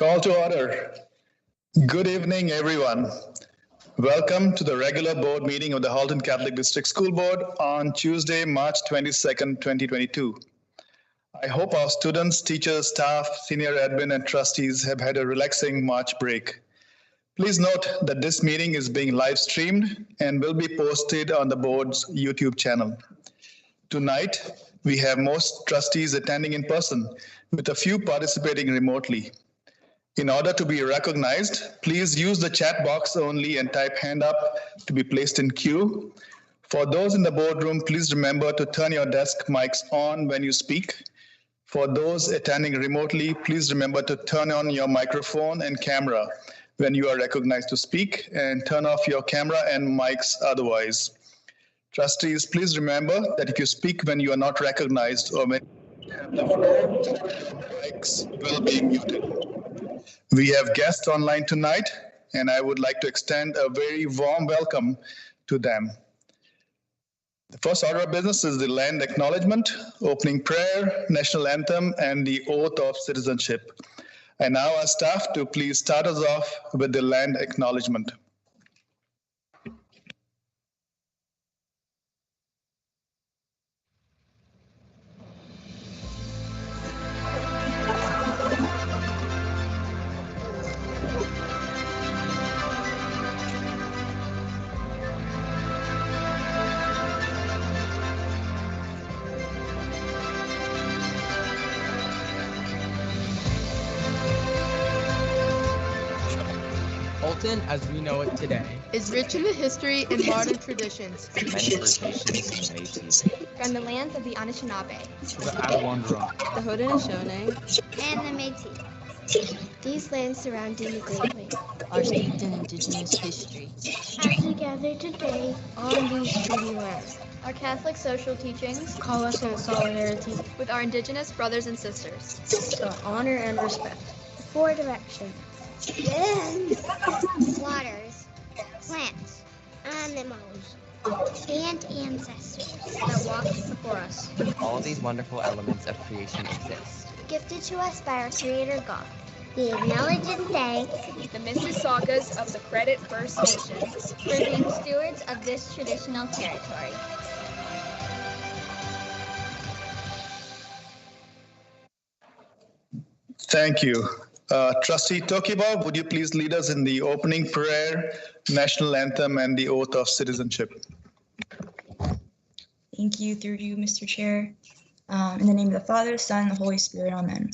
Call to order. Good evening, everyone. Welcome to the regular board meeting of the Halton Catholic District School Board on Tuesday, March 22nd, 2022. I hope our students, teachers, staff, senior admin, and trustees have had a relaxing March break. Please note that this meeting is being live streamed and will be posted on the board's YouTube channel. Tonight, we have most trustees attending in person, with a few participating remotely. In order to be recognized, please use the chat box only and type hand up to be placed in queue. For those in the boardroom, please remember to turn your desk mics on when you speak. For those attending remotely, please remember to turn on your microphone and camera when you are recognized to speak, and turn off your camera and mics otherwise. Trustees, please remember that if you speak when you are not recognized or when you have the floor, mics will be muted. We have guests online tonight, and I would like to extend a very warm welcome to them. The first order of business is the land acknowledgement, opening prayer, national anthem, and the oath of citizenship. I now ask staff to please start us off with the land acknowledgement. Halton, as we know it today, is rich in the history and modern traditions. Many locations and Métis, From the lands of the Anishinaabe, to the Withdrawn, The Haudenosaunee, and the Métis. These lands surrounding the Great Lakes are steeped in indigenous history. as we gather today on these treaty lands. Our Catholic social teachings Call us in solidarity with our indigenous brothers and sisters. to honor and respect. Four directions. Winds, waters, plants, animals, and ancestors that walk before us. All these wonderful elements of creation exist. Gifted to us by our Creator God. We acknowledge and thank the Mississaugas of the Credit First Nations for being stewards of this traditional territory. Thank you. Trustee Tokiba, would you please lead us in the opening prayer, national anthem, and the oath of citizenship? Thank you, through you, Mr. Chair. In the name of the Father, the Son, and the Holy Spirit, amen.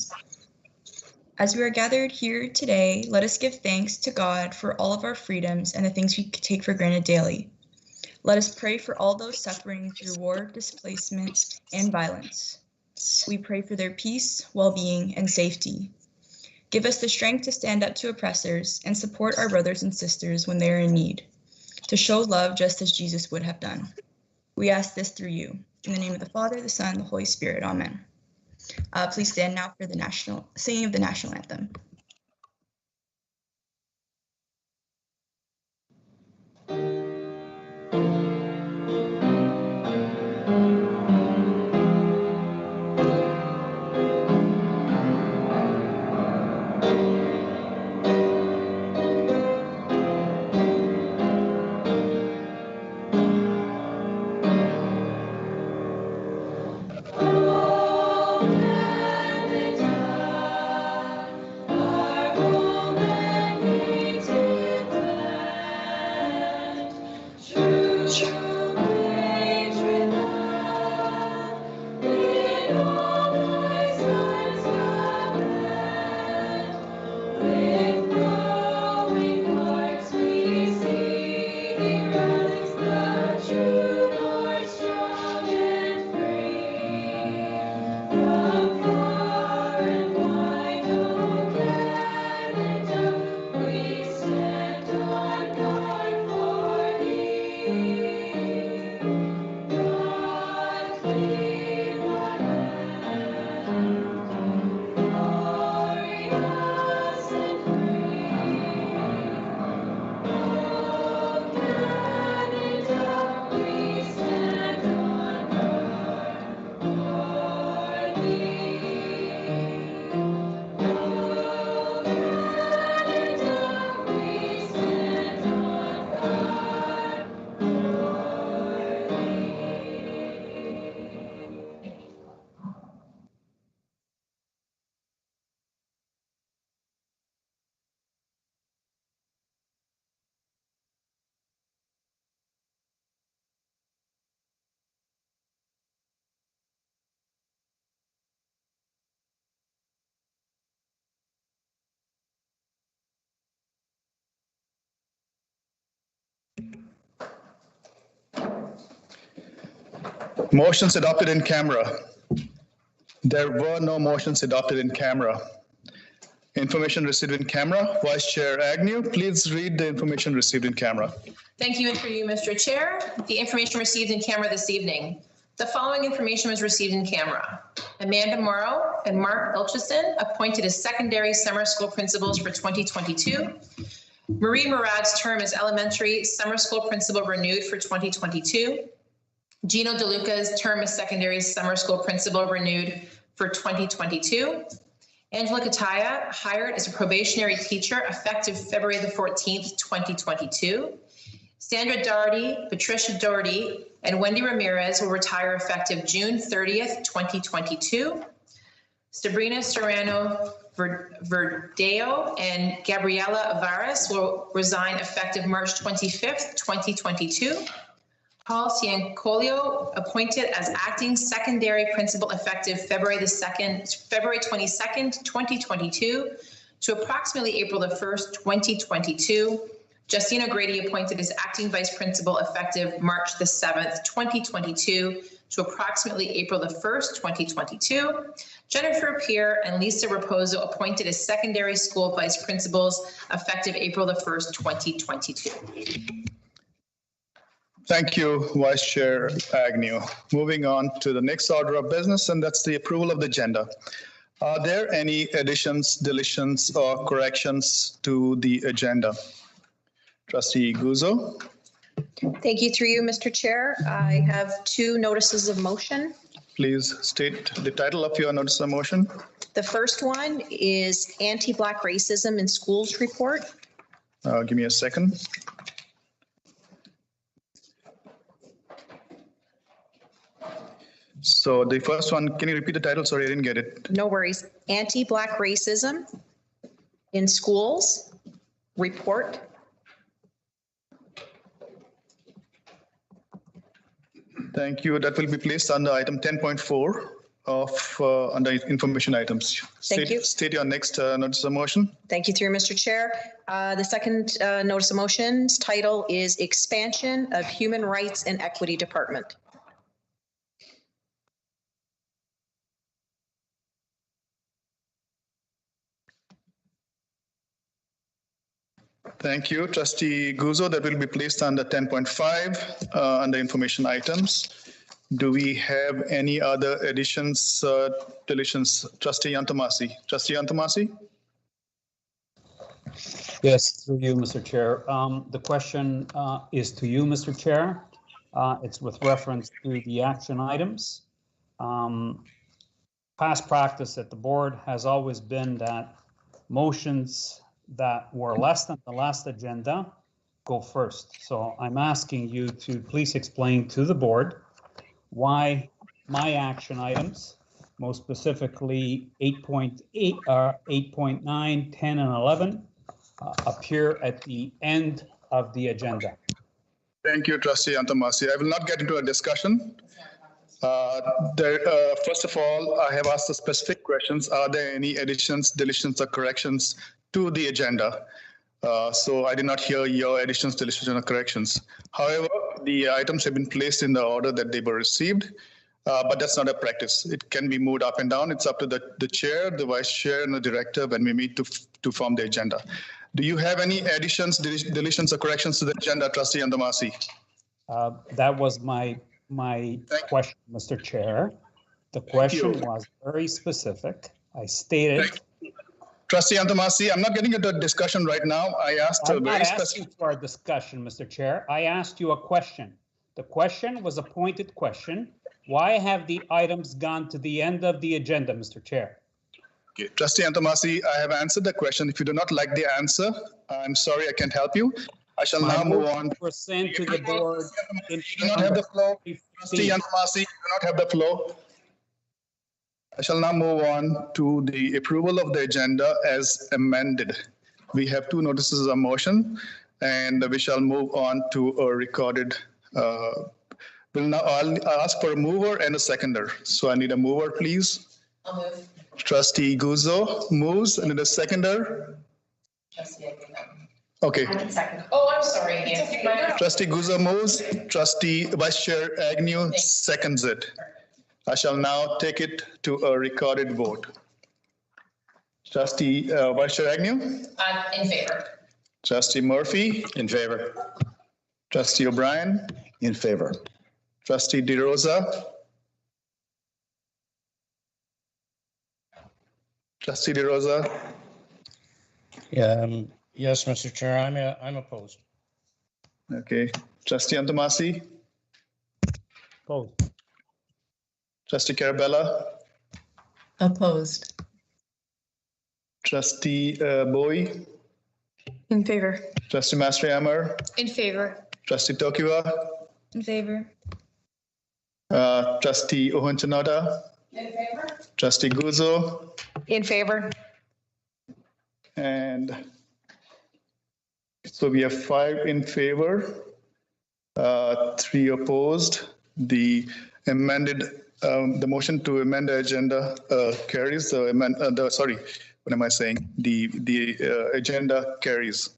As we are gathered here today, let us give thanks to God for all of our freedoms and the things we take for granted daily. Let us pray for all those suffering through war, displacement, and violence. We pray for their peace, well-being, and safety. Give us the strength to stand up to oppressors and support our brothers and sisters when they are in need, to show love just as Jesus would have done. We ask this through you. In the name of the Father, the Son, and the Holy Spirit, amen. Please stand now for the singing of the national anthem. Oh, Motions adopted in camera. There were no motions adopted in camera. Information received in camera. Vice Chair Agnew, please read the information received in camera. Thank you, and through you, Mr. Chair. The information received in camera this evening. The following information was received in camera. Amanda Morrow and Mark Ilchison appointed as secondary summer school principals for 2022. Marie Murad's term as elementary summer school principal renewed for 2022. Gino DeLuca's term as secondary summer school principal renewed for 2022. Angela Kataya hired as a probationary teacher effective February the 14th, 2022. Sandra Doherty, Patricia Doherty, and Wendy Ramirez will retire effective June 30th, 2022. Sabrina Serrano Verdeo and Gabriela Avares will resign effective March 25th, 2022. Paul Ciancolio appointed as acting secondary principal effective February 22nd, 2022 to approximately April the 1st, 2022. Justina Grady appointed as acting vice principal effective March the 7th, 2022 to approximately April the 1st, 2022. Jennifer Peer and Lisa Raposo appointed as secondary school vice principals effective April the 1st, 2022. Thank you, Vice Chair Agnew. Moving on to the next order of business, and that's the approval of the agenda. Are there any additions, deletions, or corrections to the agenda? Trustee Guzzo. Thank you, through you, Mr. Chair. I have two notices of motion. Please state the title of your notice of motion. The first one is Anti-Black Racism in Schools Report. Give me a second. So the first one, can you repeat the title? Sorry, I didn't get it. No worries. Anti-Black Racism in Schools Report. Thank you. That will be placed under item 10.4 of under information items. Thank you. State your next notice of motion. Thank you, through Mr. Chair. The second notice of motion's title is Expansion of Human Rights and Equity Department. Thank you, Trustee Guzzo. That will be placed under 10.5 under information items. Do we have any other additions, deletions? Trustee Yantomasi. Trustee Yantomasi? Yes, through you, Mr. Chair. The question is to you, Mr. Chair. It's with reference to the action items. Past practice at the board has always been that motions that were less than the last agenda go first. So I'm asking you to please explain to the board why my action items, most specifically 8.8, 8.9, 10, and 11, appear at the end of the agenda. Thank you, Trustee Yantomasi. I will not get into a discussion. First of all, I have asked the specific questions. Are there any additions, deletions, or corrections to the agenda? So I did not hear your additions, deletions, or corrections. However, the items have been placed in the order that they were received, but that's not a practice. It can be moved up and down. It's up to the chair, the vice chair, and the director when we meet to form the agenda. Do you have any additions, deletions, or corrections to the agenda, Trustee Yantomasi? That was my question, Mr. Chair. The question was very specific. I stated. Trustee Yantomasi, I'm not getting into a discussion right now. I asked I'm not asking for a discussion, Mr. Chair. I asked you a question. The question was a pointed question. Why have the items gone to the end of the agenda, Mr. Chair? Okay. Trustee Yantomasi, I have answered the question. If you do not like the answer, I'm sorry, I can't help you. I shall now move on. Sent to the board. You do not have the floor. Trustee Yantomasi, you do not have the floor. I shall now move on to the approval of the agenda as amended. We have two notices of motion, and we shall move on to a recorded. I'll ask for a mover and a seconder. So I need a mover, please. I'll move. Trustee Guzzo moves, and then a seconder. Trustee Agnew. Okay. Second. Oh, I'm sorry, Nancy. Trustee Guzzo moves. Trustee Vice Chair Agnew seconds it. I shall now take it to a recorded vote. Trustee Vice Chair Agnew? In favor. Trustee Murphy? In favor. Trustee O'Brien? In favor. Trustee DeRosa? Trustee DeRosa? Yes, Mr. Chair, I'm opposed. Okay. Trustee Antomasi? Opposed. Trustee Carabella? Opposed. Trustee Bowie? In favor. Trustee Mastrihammer? In favor. Trustee Tokiwa? In favor. Trustee Ohonchanota? In favor. Trustee Guzzo? In favor. And so we have 5 in favor, 3 opposed. The motion to amend the agenda carries. Sorry, what am I saying? The agenda carries.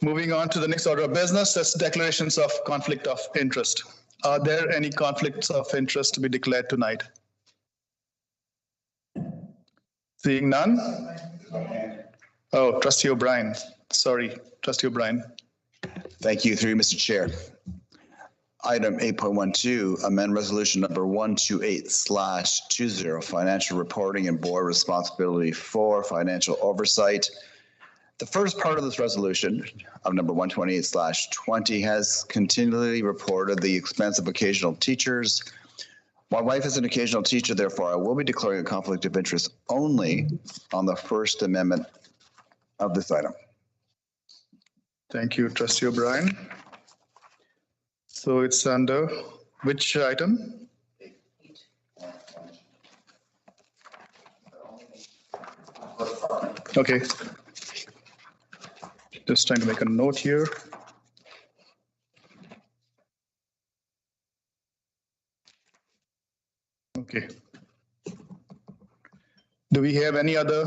Moving on to the next order of business, that's declarations of conflict of interest. Are there any conflicts of interest to be declared tonight? Seeing none? Oh, Trustee O'Brien. Sorry, Trustee O'Brien. Thank you, through you, Mr. Chair. Item 8.12, amend resolution number 128/20, financial reporting and board responsibility for financial oversight. The first part of this resolution of number 128/20 has continually reported the expense of occasional teachers. My wife is an occasional teacher, therefore I will be declaring a conflict of interest only on the First Amendment of this item. Thank you, Trustee O'Brien. So it's under which item? Okay. Just trying to make a note here. Okay. Do we have any other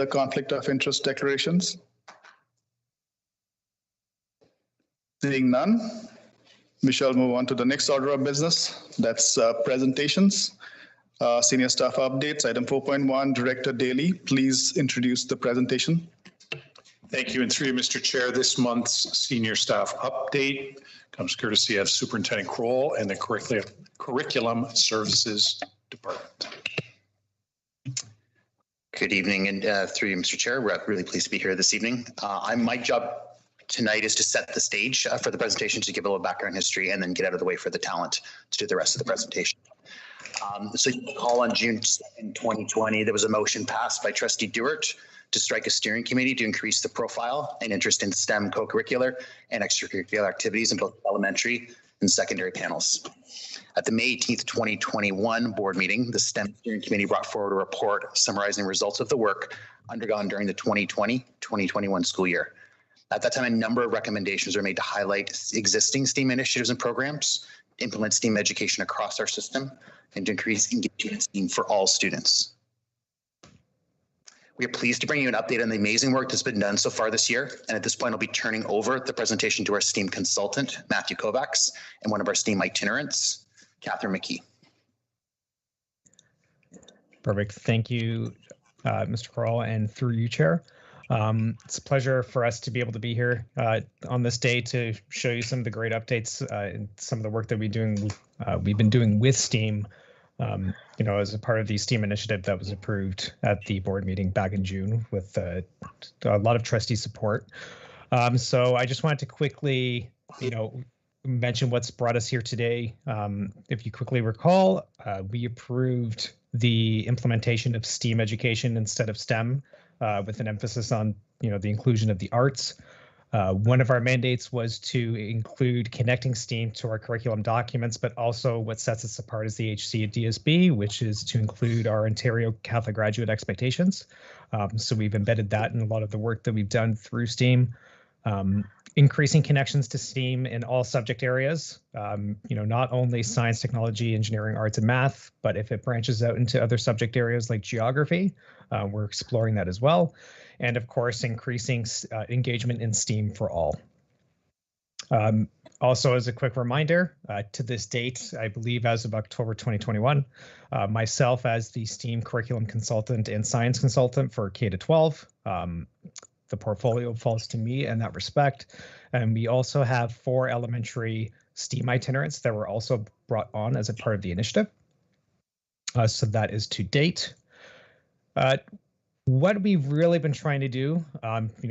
conflict of interest declarations? Seeing none, we shall move on to the next order of business. That's presentations. Senior staff updates, item 4.1, Director Daly, please introduce the presentation. Thank you, and through you, Mr. Chair, this month's senior staff update comes courtesy of Superintendent Kroll and the Curriculum Services Department. Good evening, and through you, Mr. Chair, we're really pleased to be here this evening. My job tonight is to set the stage for the presentation, to give a little background history, and then get out of the way for the talent to do the rest of the presentation. So you recall on June 2nd, 2020, there was a motion passed by Trustee Dewart to strike a steering committee to increase the profile and interest in STEM co-curricular and extracurricular activities in both elementary and secondary panels. At the May 18th, 2021 board meeting, the STEM steering committee brought forward a report summarizing results of the work undergone during the 2020-2021 school year. At that time, a number of recommendations were made to highlight existing STEAM initiatives and programs, implement STEAM education across our system, and to increase engagement in STEAM for all students. We are pleased to bring you an update on the amazing work that's been done so far this year. And at this point, I'll be turning over the presentation to our STEAM consultant, Matthew Kovacs, and one of our STEAM itinerants, Catherine McKee. Perfect. Thank you, Mr. Kroll, and through you, Chair. It's a pleasure for us to be able to be here on this day to show you some of the great updates and some of the work that we've been doing with STEAM, as a part of the STEAM initiative that was approved at the board meeting back in June with a lot of trustee support. So I just wanted to quickly, mention what's brought us here today. If you quickly recall, we approved the implementation of STEAM education instead of STEM, with an emphasis on, the inclusion of the arts. One of our mandates was to include connecting STEAM to our curriculum documents, but also what sets us apart is the HC at DSB, which is to include our Ontario Catholic graduate expectations. So we've embedded that in a lot of the work that we've done through STEAM. Increasing connections to STEAM in all subject areas, not only science, technology, engineering, arts, and math, but if it branches out into other subject areas like geography, we're exploring that as well. and of course, increasing engagement in STEAM for all. Also, as a quick reminder, to this date, I believe as of October 2021, myself as the STEAM curriculum consultant and science consultant for K-12, the portfolio falls to me in that respect. And we also have 4 elementary STEAM itinerants that were also brought on as a part of the initiative. So that is to date. What we've really been trying to do,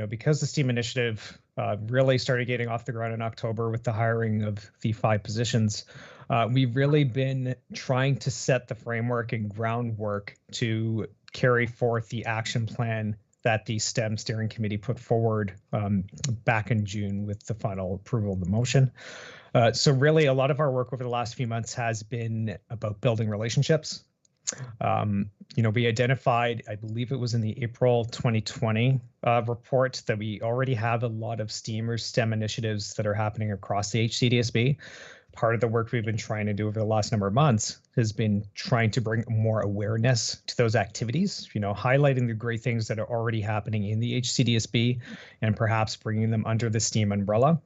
because the STEAM initiative really started getting off the ground in October with the hiring of the 5 positions, we've really been trying to set the framework and groundwork to carry forth the action plan that the STEM steering committee put forward back in June with the final approval of the motion. So really a lot of our work over the last few months has been about building relationships. We identified, I believe it was in the April 2020 report, that we already have a lot of STEAM or STEM initiatives that are happening across the HCDSB. Part of the work we've been trying to do over the last number of months has been trying to bring more awareness to those activities, highlighting the great things that are already happening in the HCDSB and perhaps bringing them under the STEAM umbrella.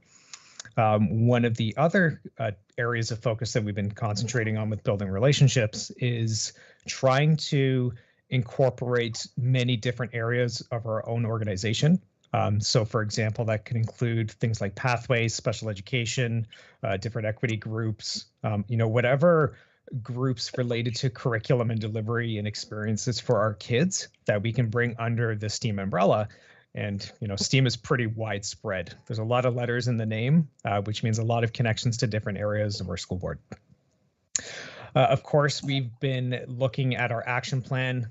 One of the other areas of focus that we've been concentrating on with building relationships is trying to incorporate many different areas of our own organization. So, for example, that could include things like pathways, special education, different equity groups, whatever groups related to curriculum and delivery and experiences for our kids that we can bring under the STEAM umbrella. And, STEAM is pretty widespread. There's a lot of letters in the name, which means a lot of connections to different areas of our school board. Of course, we've been looking at our action plan.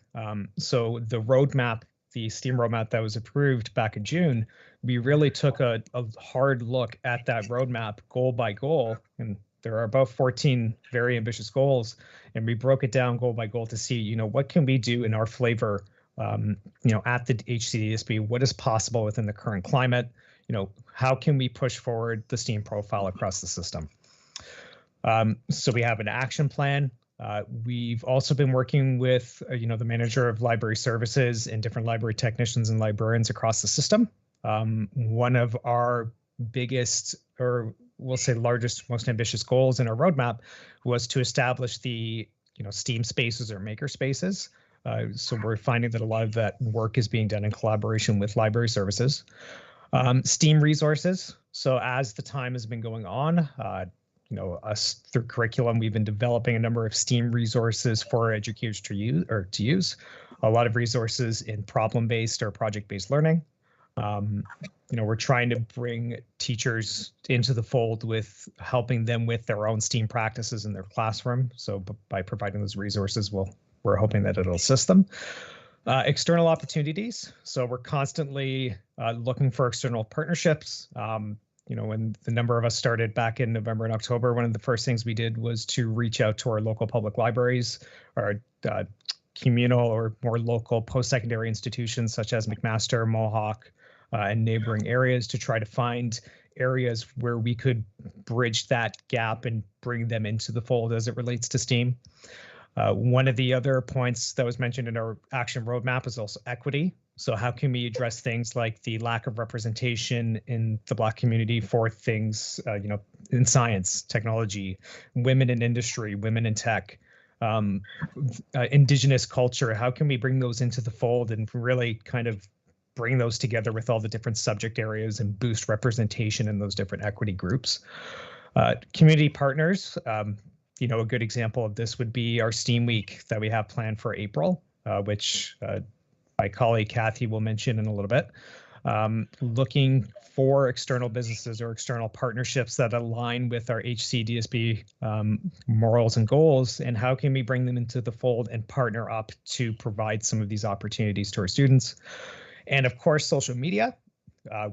So the roadmap, the STEAM roadmap that was approved back in June, we really took a hard look at that roadmap goal by goal. And there are about 14 very ambitious goals. And we broke it down goal by goal to see, what can we do in our flavor at the HCDSB, what is possible within the current climate, how can we push forward the STEAM profile across the system? So we have an action plan. We've also been working with, the manager of library services and different library technicians and librarians across the system. One of our biggest, or we'll say largest, most ambitious goals in our roadmap was to establish the, STEAM spaces or maker spaces. So we're finding that a lot of that work is being done in collaboration with library services. STEAM resources. So as the time has been going on, us through curriculum, we've been developing a number of STEAM resources for educators to use. A lot of resources in problem-based or project-based learning. We're trying to bring teachers into the fold with helping them with their own STEAM practices in their classroom. So by providing those resources, we're hoping that it'll assist them. External opportunities. So we're constantly looking for external partnerships. When the number of us started back in November and October, one of the first things we did was to reach out to our local public libraries, our communal or more local post-secondary institutions such as McMaster, Mohawk, and neighboring areas to try to find areas where we could bridge that gap and bring them into the fold as it relates to STEAM. One of the other points that was mentioned in our action roadmap is also equity. So how can we address things like the lack of representation in the Black community for things, in science, technology, women in industry, women in tech, Indigenous culture? How can we bring those into the fold and really kind of bring those together with all the different subject areas and boost representation in those different equity groups? Community partners. A good example of this would be our STEAM Week that we have planned for April, which my colleague Kathy will mention in a little bit. Looking for external businesses or external partnerships that align with our HCDSB morals and goals, and how can we bring them into the fold and partner up to provide some of these opportunities to our students. And of course, social media.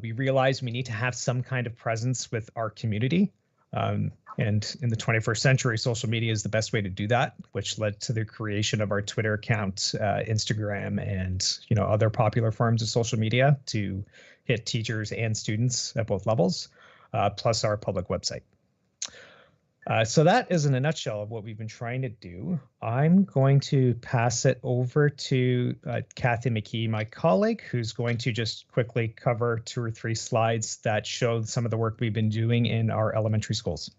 We realize we need to have some kind of presence with our community. And in the 21st century, social media is the best way to do that, which led to the creation of our Twitter account, Instagram, and other popular forms of social media to hit teachers and students at both levels, plus our public website. So that is in a nutshell of what we've been trying to do. I'm going to pass it over to Kathy McKee, my colleague, who's going to just quickly cover 2 or 3 slides that show some of the work we've been doing in our elementary schools.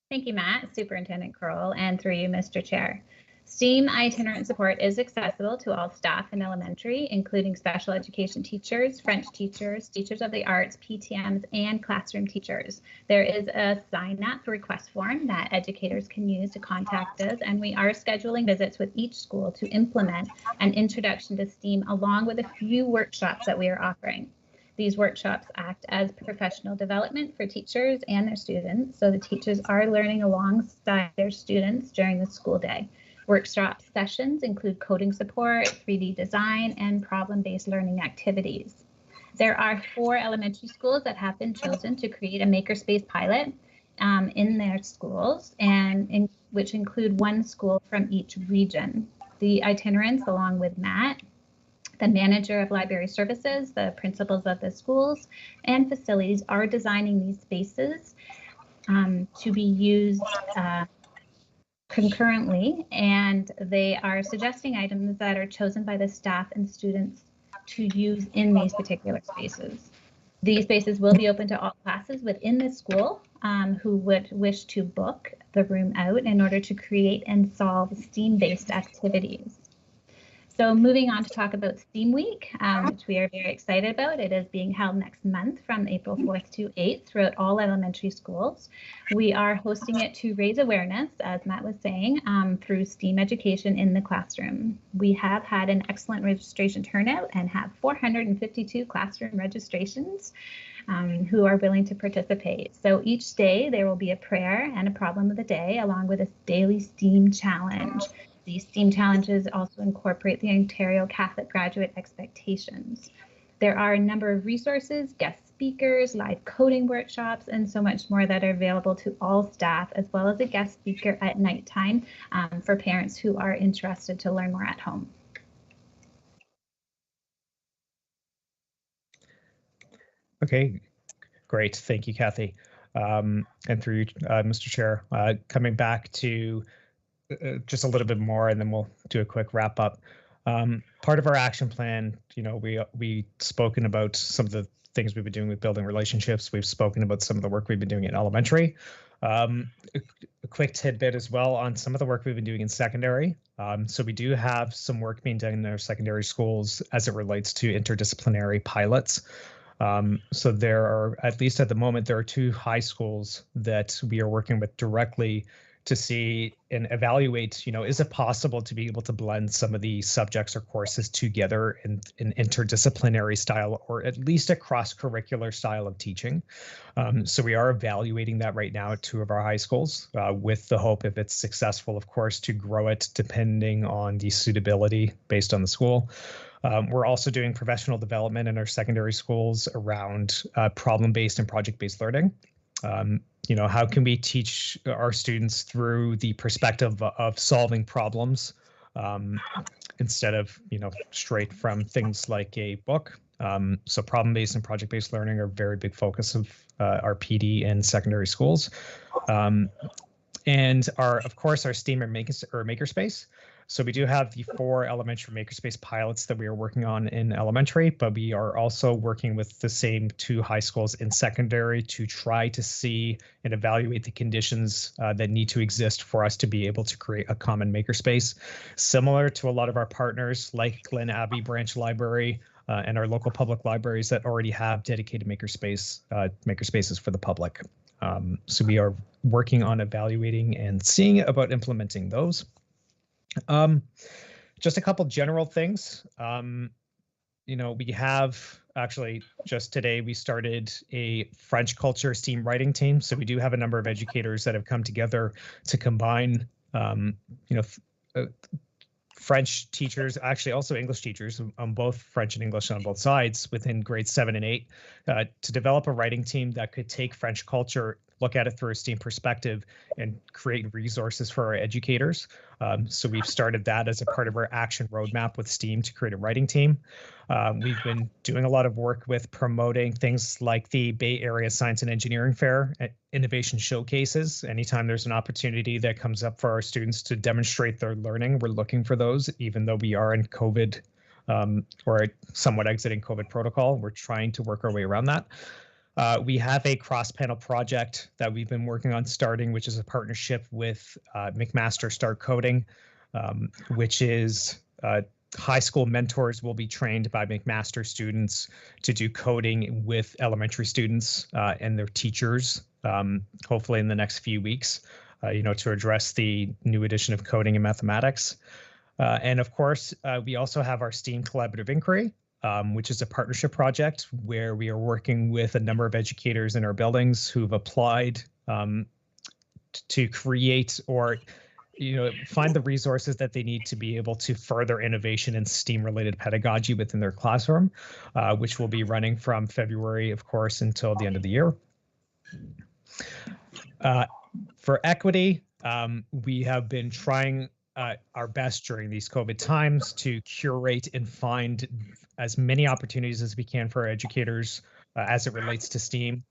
Thank you, Matt, Superintendent Kroll, and through you, Mr. Chair. STEAM itinerant support is accessible to all staff in elementary, including special education teachers, French teachers, teachers of the arts, PTMs, and classroom teachers. There is a sign-up request form that educators can use to contact us, and we are scheduling visits with each school to implement an introduction to STEAM along with a few workshops that we are offering. These workshops act as professional development for teachers and their students, so the teachers are learning alongside their students during the school day. Workshop sessions include coding support, 3D design, and problem-based learning activities. There are 4 elementary schools that have been chosen to create a makerspace pilot in their schools, and which include 1 school from each region. The itinerants, along with Matt, the manager of library services, the principals of the schools, and facilities are designing these spaces to be used concurrently, and they are suggesting items that are chosen by the staff and students to use in these particular spaces. These spaces will be open to all classes within the school who would wish to book the room out in order to create and solve STEAM-based activities. So moving on to talk about STEAM Week, which we are very excited about. It is being held next month from April 4th to 8th throughout all elementary schools. We are hosting it to raise awareness, as Matt was saying, through STEAM education in the classroom. We have had an excellent registration turnout and have 452 classroom registrations who are willing to participate. So each day there will be a prayer and a problem of the day along with a daily STEAM challenge. These STEAM challenges also incorporate the Ontario Catholic Graduate Expectations. There are a number of resources, guest speakers, live coding workshops, and so much more that are available to all staff, as well as a guest speaker at nighttime for parents who are interested to learn more at home. Okay, great. Thank you, Kathy. And through you, Mr. Chair, coming back to just a little bit more, and then we'll do a quick wrap up. Part of our action plan, you know, we've spoken about some of the things we've been doing with building relationships. We've spoken about some of the work we've been doing in elementary. A quick tidbit as well on some of the work we've been doing in secondary. So we do have some work being done in our secondary schools as it relates to interdisciplinary pilots. So there are, at least at the moment, there are 2 high schools that we are working with directly to see and evaluate, you know, is it possible to be able to blend some of the subjects or courses together in an interdisciplinary style, or at least a cross-curricular style of teaching. So we are evaluating that right now at 2 of our high schools with the hope, if it's successful, of course, to grow it depending on the suitability based on the school. We're also doing professional development in our secondary schools around problem-based and project-based learning. You know, how can we teach our students through the perspective of solving problems instead of, you know, straight from things like a book. So problem-based and project-based learning are a very big focus of our PD in secondary schools. And of course, our STEAM or makerspace. So we do have the 4 elementary makerspace pilots that we are working on in elementary, but we are also working with the same 2 high schools in secondary to try to see and evaluate the conditions that need to exist for us to be able to create a common makerspace, similar to a lot of our partners like Glen Abbey Branch Library and our local public libraries that already have dedicated makerspaces for the public. So we are working on evaluating and seeing about implementing those. Just a couple general things. You know, we have actually just today we started a French culture STEAM writing team. So we do have a number of educators that have come together to combine, you know, French teachers, actually also English teachers on both French and English on both sides within grades 7 and 8 to develop a writing team that could take French culture look at it through a STEAM perspective and create resources for our educators. So we've started that as a part of our action roadmap with STEAM to create a writing team. We've been doing a lot of work with promoting things like the Bay Area Science and Engineering Fair, innovation showcases. Anytime there's an opportunity that comes up for our students to demonstrate their learning, we're looking for those, even though we are in COVID or somewhat exiting COVID protocol. We're trying to work our way around that. We have a cross-panel project that we've been working on starting, which is a partnership with McMaster Start Coding, which is high school mentors will be trained by McMaster students to do coding with elementary students and their teachers, hopefully in the next few weeks, to address the new edition of coding and mathematics. And of course, we also have our STEAM Collaborative Inquiry, which is a partnership project where we are working with a number of educators in our buildings who've applied to create or find the resources that they need to be able to further innovation in STEAM-related pedagogy within their classroom, which will be running from February, of course, until the end of the year. For equity, we have been trying our best during these COVID times to curate and find as many opportunities as we can for our educators as it relates to STEAM.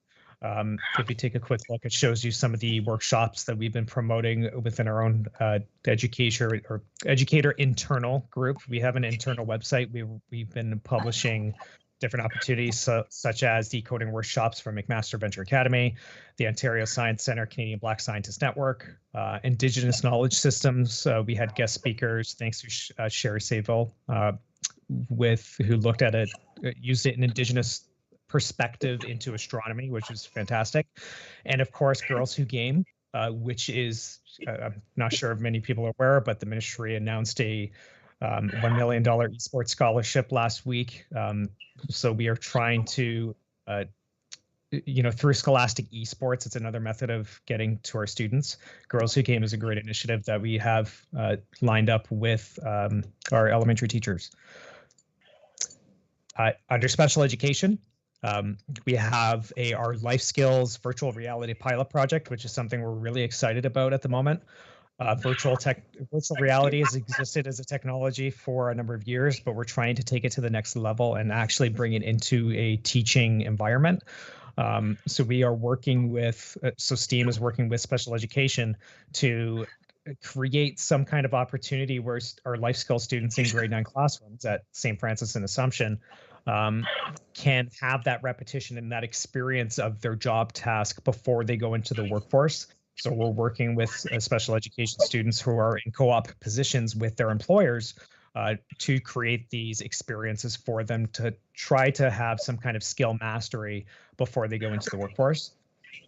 If you take a quick look, it shows you some of the workshops that we've been promoting within our own educator internal group. We have an internal website. We've been publishing different opportunities such as the coding workshops from McMaster Venture Academy, the Ontario Science Centre, Canadian Black Scientist Network, Indigenous Knowledge Systems. We had guest speakers, thanks to Sherry Sayville, who looked at it, used it in Indigenous perspective into astronomy, which is fantastic. And of course, Girls Who Game, which is, I'm not sure if many people are aware, but the ministry announced a $1 million esports scholarship last week. So we are trying to, through Scholastic Esports, it's another method of getting to our students. Girls Who Game is a great initiative that we have lined up with our elementary teachers. Under special education, we have our life skills virtual reality pilot project, which is something we're really excited about at the moment. Virtual reality has existed as a technology for a number of years, but we're trying to take it to the next level and actually bring it into a teaching environment. So we are working with, STEAM is working with special education to create some kind of opportunity where our life skills students in grade 9 classrooms at St. Francis and Assumption can have that repetition and that experience of their job task before they go into the workforce. So we're working with special education students who are in co-op positions with their employers to create these experiences for them to try to have some kind of skill mastery before they go into the workforce.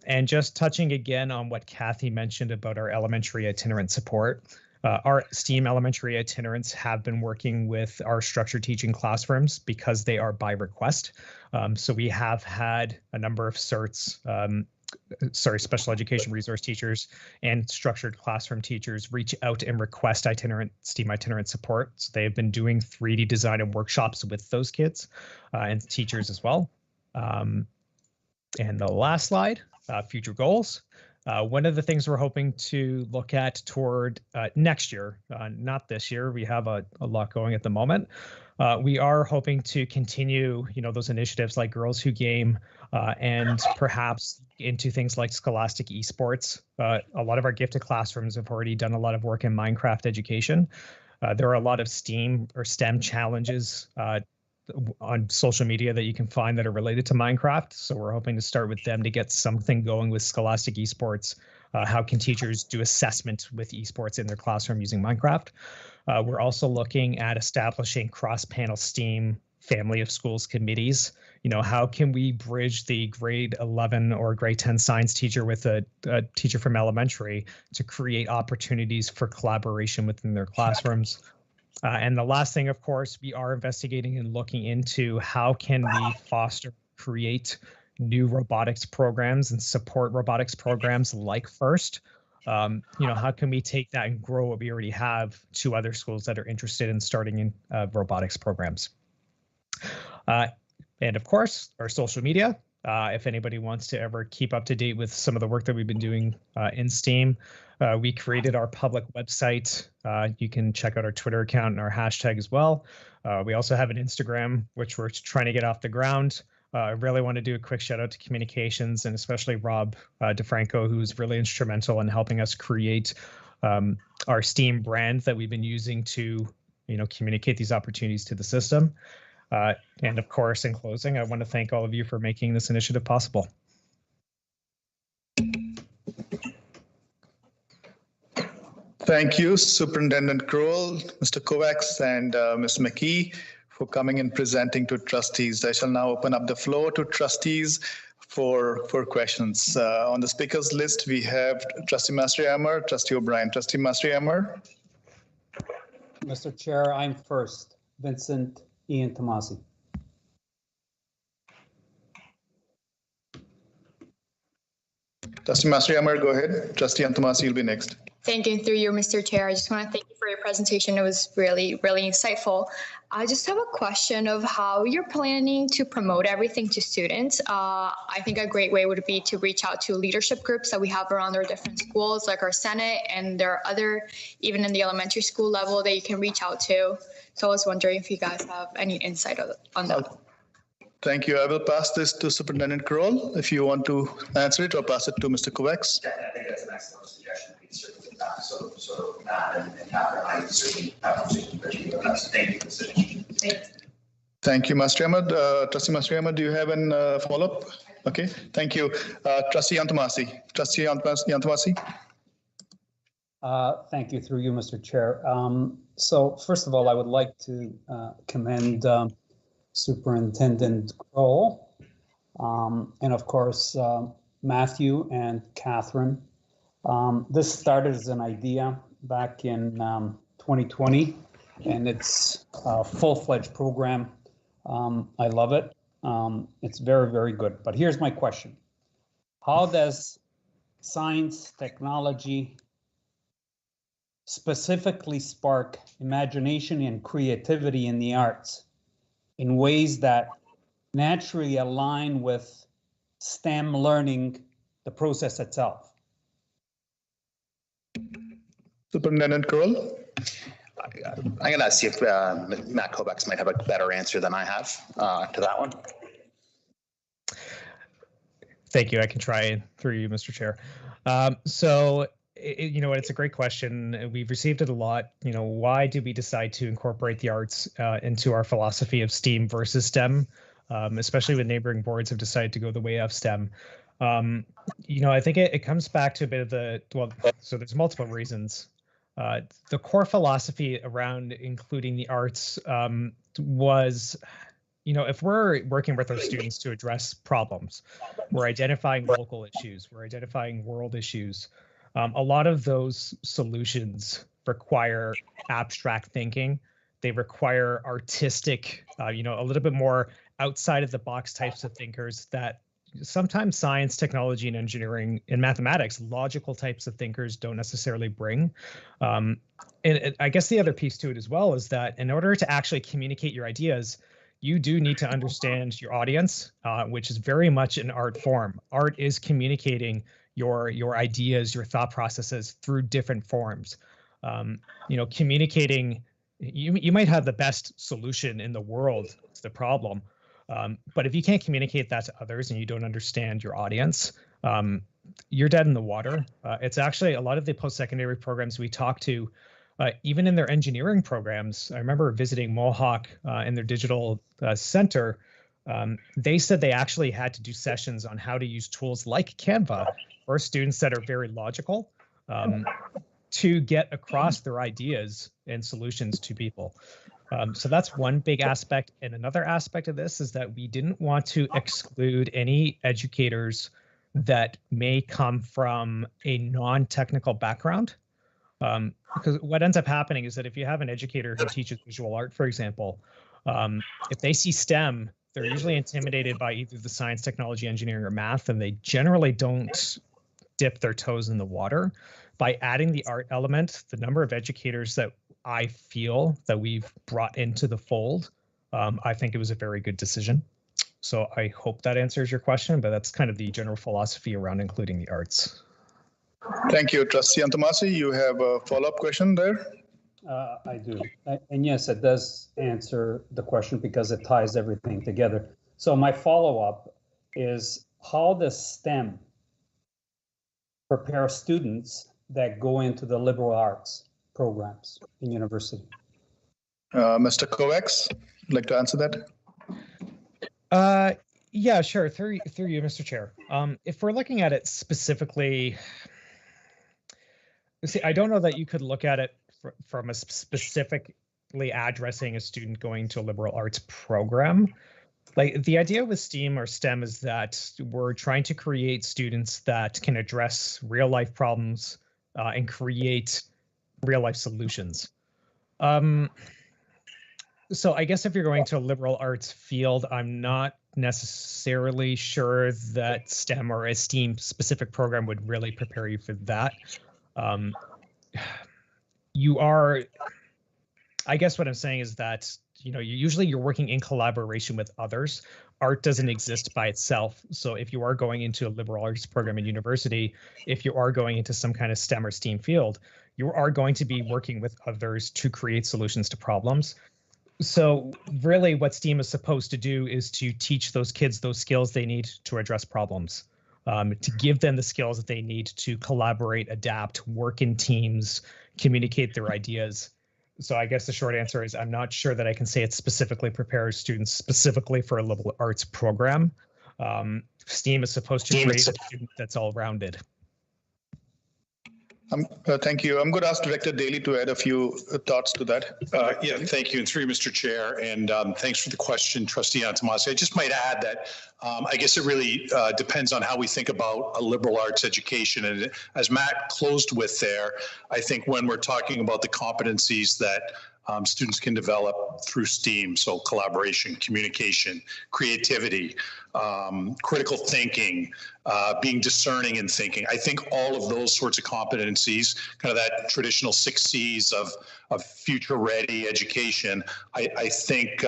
And just touching again on what Kathy mentioned about our elementary itinerant support, our STEAM elementary itinerants have been working with our structured teaching classrooms because they are by request. So we have had a number of special education resource teachers and structured classroom teachers reach out and request STEAM itinerant support. So they have been doing 3D design and workshops with those kids and teachers as well. And the last slide, future goals. One of the things we're hoping to look at toward next year, not this year, we have a lot going at the moment. We are hoping to continue, those initiatives like Girls Who Game and perhaps into things like Scholastic Esports. A lot of our gifted classrooms have already done a lot of work in Minecraft education. There are a lot of STEAM or STEM challenges on social media that you can find that are related to Minecraft. So we're hoping to start with them to get something going with Scholastic Esports. How can teachers do assessment with esports in their classroom using Minecraft? We're also looking at establishing cross-panel STEAM family of schools committees. How can we bridge the grade 11 or grade 10 science teacher with a teacher from elementary to create opportunities for collaboration within their classrooms? And the last thing, of course, we are investigating and looking into how can we create new robotics programs and support robotics programs like FIRST. How can we take that and grow what we already have to other schools that are interested in starting in robotics programs? And of course, our social media. If anybody wants to ever keep up to date with some of the work that we've been doing in STEAM, we created our public website. You can check out our Twitter account and our hashtag as well. We also have an Instagram, which we're trying to get off the ground. I really want to do a quick shout out to communications and especially Rob DeFranco, who's really instrumental in helping us create our STEAM brand that we've been using to, communicate these opportunities to the system. And of course, in closing, I want to thank all of you for making this initiative possible. Thank you, Superintendent Crowell, Mr. Kovacs, and Ms. McKee for coming and presenting to trustees. I shall now open up the floor to trustees for questions. On the speakers list, we have Trustee Mastrihammer, Trustee O'Brien. Trustee Mastrihammer. Mr. Chair, I'm first. Vincent Ian Tomasi. Trustee Mastrihammer, go ahead. Trustee Tomasi, you'll be next. Thank you. Through you, Mr. Chair. I just want to thank you for your presentation. It was really, really insightful. I just have a question of how you're planning to promote everything to students. I think a great way would be to reach out to leadership groups that we have around our different schools, like our Senate, and there are other, even in the elementary school level, that you can reach out to. So I was wondering if you guys have any insight on that. Thank you. I will pass this to Superintendent Crowell if you want to answer it, or pass it to Mr. Kovacs. Yeah, I think that's an excellent suggestion. We can certainly do that. So Matt and Catherine, I certainly have conversations with you about that. So thank you for the suggestion. Thank you, Master Ahmed. Trustee Master Ahmed, do you have a follow-up? Okay, thank you. Trustee Yantamasi. Trustee Yantamasi. Thank you, through you, Mr. Chair. So first of all, I would like to commend Superintendent Crowell, and of course, Matthew and Catherine. This started as an idea back in 2020, and it's a full-fledged program. I love it. It's very, very good. But here's my question. How does science, technology specifically spark imagination and creativity in the arts in ways that naturally align with STEM learning, the process itself? Superintendent Crowell. I'm going to see if Matt Kovacs might have a better answer than I have to that one. Thank you. I can try through you, Mr. Chair. It's a great question. We've received it a lot. Why do we decide to incorporate the arts into our philosophy of STEAM versus STEM, especially when neighboring boards have decided to go the way of STEM? I think it comes back to a bit of so there's multiple reasons. The core philosophy around including the arts was, if we're working with our students to address problems, we're identifying local issues, we're identifying world issues. A lot of those solutions require abstract thinking. They require artistic, a little bit more outside of the box types of thinkers that sometimes science, technology, and engineering and mathematics, logical types of thinkers don't necessarily bring. And I guess the other piece to it as well is that in order to actually communicate your ideas, you do need to understand your audience, which is very much an art form. Art is communicating your ideas, your thought processes through different forms. Communicating, you might have the best solution in the world to the problem, but if you can't communicate that to others and you don't understand your audience, you're dead in the water. It's actually a lot of the post-secondary programs we talk to, even in their engineering programs. I remember visiting Mohawk in their digital center. They said they actually had to do sessions on how to use tools like Canva for students that are very logical to get across their ideas and solutions to people. So that's one big aspect. And another aspect of this is that we didn't want to exclude any educators that may come from a non-technical background. Because what ends up happening is that if you have an educator who teaches visual art, for example, if they see STEM, they're usually intimidated by either the science, technology, engineering, or math, and they generally don't dip their toes in the water. By adding the art element, the number of educators that I feel that we've brought into the fold, I think it was a very good decision. So I hope that answers your question, but that's kind of the general philosophy around including the arts. Thank you. Trustee Antamasi, you have a follow-up question there? I do. And yes, it does answer the question because it ties everything together. So my follow-up is, how does STEM prepare students that go into the liberal arts programs in university? Mr. Kovacs, would like to answer that? Yeah, sure. Through you, Mr. Chair. If we're looking at it specifically, see, I don't know that you could look at it from a specifically addressing a student going to a liberal arts program. Like, the idea with STEAM or STEM is that we're trying to create students that can address real life problems and create real life solutions. So I guess if you're going to a liberal arts field, I'm not necessarily sure that STEM or a STEAM specific program would really prepare you for that. I guess what I'm saying is that, usually you're working in collaboration with others. Art doesn't exist by itself. So if you are going into a liberal arts program in university, if you are going into some kind of STEM or STEAM field, you are going to be working with others to create solutions to problems. So really what STEAM is supposed to do is to teach those kids those skills they need to address problems, to give them the skills that they need to collaborate, adapt, work in teams, communicate their ideas. So I guess the short answer is I'm not sure that I can say it specifically prepares students specifically for a liberal arts program. STEAM is supposed to create a student that's all-rounded. Thank you. I'm going to ask Director Daly to add a few thoughts to that. Yeah, thank you. And through you, Mr. Chair, and thanks for the question, Trustee Antamasi. I just might add that I guess it really depends on how we think about a liberal arts education. And as Matt closed with there, I think when we're talking about the competencies that students can develop through STEAM, so collaboration, communication, creativity, critical thinking, being discerning in thinking. I think all of those sorts of competencies, kind of that traditional 6 C's of future-ready education, I think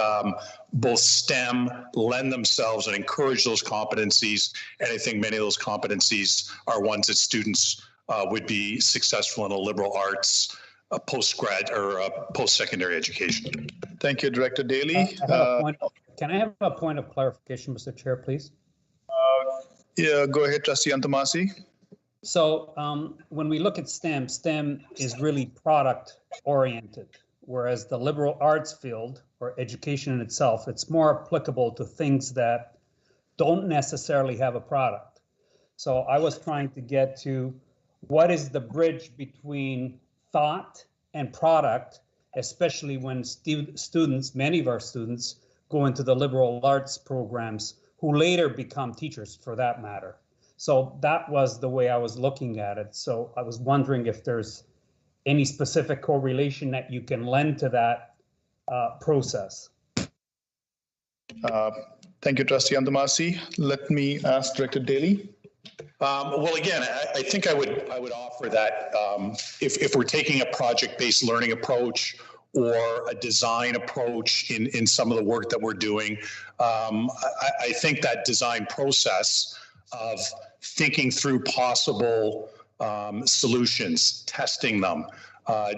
both STEM lend themselves and encourage those competencies, and I think many of those competencies are ones that students would be successful in a liberal arts a post-grad or a post-secondary education. Thank you, Director Daly. Can I have a point of clarification, Mr. Chair, please? Yeah, go ahead, Trustee Antamasi. So when we look at STEM, STEM is really product-oriented, whereas the liberal arts field or education in itself, it's more applicable to things that don't necessarily have a product. So I was trying to get to what is the bridge between thought and product, especially when students, many of our students, go into the liberal arts programs who later become teachers for that matter. So that was the way I was looking at it. So I was wondering if there's any specific correlation that you can lend to that process. Thank you, Trustee Antamasi. Let me ask Director Daly. Well, again, I think I would offer that if we're taking a project-based learning approach or a design approach in some of the work that we're doing, I think that design process of thinking through possible solutions, testing them,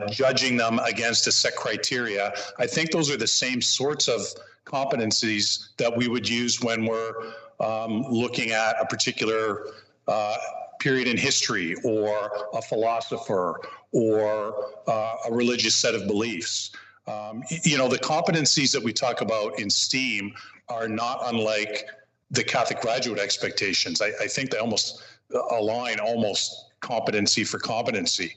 judging them against a set criteria, I think those are the same sorts of competencies that we would use when we're looking at a particular period in history or a philosopher or a religious set of beliefs. The competencies that we talk about in STEAM are not unlike the Catholic graduate expectations. I think they almost align almost competency for competency.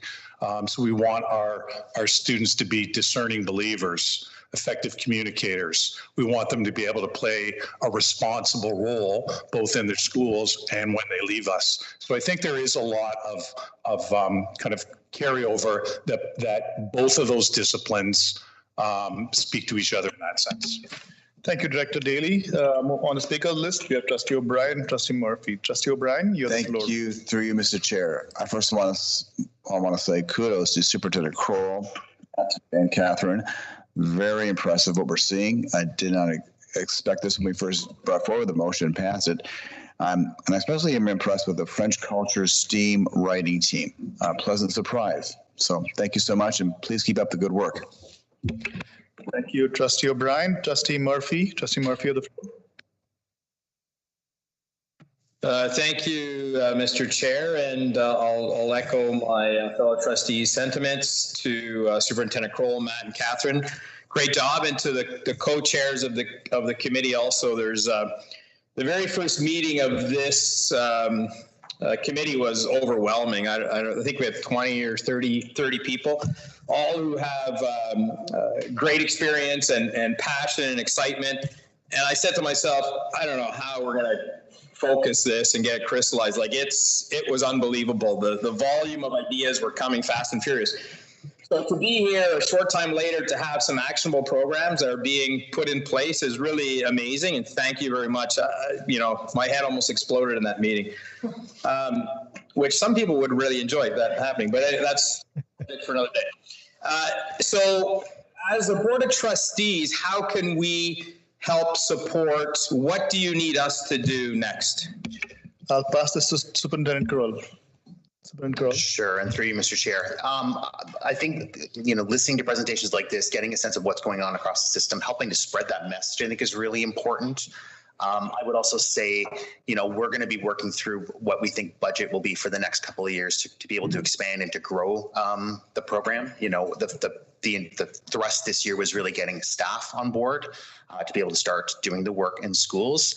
So we want our students to be discerning believers, effective communicators. We want them to be able to play a responsible role both in their schools and when they leave us. So I think there is a lot of kind of carryover that both of those disciplines speak to each other in that sense. Thank you, Director Daly. On the speaker list, we have Trustee O'Brien, Trustee Murphy. Trustee O'Brien, you have the floor. Thank you, through you, Mr. Chair. I first want to say kudos to Superintendent Kroll and Catherine. Very impressive what we're seeing. I did not expect this when we first brought forward the motion and passed it. And I especially am impressed with the French culture STEAM writing team. Pleasant surprise. So thank you so much, and please keep up the good work. Thank you, Trustee O'Brien. Trustee Murphy. Trustee Murphy of the floor. Thank you, Mr. Chair, and I'll echo my fellow trustees' sentiments to Superintendent Kroll, Matt, and Catherine. Great job, and to the co-chairs of the committee. Also, there's the very first meeting of this committee was overwhelming. I think we had 20 or 30 people, all who have great experience and passion and excitement. And I said to myself, I don't know how we're going to focus this and get it crystallized. Like it was unbelievable. The volume of ideas were coming fast and furious. So to be here a short time later to have some actionable programs that are being put in place is really amazing. And thank you very much. My head almost exploded in that meeting, which some people would really enjoy that happening, but that's for another day. So as a board of trustees, how can we help support? What do you need us to do next? I'll pass this to Superintendent Kroll. Sure, and through you, Mr. Chair. I think, listening to presentations like this, getting a sense of what's going on across the system, helping to spread that message, I think is really important. I would also say, we're going to be working through what we think budget will be for the next couple of years to be able to expand and to grow the program. The thrust this year was really getting staff on board to be able to start doing the work in schools.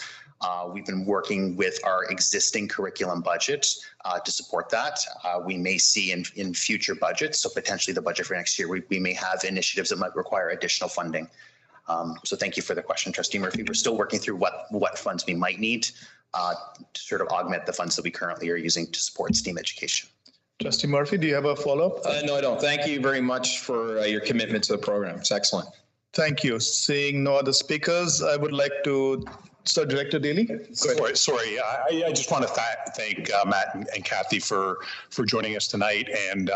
We've been working with our existing curriculum budget to support that. We may see in future budgets, so potentially the budget for next year, we may have initiatives that might require additional funding. So thank you for the question, Trustee Murphy. We're still working through what funds we might need to sort of augment the funds that we currently are using to support STEAM education. Trustee Murphy, do you have a follow-up? No, I don't. Thank you very much for your commitment to the program. It's excellent. Thank you. Seeing no other speakers, I would like to start Director Daly. Sorry. I just want to thank Matt and Kathy for joining us tonight. And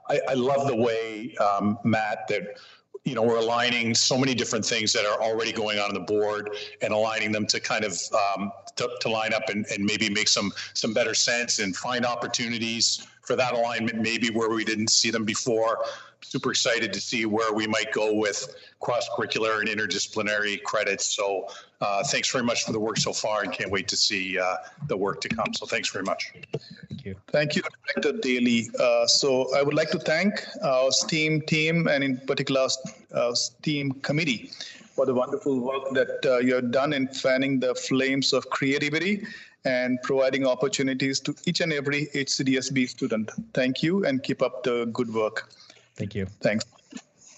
I love the way, Matt, that we're aligning so many different things that are already going on the board and aligning them to kind of to line up and maybe make some better sense and find opportunities for that alignment, maybe where we didn't see them before. Super excited to see where we might go with cross-curricular and interdisciplinary credits. So thanks very much for the work so far, and can't wait to see the work to come. So thanks very much. Thank you. Thank you, Director Daly. So I would like to thank our STEAM team, and in particular our STEAM committee, for the wonderful work that you have done in fanning the flames of creativity and providing opportunities to each and every HCDSB student. Thank you, and keep up the good work. Thank you. Thanks.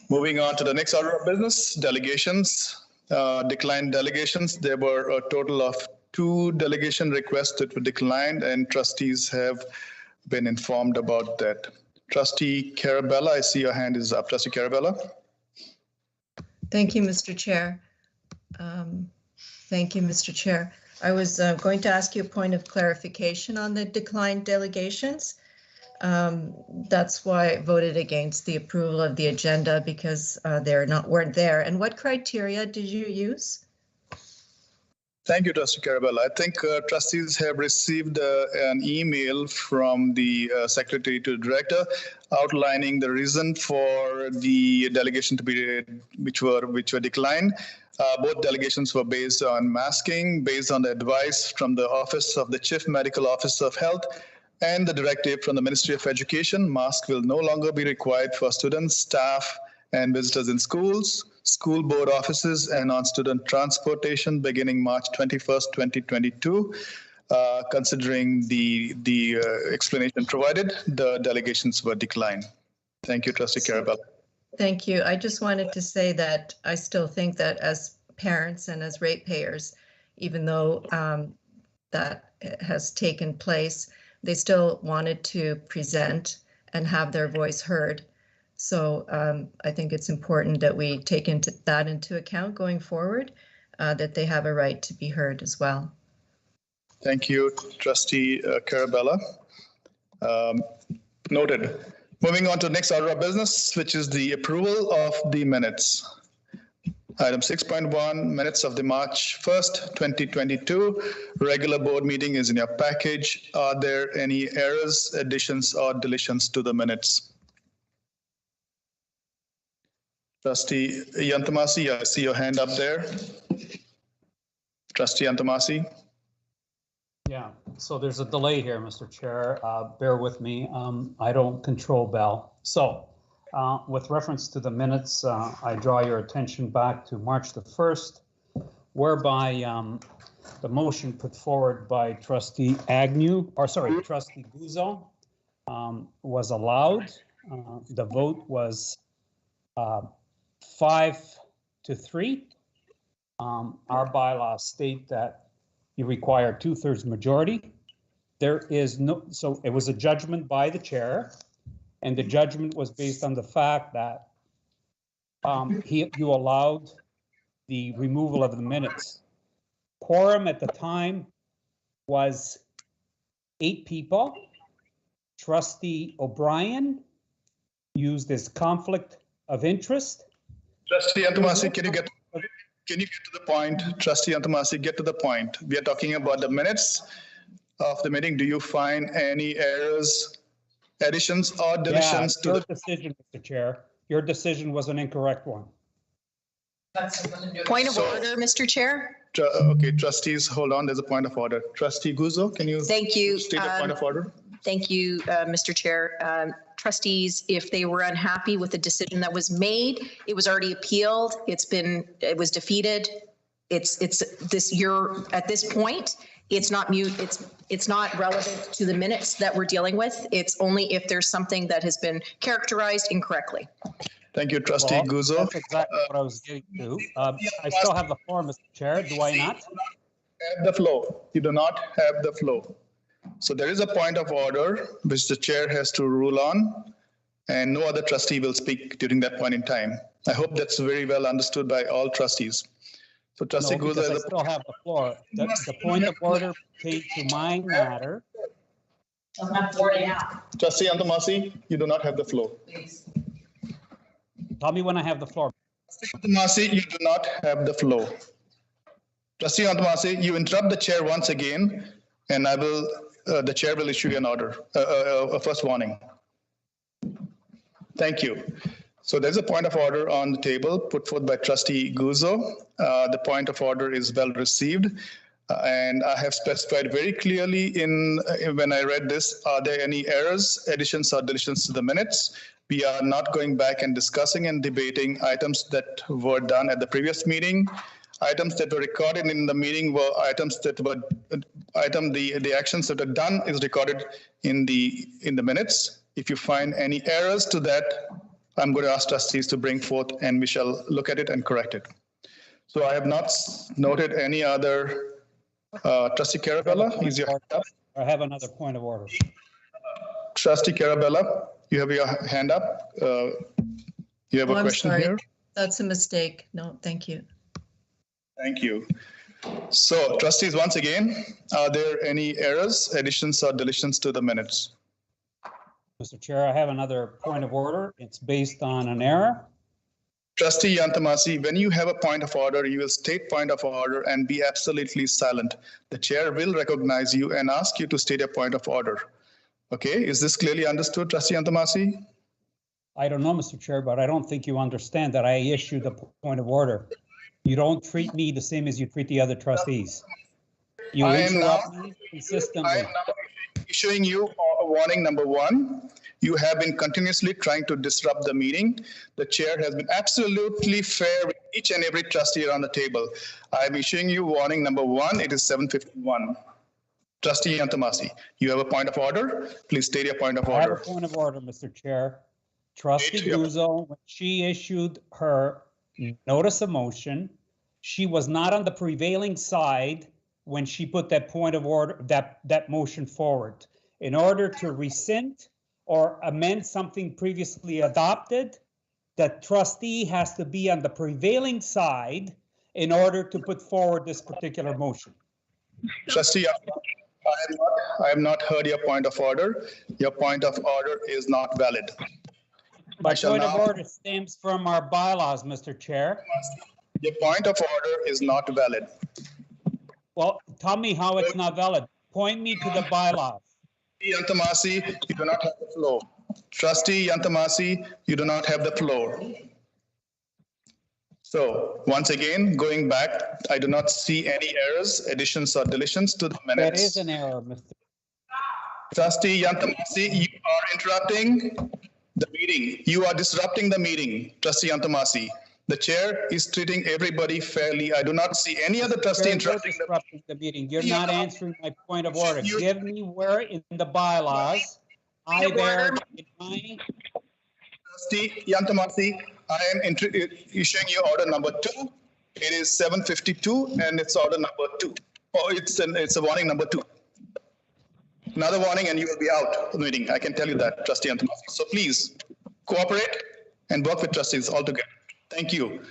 Moving on to the next order of business, delegations. Declined delegations. There were a total of 2 delegation requests that were declined, and trustees have been informed about that. Trustee Carabella, I see your hand is up. Trustee Carabella. Thank you, Mr. Chair. Thank you, Mr. Chair. I was going to ask you a point of clarification on the declined delegations. That's why I voted against the approval of the agenda, because weren't there. And what criteria did you use? Thank you, Trustee Carabella. I think trustees have received an email from the secretary to the director outlining the reason for the delegation to be which were declined. Both delegations were based on masking, based on the advice from the Office of the Chief Medical Officer of Health and the directive from the Ministry of Education. Mask will no longer be required for students, staff, and visitors in schools, school board offices, and on student transportation beginning March 21st, 2022. Considering the explanation provided, the delegations were declined. Thank you, Trustee Carabella. Thank you. I just wanted to say that I still think that as parents and as ratepayers, even though that has taken place, they still wanted to present and have their voice heard. So I think it's important that we take that into account going forward, that they have a right to be heard as well. Thank you, Trustee Carabella. Noted. Moving on to the next order of business, which is the approval of the minutes. Item 6.1, minutes of the March 1st, 2022. Regular board meeting is in your package. Are there any errors, additions, or deletions to the minutes? Trustee Yantamasi, I see your hand up there. Trustee Yantamasi. Yeah, so there's a delay here, Mr. Chair. Bear with me. I don't control Bell. So with reference to the minutes, I draw your attention back to March the 1st, whereby the motion put forward by Trustee Agnew, or sorry, Trustee Guzzo, was allowed. The vote was 5-3. Our bylaws state that you require 2/3 majority. There is no, so it was a judgment by the chair, and the judgment was based on the fact that you allowed the removal of the minutes. Quorum at the time was 8 people. Trustee O'Brien used his conflict of interest. Trustee Yantamasi, can you get to the point? Trustee Yantamasi, get to the point. We are talking about the minutes of the meeting. Do you find any errors, additions, or deletions to your decision, Mr. Chair? Your decision was an incorrect one. Point of order, Mr. Chair. Okay, trustees, hold on. There's a point of order. Trustee Guzzo, can you Thank you. state a point of order? Thank you, Mr. Chair. Trustees, if they were unhappy with the decision that was made, it was already appealed. It was defeated. It's this, you're at this point, it's not it's not relevant to the minutes that we're dealing with. It's only if there's something that has been characterized incorrectly. Thank you, Trustee Guzzo. That's exactly what I was getting to. I still have the floor, Mr. Chair. Do I not? Have the floor. You do not have the floor. So there is a point of order which the chair has to rule on, and no other trustee will speak during that point in time. I hope that's very well understood by all trustees. So Trustee Guzzo, I still have the floor. The point of order came to my matter. Trustee Yantamasi, you do not have the floor. Please. Tell me when I have the floor. Trustee Yantamasi, you do not have the floor. Trustee Yantamasi, you interrupt the chair once again, and I will. The chair will issue an order, a first warning. Thank you. So there's a point of order on the table put forth by Trustee Guzzo. The point of order is well received. And I have specified very clearly when I read this, are there any errors, additions, or deletions to the minutes? We are not going back and discussing and debating items that were done at the previous meeting. Items that were recorded in the meeting were items that were the actions that are done is recorded in the minutes. If you find any errors to that, I'm going to ask trustees to bring forth, and we shall look at it and correct it. So I have not noted any other. Trustee Carabella, is your hand up? I have another point of order. Trustee Carabella, you have your hand up. You have a question here? That's a mistake. No, thank you. Thank you. So trustees, once again, are there any errors, additions, or deletions to the minutes? Mr. Chair, I have another point of order. It's based on an error. Trustee Yantamasi, when you have a point of order, you will state point of order and be absolutely silent. The chair will recognize you and ask you to state a point of order. Okay, is this clearly understood, Trustee Yantamasi? I don't know, Mr. Chair, but I don't think you understand that I issued the point of order. You don't treat me the same as you treat the other trustees. You interrupt me consistently. I am now issuing you a warning number 1. You have been continuously trying to disrupt the meeting. The chair has been absolutely fair with each and every trustee around the table. I am issuing you warning number 1. It is 7:51. Trustee Yantamasi, you have a point of order. Please state your point of order. I have a point of order, Mr. Chair. Trustee Guzzo, when she issued her notice of motion, she was not on the prevailing side when she put that point of order, that motion forward. In order to rescind or amend something previously adopted, the trustee has to be on the prevailing side in order to put forward this particular motion. Trustee, I have not heard your point of order. Your point of order is not valid. My point of order stems from our bylaws, Mr. Chair. Your point of order is not valid. Well, tell me how it's not valid. Point me to the bylaws. Yantamasi, you do not have the floor. Trustee Yantamasi, you do not have the floor. So once again, going back, I do not see any errors, additions or deletions to the minutes. There is an error, Mr. Trustee Yantamasi, you are interrupting the meeting. You are disrupting the meeting, Trustee Yantamasi. The chair is treating everybody fairly. I do not see any other trustee interrupting the meeting. You're not answering my point of order. Give me where in the bylaws, either in my... Trustee Yantamasi, I am issuing you order number 2. It is 7:52 and it's order number 2. Oh, it's a warning number 2. Another warning and you will be out of the meeting. I can tell you that, Trustee Yantamasi. So please cooperate and work with trustees altogether. Thank you,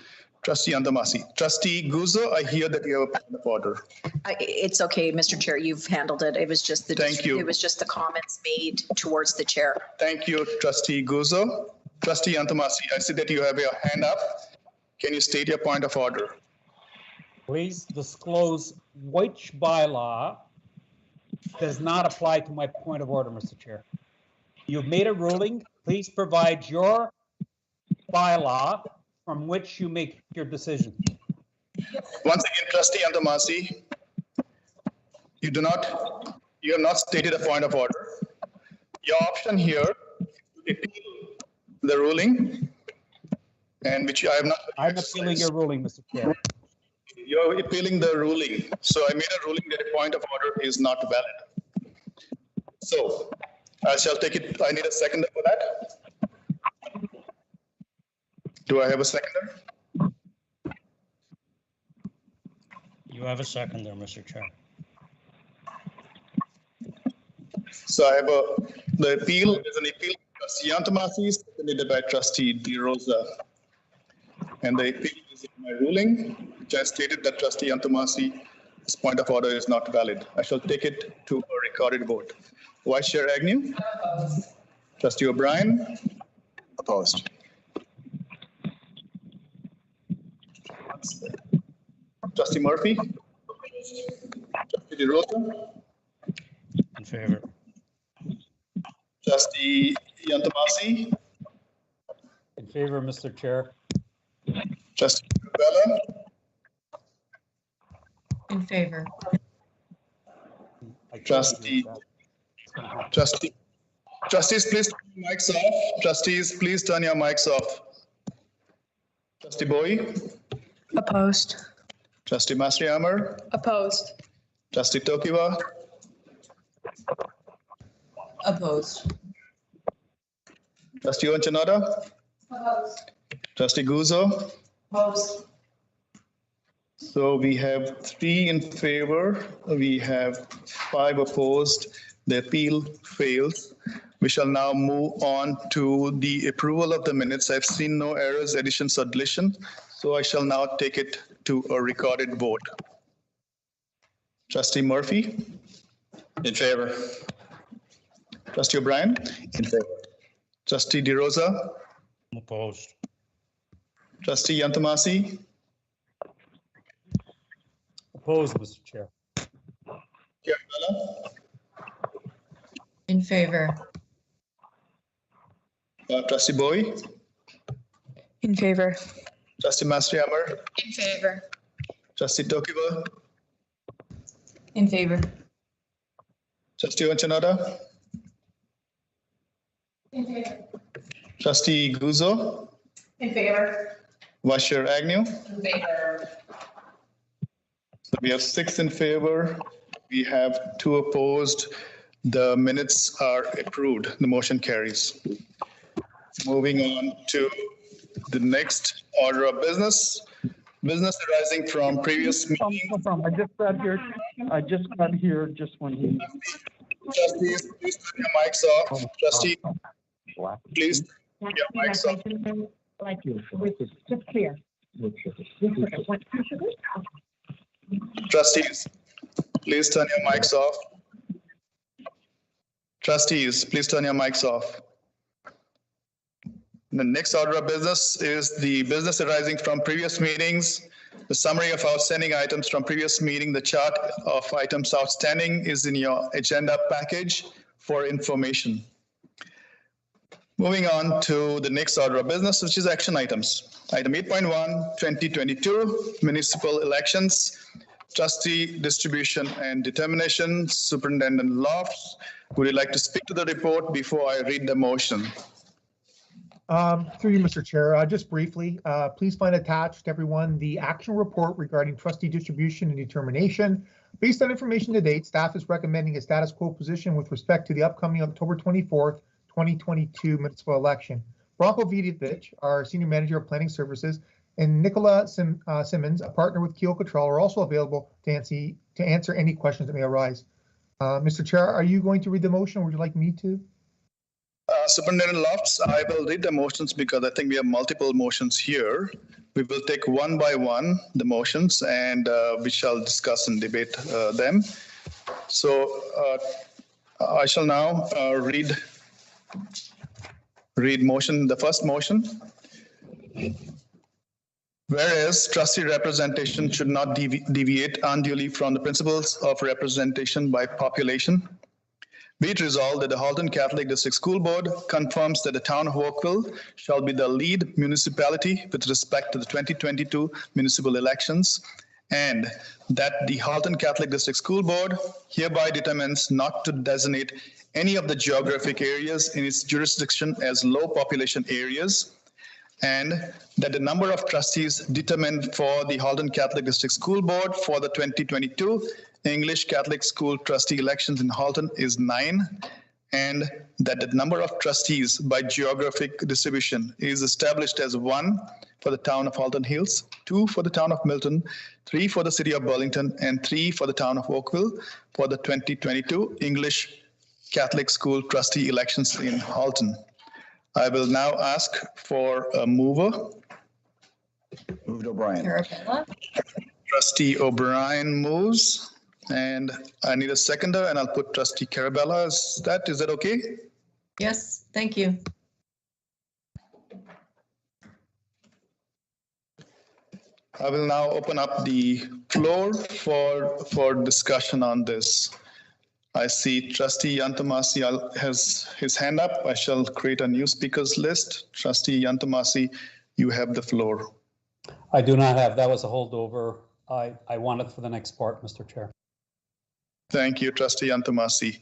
Trustee Yantamasi. Trustee Guzzo, I hear that you have a point of order. It's okay, Mr. Chair. You've handled it. It was just the Thank you. It was just the comments made towards the chair. Thank you, Trustee Guzzo. Trustee Yantamasi, I see that you have your hand up. Can you state your point of order? Please disclose which bylaw does not apply to my point of order, Mr. Chair. You've made a ruling. Please provide your bylaw from which you make your decision. Once again, Trustee Yantamasi, you have not stated a point of order. Your option here is to appeal the ruling, and which I have not. I'm appealing your ruling, Mr. Chair. You're appealing the ruling. So I made a ruling that a point of order is not valid. So I shall take it. I need a seconder for that. Do I have a seconder? You have a seconder, Mr. Chair. So I have the appeal is an appeal by Trustee Yantamasi, seconded by Trustee DeRosa. And the appeal is in my ruling, which I stated that Trustee Yantamasi's point of order is not valid. I shall take it to a recorded vote. Vice Chair Agnew? Trustee O'Brien? Opposed. Trustee Murphy? Trustee DeRosa? In favor. Trustee Yantamasi? In favor, Mr. Chair. Trustee Bella? In favor. Trustees, please turn your mics off. Trustees, please turn your mics off. Trustee Bowie? Opposed. Trustee Masriamar? Opposed. Trustee Tokiwa? Opposed. Trustee Onchanada? Opposed. Trustee Guzzo? Opposed. So we have 3 in favor. We have 5 opposed. The appeal fails. We shall now move on to the approval of the minutes. I've seen no errors, additions, or deletions. So I shall now take it to a recorded vote. Trustee Murphy? In favor. Trustee O'Brien? In favor. Trustee DeRosa? Opposed. Trustee Yantamasi? Opposed, Mr. Chair. Chair Bella? In favor. Trustee Bowie? In favor. Trustee Masriamar? In favor. Trustee Tokiwa? In favor. Trustee Onchanada? In favor. Trustee Guzzo? In favor. Vice Chair Agnew? In favor. So we have 6 in favor. We have 2 opposed. The minutes are approved. The motion carries. Moving on to the next order of business. Business arising from previous meeting. I just got here just when he. Trustees, please turn your mics off. Trustee, please turn your mics off. Like you, just clear. Trustees, please turn your mics off. Trustees, please turn your mics off. The next order of business is the business arising from previous meetings. The summary of outstanding items from previous meeting, the chart of items outstanding is in your agenda package for information. Moving on to the next order of business, which is action items. Item 8.1, 2022 municipal elections, trustee distribution and determination. Superintendent Lofts, would you like to speak to the report before I read the motion? Through you, Mr. Chair, just briefly, please find attached, everyone, the action report regarding trustee distribution and determination. Based on information to date, staff is recommending a status quo position with respect to the upcoming October 24th, 2022 municipal election. Branko Vidovic, our Senior Manager of Planning Services, and Nicola Simmons, a partner with Keel Control, are also available to answer any questions that may arise. Mr. Chair, are you going to read the motion, or would you like me to? Superintendent Lofts, I will read the motions because I think we have multiple motions here. We will take one by one the motions, and we shall discuss and debate them. So I shall now read motion. The first motion. Whereas trustee representation should not deviate unduly from the principles of representation by population, be it resolved that the Halton Catholic District School Board confirms that the town of Oakville shall be the lead municipality with respect to the 2022 municipal elections, and that the Halton Catholic District School Board hereby determines not to designate any of the geographic areas in its jurisdiction as low population areas, and that the number of trustees determined for the Halton Catholic District School Board for the 2022 English Catholic School trustee elections in Halton is 9, and that the number of trustees by geographic distribution is established as 1 for the town of Halton Hills, 2 for the town of Milton, 3 for the city of Burlington, and 3 for the town of Oakville for the 2022 English Catholic School trustee elections in Halton. I will now ask for a mover. Moved O'Brien. Trustee O'Brien moves, and I need a seconder, and I'll put Trustee Carabella as that. Is that okay? Yes, thank you. I will now open up the floor for discussion on this. I see Trustee Yantamasi has his hand up. I shall create a new speakers list. Trustee Yantamasi, you have the floor. I do not have. That was a holdover. I want it for the next part, Mr. Chair. Thank you, Trustee Yantamasi.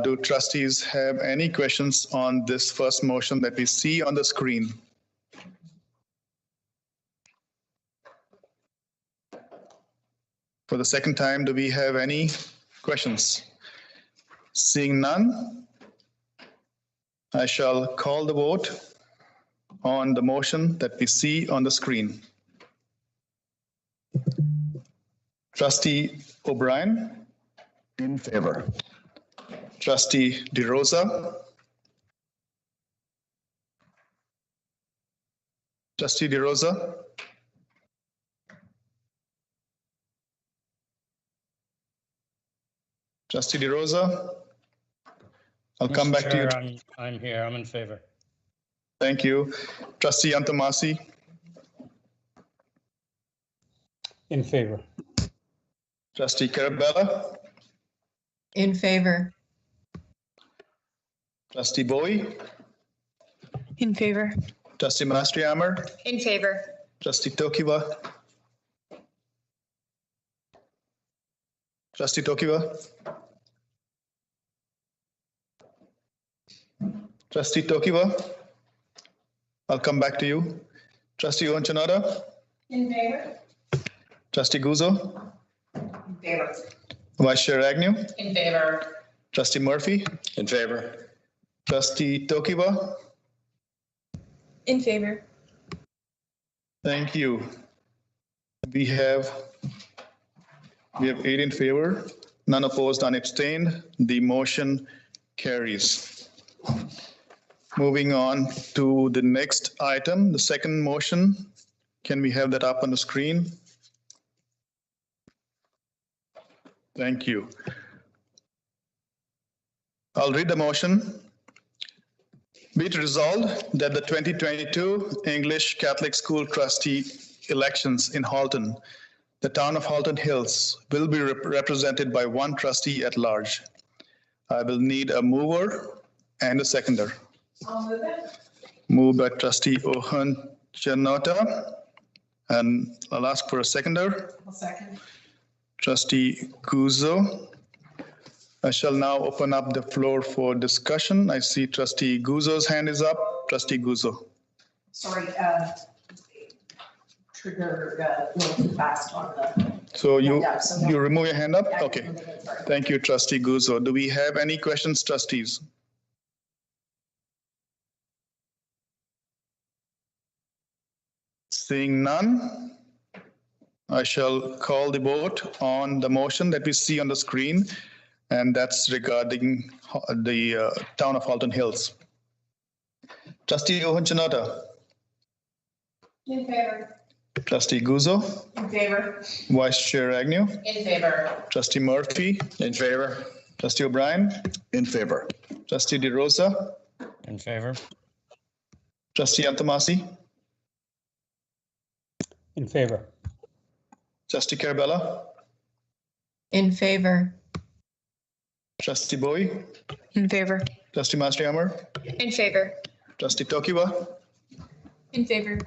Do trustees have any questions on this first motion that we see on the screen? For the second time, do we have any questions? Seeing none, I shall call the vote on the motion that we see on the screen. Trustee O'Brien? In favor. Trustee DeRosa? Trustee DeRosa? Trustee DeRosa? I'll come back to you. I'm here. I'm in favor. Thank you. Trustee Yantamasi? In favor. Trustee Carabella? In favor. Trustee Bowie? In favor. Trustee Mastrihammer? In favor. Trustee Tokiwa? Trustee Tokiwa? Trustee Tokiwa? I'll come back to you. Trustee Onchanada? In favor. Trustee Guzzo? In favor. Vice Chair Agnew? In favor. Trustee Murphy? In favor. Trustee Tokiwa? In favor. Thank you. We have 8 in favor, none opposed, none abstained. The motion carries. Moving on to the next item, the second motion. Can we have that up on the screen? Thank you. I'll read the motion. Be it resolved that the 2022 English Catholic School trustee elections in Halton, the town of Halton Hills will be represented by one trustee at large. I will need a mover and a seconder. I'll move it. Moved by trustee Ohan Chanota, and I'll ask for a seconder. I'll second. Trustee Guzzo. I shall now open up the floor for discussion. I see trustee Guzzo's hand is up. Trustee Guzzo. Sorry, trigger a little too fast on the. So you so you remove your hand up? Yeah, Okay. sorry. Thank you, trustee Guzzo. Do we have any questions, trustees? Seeing none, I shall call the vote on the motion that we see on the screen, and that's regarding the town of Halton Hills. Trustee Ohan Chanota, In favor. trustee Guzzo, In favor. vice chair Agnew, In favor. trustee Murphy, In favor? trustee O'Brien, In favor. trustee DeRosa, In favor? trustee Antamasi, In favor. trustee Carabella, In favor. trustee Bowie, In favor. trustee Mastrihammer, In favor. trustee Tokiwa. In favor.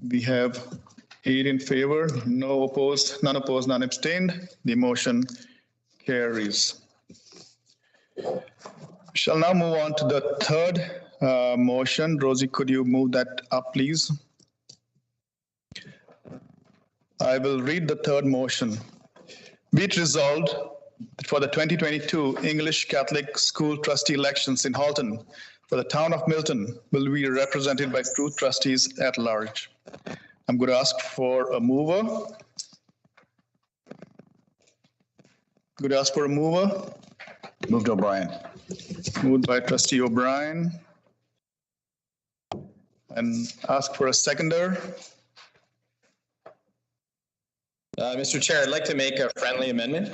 We have 8 in favor, no opposed, none abstained. The motion carries. Shall now move on to the third motion. Rosie, could you move that up, please? I will read the third motion. Be it resolved that for the 2022 English Catholic School Trustee elections in Halton, for the town of Milton will be represented by 2 trustees at large. I'm going to ask for a mover. Going to ask for a mover. Moved O'Brien. Moved by trustee O'Brien. And ask for a seconder. Mr. Chair, I'd like to make a friendly amendment.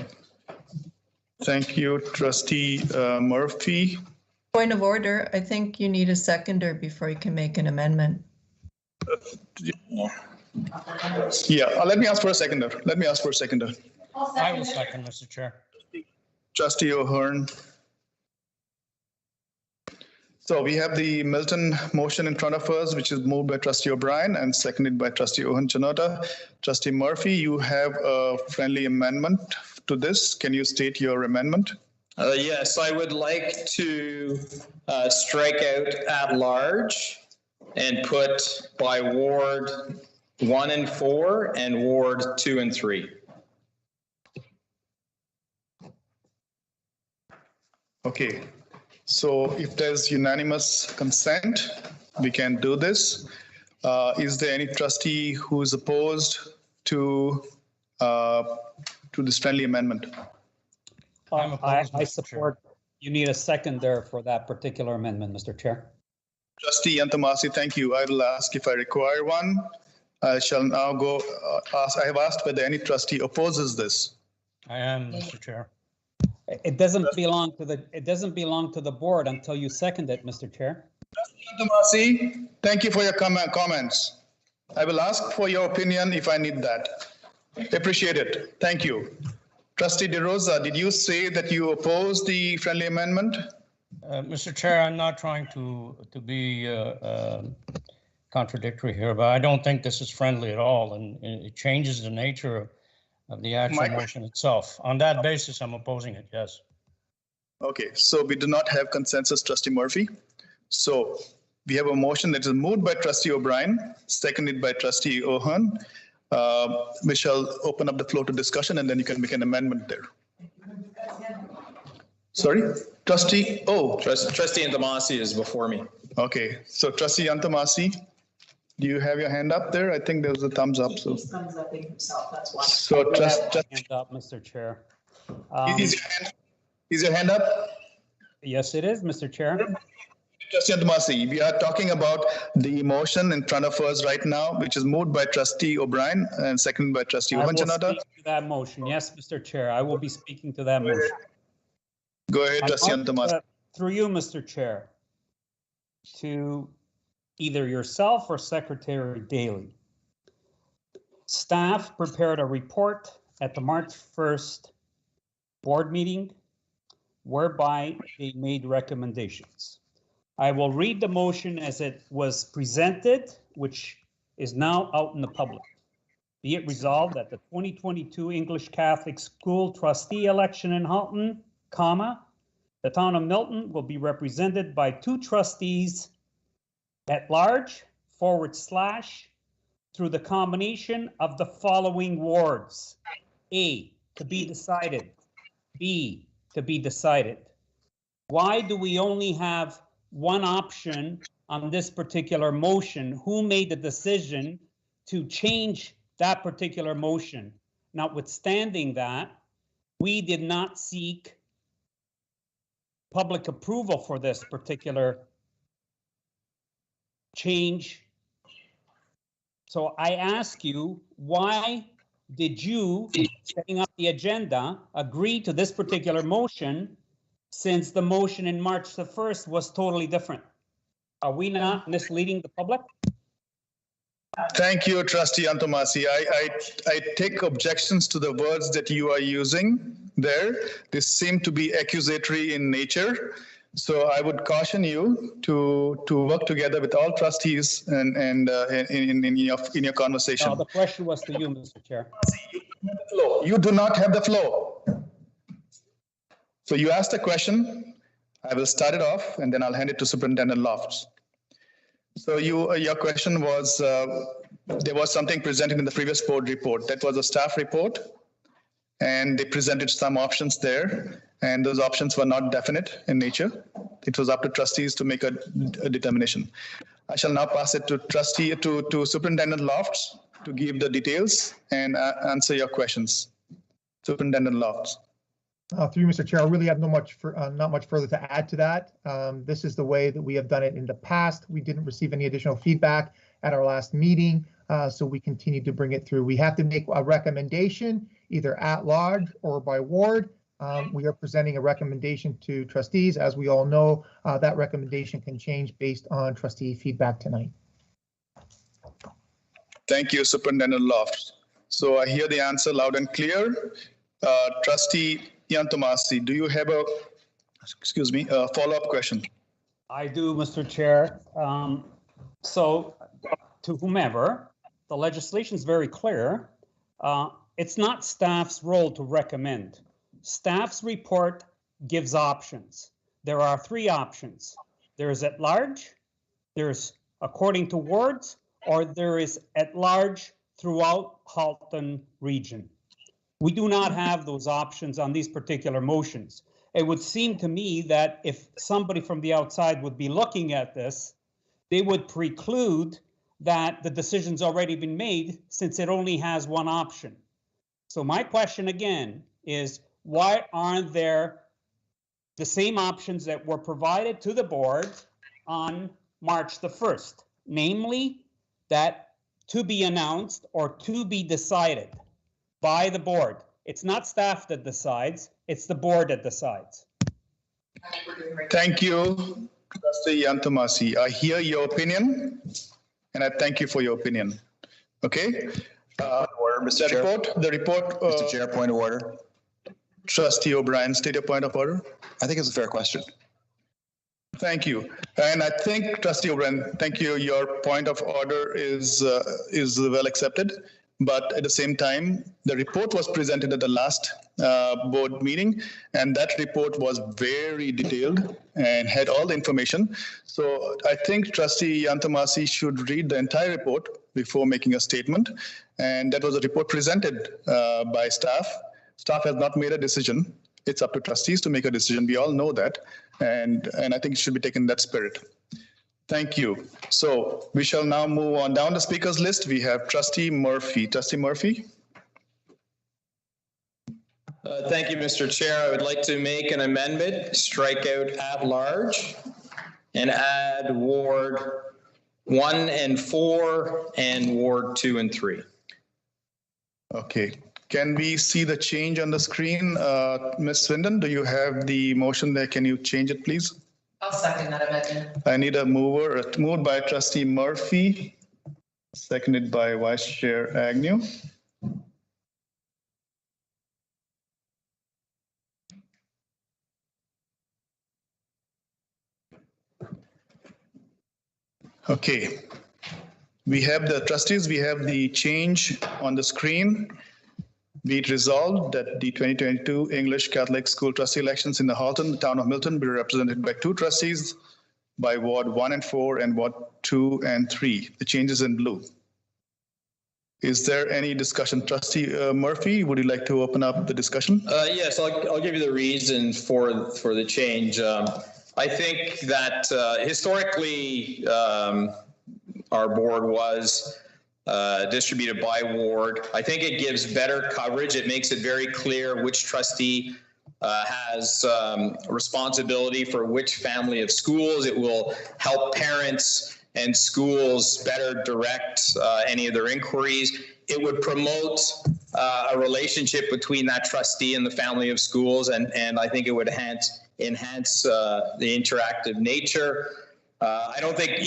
Thank you, trustee Murphy. Point of order, I think you need a seconder before you can make an amendment. Yeah, let me ask for a seconder. I will second, Mr. Chair. Trustee O'Hearn. So we have the Milton motion in front of us, which is moved by trustee O'Brien and seconded by trustee Ohan Chanota. Trustee Murphy, you have a friendly amendment to this. Can you state your amendment? Yes, I would like to strike out at large and put by Ward 1 and 4 and Ward 2 and 3. Okay, so if there's unanimous consent, we can do this. Is there any trustee who is opposed to this friendly amendment? I support. You need a seconder for that particular amendment, Mr. Chair. Trustee Antamasi, thank you. I will ask if I require one. I shall now go ask. I have asked whether any trustee opposes this. I am, Mr. Chair. It doesn't belong to the board until you second it, Mr. Chair. Trustee Antamasi, thank you for your comments. I will ask for your opinion if I need that. Appreciate it. Thank you. Trustee DeRosa, did you say that you oppose the friendly amendment? Mr. Chair, I'm not trying to be contradictory here, but I don't think this is friendly at all, and it changes the nature of the actual motion itself. On that basis, I'm opposing it, yes. Okay, so we do not have consensus, trustee Murphy. So we have a motion that is moved by trustee O'Brien, seconded by trustee Ohan. We shall open up the floor to discussion, and then you can make an amendment there. Sorry, trustee, Trustee Antamasi is before me. Okay, so trustee Antamasi, do you have your hand up there? I think there's a thumbs up. So, He's thumbs upping himself, that's why. so just Hand up, Mr. Chair. Is your hand up? Yes, it is, Mr. Chair. Trustee Antamasi, we are talking about the motion in front of us right now, which is moved by trustee O'Brien and seconded by trustee I will Ohanchanada. speak to that motion. Yes, Mr. Chair, I will be speaking to that motion. Go ahead, trustee Antamasi. Through you, Mr. Chair, to either yourself or Secretary Daly. Staff prepared a report at the March 1st board meeting whereby they made recommendations. I will read the motion as it was presented, which is now out in the public. Be it resolved that the 2022 English Catholic School trustee election in Halton, the town of Milton will be represented by 2 trustees at large, / through the combination of the following wards. A, to be decided. B, to be decided. Why do we only have one option on this particular motion? Who made the decision to change that particular motion? Notwithstanding that, we did not seek public approval for this particular change. So I ask you, why did you, setting up the agenda, agree to this particular motion since the motion in March the 1st was totally different? Are we not misleading the public? Thank you, Trustee Antomasi. I take objections to the words that you are using there. This seem to be accusatory in nature. So I would caution you to work together with all trustees and in your conversation. No, the question was to you, Mr. Chair. You do not have the floor. So you asked the question. I will start it off and then I'll hand it to Superintendent Lofts. So your question was, there was something presented in the previous board report. That was a staff report, and they presented some options there, and those options were not definite in nature. It was up to trustees to make a determination. I shall now pass it to Superintendent Lofts to give the details and answer your questions. Superintendent Lofts. Through you, Mr. Chair, I really have not much further to add to that. This is the way that we have done it in the past. We didn't receive any additional feedback at our last meeting, so we continue to bring it through. We have to make a recommendation either at large or by ward. We are presenting a recommendation to trustees. As we all know, that recommendation can change based on trustee feedback tonight. Thank you, Superintendent Lofts. So I hear the answer loud and clear. Trustee Yantomasi, do you have a follow-up question? I do, Mr. Chair. So to whomever, the legislation is very clear. It's not staff's role to recommend. Staff's report gives options. There are 3 options. There is at large, there's according to wards, or there is at large throughout Halton region. We do not have those options on these particular motions. It would seem to me that if somebody from the outside would be looking at this, they would preclude that the decision's already been made since it only has one option. So my question again is, why aren't there the same options that were provided to the board on March the 1st? Namely, that to be announced or to be decided by the board. It's not staff that decides, it's the board that decides. Thank you, Trustee Yantomasi. I hear your opinion, and I thank you for your opinion. Okay. Order, Mr. Chair. The report. Mr. Chair, point of order. Trustee O'Brien, state your point of order. I think it's a fair question. Thank you. And I think, Trustee O'Brien, thank you. Your point of order is well accepted. But at the same time, the report was presented at the last board meeting, and that report was very detailed and had all the information. So I think Trustee Yantomasi should read the entire report before making a statement. And that was a report presented by staff. Staff has not made a decision. It's up to trustees to make a decision. We all know that. And I think it should be taken in that spirit. Thank you. So we shall now move on down the speakers list. We have Trustee Murphy. Trustee Murphy. Thank you, Mr. Chair. I would like to make an amendment, strike out at large and add Ward 1 and 4 and Ward 2 and 3. Okay. Can we see the change on the screen? Ms. Swindon, do you have the motion there? Can you change it, please? I'll second that amendment. I need a mover, moved by trustee Murphy, seconded by Vice Chair Agnew. Okay. We have the trustees, we have the change on the screen. Be it resolved that the 2022 English Catholic School trustee elections in the Halton, the town of Milton, be represented by 2 trustees by Ward 1 and 4 and Ward 2 and 3. The changes in blue. Is there any discussion? Trustee Murphy, would you like to open up the discussion? Yes, I'll give you the reason for the change. I think that historically our board was distributed by ward. I think it gives better coverage. It makes it very clear which trustee has responsibility for which family of schools. It will help parents and schools better direct any of their inquiries. It would promote a relationship between that trustee and the family of schools, and I think it would enhance the interactive nature. I don't think,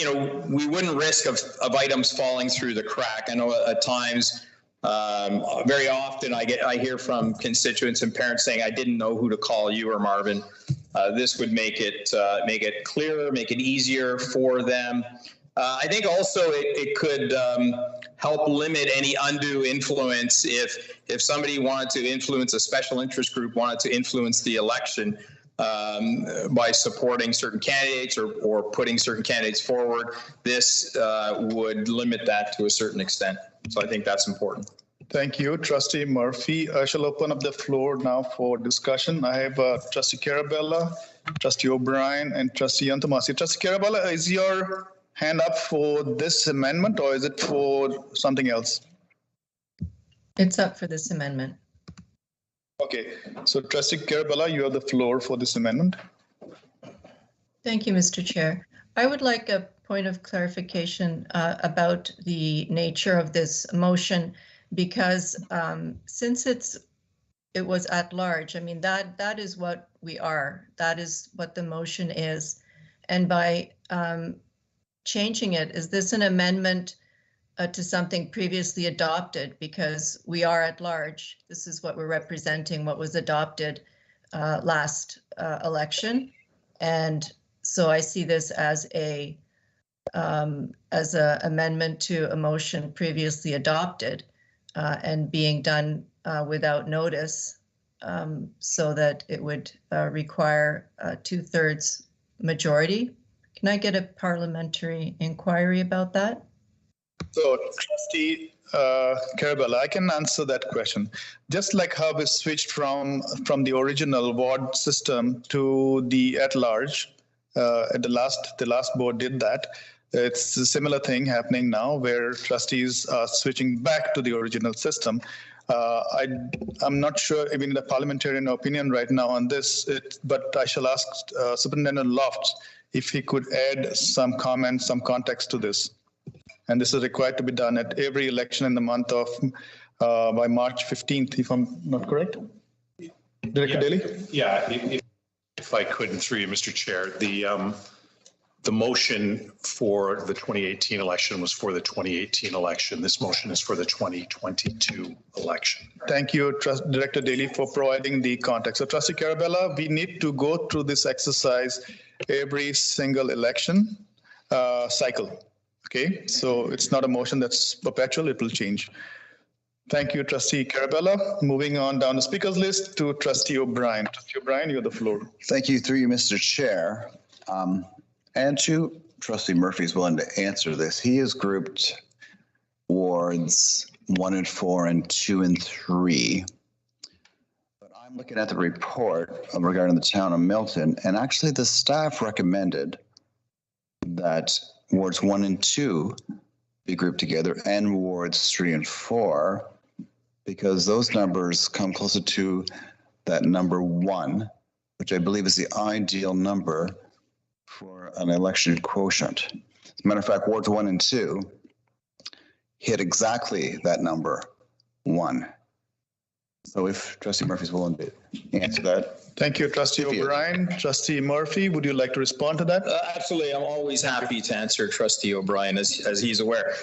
we wouldn't risk of items falling through the crack. I know at times, very often I hear from constituents and parents saying, I didn't know who to call, you or Marvin. This would make it clearer, make it easier for them. I think also it could help limit any undue influence if somebody wanted to influence, a special interest group wanted to influence the election by supporting certain candidates or putting certain candidates forward. This would limit that to a certain extent. So I think that's important. Thank you, Trustee Murphy. I shall open up the floor now for discussion. I have Trustee Carabella, Trustee O'Brien, and Trustee Antomasi. Trustee Carabella, is your hand up for this amendment or is it for something else? It's up for this amendment. Okay, so Trustee Carabella, you have the floor for this amendment. Thank you, Mr. Chair. I would like a point of clarification about the nature of this motion, because since it was at large, I mean, that is what we are. That is what the motion is. And by changing it, is this an amendment to something previously adopted? Because we are at large. This is what we're representing, what was adopted last election. And so I see this as a amendment to a motion previously adopted and being done without notice, so that it would require a 2/3 majority. Can I get a parliamentary inquiry about that? So, Trustee Carabella, I can answer that question. Just like how we switched from the original ward system to the at-large, the last board did that. It's a similar thing happening now, where trustees are switching back to the original system. I'm not sure, I mean, the parliamentarian opinion right now on this, but I shall ask Superintendent Lofts if he could add some comments, some context to this. And this is required to be done at every election in the month of, by March 15th, if I'm not correct. Director Daly? Yeah, if I could, and through you, Mr. Chair, the motion for the 2018 election was for the 2018 election. This motion is for the 2022 election. Thank you, Director Daly, for providing the context. So, Trustee Carabella, we need to go through this exercise every single election cycle. Okay, so it's not a motion that's perpetual, it will change. Thank you, Trustee Carabella. Moving on down the speakers list to Trustee O'Brien. Trustee O'Brien, you have the floor. Thank you, through you, Mr. Chair. And to Trustee Murphy is willing to answer this. He has grouped wards 1 and 4 and 2 and 3. But I'm looking at the report regarding the town of Milton, and actually the staff recommended that wards 1 and 2 be grouped together and wards 3 and 4, because those numbers come closer to that number 1, which I believe is the ideal number for an election quotient. As a matter of fact, wards 1 and 2 hit exactly that number 1. So if Trustee Murphy's willing to answer that. Thank you, Trustee O'Brien. Trustee Murphy, would you like to respond to that? Absolutely. I'm always happy to answer Trustee O'Brien, as he's aware.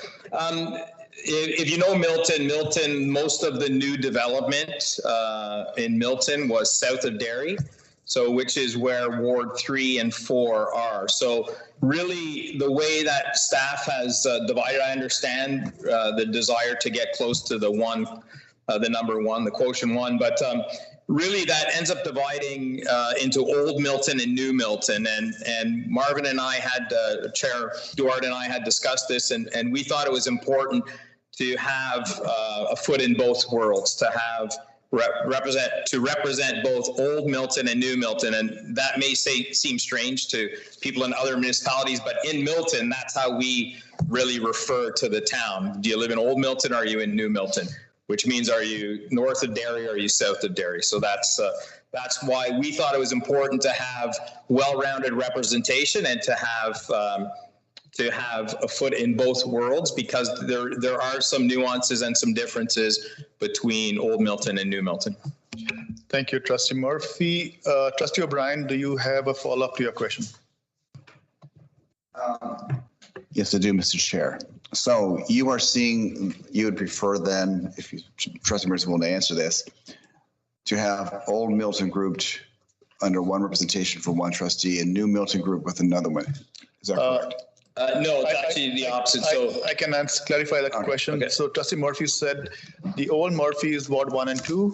If you know Milton, most of the new development in Milton was south of Derry, so which is where Ward 3 and 4 are. So really, the way that staff has divided, I understand the desire to get close to the number one, the quotient one, but really that ends up dividing into Old Milton and New Milton. And Marvin and I had, Chair Duarte and I had discussed this, and we thought it was important to have a foot in both worlds, to have represent both Old Milton and New Milton. And that may seem strange to people in other municipalities, but in Milton, that's how we really refer to the town. Do you live in Old Milton, or are you in New Milton? Which means, are you north of Derry or are you south of Derry? So that's why we thought it was important to have well-rounded representation and to have a foot in both worlds, because there are some nuances and some differences between Old Milton and New Milton. Thank you, Trustee Murphy. Trustee O'Brien, do you have a follow-up to your question? Yes, I do, Mr. Chair. So you are seeing, you would prefer then, if you, Trustee Murphy is willing to answer this, to have Old Milton grouped under one representation for one trustee and New Milton group with another one. Is that correct? No, it's actually the opposite. So I can clarify that question. Okay. So Trustee Murphy said the Old Murphy is Ward 1 and 2.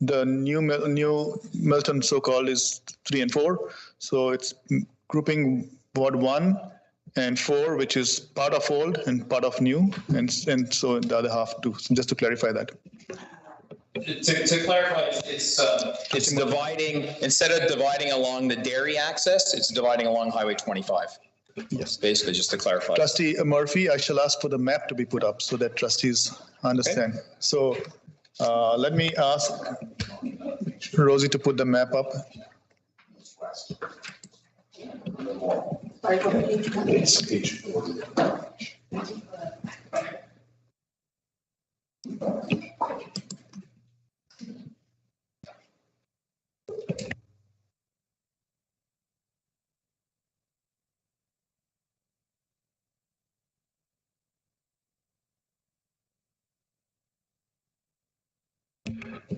The New Milton, so-called, is 3 and 4. So it's grouping Ward 1 and 4, which is part of Old and part of New, and so the other half too. So just to clarify that. To clarify, it's dividing, instead of dividing along the Derry access, it's dividing along Highway 25. Yes. Basically, just to clarify. Trustee Murphy, I shall ask for the map to be put up so that trustees understand. Okay. So let me ask Rosie to put the map up.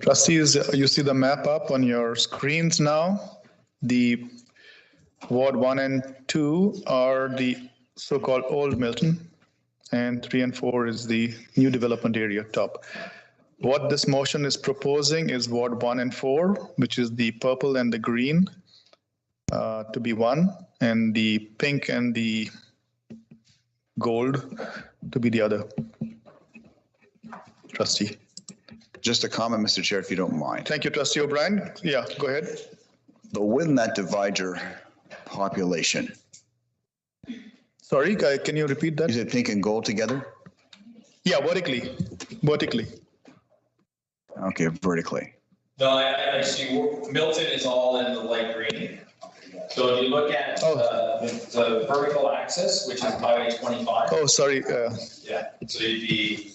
Trustees, you see the map up on your screens now. The Ward 1 and 2 are the so-called Old Milton, and 3 and 4 is the new development area top. What this motion is proposing is Ward 1 and 4, which is the purple and the green, to be one, and the pink and the gold to be the other. Trustee. Just a comment, Mr. Chair, if you don't mind. Thank you, Trustee O'Brien. Yeah, go ahead. But wouldn't that divide your population? Sorry, can you repeat that? Is it pink and gold together? Yeah, vertically. Okay, vertically. No, actually, Milton is all in the light green. So if you look at the vertical axis, which is Highway 25. Oh, sorry. Yeah, so you'd be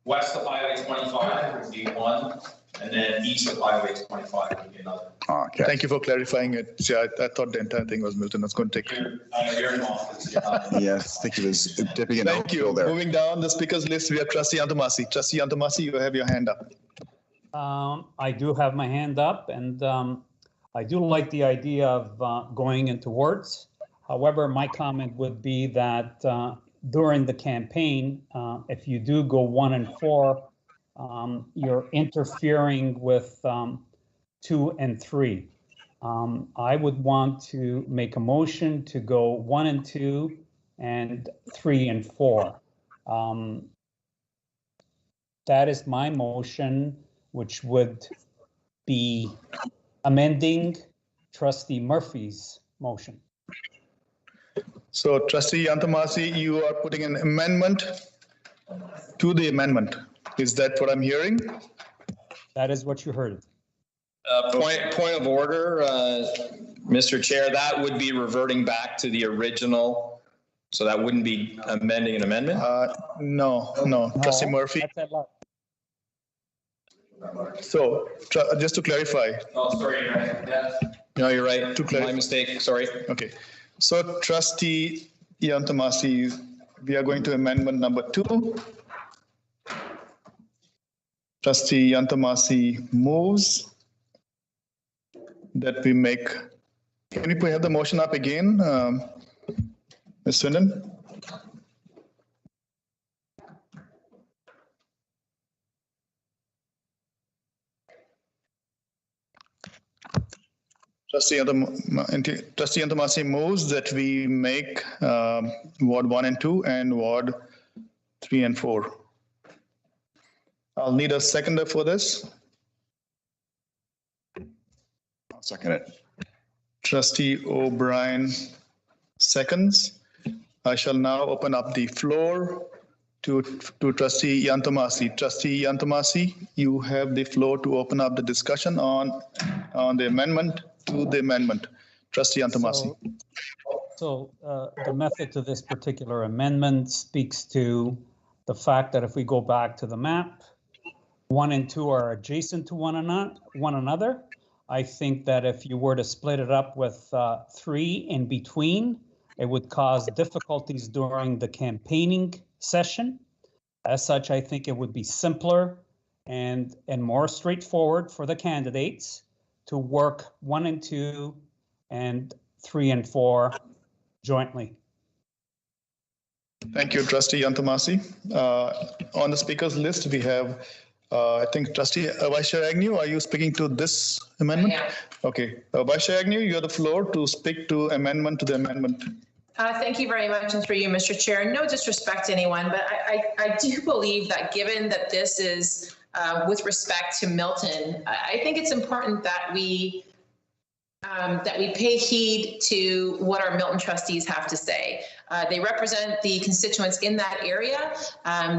west of Highway 25 would be one, and then east of Highway 25 would be another. Okay. Thank you for clarifying it. Yeah, I thought the entire thing was Milton. That's going to take. You're in office. Yes, I think it was dipping in. Thank you. There. Moving down the speakers list, we have Trustee Antomasi. Trustee Antomasi, you have your hand up. I do have my hand up, and I do like the idea of going into wards. However, my comment would be that during the campaign, if you do go 1 and 4, you're interfering with 2 and 3. I would want to make a motion to go 1 and 2 and 3 and 4. That is my motion, which would be amending Trustee Murphy's motion. So Trustee Antomasi, you are putting an amendment to the amendment. Is that what I'm hearing? That is what you heard. Point of order, Mr. Chair, that would be reverting back to the original. So that wouldn't be amending an amendment? No. Trustee Murphy. So just to clarify. Oh, sorry, you're right. Yeah. No, you're right. My mistake. Sorry. Okay. So Trustee Yantamasi, we are going to amendment number 2. Trustee Yantamasi moves that we make. Can you have the motion up again, Ms. Swindon? Trustee Yantamasi moves that we make Ward 1 and 2 and Ward 3 and 4. I'll need a seconder for this. I'll second it. Trustee O'Brien seconds. I shall now open up the floor to Trustee Yantamasi. Trustee Yantamasi, you have the floor to open up the discussion on the amendment to the amendment. Trustee Yantamasi. So the method to this particular amendment speaks to the fact that if we go back to the map, 1 and 2 are adjacent to one another. I think that if you were to split it up with 3 in between, it would cause difficulties during the campaigning session. As such, I think it would be simpler and more straightforward for the candidates to work 1 and 2 and 3 and 4 jointly. Thank you, Trustee Yantamasi. On the speakers list, we have, I think, Trustee Vice Chair Agnew, are you speaking to this amendment? Yeah. Okay, Vice Chair Agnew, you have the floor to speak to amendment to the amendment. Thank you very much, and through you, Mr. Chair. No disrespect to anyone, but I do believe that given that this is with respect to Milton, I think it's important that we pay heed to what our Milton trustees have to say. They represent the constituents in that area.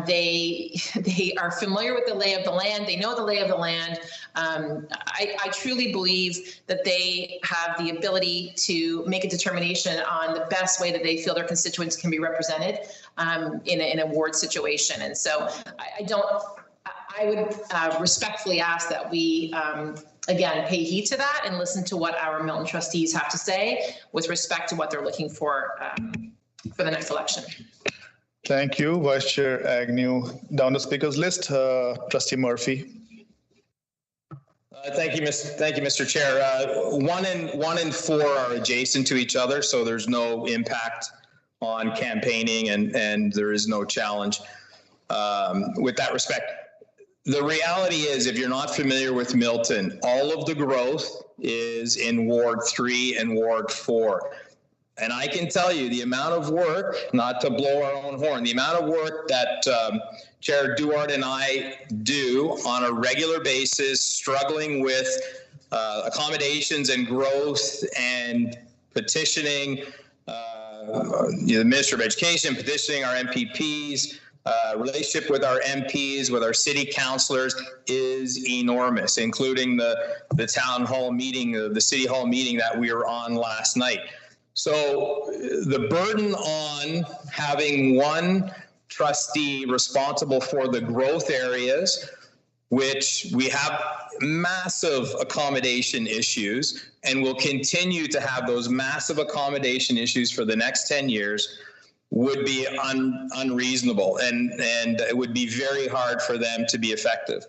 They are familiar with the lay of the land. They know the lay of the land. I truly believe that they have the ability to make a determination on the best way that they feel their constituents can be represented in a ward situation. And so I would respectfully ask that we again, pay heed to that and listen to what our Milton trustees have to say with respect to what they're looking for the next election. Thank you, Vice Chair Agnew. Down the speakers list, Trustee Murphy. Thank you, Mr. Chair. 1 and 4 are adjacent to each other, so there's no impact on campaigning and there is no challenge with that respect. The reality is, if you're not familiar with Milton, all of the growth is in Ward 3 and Ward 4. And I can tell you the amount of work, not to blow our own horn, the amount of work that Chair Duarte and I do on a regular basis, struggling with accommodations and growth and petitioning the Minister of Education, petitioning our MPPs, relationship with our MPs, with our city councillors is enormous, including the town hall meeting, the city hall meeting that we were on last night. So the burden on having one trustee responsible for the growth areas, which we have massive accommodation issues and will continue to have those massive accommodation issues for the next 10 years, would be unreasonable, and it would be very hard for them to be effective.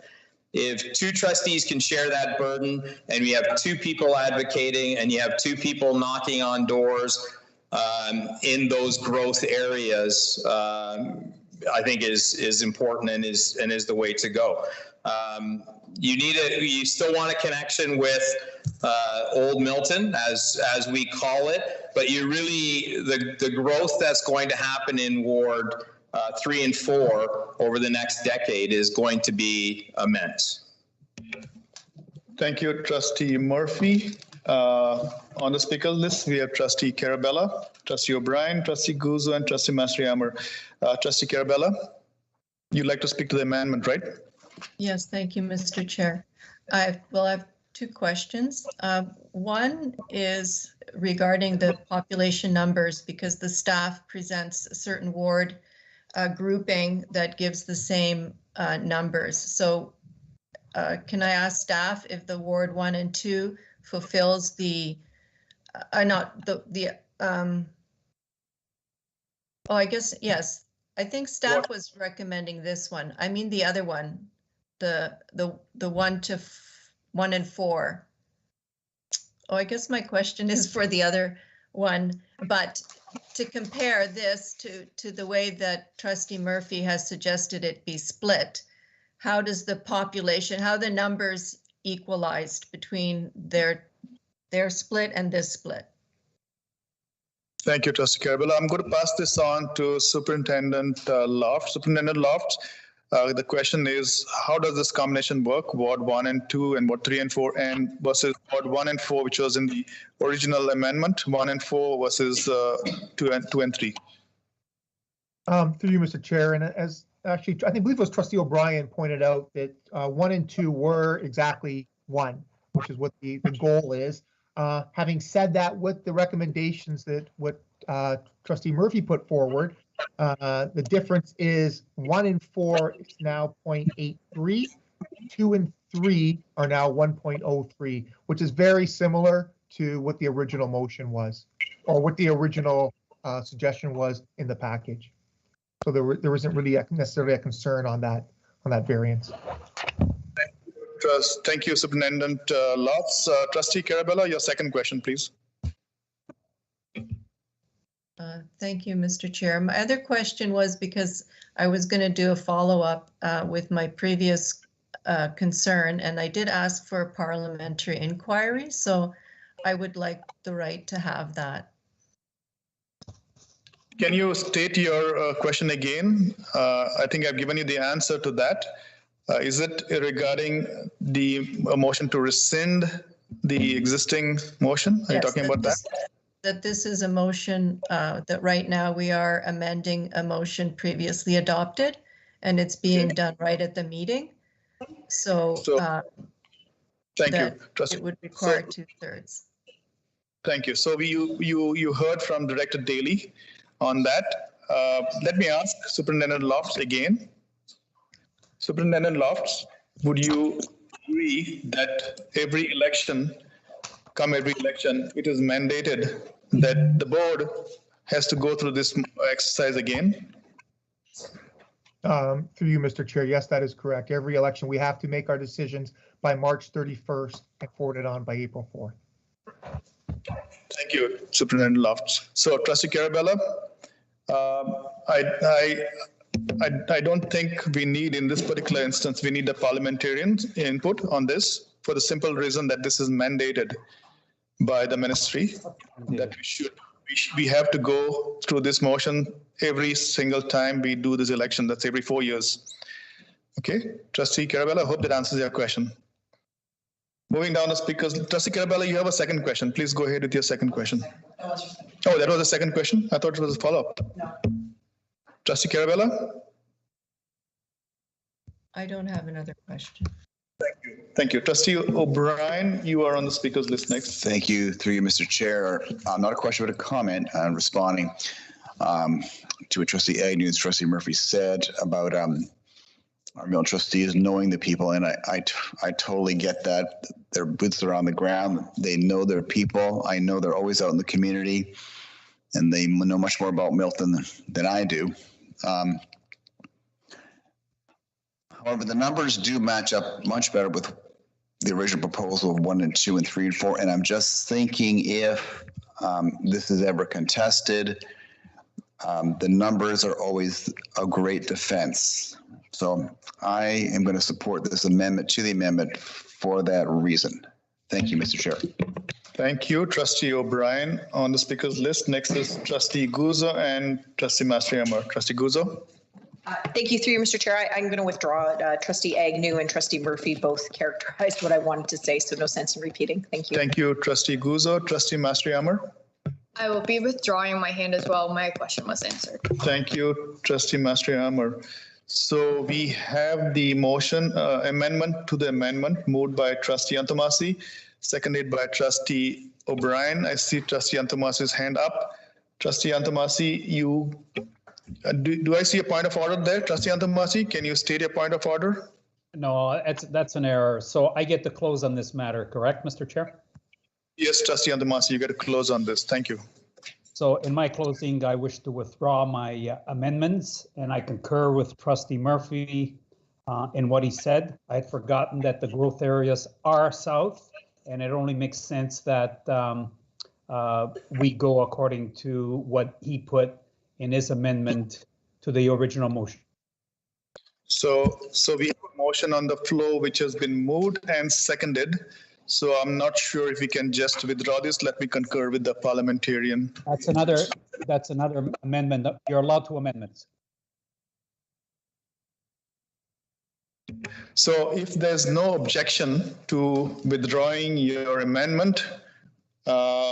If 2 trustees can share that burden and we have 2 people advocating and you have 2 people knocking on doors in those growth areas, I think is important and is the way to go. You still want a connection with Old Milton, as we call it, but you really, the growth that's going to happen in Ward 3 and 4 over the next decade is going to be immense. Thank you, Trustee Murphy. On the speaker list, we have Trustee Carabella, Trustee O'Brien, Trustee Guzzo, and Trustee Mastriamer. Trustee Carabella, you'd like to speak to the amendment, right? Yes, thank you, Mr. Chair. I have 2 questions. One is regarding the population numbers, because the staff presents a certain ward grouping that gives the same numbers. So can I ask staff if the Ward 1 and 2 fulfills the, not the, oh, I guess, yes. I think staff was recommending this one. I mean, the other one, the 1 and 4. Oh, I guess my question is for the other one, but to compare this to the way that Trustee Murphy has suggested it be split, how does the population, how the numbers equalized between their split and this split? Thank you, Trustee Carabello. I'm going to pass this on to Superintendent Loft. Superintendent Loft, the question is, how does this combination work? Ward 1 and 2 and Ward 3 and 4 and versus Ward 1 and 4, which was in the original amendment, 1 and 4 versus 2 and 3. Through you, Mr. Chair, and as actually, I believe it was Trustee O'Brien pointed out that 1 and 2 were exactly 1, which is what the goal is. Having said that, with the recommendations that what Trustee Murphy put forward, the difference is 1 and 4 is now 0.83, 2 and 3 are now 1.03, which is very similar to what the original motion was, or what the original suggestion was in the package. So there isn't really necessarily a concern on that variance. Thank you, Superintendent Lofts. Trustee Carabello, your second question, please. Thank you, Mr. Chair. My other question was because I was going to do a follow-up with my previous concern, and I did ask for a parliamentary inquiry, so I would like the right to have that. Can you state your question again? I think I've given you the answer to that. Is it regarding the motion to rescind the existing motion? Are you talking about that? That this is a motion that right now we are amending a motion previously adopted, and it's being done right at the meeting. So thank you, Trustee. It would require 2/3. Thank you. So you heard from Director Daly on that. Let me ask Superintendent Lofts again. Superintendent Lofts, would you agree that every election, it is mandated that the board has to go through this exercise again? Through you, Mr. Chair, yes, that is correct. Every election, we have to make our decisions by March 31st and forward it on by April 4th. Thank you, Superintendent Lofts. So, Trustee Carabello, I don't think we need, in this particular instance, we need the parliamentarian input on this for the simple reason that this is mandated by the ministry, that we have to go through this motion every single time we do this election. That's every 4 years. Okay, Trustee Carabello, I hope that answers your question. Moving down the speakers, Trustee Carabello, you have a second question. Please go ahead with your second question. Oh, that was a second question? I thought it was a follow-up. No. Trustee Carabello? I don't have another question. Thank you. Trustee O'Brien, you are on the speakers list next. Thank you, through you, Mr. Chair. Not a question, but a comment responding to what Trustee Agnew and Trustee Murphy said about our mill trustees knowing the people, and I totally get that. Their boots are on the ground. They know their people. I know they're always out in the community, and they know much more about Milton than I do. However, the numbers do match up much better with the original proposal of 1 and 2 and 3 and 4. And I'm just thinking if this is ever contested, the numbers are always a great defense. So I am going to support this amendment to the amendment for that reason. Thank you, Mr. Chair. Thank you, Trustee O'Brien. On the speakers list, next is Trustee Guzzo and Trustee Mastriamer. Trustee Guzzo. Thank you, through you, Mr. Chair. I'm going to withdraw. Trustee Agnew and Trustee Murphy both characterized what I wanted to say, so no sense in repeating. Thank you. Thank you, Trustee Guzzo. Trustee Mastriamer. I will be withdrawing my hand as well. My question was answered. Thank you, Trustee Mastriamer. So we have the motion amendment to the amendment moved by Trustee Antomasi, seconded by Trustee O'Brien. I see Trustee Antomasi's hand up. Trustee Antomasi, do I see a point of order there? Trustee Antomasi, can you state your point of order? No, that's an error. So I get to close on this matter, correct, Mr. Chair? Yes, Trustee Antamasi, you got to close on this. Thank you. So in my closing, I wish to withdraw my amendments, and I concur with Trustee Murphy in what he said. I had forgotten that the growth areas are south, and it only makes sense that we go according to what he put in his amendment to the original motion. So we have a motion on the floor which has been moved and seconded. So I'm not sure if we can just withdraw this. Let me concur with the parliamentarian. That's another amendment. You're allowed two amendments. So if there's no objection to withdrawing your amendment,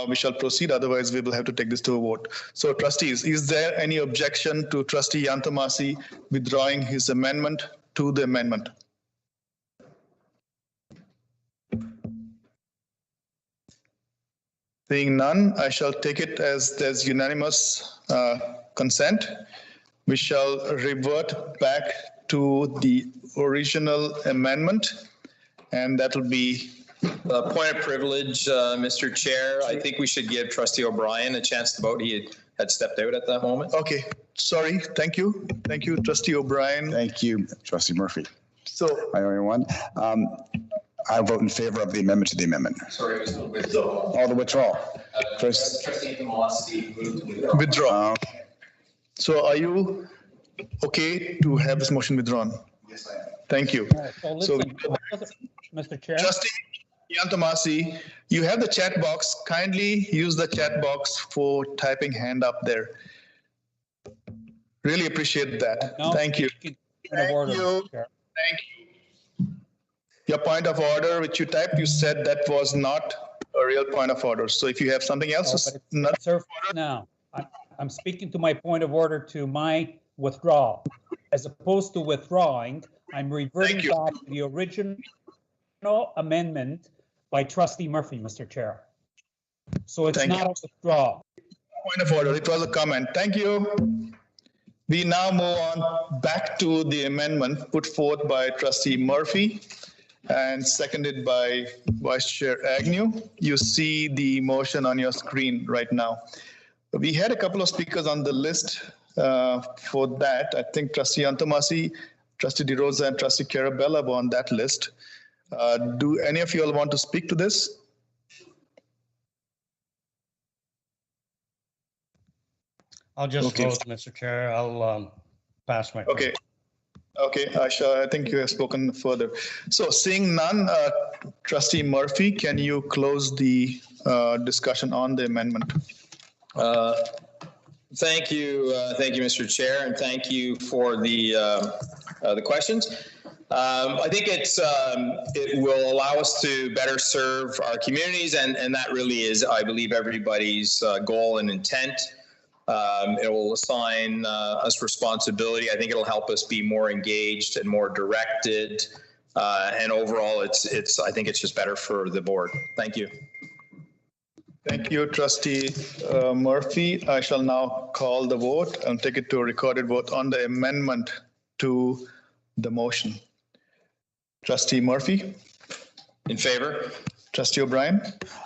we shall proceed. Otherwise, we will have to take this to a vote. So trustees, is there any objection to Trustee Antamasi withdrawing his amendment to the amendment? Seeing none, I shall take it as there's unanimous consent. We shall revert back to the original amendment, and that will be point of privilege, Mr. Chair. I think we should give Trustee O'Brien a chance to vote. He had stepped out at that moment. Okay, sorry. Thank you. Thank you, Trustee O'Brien. Thank you, Trustee Murphy. So, hi, everyone. I vote in favor of the amendment to the amendment. Sorry, it was the withdrawal. Oh, the withdrawal. Trustee Antamasi moved to withdraw. So are you okay to have this motion withdrawn? Yes, I am. Thank you. So listen, Mr. Chair. Trustee Antamasi, you have the chat box. Kindly use the chat box for typing hand up there. Really appreciate that. No, Thank you. Thank you. Thank you. Your point of order, which you typed, you said that was not a real point of order. So if you have something else, now I'm speaking to my point of order to my withdrawal. As opposed to withdrawing, I'm reverting back to the original amendment by Trustee Murphy, Mr. Chair. So it's not a withdrawal. Point of order. It was a comment. Thank you. We now move on back to the amendment put forth by Trustee Murphy and seconded by Vice Chair Agnew. You see the motion on your screen right now. We had a couple of speakers on the list for that. I think Trustee Antamasi, Trustee DeRosa, and Trustee Carabella were on that list. Do any of you all want to speak to this? I'll just vote, Mr. Chair. I'll pass my. Okay. Okay, I think you have spoken further. So seeing none, Trustee Murphy, can you close the discussion on the amendment? Thank you, Mr. Chair, and thank you for the questions. I think it will allow us to better serve our communities, and that really is, I believe, everybody's goal and intent. It will assign us responsibility. I think it'll help us be more engaged and more directed, and overall, I think it's just better for the board. Thank you. Thank you, Trustee Murphy. I shall now call the vote and take it to a recorded vote on the amendment to the motion. Trustee Murphy? In favor. Trustee O'Brien?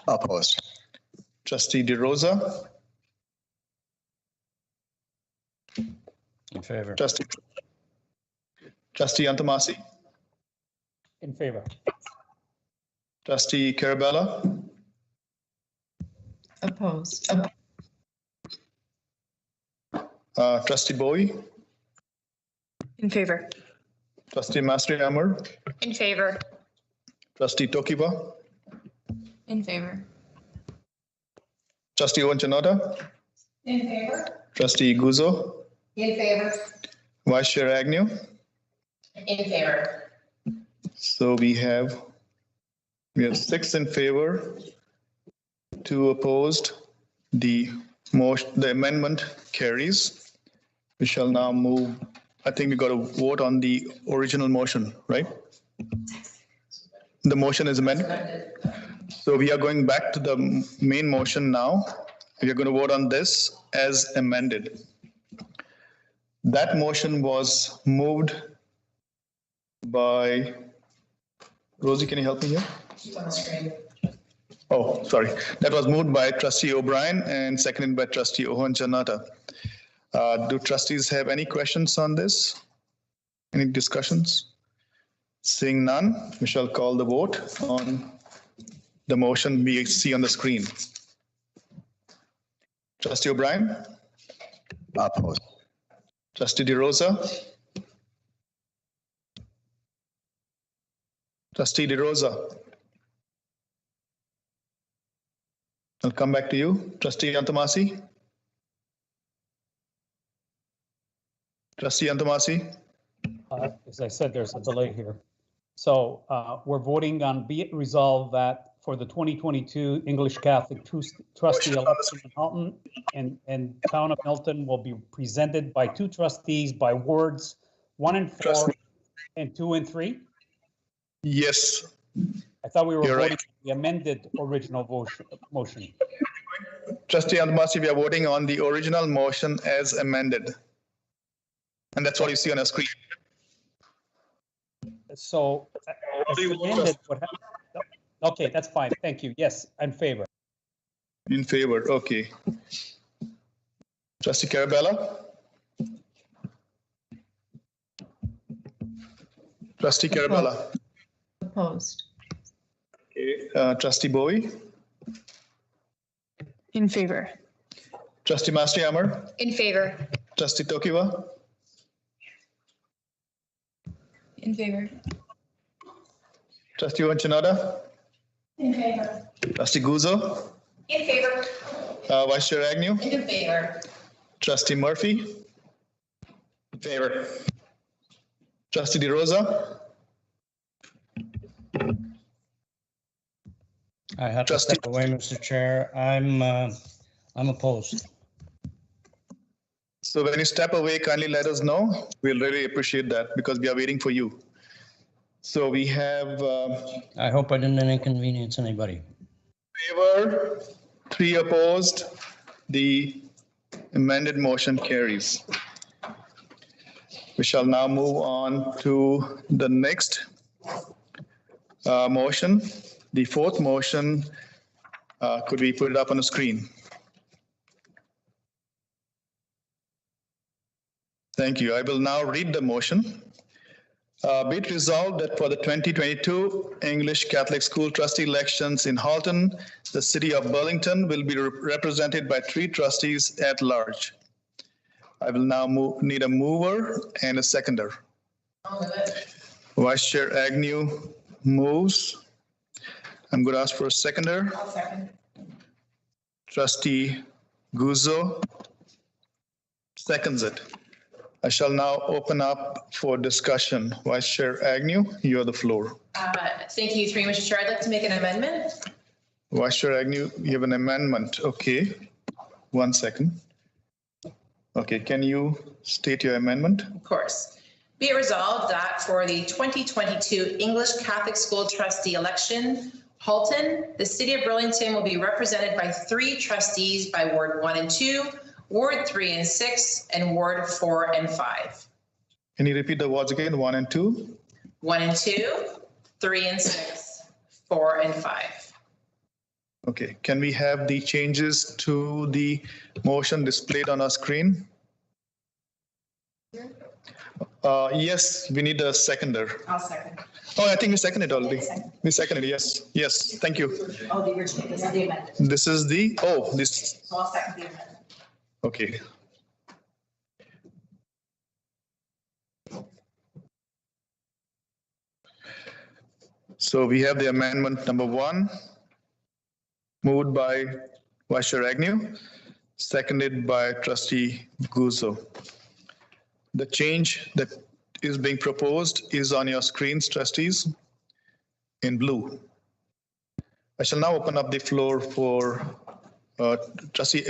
Opposed. Trustee DeRosa? In favor. Trustee Antamasi? In favor. Trustee Carabella? Opposed. Trustee Bowie? In favor. Trustee Masri-Amur? In favor. Trustee Tokiwa? In favor. Trustee Owanchanota? In favor. Trustee Guzzo? In favor. Vice Chair Agnew? In favor. So we have 6 in favor, 2 opposed. The amendment carries. We shall now move. I think we got to vote on the original motion, right? The motion is amended. So we are going back to the main motion now. We are going to vote on this as amended. That motion was moved by Rosie. Can you help me here? She's on the screen. Oh, sorry. That was moved by Trustee O'Brien and seconded by Trustee Owen Janata. Do trustees have any questions on this? Any discussions? Seeing none, we shall call the vote on the motion we see on the screen. Trustee O'Brien? Opposed. Trustee DeRosa? Trustee DeRosa? I'll come back to you. Trustee Antamasi? Trustee Antamasi? As I said, there's a delay here. So we're voting on be it resolved that for the 2022 English Catholic Trustee election in Halton and Town of Milton will be presented by two trustees by wards 1 and 4 and 2 and 3? Yes. I thought we were You're voting right. the amended original motion. Trustee Antamasi, we are voting on the original motion as amended. And that's what you see on the screen. So as amended, okay, that's fine. Thank you. Yes, in favor. In favor, okay. Trustee Carabella? Trustee Carabella? Opposed. Okay. Trustee Bowie? In favor. Trustee Mastrihammer? In favor. Trustee Tokiwa? In favor. Trustee Onchanada? In favor. Trustee Guzzo? In favor. Vice Chair Agnew? In favor. Trustee Murphy? In favor. Trustee DeRosa? I have to step away, Mr. Chair. I'm opposed. So when you step away, kindly let us know. We'll really appreciate that because we are waiting for you. So we have I hope I didn't inconvenience anybody. favor, 3 opposed. The amended motion carries. We shall now move on to the next motion. The fourth motion, could we put it up on the screen? Thank you. I will now read the motion. Be it resolved that for the 2022 English Catholic School Trustee elections in Halton, the City of Burlington will be represented by 3 trustees at large. I will now need a mover and a seconder. Vice Chair Agnew moves. I'm going to ask for a seconder. I'll second. Trustee Guzzo seconds it. I shall now open up for discussion. Vice Chair Agnew, you have the floor. Thank you, through Mr. Chair. I'd like to make an amendment. Vice Chair Agnew, you have an amendment. Okay, 1 second. Okay, can you state your amendment? Of course. Be it resolved that for the 2022 English Catholic School Trustee election, Halton, the City of Burlington will be represented by 3 trustees by Ward 1 and 2, Ward 3 and 6, and Ward 4 and 5. Can you repeat the words again, 1 and 2? 1 and 2, 3 and 6, 4 and 5. Okay, can we have the changes to the motion displayed on our screen? Yes, we need a seconder. I'll second. Oh, I think we seconded already. We seconded, yes. Yes, thank you. Oh, the original, this is the amendment. This is the, oh, this, So I'll second the amendment. okay. So we have the amendment number 1, moved by Vice Chair Agnew, seconded by Trustee Guzzo. The change that is being proposed is on your screens, trustees, in blue. I shall now open up the floor for Trustee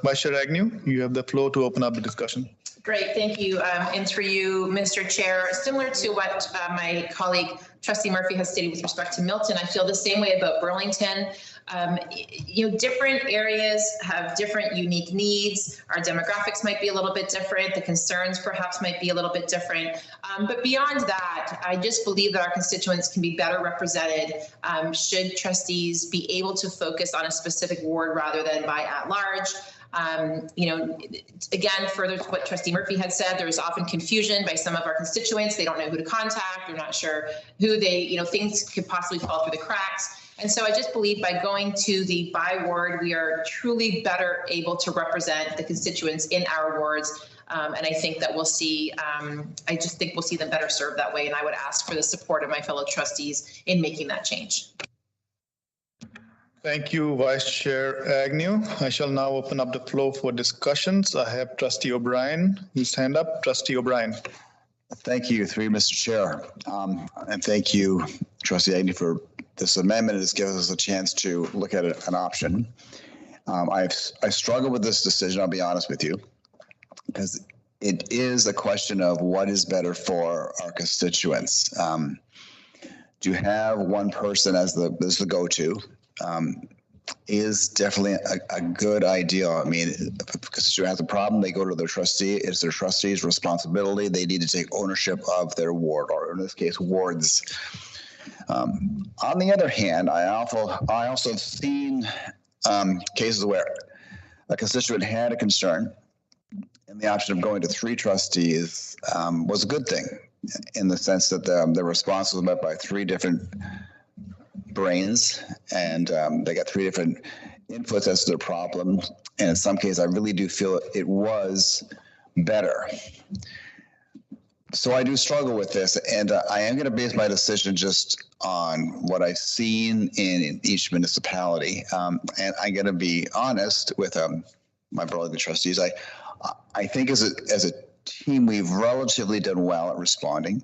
Vice Chair Agnew. You have the floor to open up the discussion. Great, thank you. And through you, Mr. Chair, similar to what my colleague Trustee Murphy has stated with respect to Milton, I feel the same way about Burlington. Different areas have different unique needs. Our demographics might be a little bit different. The concerns perhaps might be a little bit different. But beyond that, I just believe that our constituents can be better represented should trustees be able to focus on a specific ward rather than by at large. Again, further to what Trustee Murphy had said, there is often confusion by some of our constituents. They don't know who to contact. They're not sure who they, things could possibly fall through the cracks. And so I just believe by going to the by ward, we are truly better able to represent the constituents in our wards. And I think that we'll see, I just think we'll see them better served that way. And I would ask for the support of my fellow trustees in making that change. Thank you, Vice Chair Agnew. I shall now open up the floor for discussions. I have Trustee O'Brien, whose hand up. Trustee O'Brien. Thank you, through Mr. Chair. And thank you, Trustee Agnew, for this amendment. It gives us a chance to look at an option. I struggle with this decision, I'll be honest with you, because it is a question of what is better for our constituents. To have one person as the go-to is definitely a good idea. I mean, if a constituent has a problem, they go to their trustee. It's their trustee's responsibility. They need to take ownership of their ward, or in this case, wards. On the other hand, I also have seen cases where a constituent had a concern, and the option of going to 3 trustees was a good thing, in the sense that the response was met by 3 different brains, and they got 3 different inputs as to their problem. And in some cases, I really do feel it was better. So I do struggle with this, and I am going to base my decision just on what I've seen in each municipality. And I'm going to be honest with my brother, the trustees. I think as a team, we've relatively done well at responding.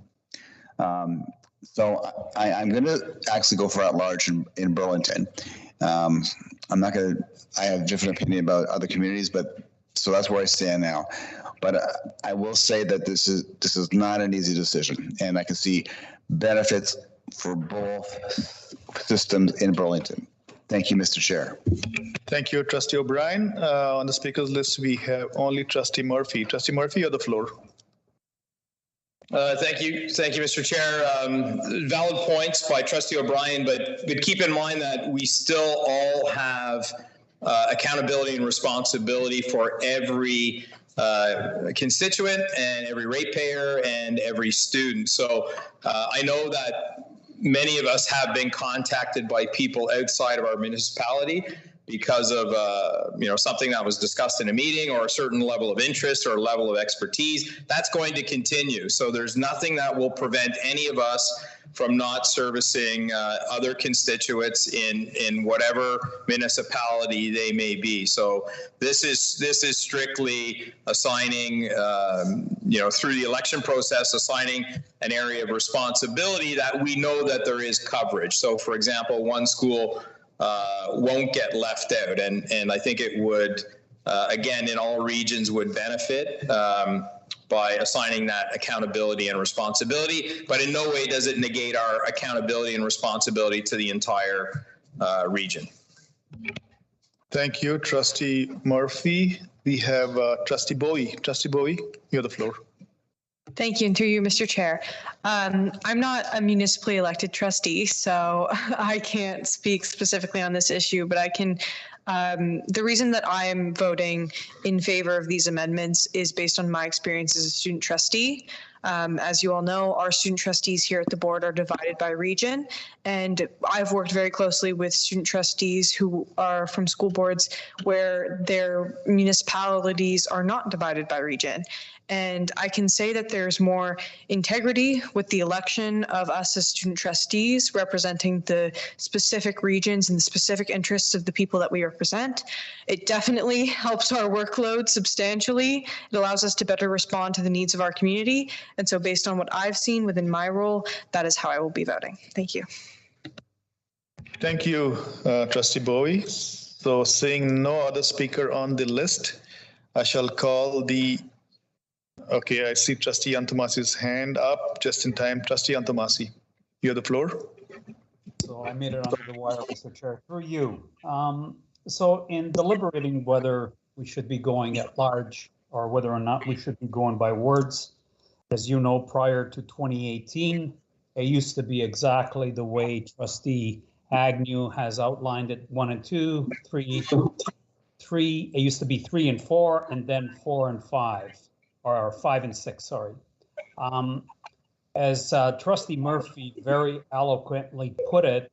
So I'm going to actually go for at large in Burlington. I'm not going to. I have a different opinion about other communities, but so that's where I stand now. But I will say that this is not an easy decision, and I can see benefits for both systems in Burlington. Thank you, Mr. Chair. Thank you, Trustee O'Brien. On the speakers list, we have only Trustee Murphy. Trustee Murphy, you have the floor. Thank you, Mr. Chair. Valid points by Trustee O'Brien, but keep in mind that we still all have accountability and responsibility for every constituent and every ratepayer and every student. So I know that many of us have been contacted by people outside of our municipality because of something that was discussed in a meeting, or a certain level of interest or level of expertise. That's going to continue. So there's nothing that will prevent any of us from not servicing other constituents in whatever municipality they may be. So this is strictly assigning, through the election process, assigning an area of responsibility that we know that there is coverage. So, for example, one school won't get left out, and I think it would, again, in all regions, would benefit by assigning that accountability and responsibility, but in no way does it negate our accountability and responsibility to the entire region. Thank you, Trustee Murphy. We have Trustee Bowie. Trustee Bowie, you have the floor. Thank you, and through you, Mr. Chair. I'm not a municipally elected trustee, so I can't speak specifically on this issue, but I can. The reason that I am voting in favor of these amendments is based on my experience as a student trustee. As you all know, our student trustees here at the board are divided by region, and I've worked very closely with student trustees who are from school boards where their municipalities are not divided by region. And I can say that there's more integrity with the election of us as student trustees representing the specific regions and the specific interests of the people that we represent. It definitely helps our workload substantially. It allows us to better respond to the needs of our community. And so based on what I've seen within my role, that is how I will be voting. Thank you. Thank you, Trustee Bowie. So seeing no other speaker on the list, I shall call the Okay, I see Trustee Antomasi's hand up just in time. Trustee Antomasi, you have the floor. so I made it onto the wire, Mr. Chair, through you. So in deliberating whether we should be going at large or whether or not we should be going by words, as you know, prior to 2018, it used to be exactly the way Trustee Agnew has outlined it, 1 and 2, 3, it used to be 3 and 4, and then 4 and 5, or 5 and 6, sorry. As Trustee Murphy very eloquently put it,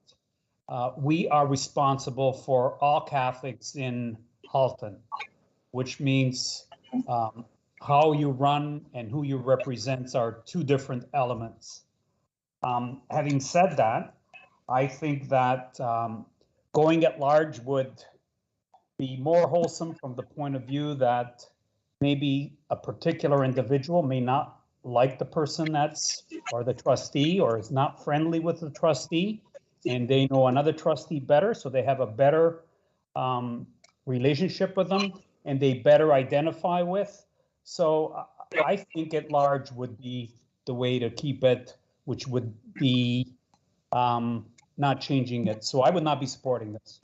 we are responsible for all Catholics in Halton, which means how you run and who you represent are two different elements. Having said that, I think that going at large would be more wholesome from the point of view that maybe a particular individual may not like the person that's, or the trustee, or is not friendly with the trustee, and they know another trustee better, so they have a better relationship with them, and they better identify with. So I think at large would be the way to keep it, which would be not changing it. So I would not be supporting this.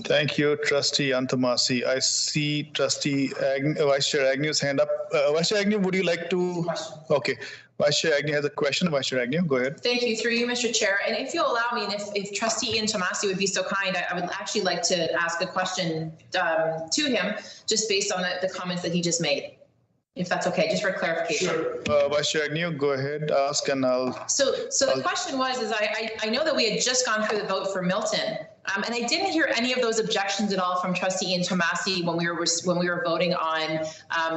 Thank you, Trustee Antamasi. I see Trustee Vice Chair Agnew's hand up. Vice Chair Agnew, would you like to? Okay, Vice Chair Agnew has a question. Vice Chair Agnew, go ahead. Thank you, through you, Mr. Chair. And if you'll allow me, and if Trustee Ian Tomasi would be so kind, I would actually like to ask a question to him, just based on the comments that he just made, if that's okay, just for clarification. Sure. Vice Chair Agnew, go ahead, ask, and I'll. So the question was, I know that we had just gone through the vote for Milton, and I didn't hear any of those objections at all from Trustee Ian Tomasi when we were voting on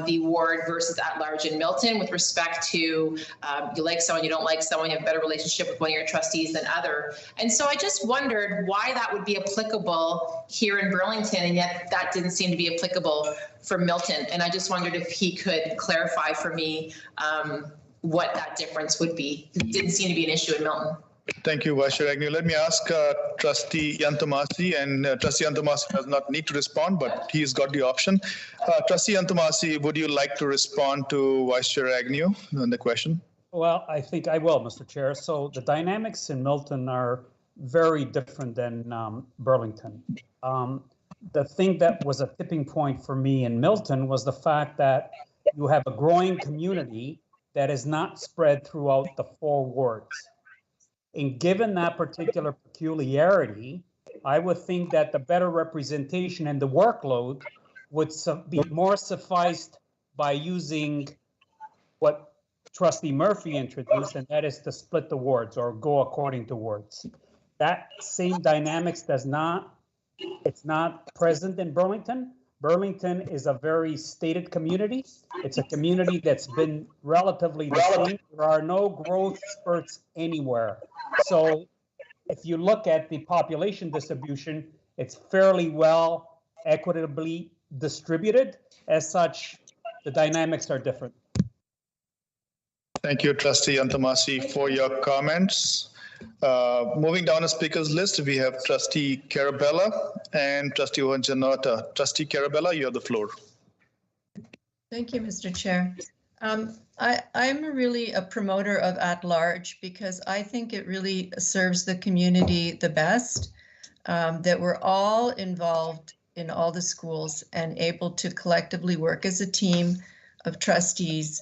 the ward versus at large in Milton with respect to you like someone, you don't like someone, you have a better relationship with one of your trustees than other. And so I just wondered why that would be applicable here in Burlington, and yet that didn't seem to be applicable for Milton. And I just wondered if he could clarify for me what that difference would be. It didn't seem to be an issue in Milton. Thank you, Vice Chair Agnew. Let me ask Trustee Yantamasi, and Trustee Yantamasi does not need to respond, but he's got the option. Trustee Yantamasi, would you like to respond to Vice Chair Agnew on the question? Well, I think I will, Mr. Chair. So the dynamics in Milton are very different than Burlington. The thing that was a tipping point for me in Milton was the fact that you have a growing community that is not spread throughout the 4 wards. And given that particular peculiarity, I would think that the better representation and the workload would be more sufficed by using what Trustee Murphy introduced, and that is to split the wards or go according to wards. That same dynamics it's not present in Burlington. Burlington is a very stated community. It's a community that's been relatively the same. There are no growth spurts anywhere. So if you look at the population distribution, it's fairly well equitably distributed. As such, the dynamics are different. Thank you, Trustee Yantamasi, for your comments. Moving down the speakers list, we have Trustee Carabella and Trustee Janota. Trustee Carabella, you have the floor. Thank you, Mr. Chair. I'm really a promoter of at-large because I think it really serves the community the best, that we're all involved in all the schools and able to collectively work as a team of trustees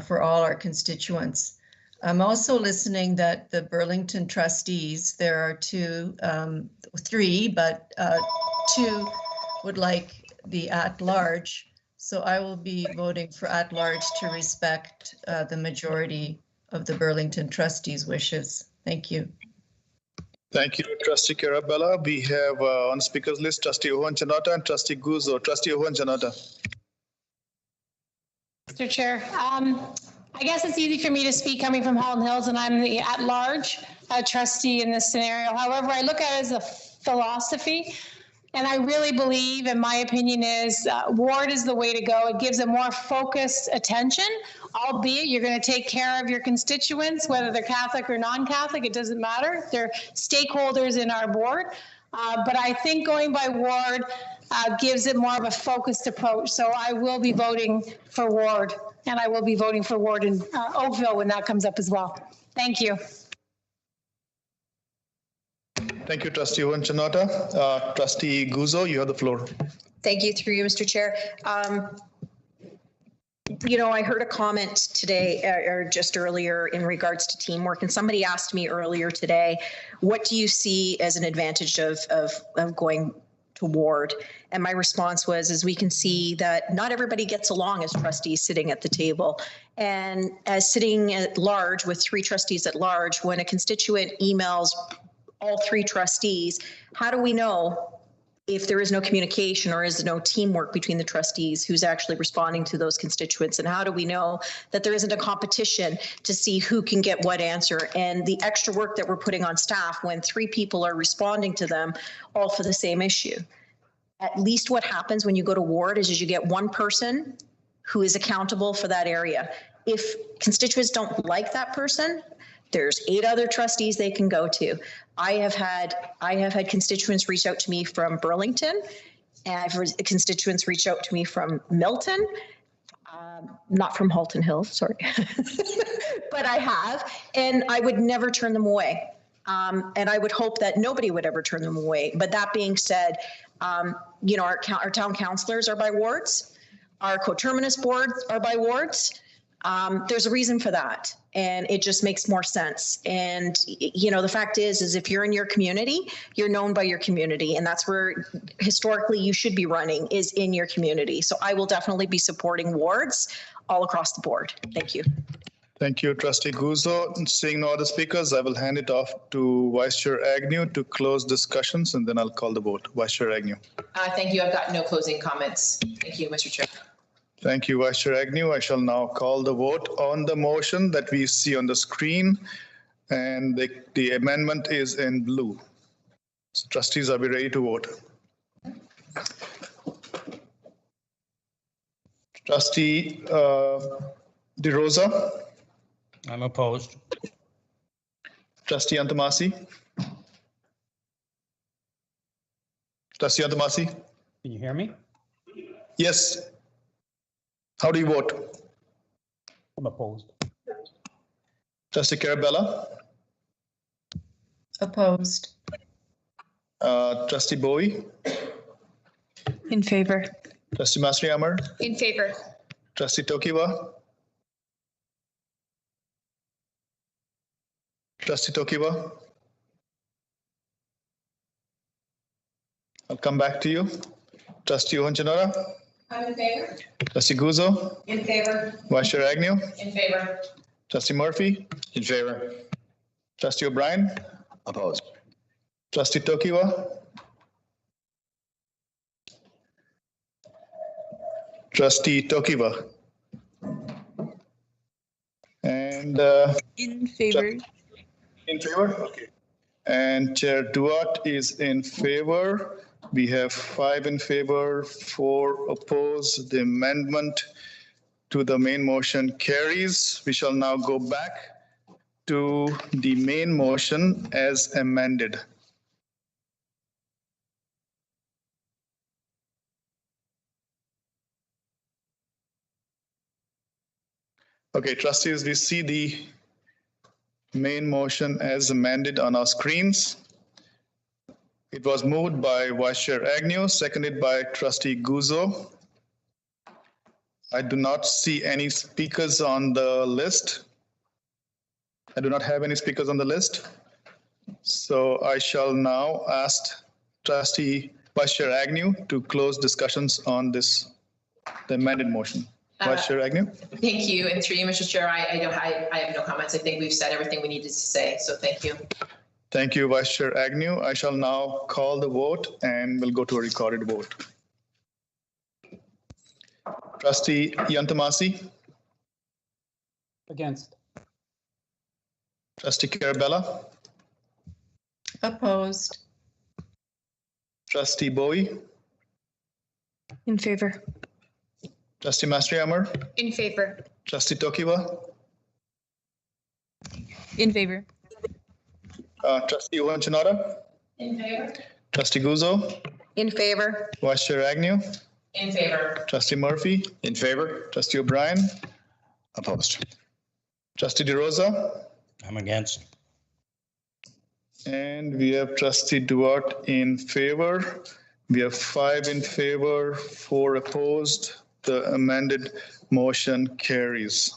for all our constituents. I'm also listening that the Burlington trustees, there are 3, but 2 would like the at-large. So I will be voting for at-large to respect the majority of the Burlington trustees' wishes. Thank you. Thank you, Trustee Carabella. We have on the speakers list Trustee Janota and Trustee Guzzo. Trustee Janota. Mr. Chair, I guess it's easy for me to speak coming from Halton Hills, and I'm the at-large trustee in this scenario. However, I look at it as a philosophy, and I really believe, and my opinion is, ward is the way to go. It gives a more focused attention, albeit you're going to take care of your constituents, whether they're Catholic or non-Catholic, it doesn't matter. They're stakeholders in our board. But I think going by ward gives it more of a focused approach. So I will be voting for ward, and I will be voting for ward in Oakville when that comes up as well. Thank you. Thank you, Trustee Hunchanota. Trustee Guzzo, you have the floor. Thank you, through you, Mr. Chair. You know, I heard a comment today or just earlier in regards to teamwork, and somebody asked me earlier today, what do you see as an advantage of going to ward? And my response was, as we can see that not everybody gets along as trustees sitting at the table. And as sitting at large with 3 trustees at large, when a constituent emails all 3 trustees, how do we know if there is no communication or is no teamwork between the trustees who's actually responding to those constituents? And how do we know that there isn't a competition to see who can get what answer, and the extra work that we're putting on staff when 3 people are responding to them all for the same issue? At least what happens when you go to ward is you get one person who is accountable for that area. If constituents don't like that person, there's 8 other trustees they can go to. I have had constituents reach out to me from Burlington, and I've had constituents reach out to me from Milton, not from Halton Hills, sorry, but I have, and I would never turn them away. And I would hope that nobody would ever turn them away. But that being said, you know, our town councillors are by wards, our coterminous boards are by wards. There's a reason for that, and it just makes more sense. And, you know, the fact is if you're in your community, you're known by your community, and that's where historically you should be running, is in your community. So I will definitely be supporting wards all across the board. Thank you. Thank you, Trustee Guzzo. Seeing no other speakers, I will hand it off to Vice Chair Agnew to close discussions, and then I'll call the vote. Vice Chair Agnew. Thank you. I've got no closing comments. Thank you, Mr. Chair. Thank you, Vice Chair Agnew. I shall now call the vote on the motion that we see on the screen, and the amendment is in blue. So, trustees, are we ready to vote? Trustee DeRosa? I'm opposed. Trustee Antamasi? Trustee Antamasi? Can you hear me? Yes. How do you vote? I'm opposed. Trustee Carabella? Opposed. Trustee Bowie? In favor. Trustee Masriamar? In favor. Trustee Tokiwa? Trustee Tokiwa? I'll come back to you. Trustee Hunchanora? I'm in favor. Trustee Guzzo? In favor. Vice Chair Agnew? In favor. Trustee Murphy? In favor. Trustee O'Brien? Opposed. Trustee Tokiwa? Trustee Tokiwa? And in favor. In favor? Okay. And Chair Duarte is in favor. We have 5 in favor, 4 opposed. The amendment to the main motion carries. We shall now go back to the main motion as amended. Okay, trustees, we see the main motion as amended on our screens. It was moved by Vice Chair Agnew, seconded by Trustee Guzzo. I do not see any speakers on the list. I do not have any speakers on the list. So I shall now ask Trustee Vice Chair Agnew to close discussions on the amended motion. Vice Chair Agnew. Thank you. And through you, Mr. Chair, I have no comments. I think we've said everything we needed to say. So thank you. Thank you, Vice Chair Agnew. I shall now call the vote and we'll go to a recorded vote. Trustee Yantamasi? Against. Trustee Carabella? Opposed. Trustee Bowie? In favor. Trustee Masriamar? In favor. Trustee Tokiwa? In favor. Trustee Hunchanora? In favor. Trustee Guzzo? In favor. Vice Chair Agnew? In favor. Trustee Murphy? In favor. Trustee O'Brien? Opposed. Trustee DeRosa? I'm against. And we have trustee Duarte in favor. We have 5 in favor, 4 opposed. The amended motion carries.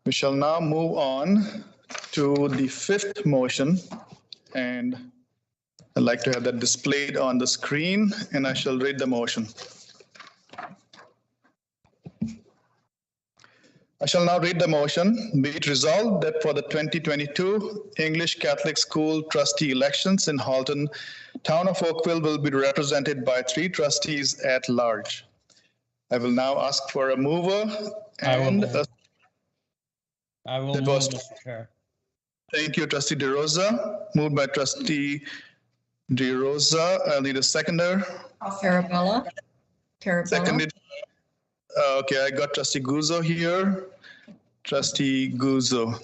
We shall now move on to the 5th motion, and I'd like to have that displayed on the screen, and I shall read the motion. I shall now read the motion. Be it resolved that for the 2022 English Catholic School trustee elections in Halton, Town of Oakville will be represented by 3 trustees at large. I will now ask for a mover and I will move, Mr. Chair. Thank you, Trustee DeRosa. Moved by Trustee DeRosa. I'll need a seconder. Carabella. Seconded. Okay, I got Trustee Guzzo here. Trustee Guzzo.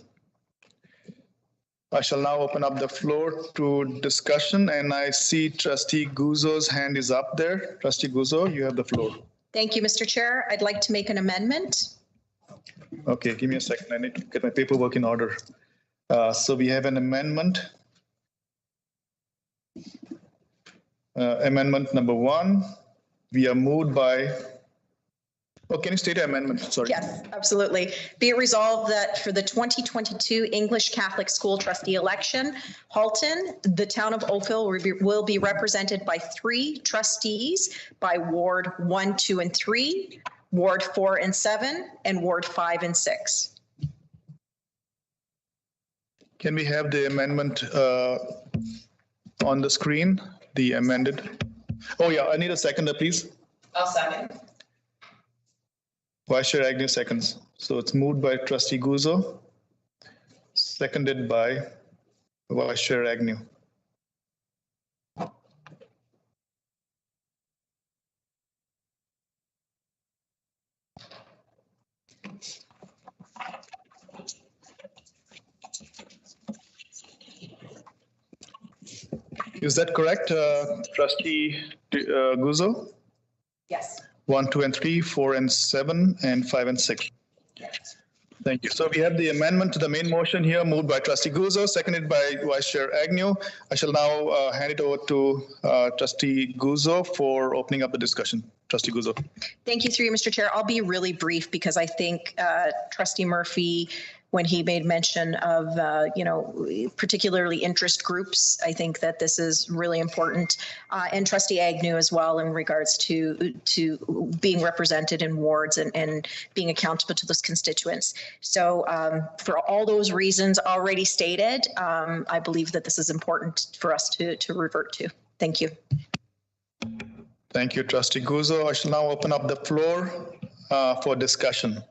I shall now open up the floor to discussion, and I see Trustee Guzzo's hand is up there. Trustee Guzzo, you have the floor. Thank you, Mr. Chair. I'd like to make an amendment. Okay, give me a second. I need to get my paperwork in order. So we have an amendment. Amendment number 1. We are moved by. Oh, can you state your amendment? Sorry. Yes, absolutely. Be it resolved that for the 2022 English Catholic School trustee election, Halton, the town of Oakville will be represented by 3 trustees by Ward 1, 2, and 3, Ward 4 and 7, and Ward 5 and 6. Can we have the amendment on the screen, the amended? Oh yeah, I need a seconder, please. I'll second. Vice Chair Agnew seconds. So it's moved by Trustee Guzzo, seconded by Vice Chair Agnew. Is that correct, Trustee Guzzo? Yes. 1, 2, and 3, 4, and 7, and 5 and 6. Thank you. So we have the amendment to the main motion here, moved by Trustee Guzzo, seconded by Vice Chair Agnew. I shall now hand it over to Trustee Guzzo for opening up the discussion. Trustee Guzzo. Thank you, through you, Mr. Chair. I'll be really brief because I think Trustee Murphy, when he made mention of, particularly interest groups, I think that this is really important. And Trustee Agnew as well in regards to being represented in wards and being accountable to those constituents. So for all those reasons already stated, I believe that this is important for us to revert to. Thank you. Thank you, Trustee Guzzo. I shall now open up the floor for discussion.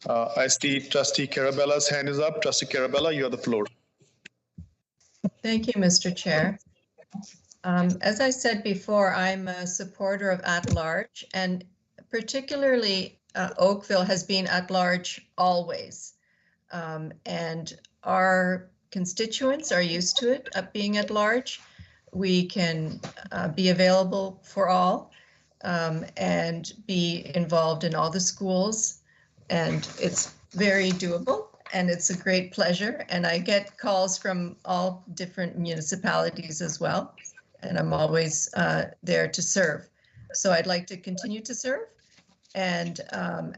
I see Trustee Carabella's hand is up. Trustee Carabella, you have the floor. Thank you, Mr. Chair. As I said before, I'm a supporter of at-large, and particularly Oakville has been at-large always. And our constituents are used to it, being at-large. We can be available for all and be involved in all the schools. And it's very doable, and it's a great pleasure. And I get calls from all different municipalities as well, and I'm always there to serve. So I'd like to continue to serve and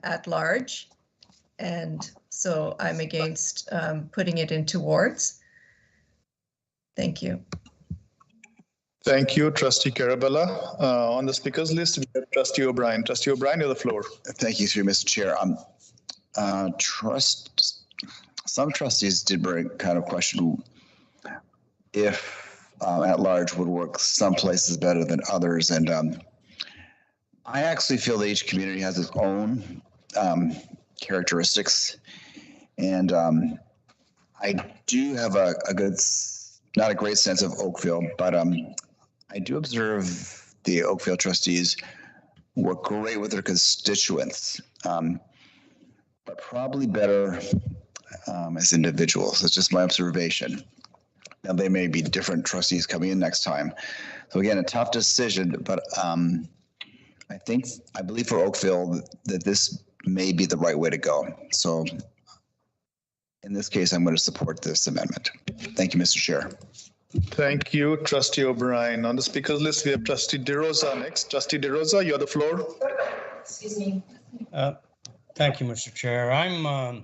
at large. And so I'm against putting it into wards. Thank you. Thank you, Trustee Carabella. On the speakers list, we have Trustee O'Brien. Trustee O'Brien, you have the floor. Thank you, through Mr. Chair. Some trustees did bring kind of question if at large would work some places better than others. And I actually feel that each community has its own characteristics. And I do have a good, not a great sense of Oakville, but I do observe the Oakville trustees work great with their constituents. But probably better as individuals. It's just my observation. Now, they may be different trustees coming in next time. So again, a tough decision, but I believe for Oakville that this may be the right way to go. So In this case, I'm going to support this amendment. Thank you, Mr. Chair. Thank you, Trustee O'Brien. On the speakers list, we have Trustee DeRosa next. Trustee DeRosa, you have the floor. Excuse me. Thank you, Mr. Chair. Of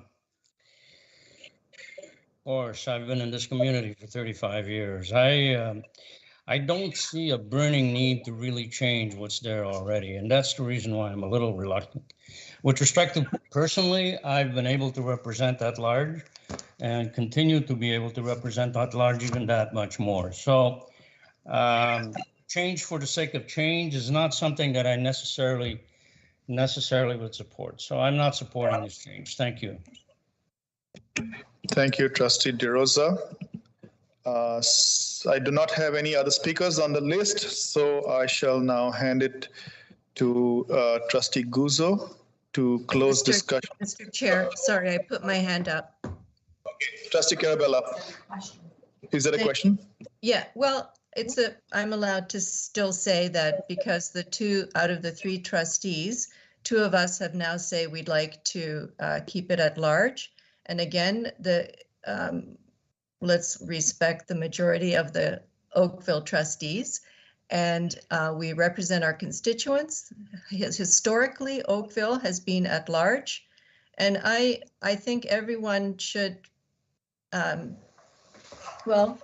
course, I've been in this community for 35 years. I don't see a burning need to really change what's there already, and that's the reason why I'm a little reluctant. With respect to personally, I've been able to represent at large and continue to be able to represent at large even that much more. So change for the sake of change is not something that I necessarily would support. So I'm not supporting this change. Thank you. Thank you, Trustee DeRosa. I do not have any other speakers on the list, so I shall now hand it to Trustee Guzzo to close discussion. Mr. Chair, sorry, I put my hand up. Okay, Trustee Carabella, is that a question? Yeah, well, I'm allowed to still say that because the 2 out of the 3 trustees, 2 of us have now say we'd like to keep it at large. And again, let's respect the majority of the Oakville trustees, and we represent our constituents. Historically, Oakville has been at large, and I think everyone should, well,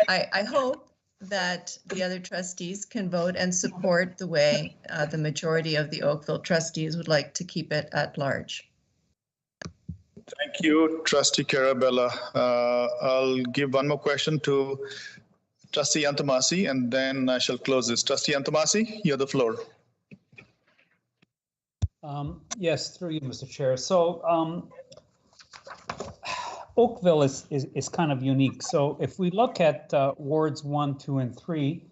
I hope that the other trustees can vote and support the way the majority of the Oakville trustees would like to keep it at large. Thank you, Trustee Carabella. I'll give one more question to Trustee Antomasi, and then I shall close this. Trustee Antomasi, you have the floor. Yes, through you, Mr. Chair. So Oakville is kind of unique. So if we look at wards 1, 2, and 3,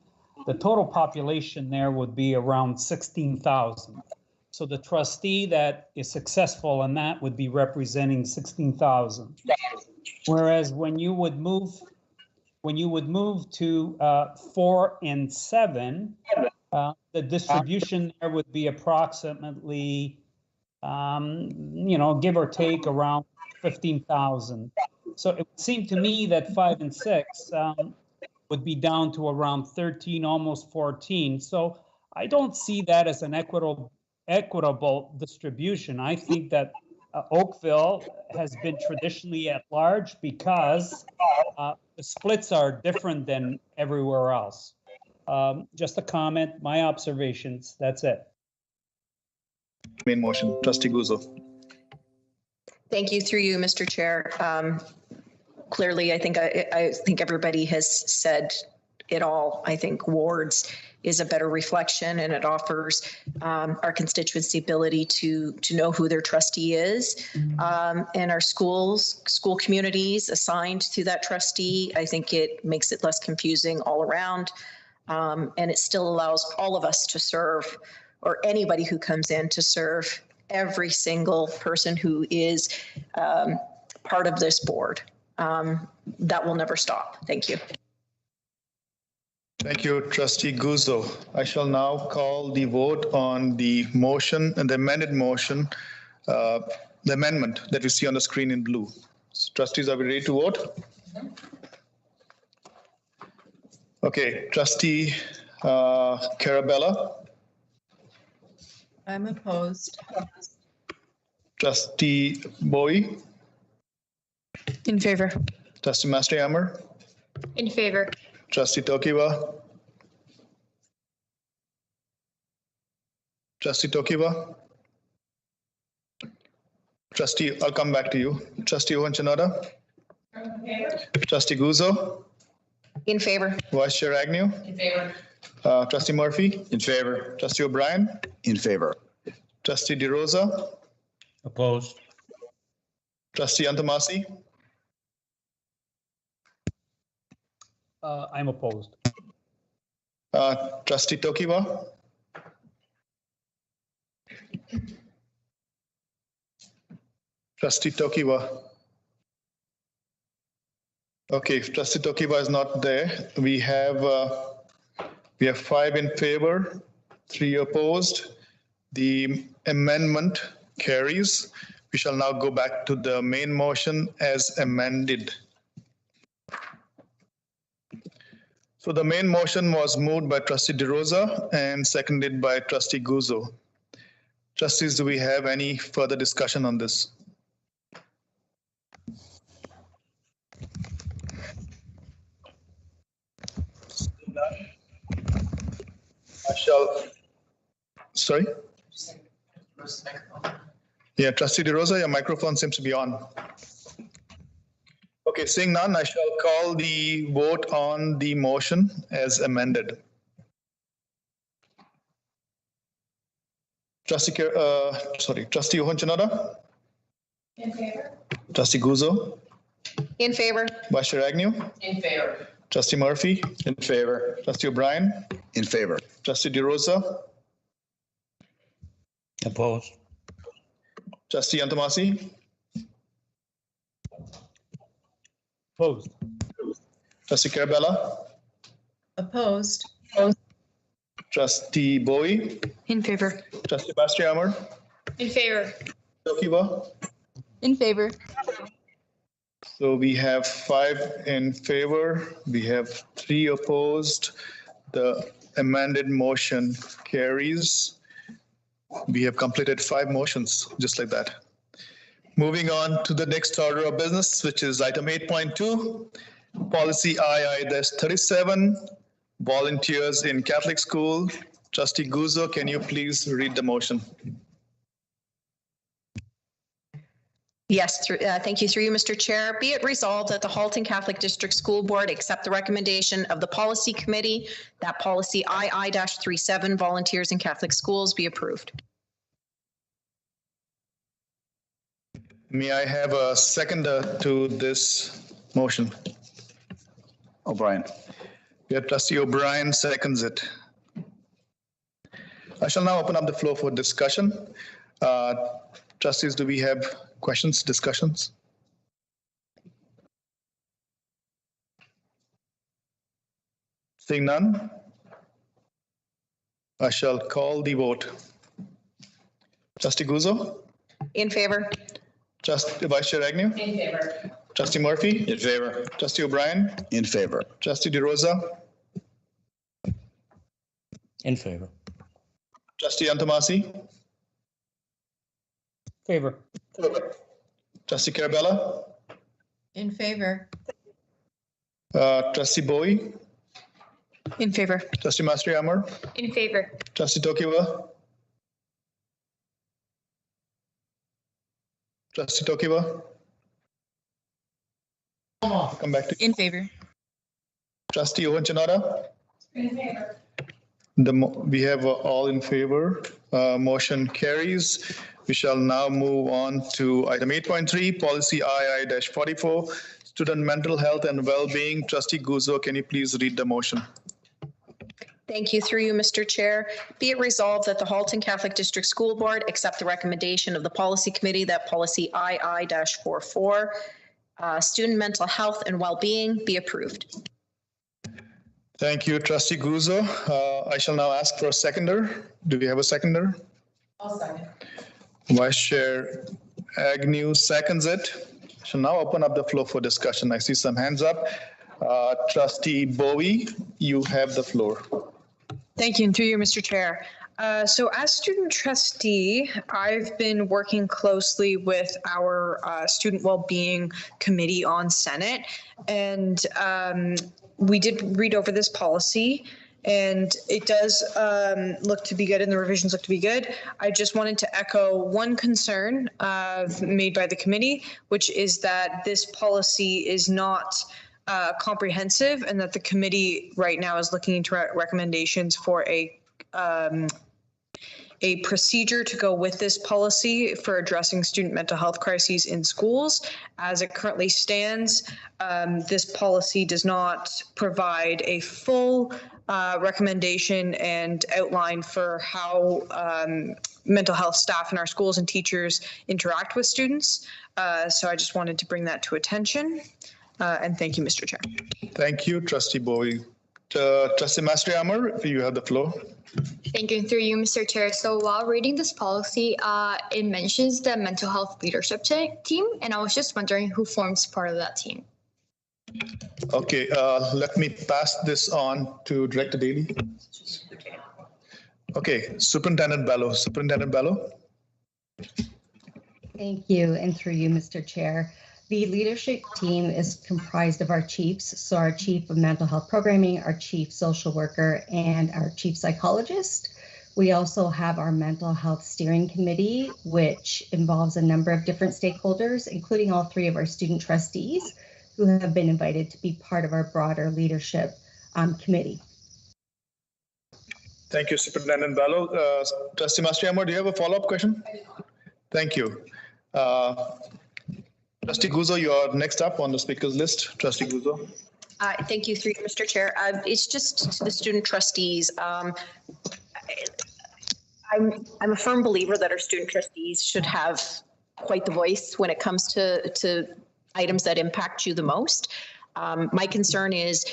the total population there would be around 16,000. So the trustee that is successful in that would be representing 16,000. Whereas when you would move to 4 and 7, the distribution there would be approximately, give or take around 15,000. So it would seem to me that 5 and 6 would be down to around 13, almost 14. So I don't see that as an equitable distribution. I think that Oakville has been traditionally at large because the splits are different than everywhere else. Just a comment, my observations, that's it. Main motion, Trustee Guzzo. Thank you, through you, Mr. Chair. Clearly, I think everybody has said it all. I think wards is a better reflection, and it offers our constituents the ability to know who their trustee is. And our school communities assigned to that trustee, I think it makes it less confusing all around. And it still allows all of us to serve, or anybody who comes in to serve every single person who is part of this board. That will never stop. Thank you. Thank you, Trustee Guzzo. I shall now call the vote on the motion and the amended motion, the amendment that you see on the screen in blue. So, trustees, are we ready to vote? Okay, Trustee Carabella. I'm opposed. Trustee Bowie. In favor. Trustee Mastrihammer. In favor. Trustee Tokiwa. Trustee Tokiwa. Trustee, I'll come back to you. Trustee Ohonchanada. Trustee Guzzo. In favor. Vice Chair Agnew. In favor. Trustee Murphy. In favor. Trustee O'Brien. In favor. Trustee DeRosa. Opposed. Trustee Antomasi. I'm opposed. Trustee Tokiwa. Trustee Tokiwa. Okay, if Trustee Tokiwa is not there, we have 5 in favor, 3 opposed. The amendment carries. We shall now go back to the main motion as amended. So the main motion was moved by Trustee DeRosa and seconded by Trustee Guzzo. Trustees, do we have any further discussion on this? I shall, sorry? Yeah, Trustee DeRosa, your microphone seems to be on. Okay, seeing none, I shall call the vote on the motion as amended. Trustee Ohonchanada? In favor. Trustee Guzzo? In favor. Vice Chair Agnew? In favor. Trustee Murphy? In favor. Trustee O'Brien? In favor. Trustee DeRosa? Opposed. Trustee Antamasi? Opposed. Trustee Carabella? Opposed. Trustee Bowie? In favor. Trustee Bastiammer? In favor. Tokiwa? In favor. So we have 5 in favor, we have 3 opposed. The amended motion carries. We have completed 5 motions, just like that. Moving on to the next order of business, which is item 8.2, policy II-37, volunteers in Catholic school. Trustee Guzzo, can you please read the motion? Yes, thank you through you, Mr. Chair. Be it resolved that the Halton Catholic District School Board accept the recommendation of the Policy Committee that policy II-37, volunteers in Catholic schools, be approved. May I have a seconder to this motion? O'Brien. Yeah, Trustee O'Brien seconds it. I shall now open up the floor for discussion. Trustees, do we have questions, discussions? Seeing none, I shall call the vote. Trustee Guzzo? In favor. Trustee Vice Chair Agnew? In favor. Trustee Murphy? In favor. Trustee O'Brien? In favor. Trustee DeRosa? In favor. Trustee Antamasi? Favor. Trustee Carabella? In favor. Trustee Bowie? In favor. Trustee Mastrihammer? In favor. Trustee Tokiwa? Trustee Tokiwa? Come back to In favor. Trustee Ohonchanada? In favor. We have all in favor. Motion carries. We shall now move on to item 8.3, policy II-44, student mental health and well-being. Trustee Guzzo, can you please read the motion? Thank you through you, Mr. Chair. Be it resolved that the Halton Catholic District School Board accept the recommendation of the Policy Committee that policy II-44, student mental health and well-being, be approved. Thank you, Trustee Guzzo. I shall now ask for a seconder. Do we have a seconder? I'll second. Vice Chair Agnew seconds it. I shall now open up the floor for discussion. I see some hands up. Trustee Bowie, you have the floor. Thank you, and through you, Mr. Chair. So as student trustee, I've been working closely with our student well-being committee on Senate, and we did read over this policy, and it does look to be good, and the revisions look to be good. I just wanted to echo one concern made by the committee, which is that this policy is not comprehensive, and that the committee right now is looking into recommendations for a procedure to go with this policy for addressing student mental health crises in schools. As it currently stands, this policy does not provide a full recommendation and outline for how mental health staff in our schools and teachers interact with students. So I just wanted to bring that to attention. And thank you, Mr. Chair. Thank you, Trustee Bowie. Trustee Mastriamer, you have the floor. Thank you. Through you, Mr. Chair. So while reading this policy, it mentions the mental health leadership team, and I was just wondering who forms part of that team. Okay, let me pass this on to Director Daly. Okay, Superintendent Bello. Superintendent Bello. Thank you, and through you, Mr. Chair. The leadership team is comprised of our chiefs, so our chief of mental health programming, our chief social worker, and our chief psychologist. We also have our mental health steering committee, which involves a number of different stakeholders, including all 3 of our student trustees, who have been invited to be part of our broader leadership committee. Thank you, Superintendent Bello. Trustee Mastriamer, do you have a follow-up question? Thank you. Trustee Guzzo, you are next up on the speakers list. Trustee Guzzo. Thank you, through you, Mr. Chair. It's just to the student trustees. I'm a firm believer that our student trustees should have quite the voice when it comes to items that impact you the most. My concern is,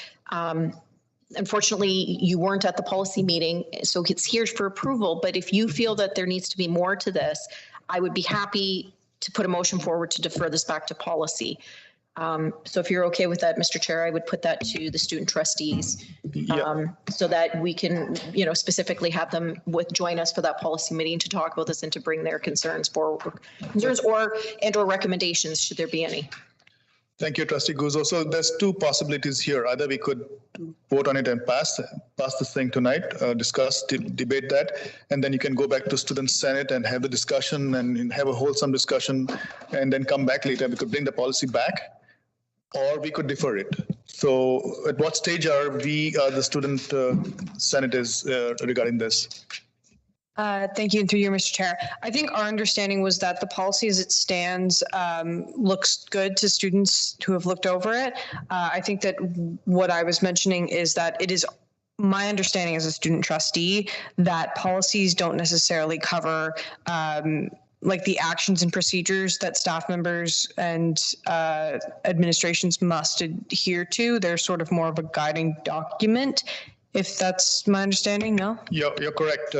unfortunately, you weren't at the policy meeting, so it's here for approval. But if you feel that there needs to be more to this, I would be happy to put a motion forward to defer this back to policy. So if you're okay with that, Mr. Chair, I would put that to the student trustees so that we can, specifically have them join us for that policy meeting to talk about this and to bring their concerns forward, or recommendations, should there be any. Thank you, Trustee Guzzo. So there's 2 possibilities here. Either we could vote on it and pass this thing tonight, discuss, debate that, and then you can go back to Student Senate and have the discussion and have a wholesome discussion, and then come back later. We could bring the policy back, or we could defer it. So at what stage are we, the Student Senate is regarding this? Thank you, and through you, Mr. Chair. I think our understanding was that the policy as it stands looks good to students who have looked over it. I think that what I was mentioning is that it is my understanding as a student trustee that policies don't necessarily cover like the actions and procedures that staff members and administrations must adhere to. They're sort of more of a guiding document. If that's my understanding, no? You're correct,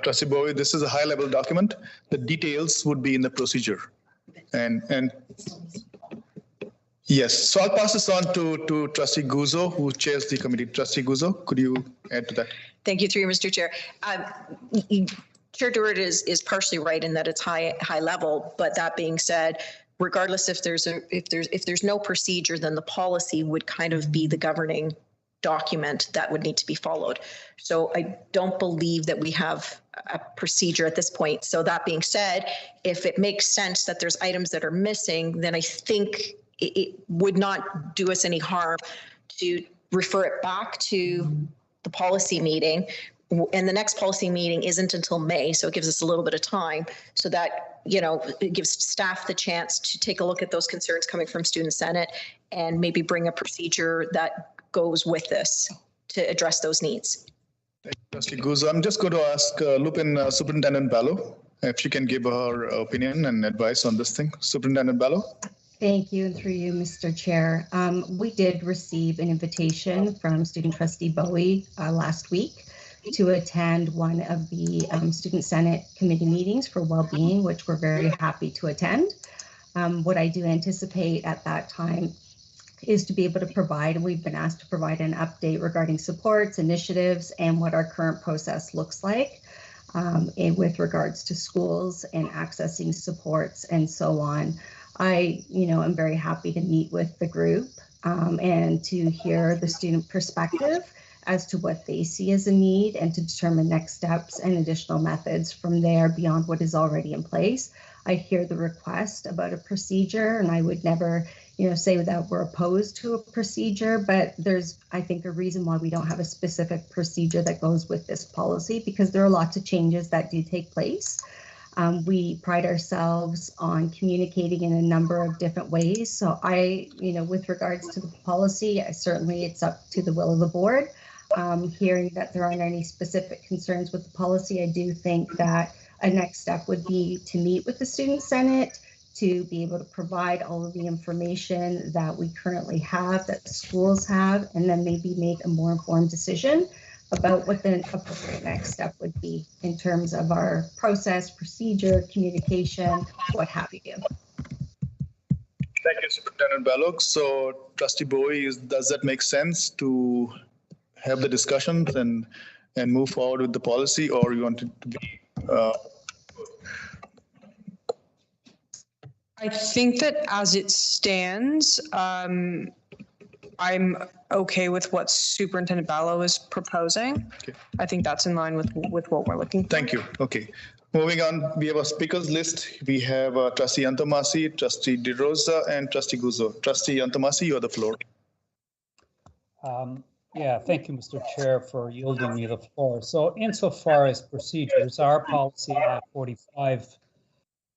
Trustee Bowie. This is a high-level document. The details would be in the procedure. And yes, so I'll pass this on to Trustee Guzzo, who chairs the committee. Trustee Guzzo, could you add to that? Thank you, through you, Mr. Chair. Chair Dewart is partially right in that it's high level, but that being said, regardless if there's no procedure, then the policy would kind of be the governing document that would need to be followed. So I don't believe that we have a procedure at this point. So that being said, if it makes sense that there's items that are missing, then I think it would not do us any harm to refer it back to the policy meeting. And the next policy meeting isn't until May, so it gives us a little bit of time so that, it gives staff the chance to take a look at those concerns coming from Student Senate and maybe bring a procedure that goes with this to address those needs. Thank you, Trustee Guzzo. I'm just going to ask Superintendent Bello if she can give her opinion and advice on this thing. Superintendent Bello. Thank you, and through you, Mr. Chair. We did receive an invitation from Student Trustee Bowie last week to attend one of the Student Senate committee meetings for well-being, which we're very happy to attend. What I do anticipate at that time is to be able to provide, and we've been asked to provide an update regarding supports, initiatives, and what our current process looks like with regards to schools and accessing supports and so on. I, am very happy to meet with the group and to hear the student perspective as to what they see as a need and to determine next steps and additional methods from there beyond what is already in place. I hear the request about a procedure, and I would never, say that we're opposed to a procedure, but there's, I think, a reason why we don't have a specific procedure that goes with this policy, because there are lots of changes that do take place. We pride ourselves on communicating in a number of different ways. So I, with regards to the policy, it's up to the will of the board. Hearing that there aren't any specific concerns with the policy, I do think that a next step would be to meet with the Student Senate to be able to provide all of the information that we currently have, that schools have, and then maybe make a more informed decision about what the appropriate next step would be in terms of our process, procedure, communication, what have you. Thank you, Superintendent Balogh. So Trustee Bowie, does that make sense to have the discussions and move forward with the policy, or you want it to be? I think that as it stands, I'm okay with what Superintendent Balogh is proposing. Okay. I think that's in line with what we're looking for. Thank you. Okay. Moving on, we have a speakers list. We have Trustee Antomasi, Trustee DeRosa, and Trustee Guzzo. Trustee Antomasi, you have the floor. Yeah, thank you, Mr. Chair, for yielding me the floor. So insofar as procedures, our policy Act 45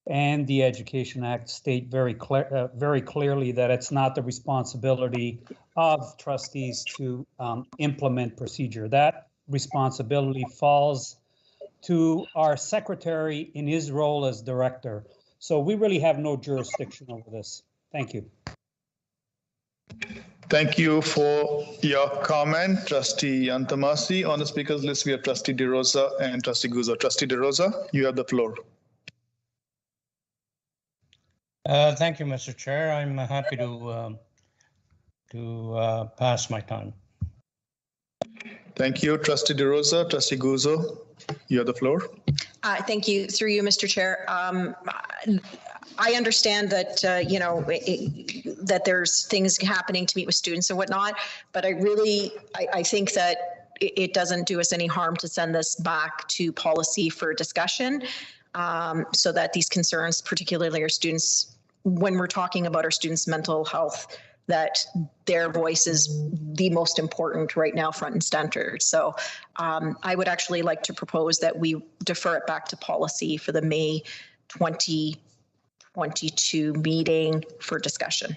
and the Education Act state very clearly that it's not the responsibility of trustees to implement procedure. That responsibility falls to our secretary in his role as director. So we really have no jurisdiction over this. Thank you. Thank you for your comment, Trustee Antomasi. On the speakers list, we have Trustee DeRosa and Trustee Guzzo. Trustee DeRosa, you have the floor. Thank you, Mr. Chair. I'm happy to pass my time. Thank you, Trustee DeRosa. Trustee Guzzo, you have the floor. Thank you. Through you, Mr. Chair. I understand that, that there's things happening to meet with students and whatnot, but I think that it doesn't do us any harm to send this back to policy for discussion, so that these concerns, particularly our students, when we're talking about our students' mental health, that their voice is the most important right now, front and center. So I would actually like to propose that we defer it back to policy for the May 2022 meeting for discussion.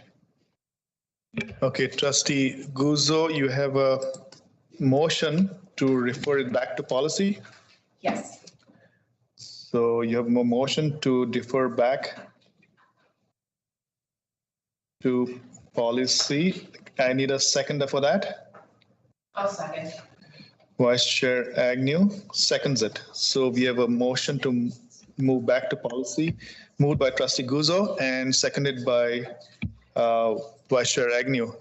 Okay, Trustee Guzzo, you have a motion to refer it back to policy? Yes. So you have a motion to defer back to policy. I need a seconder for that. I'll second. Vice Chair Agnew seconds it. So we have a motion to move back to policy, moved by Trustee Guzzo and seconded by Vice Chair Agnew.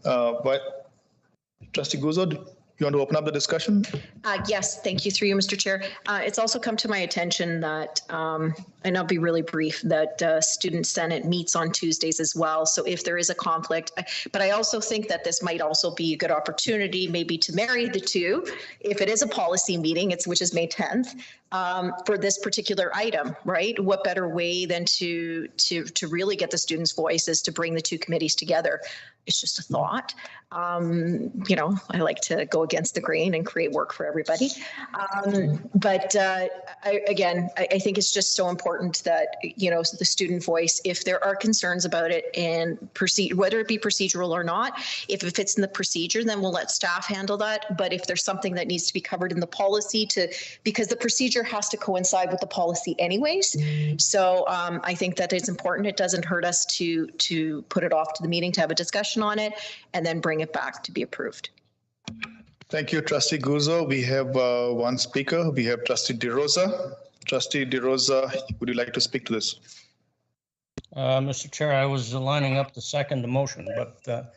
Trustee Guzzo, you want to open up the discussion? Yes, thank you. Through you, Mr. Chair. It's also come to my attention that, and I'll be really brief, that Student Senate meets on Tuesdays as well. So if there is a conflict, but I also think that this might also be a good opportunity maybe to marry the two, if it is a policy meeting, which is May 10th, for this particular item, right? What better way than to really get the students' voices to bring the two committees together? It's just a thought. I like to go against the grain and create work for everybody. But I think it's just so important that, the student voice, if there are concerns about it and whether it be procedural or not, if it fits in the procedure, then we'll let staff handle that. But if there's something that needs to be covered in the policy because the procedure has to coincide with the policy anyways. So I think that it's important. It doesn't hurt us to put it off to the meeting to have a discussion on it and then bring it back to be approved. Thank you, Trustee Guzzo. We have one speaker. We have Trustee DeRosa. Trustee DeRosa, would you like to speak to this? Mr. Chair, I was lining up to second the motion, but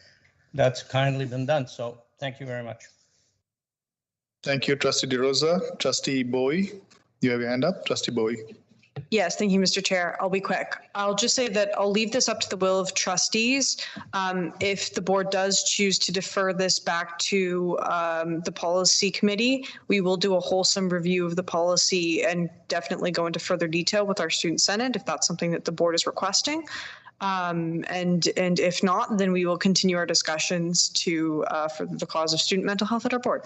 that's kindly been done. So thank you very much. Thank you, Trustee DeRosa. Trustee Bowie, you have your hand up. Trustee Bowie. Yes, thank you, Mr. Chair. I'll be quick. I'll just say that I'll leave this up to the will of trustees. If the board does choose to defer this back to the policy committee, we will do a wholesome review of the policy and definitely go into further detail with our student senate if that's something that the board is requesting. And if not, then we will continue our discussions for the cause of student mental health at our board.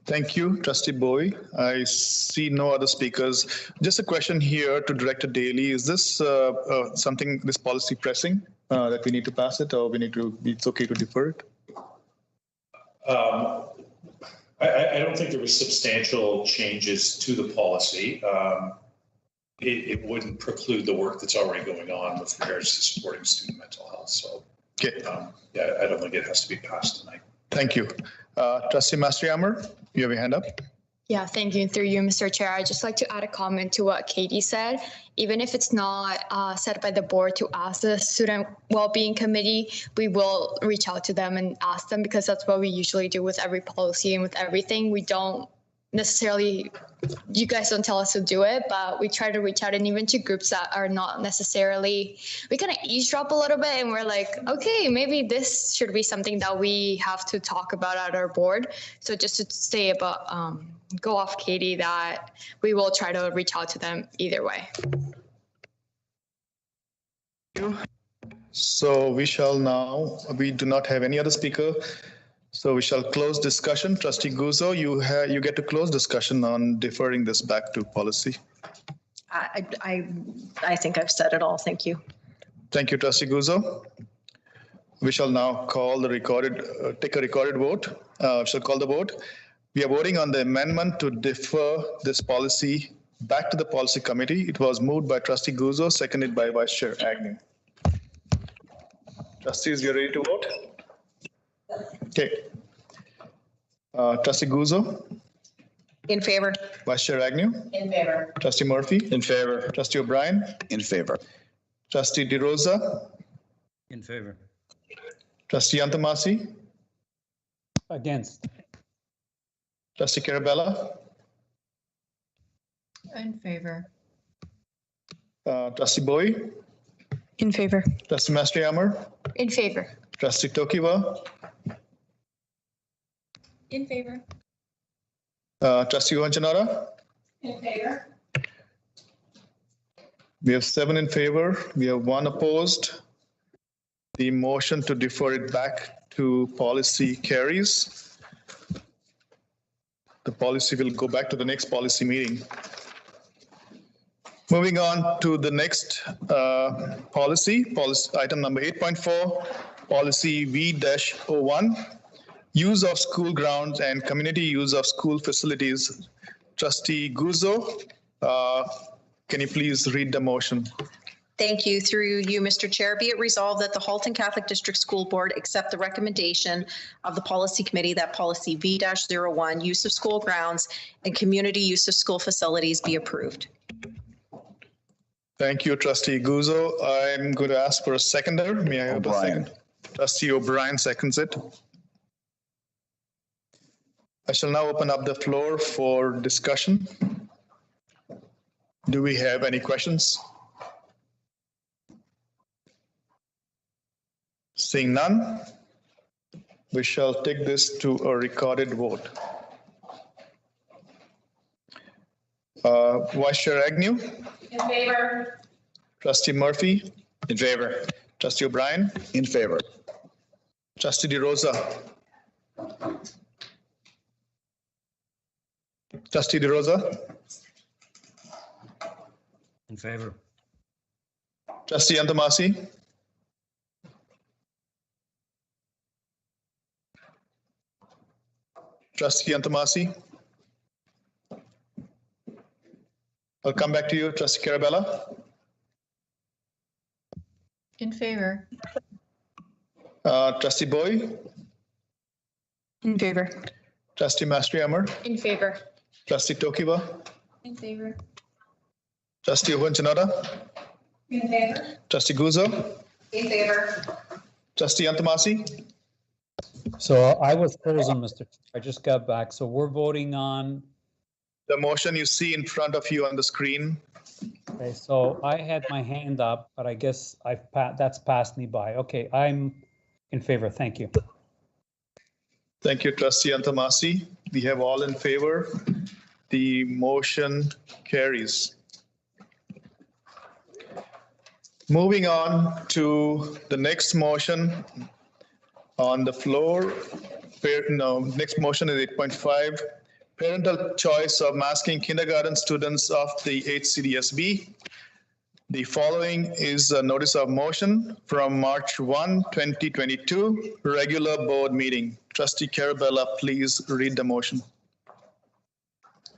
Thank you, Trustee Bowie. I see no other speakers. Just a question here to Director Daly. Is this this policy pressing that we need to pass it, or it's okay to defer it? I don't think there was substantial changes to the policy. it wouldn't preclude the work that's already going on with regards to supporting student mental health. So, yeah, I don't think it has to be passed tonight. Thank you. Trustee Mastriamer, you have your hand up. Yeah, thank you. Through you, Mr. Chair, I'd just like to add a comment to what Katie said. Even if it's not set by the board to ask the Student Wellbeing Committee, we will reach out to them and ask them, because that's what we usually do with every policy and with everything. We don't necessarily, you guys don't tell us to do it, but we try to reach out, and even to groups that are not necessarily, we kind of eavesdrop a little bit, and we're like, okay, maybe this should be something that we have to talk about at our board. So just to say about, go off Katie, that we will try to reach out to them either way. So we shall now, we do not have any other speaker. So we shall close discussion. Trustee Guzzo, you get to close discussion on deferring this back to policy. I think I've said it all. Thank you. Thank you, Trustee Guzzo. We shall now call the take a recorded vote. Shall call the vote. We are voting on the amendment to defer this policy back to the policy committee. It was moved by Trustee Guzzo, seconded by Vice Chair Agnew. Trustees, you ready to vote? Okay. Trustee Guzzo? In favor. Vice Chair Agnew? In favor. Trustee Murphy? In favor. Trustee O'Brien? In favor. Trustee DeRosa? In favor. Trustee Antamasi? Against. Trustee Carabella? In favor. Trustee Bowie? In favor. Trustee Mastriamer? In favor. Trustee Tokiwa? In favor. Trustee Wanjanara? In favor. We have 7 in favor. We have 1 opposed. The motion to defer it back to policy carries. The policy will go back to the next policy meeting. Moving on to the next policy item number 8.4, policy V-01, use of school grounds and community use of school facilities. Trustee Guzzo, can you please read the motion? Thank you. Through you, Mr. Chair, be it resolved that the Halton Catholic District School Board accept the recommendation of the Policy Committee that Policy V-01, use of school grounds and community use of school facilities, be approved. Thank you, Trustee Guzzo. I'm going to ask for a seconder. May I have a second? Trustee O'Brien seconds it. I shall now open up the floor for discussion. Do we have any questions? Seeing none, we shall take this to a recorded vote. Vice Chair Agnew? In favor. Trustee Murphy? In favor. Trustee O'Brien? In favor. Trustee DeRosa? Trustee DeRosa? In favor. Trustee Antamasi? Trustee Antamasi? I'll come back to you, Trustee Carabella. In favor. Trustee Bowie? In favor. Trustee Mastriamer? In favor. Trustee Tokiwa? In favor. Trustee Wanjanara? In favor. Trustee Guzzo? In favor. Trustee Antamasi? So I was frozen, Mr. I just got back. So we're voting on. The motion you see in front of you on the screen. Okay, so I had my hand up, but I guess that's passed me by. Okay, I'm in favor. Thank you. Thank you, Trustee Antamasi. We have all in favor. The motion carries. Moving on to the next motion on the floor. Next motion is 8.5. Parental choice of masking kindergarten students of the HCDSB. The following is a notice of motion from March 1, 2022, regular board meeting. Trustee Carabella, please read the motion.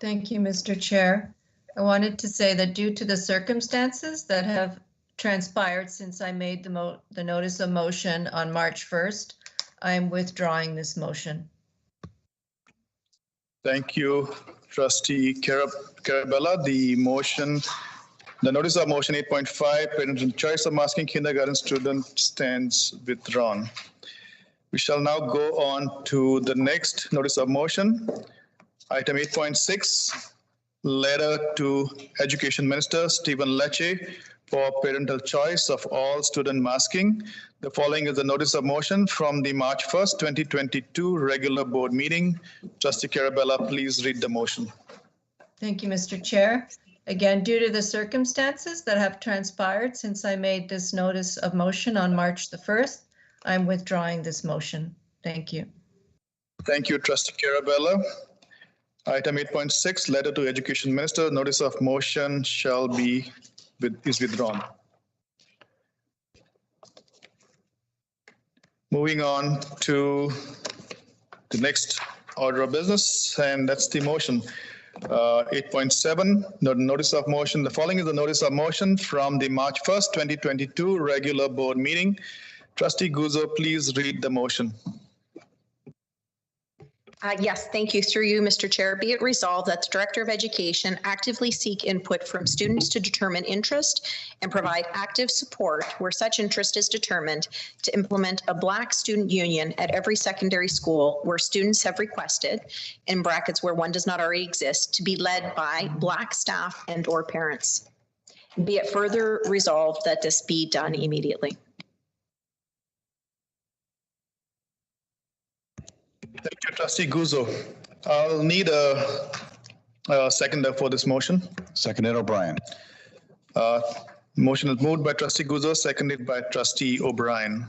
Thank you, Mr. Chair. I wanted to say that due to the circumstances that have transpired since I made the notice of motion on March 1st, I am withdrawing this motion. Thank you, Trustee Carabella. The notice of motion 8.5, parental choice of masking kindergarten student stands withdrawn. We shall now go on to the next notice of motion. Item 8.6, letter to Education Minister Stephen Lecce for parental choice of all student masking. The following is the notice of motion from the March 1st, 2022 regular board meeting. Trustee Carabella, please read the motion. Thank you, Mr. Chair. Again, due to the circumstances that have transpired since I made this notice of motion on March the 1st, I'm withdrawing this motion. Thank you. Thank you, Trustee Carabella. Item 8.6, letter to Education Minister, notice of motion is withdrawn. Moving on to the next order of business, and that's the motion. 8.7, the notice of motion. The following is the notice of motion from the March 1st, 2022 regular board meeting. Trustee Guzzo, please read the motion. Yes, thank you. Through you, Mr. Chair, be it resolved that the Director of Education actively seek input from students to determine interest and provide active support where such interest is determined to implement a Black student union at every secondary school where students have requested, in brackets where one does not already exist, to be led by Black staff and/or parents. Be it further resolved that this be done immediately. Thank you, Trustee Guzzo. I'll need a seconder for this motion. Seconded O'Brien. Motion is moved by Trustee Guzzo, seconded by Trustee O'Brien.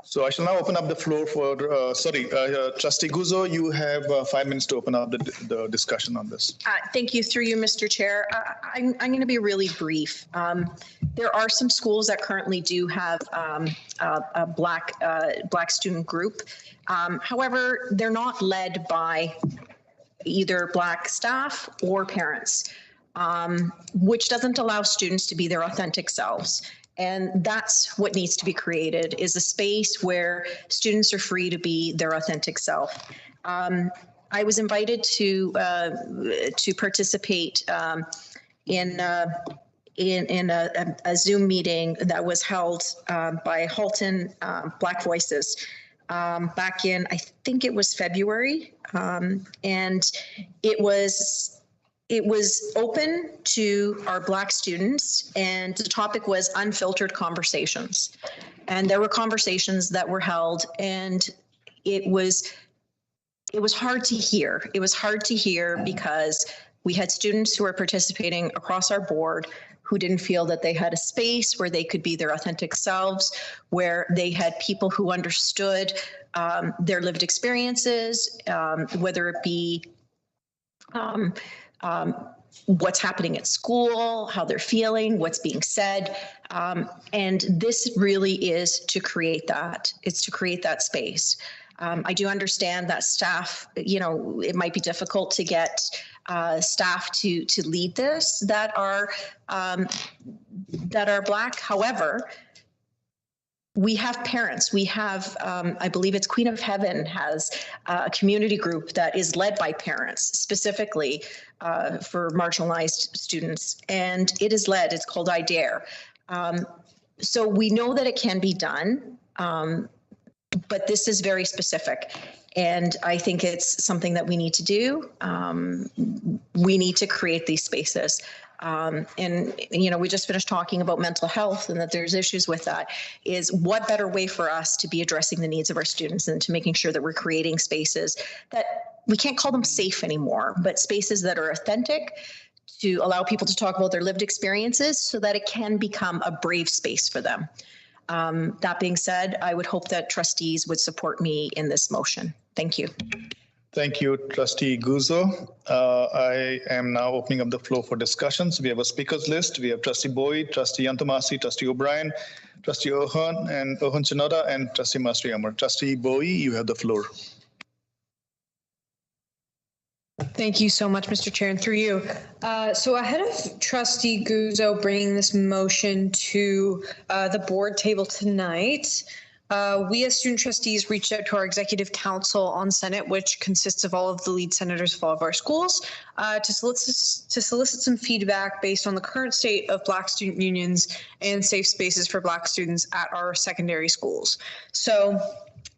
So I shall now open up the floor for, Trustee Guzzo, you have 5 minutes to open up the discussion on this. Thank you. Through you, Mr. Chair. I'm going to be really brief. There are some schools that currently do have a Black student group. However, they're not led by either Black staff or parents, which doesn't allow students to be their authentic selves. And that's what needs to be created, is a space where students are free to be their authentic self. I was invited to participate in a Zoom meeting that was held by Halton Black Voices back in, I think it was February, and it was open to our Black students, and the topic was unfiltered conversations. And there were conversations that were held, and it was hard to hear. It was hard to hear because we had students who were participating across our board who didn't feel that they had a space where they could be their authentic selves, where they had people who understood their lived experiences, whether it be what's happening at school, how they're feeling, what's being said. And this really is to create that. It's to create that space. I do understand that staff, it might be difficult to get staff to lead this that are Black. However, we have parents. We have, I believe it's Queen of Heaven has a community group that is led by parents specifically for marginalized students. And it is led, it's called I Dare. So we know that it can be done, but this is very specific. And I think it's something that we need to do. We need to create these spaces. And, we just finished talking about mental health and that there's issues with that. Is what better way for us to be addressing the needs of our students and to making sure that we're creating spaces that we can't call them safe anymore, but spaces that are authentic to allow people to talk about their lived experiences so that it can become a brave space for them. That being said, I would hope that trustees would support me in this motion. Thank you. Thank you, Trustee Guzzo. I am now opening up the floor for discussions. We have a speakers list. We have Trustee Boyd, Trustee Yantomasi, Trustee O'Brien, Trustee Ohun and Ohun Chinoda, and Trustee Masri Amar. Trustee Boyd, you have the floor. Thank you so much, Mr. Chair, and through you. So ahead of Trustee Guzzo bringing this motion to the board table tonight, we as student trustees reached out to our executive council on Senate, which consists of all of the lead senators of all of our schools, to solicit some feedback based on the current state of Black student unions and safe spaces for Black students at our secondary schools. So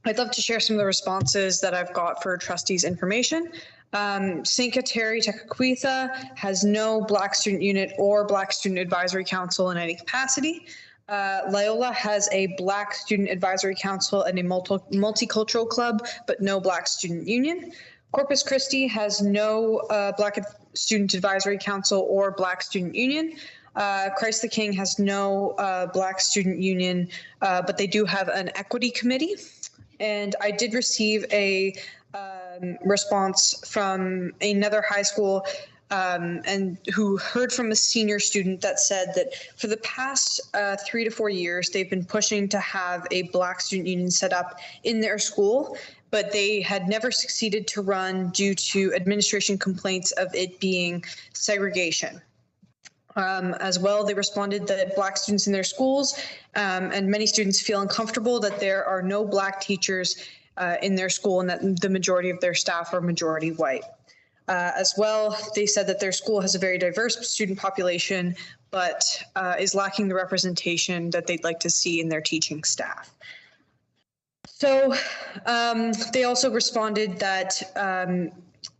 I'd love to share some of the responses that I've got for trustees' information. St. Kateri Tekakwitha has no Black student unit or Black student advisory council in any capacity. Loyola has a Black student advisory council and a multicultural club, but no Black student union. Corpus Christi has no Black student advisory council or Black student union. Christ the King has no Black student union, but they do have an equity committee. And I did receive a response from another high school and who heard from a senior student that said that for the past 3 to 4 years, they've been pushing to have a Black student union set up in their school, but they had never succeeded to run due to administration complaints of it being segregation. As well, they responded that Black students in their schools and many students feel uncomfortable that there are no Black teachers in their school and that the majority of their staff are majority white. As well, they said that their school has a very diverse student population, but is lacking the representation that they'd like to see in their teaching staff. So they also responded that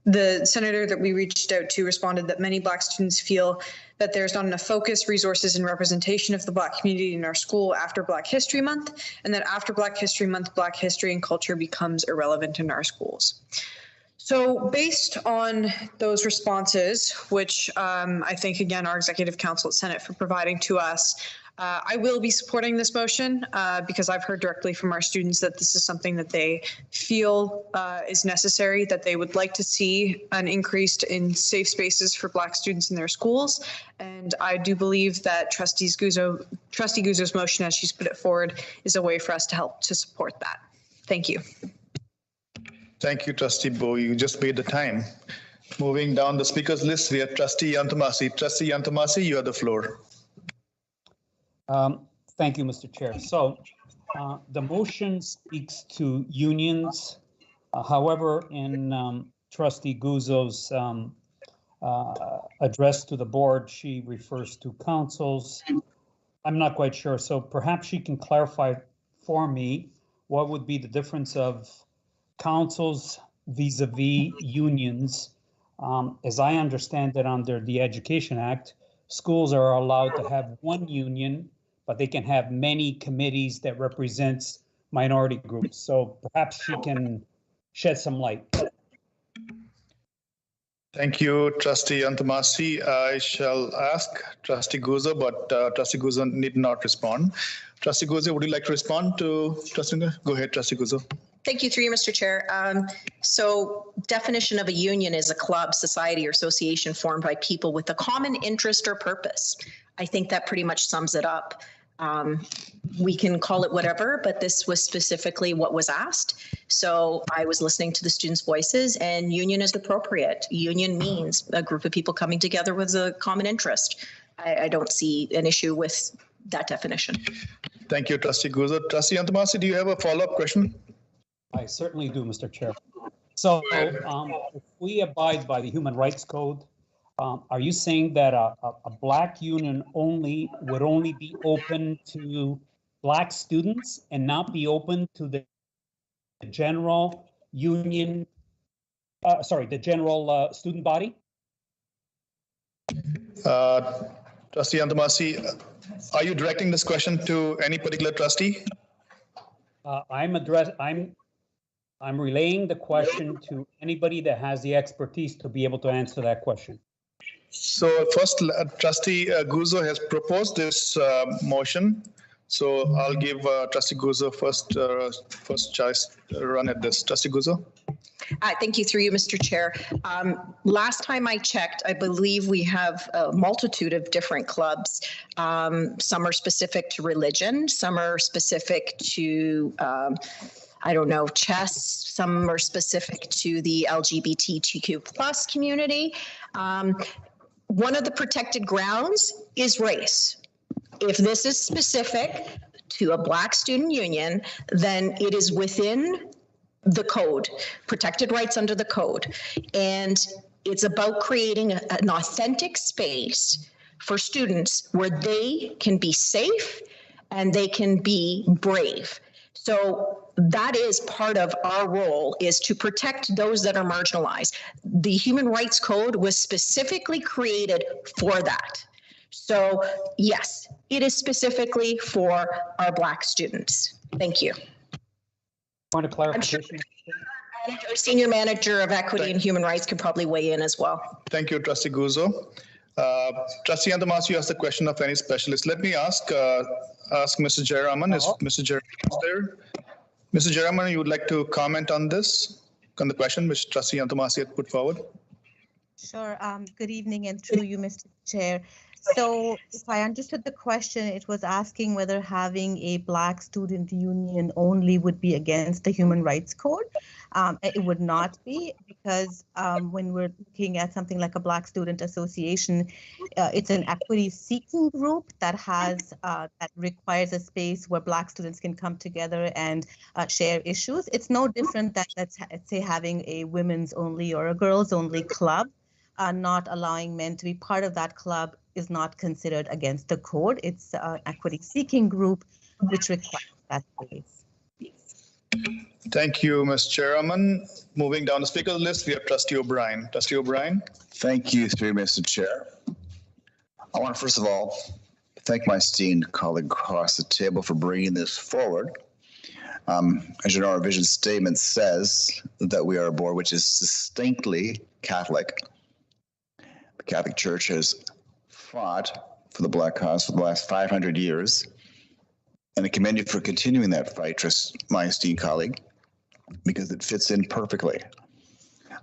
the senator that we reached out to responded that many Black students feel that there's not enough focus, resources, and representation of the Black community in our school after Black History Month, and that after Black History Month, Black history and culture becomes irrelevant in our schools. So based on those responses, which I thank again our Executive Council at Senate for providing to us, I will be supporting this motion because I've heard directly from our students that this is something that they feel is necessary, that they would like to see an increase in safe spaces for Black students in their schools. And I do believe that Trustee Guzzo's motion, as she's put it forward, is a way for us to help to support that. Thank you. Thank you, Trustee Bowe. You just made the time. Moving down the speakers list, we have Trustee Yantamasi. Trustee Yantamasi, you have the floor. Thank you, Mr. Chair. So the motion speaks to unions. However, in Trustee Guzzo's address to the board, she refers to councils. I'm not quite sure. So perhaps she can clarify for me what would be the difference of councils vis-a-vis unions. As I understand it, under the Education Act, schools are allowed to have one union, but they can have many committees that represents minority groups. So perhaps she can shed some light. Thank you, Trustee Yantamasi. I shall ask Trustee Guzzo, but Trustee Guzzo need not respond. Trustee Guzzo, would you like to respond to Trustee Guzzo? Go ahead, Trustee Guzzo. Thank you, through you, Mr. Chair. So definition of a union is a club, society, or association formed by people with a common interest or purpose. I think that pretty much sums it up. We can call it whatever, but this was specifically what was asked. So I was listening to the students' voices, and union is appropriate. Union means a group of people coming together with a common interest. I don't see an issue with that definition. Thank you, Trustee Guzzo. Trustee Yantamasi, do you have a follow-up question? I certainly do, Mr. Chair. So if we abide by the Human Rights Code, are you saying that a Black union would only be open to Black students and not be open to the general union, the general student body? Trustee Yantamasi, are you directing this question to any particular trustee? I'm relaying the question to anybody that has the expertise to be able to answer that question. So first, Trustee Guzzo has proposed this motion. So I'll give Trustee Guzzo first choice run at this. Trustee Guzzo. Thank you, through you, Mr. Chair. Last time I checked, I believe we have a multitude of different clubs. Some are specific to religion, some are specific to I don't know, chess. Some are specific to the LGBTQ plus community. One of the protected grounds is race. If this is specific to a Black student union, then it is within the code, protected rights under the code. And it's about creating an authentic space for students where they can be safe and they can be brave. So that is part of our role, is to protect those that are marginalized. The Human Rights Code was specifically created for that. So yes, it is specifically for our Black students. Thank you. Point of clarification. Our Senior Manager of Equity and Human Rights could probably weigh in as well. Thank you, Trustee Guzzo. Trustee Antamasi asked the question of any specialist. Let me ask Mr. Jayaraman. Is Mr. Jayaraman there? Mr. Jayaraman, you would like to comment on this, on the question which Trustee Antamasi had put forward? Sure. Good evening, and through you, Mr. Chair. So if I understood the question, it was asking whether having a Black student union only would be against the Human Rights Code. It would not be, because when we're looking at something like a Black Student Association, it's an equity-seeking group that has that requires a space where Black students can come together and share issues. It's no different than, let's say, having a women's only or a girls only club. Not allowing men to be part of that club is not considered against the code. It's an equity-seeking group which requires that space. Thank you, Ms. Chairman. Moving down the speaker list, we have Trustee O'Brien. Trustee O'Brien. Thank you, through Mr. Chair. I want to first of all thank my esteemed colleague across the table for bringing this forward. As you know, our vision statement says that we are a board which is distinctly Catholic. The Catholic Church has fought for the Black cause for the last 500 years, and I commend you for continuing that fight, my esteemed colleague, because it fits in perfectly.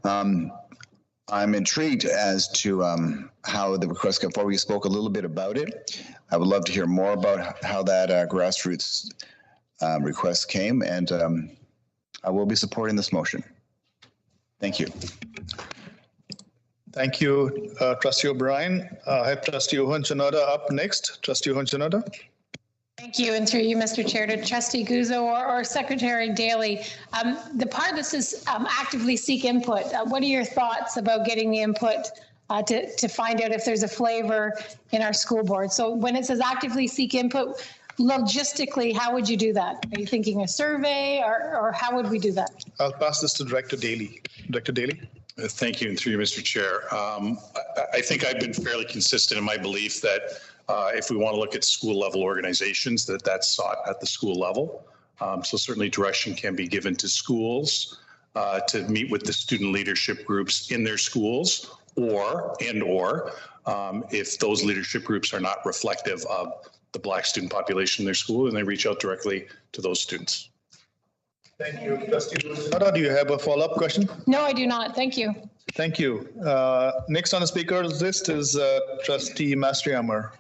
I'm intrigued as to how the request came forward. We spoke a little bit about it. I would love to hear more about how that grassroots request came, and I will be supporting this motion. Thank you. Thank you, Trustee O'Brien. I have Trustee Ohonchanada up next. Trustee Ohonchanada. Thank you, and through you, Mr. Chair, to Trustee Guzzo or Secretary Daly. The part of this is actively seek input. What are your thoughts about getting the input to find out if there's a flavor in our school board? So when it says actively seek input, logistically, how would you do that? Are you thinking a survey, or how would we do that? I'll pass this to Director Daly. Director Daly. Thank you, and through you, Mr. Chair. I think I've been fairly consistent in my belief that if we want to look at school level organizations, that's sought at the school level. So certainly direction can be given to schools to meet with the student leadership groups in their schools, or if those leadership groups are not reflective of the Black student population in their school, and they reach out directly to those students. Thank you. Trustee Ohonchanada, do you have a follow-up question? No, I do not. Thank you. Thank you. Next on the speaker's list is Trustee Mastriamer.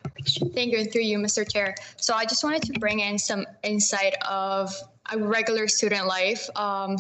Thank you, and through you, Mr. Chair. So I just wanted to bring in some insight of a regular student life.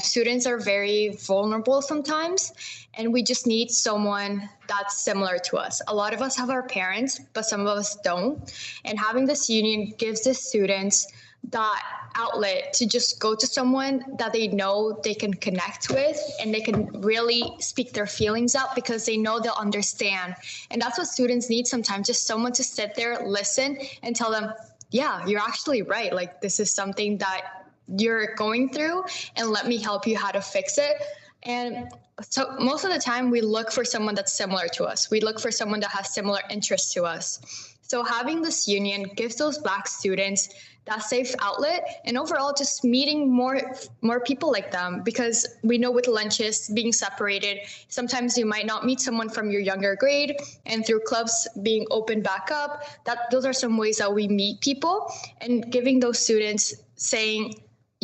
Students are very vulnerable sometimes, and we just need someone that's similar to us. A lot of us have our parents, but some of us don't. And having this union gives the students that outlet to just go to someone that they know they can connect with, and they can really speak their feelings out because they know they'll understand. And that's what students need sometimes, just someone to sit there, listen, and tell them, yeah, you're actually right. Like, this is something that you're going through, and let me help you how to fix it. And so most of the time we look for someone that's similar to us. We look for someone that has similar interests to us. So having this union gives those Black students that safe outlet, and overall just meeting more people like them, because we know with lunches being separated, sometimes you might not meet someone from your younger grade, and through clubs being opened back up, those are some ways that we meet people, and giving those students saying,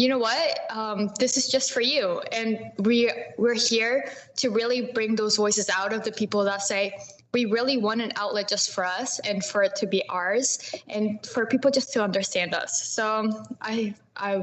you know what, this is just for you. And we're here to really bring those voices out of the people that say, we really want an outlet just for us and for it to be ours and for people just to understand us. So I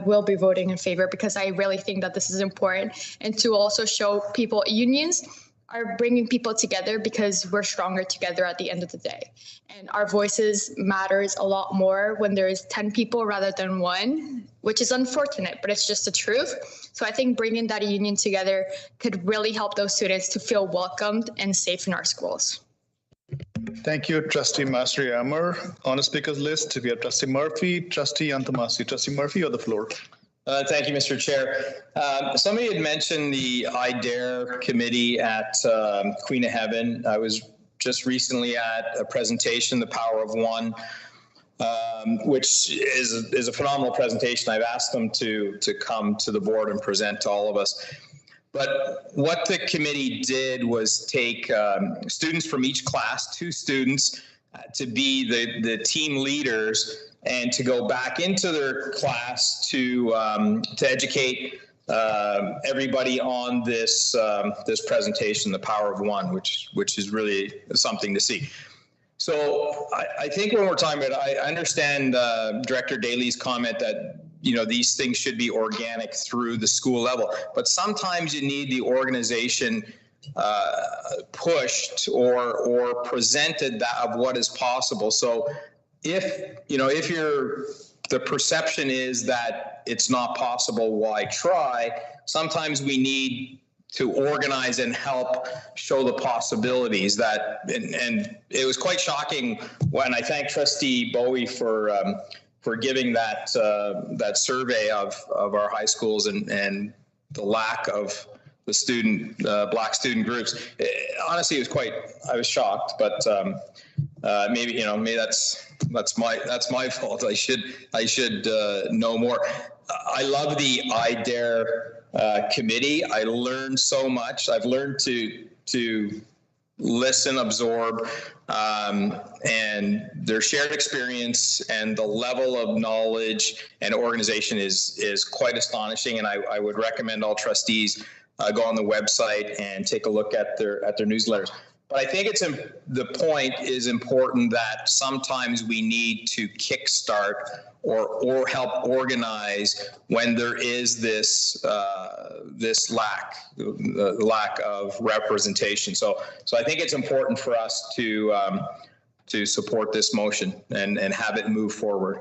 will be voting in favor because I really think that this is important, and to also show people unions are bringing people together because we're stronger together at the end of the day. And our voices matters a lot more when there's 10 people rather than one, which is unfortunate, but it's just the truth. So I think bringing that union together could really help those students to feel welcomed and safe in our schools. Thank you, Trustee Masri-Amar. On the speakers list, we have Trustee Murphy, Trustee Antamasi. Trustee Murphy, you have the floor. Thank you, Mr. Chair. Somebody had mentioned the IDARE committee at Queen of Heaven. I was just recently at a presentation, The Power of One, which is a phenomenal presentation. I've asked them to come to the board and present to all of us. But what the committee did was take students from each class, 2 students, to be the team leaders and to go back into their class to educate everybody on this this presentation, The Power of One, which is really something to see. So I think when we're talking about, I understand Director Daly's comment that these things should be organic through the school level, but sometimes you need the organization pushed or presented of what is possible. So if the perception is that it's not possible, why try? Sometimes we need to organize and help show the possibilities that, and it was quite shocking when I thank Trustee Bowie for giving that survey of our high schools and the lack of the Black student groups. Honestly, I was shocked, but maybe that's my fault. I should know more. I love the IDARE committee. I learned so much. I've learned to listen, absorb, and their shared experience and the level of knowledge and organization is quite astonishing. And I would recommend all trustees go on the website and take a look at their newsletters. But I think the point is important that sometimes we need to kickstart or help organize when there is this lack of representation. So I think it's important for us to support this motion and have it move forward.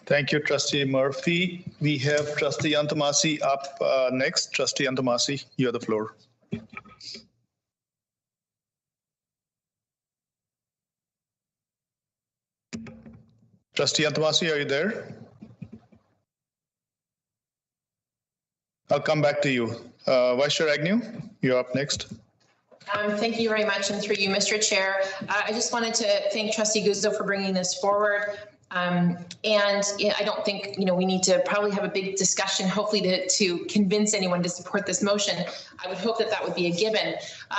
Thank you, Trustee Murphy. We have Trustee Antamasi up next. Trustee Antamasi, you have the floor. Trustee Antamasi, are you there? I'll come back to you. Vice Chair Agnew, you're up next. Thank you very much, and through you, Mr. Chair. I just wanted to thank Trustee Guzzo for bringing this forward. And I don't think, we need to probably have a big discussion, hopefully to convince anyone to support this motion. I would hope that would be a given.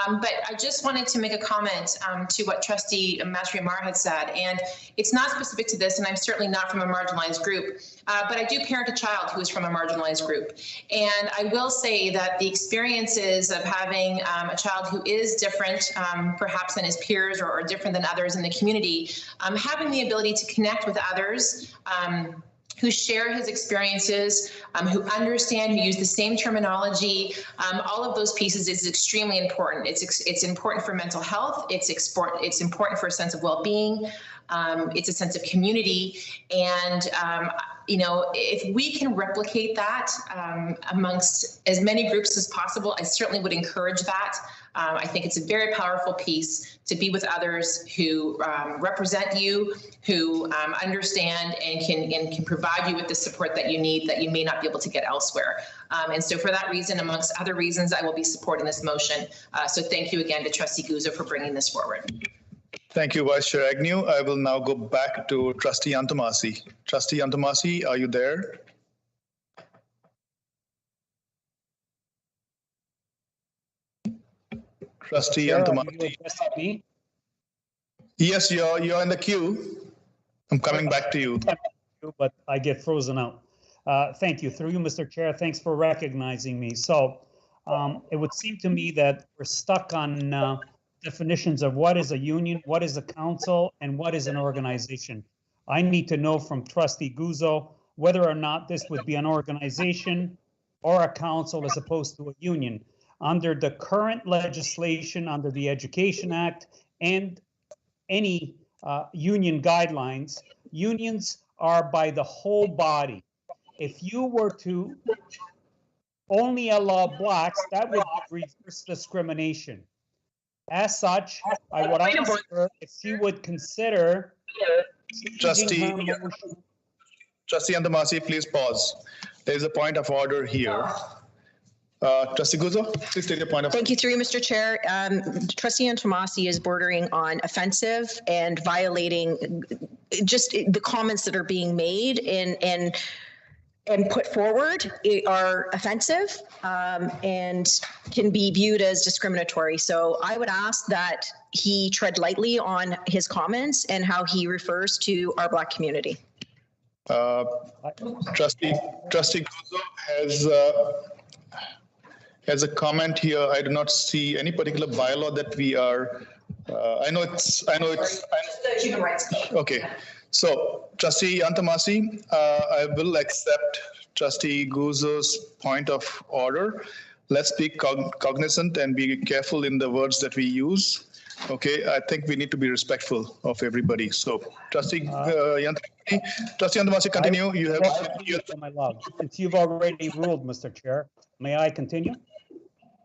But I just wanted to make a comment to what Trustee Masri-Amar had said. And it's not specific to this, and I'm certainly not from a marginalized group, but I do parent a child who is from a marginalized group. And I will say that the experiences of having a child who is different, perhaps than his peers or different than others in the community, having the ability to connect with others who share his experiences, who understand, who use the same terminology, all of those pieces is extremely important. It's important for mental health. It's important for a sense of well-being. It's a sense of community. And, if we can replicate that amongst as many groups as possible, I certainly would encourage that. I think it's a very powerful piece to be with others who represent you, who understand and can provide you with the support that you need that you may not be able to get elsewhere. And so for that reason, amongst other reasons, I will be supporting this motion. So thank you again to Trustee Guzzo for bringing this forward. Thank you, Vice Chair Agnew. I will now go back to Trustee Antamasi. Trustee Antamasi, are you there? Trustee Antamasi. Yes, you're in the queue. I'm coming back to you. But I get frozen out. Thank you. Through you, Mr. Chair, thanks for recognizing me. So it would seem to me that we're stuck on definitions of what is a union, what is a council, and what is an organization. I need to know from Trustee Guzzo whether or not this would be an organization or a council as opposed to a union. Under the current legislation, under the Education Act, and any union guidelines, unions are by the whole body. If you were to only allow blacks, that would reverse discrimination. As such, I would ask her if she would consider Trustee Antamasi, please pause. There is a point of order here. Trustee Guzzo, please take a point of order. Thank you, through you, Mr. Chair. Trustee Antamasi is bordering on offensive and violating just the comments that are being made and put forward are offensive and can be viewed as discriminatory. So I would ask that he tread lightly on his comments and how he refers to our Black community. Trustee Guzzo has a comment here. I do not see any particular bylaw that we are. I know it's. The human rights code. Okay. So, Trustee Antamasi, I will accept Trustee Guzzo's point of order. Let's be cognizant and be careful in the words that we use. Okay, I think we need to be respectful of everybody. So, Trustee Antamasi, continue. You have my love. Since you've already ruled, Mr. Chair, may I continue?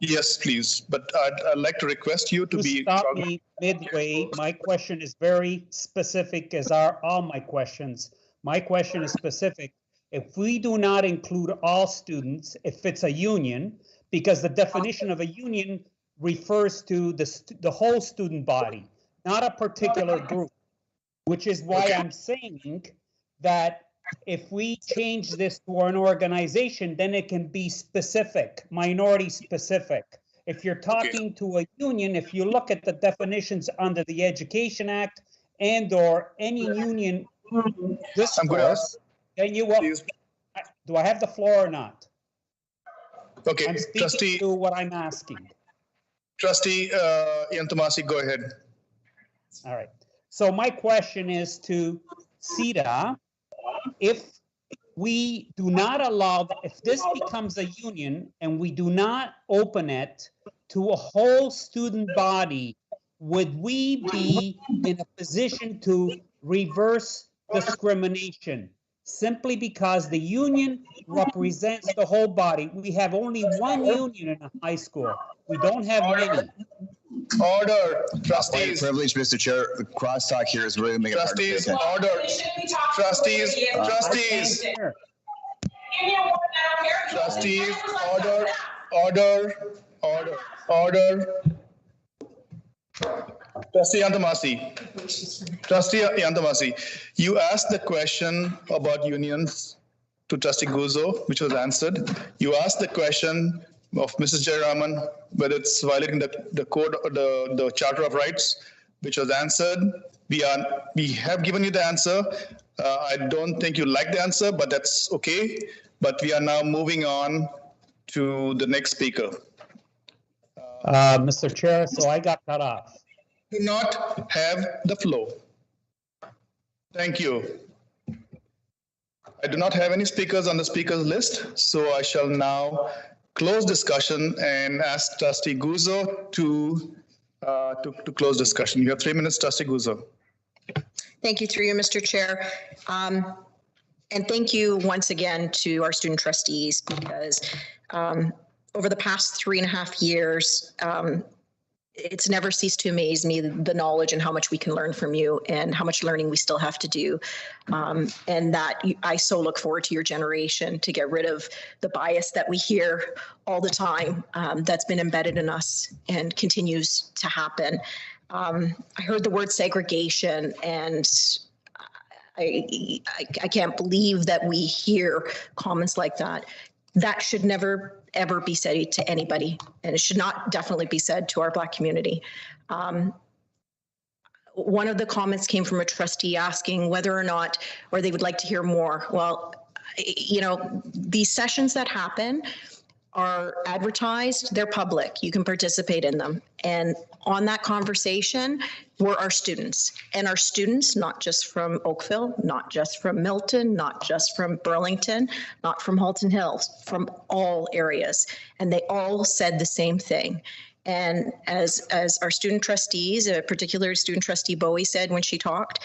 Yes, please. But I'd like to request you to be. Stop me midway. My question is very specific, as are all my questions. My question is specific. If we do not include all students, if it's a union, because the definition of a union refers to the whole student body, not a particular group, which is why I'm saying that if we change this to an organization, then it can be specific, minority specific. If you're talking to a union, if you look at the definitions under the Education Act and or any union discourse, then you will. Do I have the floor or not? Okay, I'm speaking to what I'm asking. Trustee Antamasi, go ahead. All right. So my question is to CETA. If we do not allow, if this becomes a union and we do not open it to a whole student body, would we be in a position to reverse discrimination? Simply because the union represents the whole body. We have only one union in a high school. We don't have many. Order, trustees. Privilege, Mr. Chair. The crosstalk here is really making it hard to pay Trustees, attention. order. Trustees, trustees, order. Trustee Antamasi, you asked the question about unions to Trustee Guzzo, which was answered. You asked the question of Mrs. Jayaraman, whether it's violating the code or the Charter of Rights, which was answered. We have given you the answer. I don't think you like the answer, but that's okay. But we are now moving on to the next speaker. Mr. Chair, so I got cut off. Do not have the floor. Thank you. I do not have any speakers on the speakers list, so I shall now close discussion and ask Trustee Guzzo to close discussion. You have 3 minutes, Trustee Guzzo. Thank you, through you, Mr. Chair. And thank you once again to our student trustees, because over the past 3.5 years, it's never ceased to amaze me the knowledge and how much we can learn from you and how much learning we still have to do. And that I so look forward to your generation to get rid of the bias that we hear all the time that's been embedded in us and continues to happen. I heard the word segregation, and I can't believe that we hear comments like that. That should never ever be said to anybody, and it should not definitely be said to our Black community. One of the comments came from a trustee asking whether or not, or they would like to hear more. Well, you know, these sessions that happen are advertised, they're public, you can participate in them. And on that conversation were our students. And our students, not just from Oakville, not just from Milton, not just from Burlington, not from Halton Hills, from all areas. And they all said the same thing. And as our student trustees, a particular student trustee Bowie said when she talked,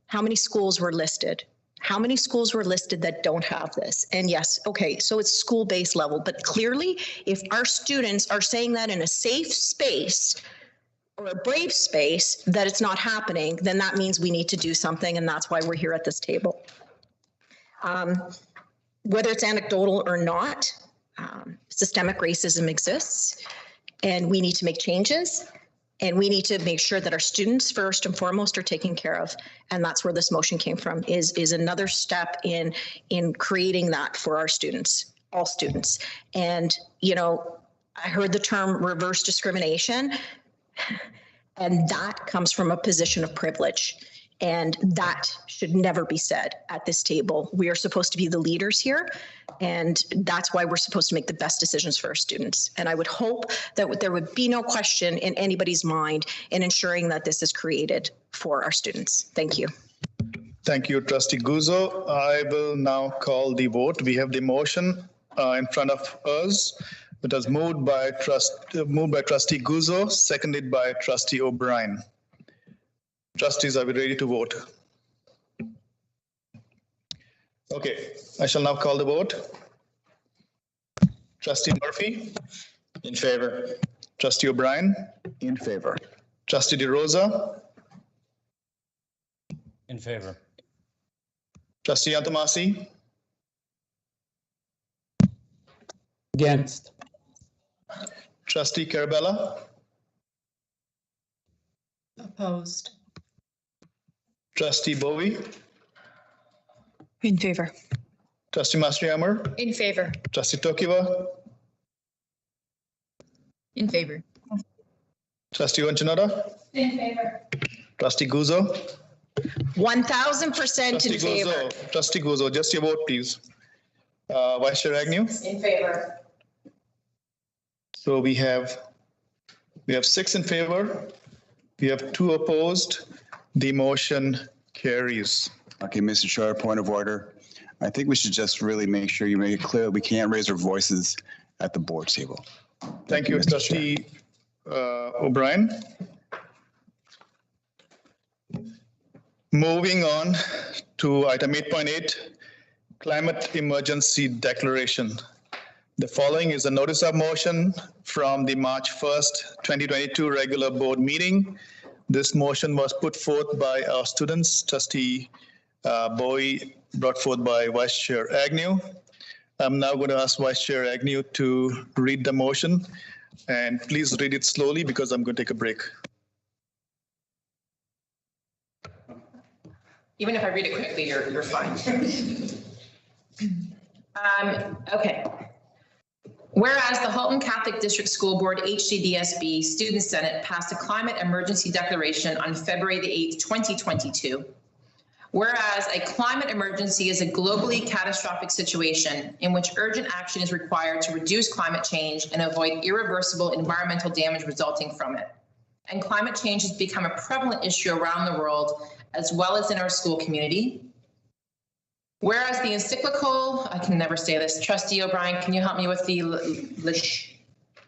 how many schools were listed? How many schools were listed that don't have this? And yes, okay, so it's school-based level, but clearly if our students are saying that in a safe space or a brave space that it's not happening, then that means we need to do something, and that's why we're here at this table. Whether it's anecdotal or not, systemic racism exists, and we need to make changes. And we need to make sure that our students first and foremost are taken care of. And that's where this motion came from, is another step in creating that for our students, all students. And, you know, I heard the term reverse discrimination, and that comes from a position of privilege. And that should never be said at this table. We are supposed to be the leaders here, and that's why we're supposed to make the best decisions for our students. And I would hope that there would be no question in anybody's mind in ensuring that this is created for our students. Thank you. Thank you, Trustee Guzzo. I will now call the vote. We have the motion in front of us. It was moved by Trustee Guzzo, seconded by Trustee O'Brien. Trustees, are we ready to vote? Okay, I shall now call the vote. Trustee Murphy? In favor. Trustee O'Brien? In favor. Trustee DeRosa? In favor. Trustee Antomasi? Against. Trustee Carabella? Opposed. Trustee Bowie? In favor. Trustee Mastrihammer? In favor. Trustee Tokiwa? In favor. Trustee Wanchanada? In favor. Trustee Guzzo? 1000% in favor. Trustee Guzzo, just your vote, please. Vice Chair Agnew? In favor. So we have 6 in favor. We have 2 opposed. The motion carries. Okay, Mr. Chair, point of order. I think we should just really make sure you make it clear we can't raise our voices at the board table. Thank you, Trustee O'Brien. Moving on to item 8.8, climate emergency declaration. The following is a notice of motion from the March 1st, 2022 regular board meeting. This motion was put forth by our students, Trustee Bowie, brought forth by Vice Chair Agnew. I'm now going to ask Vice Chair Agnew to read the motion, and please read it slowly because I'm going to take a break. Even if I read it quickly, you're fine. Okay. Whereas the Halton Catholic District School Board HCDSB Student Senate passed a climate emergency declaration on February the 8th, 2022. Whereas a climate emergency is a globally catastrophic situation in which urgent action is required to reduce climate change and avoid irreversible environmental damage resulting from it. And climate change has become a prevalent issue around the world as well as in our school community. Whereas the encyclical, I can never say this, Trustee O'Brien, can you help me with the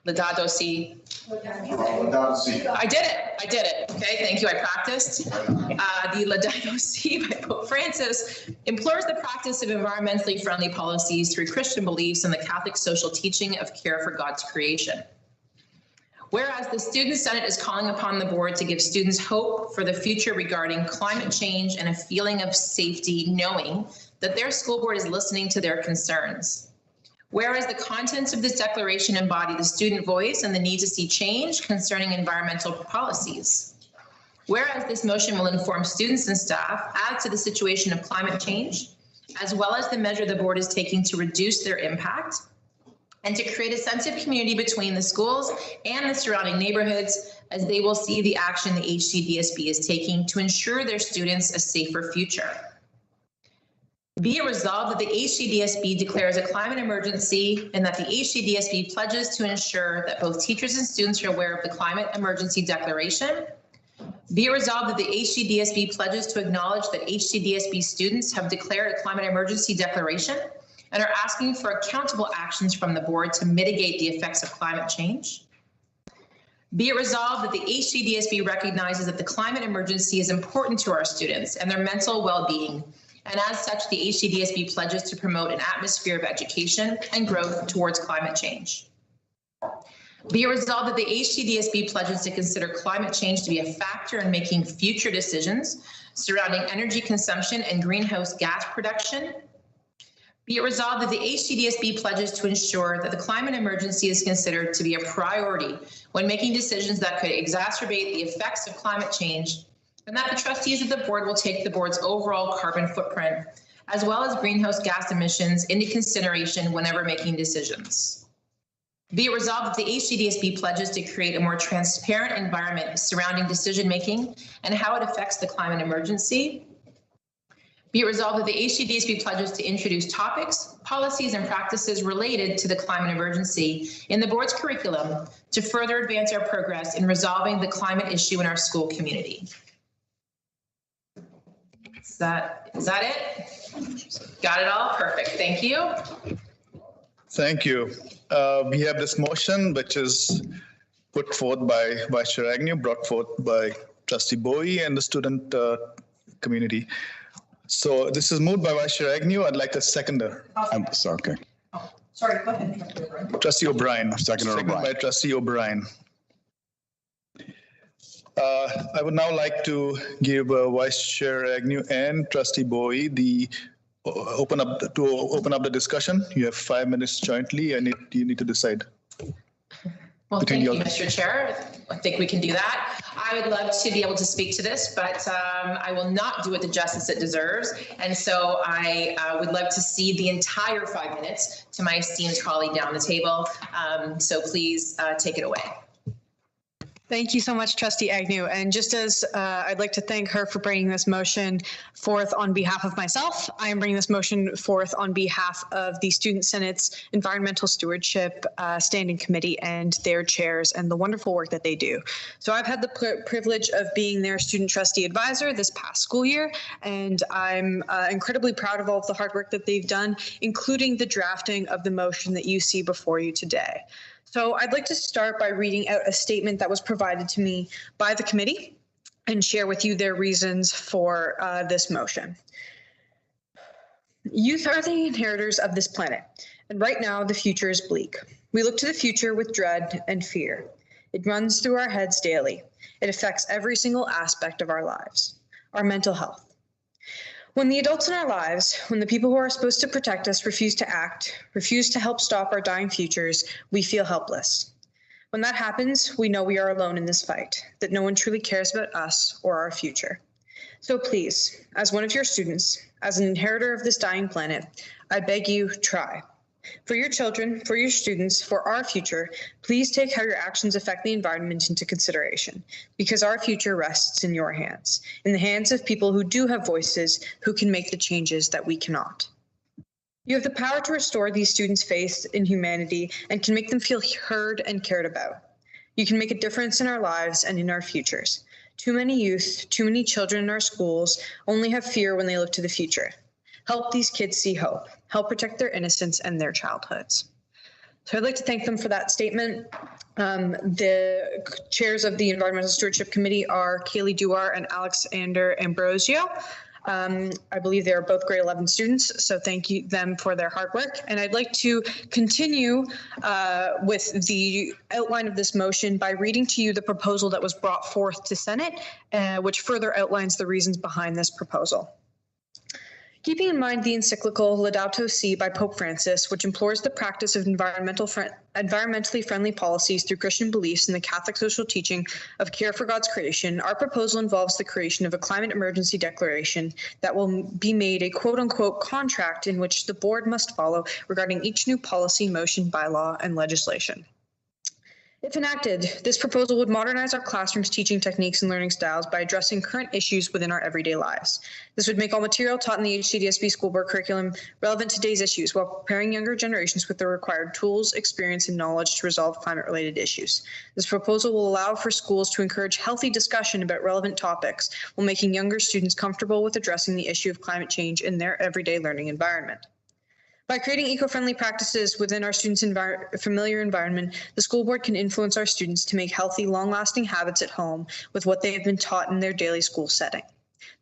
Laudato Si? I did it. Okay, thank you, I practiced. The Laudato Si by Pope Francis implores the practice of environmentally friendly policies through Christian beliefs and the Catholic social teaching of care for God's creation. Whereas the Student Senate is calling upon the board to give students hope for the future regarding climate change and a feeling of safety, knowing that their school board is listening to their concerns. Whereas the contents of this declaration embody the student voice and the need to see change concerning environmental policies. Whereas this motion will inform students and staff as to the situation of climate change, as well as the measure the board is taking to reduce their impact, and to create a sense of community between the schools and the surrounding neighborhoods as they will see the action the HCDSB is taking to ensure their students a safer future. Be it resolved that the HCDSB declares a climate emergency and that the HCDSB pledges to ensure that both teachers and students are aware of the climate emergency declaration. Be it resolved that the HCDSB pledges to acknowledge that HCDSB students have declared a climate emergency declaration and are asking for accountable actions from the board to mitigate the effects of climate change. Be it resolved that the HCDSB recognizes that the climate emergency is important to our students and their mental well-being, and as such, the HCDSB pledges to promote an atmosphere of education and growth towards climate change. Be it resolved that the HCDSB pledges to consider climate change to be a factor in making future decisions surrounding energy consumption and greenhouse gas production. Be it resolved that the HCDSB pledges to ensure that the climate emergency is considered to be a priority when making decisions that could exacerbate the effects of climate change, and that the trustees of the board will take the board's overall carbon footprint, as well as greenhouse gas emissions, into consideration whenever making decisions. Be it resolved that the HCDSB pledges to create a more transparent environment surrounding decision-making and how it affects the climate emergency. Be it resolved that the HCDSB pledges to introduce topics, policies, and practices related to the climate emergency in the board's curriculum to further advance our progress in resolving the climate issue in our school community. Is that it? Got it all? Perfect. Thank you. Thank you. We have this motion, which is put forth by Vice Chair Agnew, brought forth by Trustee Bowie and the student community. So this is moved by Vice Chair Agnew. I'd like a seconder. Sorry, okay. Sorry, go ahead. Trustee O'Brien. Seconder O'Brien. By Trustee O'Brien. I would now like to give Vice Chair Agnew and Trustee Bowie the open up the discussion. You have 5 minutes jointly, and you need to decide. Well, thank you, Mr. Chair. I think we can do that. I would love to be able to speak to this, but I will not do it the justice it deserves. And so I would love to cede the entire 5 minutes to my esteemed colleague down the table. So please take it away. Thank you so much, Trustee Agnew. And just as I'd like to thank her for bringing this motion forth on behalf of myself, I am bringing this motion forth on behalf of the Student Senate's Environmental Stewardship Standing Committee and their chairs and the wonderful work that they do. So I've had the privilege of being their student trustee advisor this past school year, and I'm incredibly proud of all of the hard work that they've done, including the drafting of the motion that you see before you today. So I'd like to start by reading out a statement that was provided to me by the committee and share with you their reasons for this motion. Youth are the inheritors of this planet, and right now the future is bleak. We look to the future with dread and fear. It runs through our heads daily. It affects every single aspect of our lives, our mental health. When the adults in our lives, when the people who are supposed to protect us refuse to act, refuse to help stop our dying futures, we feel helpless. When that happens, we know we are alone in this fight, that no one truly cares about us or our future. So please, as one of your students, as an inheritor of this dying planet, I beg you, try. For your children, for your students, for our future, please take how your actions affect the environment into consideration, because our future rests in your hands, in the hands of people who do have voices, who can make the changes that we cannot. You have the power to restore these students' faith in humanity and can make them feel heard and cared about. You can make a difference in our lives and in our futures. Too many youth, too many children in our schools only have fear when they look to the future. Help these kids see hope. Help protect their innocence and their childhoods. So I'd like to thank them for that statement. The chairs of the Environmental Stewardship Committee are Kaylee Duar and Alexander Ambrosio. I believe they are both grade 11 students, so thank you them for their hard work. And I'd like to continue with the outline of this motion by reading to you the proposal that was brought forth to Senate, which further outlines the reasons behind this proposal. Keeping in mind the encyclical Laudato Si by Pope Francis, which implores the practice of environmentally friendly policies through Christian beliefs in the Catholic social teaching of care for God's creation, our proposal involves the creation of a climate emergency declaration that will be made a quote-unquote contract in which the board must follow regarding each new policy, motion, bylaw, and legislation. If enacted, this proposal would modernize our classrooms' teaching techniques and learning styles by addressing current issues within our everyday lives. This would make all material taught in the HCDSB school board curriculum relevant to today's issues while preparing younger generations with the required tools, experience, and knowledge to resolve climate-related issues. This proposal will allow for schools to encourage healthy discussion about relevant topics while making younger students comfortable with addressing the issue of climate change in their everyday learning environment. By creating eco-friendly practices within our students' familiar environment, the school board can influence our students to make healthy, long-lasting habits at home with what they have been taught in their daily school setting.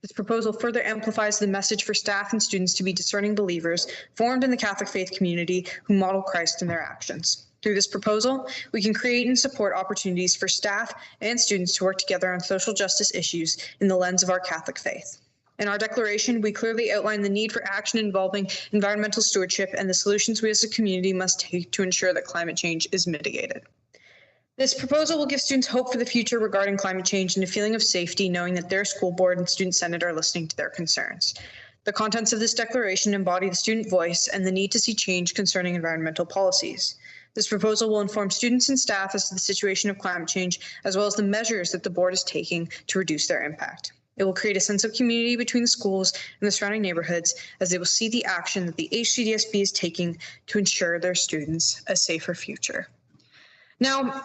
This proposal further amplifies the message for staff and students to be discerning believers formed in the Catholic faith community who model Christ in their actions. Through this proposal, we can create and support opportunities for staff and students to work together on social justice issues in the lens of our Catholic faith. In our declaration, we clearly outline the need for action involving environmental stewardship and the solutions we as a community must take to ensure that climate change is mitigated. This proposal will give students hope for the future regarding climate change and a feeling of safety knowing that their school board and student senate are listening to their concerns. The contents of this declaration embody the student voice and the need to see change concerning environmental policies. This proposal will inform students and staff as to the situation of climate change, as well as the measures that the board is taking to reduce their impact. It will create a sense of community between the schools and the surrounding neighborhoods as they will see the action that the HCDSB is taking to ensure their students a safer future. Now,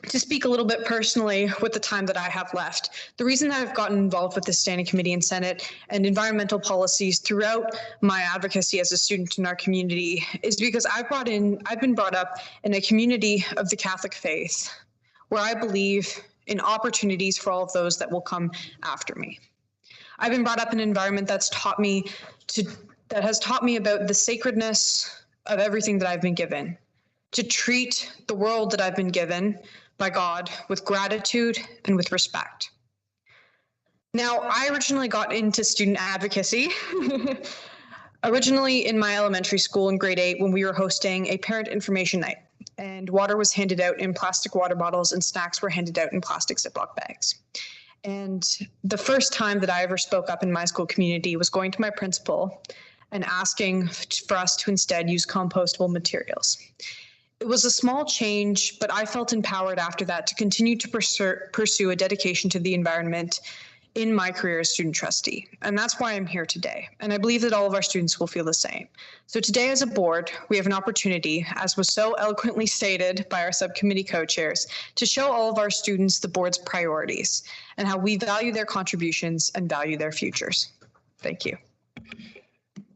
to speak a little bit personally with the time that I have left, the reason that I've gotten involved with the Standing Committee and Senate and environmental policies throughout my advocacy as a student in our community is because I've been brought up in a community of the Catholic faith where I believe in opportunities for all of those that will come after me. I've been brought up in an environment that has taught me about the sacredness of everything that I've been given, to treat the world that I've been given by God with gratitude and with respect. Now, I originally got into student advocacy originally in my elementary school in grade 8 when we were hosting a parent information night. And water was handed out in plastic water bottles and snacks were handed out in plastic Ziploc bags. And the first time that I ever spoke up in my school community was going to my principal and asking for us to instead use compostable materials. It was a small change, but I felt empowered after that to continue to pursue a dedication to the environment in my career as student trustee. And that's why I'm here today. And I believe that all of our students will feel the same. So today as a board, we have an opportunity, as was so eloquently stated by our subcommittee co-chairs, to show all of our students the board's priorities and how we value their contributions and value their futures. Thank you.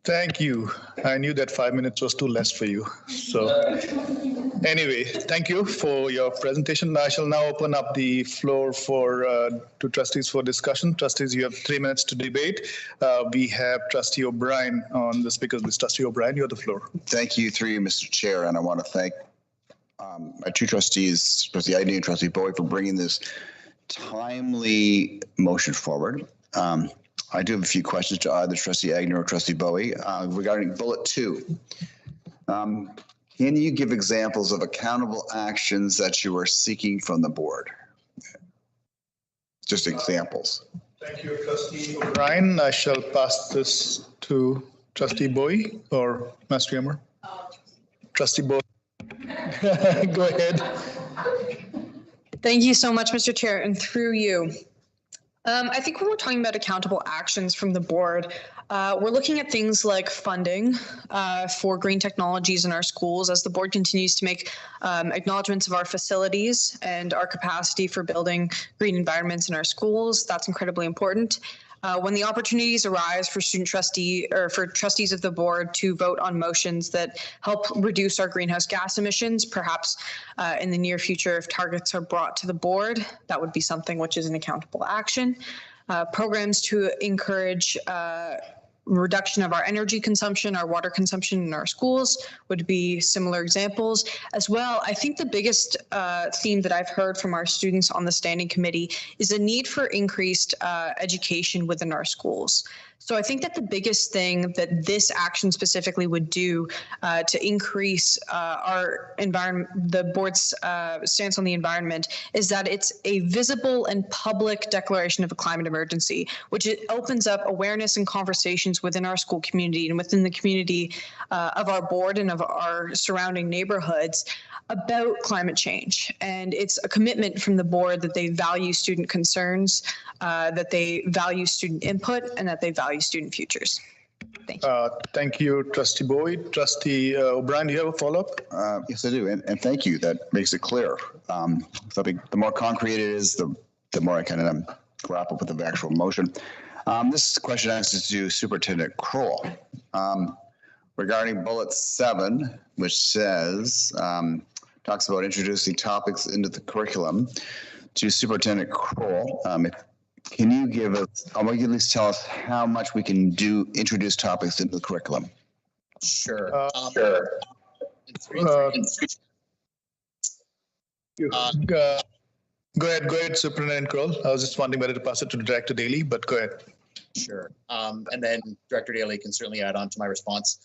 Thank you. I knew that 5 minutes was too less for you. So anyway, thank you for your presentation. I shall now open up the floor to trustees for discussion. Trustees, you have 3 minutes to debate. We have Trustee O'Brien on the speakers list. Trustee O'Brien, you have the floor. Thank you, through you, Mr. Chair, and I want to thank my two trustees, Trustee Agnew and Trustee Bowie, for bringing this timely motion forward. I do have a few questions to either Trustee Agnew or Trustee Bowie regarding bullet 2. Can you give examples of accountable actions that you are seeking from the board? Just examples. Thank you, Trustee O'Brien. I shall pass this to Trustee Bowie or Master Yammer. Trustee Bowie. Go ahead. Thank you so much, Mr. Chair, and through you. I think when we're talking about accountable actions from the board, we're looking at things like funding for green technologies in our schools as the board continues to make acknowledgements of our facilities and our capacity for building green environments in our schools. That's incredibly important. When the opportunities arise for trustees of the board to vote on motions that help reduce our greenhouse gas emissions, perhaps in the near future, if targets are brought to the board, that would be something which is an accountable action. Programs to encourage reduction of our energy consumption, our water consumption in our schools would be similar examples. As well, I think the biggest theme that I've heard from our students on the standing committee is a need for increased education within our schools. So I think that the biggest thing that this action specifically would do to increase our environment, the board's stance on the environment, is that it's a visible and public declaration of a climate emergency, which it opens up awareness and conversations within our school community and within the community of our board and of our surrounding neighborhoods about climate change. And it's a commitment from the board that they value student concerns, that they value student input, and that they value student futures. Thank you. Thank you, Trustee Bowie. Trustee O'Brien, do you have a follow-up? Yes, I do. And thank you. That makes it clear. So the more concrete it is, the more I can grapple with the actual motion. This question asks to Superintendent Kroll regarding bullet 7, which says, talks about introducing topics into the curriculum. To Superintendent Kroll, can you give us, or at least tell us how much we can introduce topics into the curriculum? Sure. Go ahead, Superintendent Kroll. I was just wondering whether to pass it to Director Daly, but go ahead. Sure. And then Director Daly can certainly add on to my response.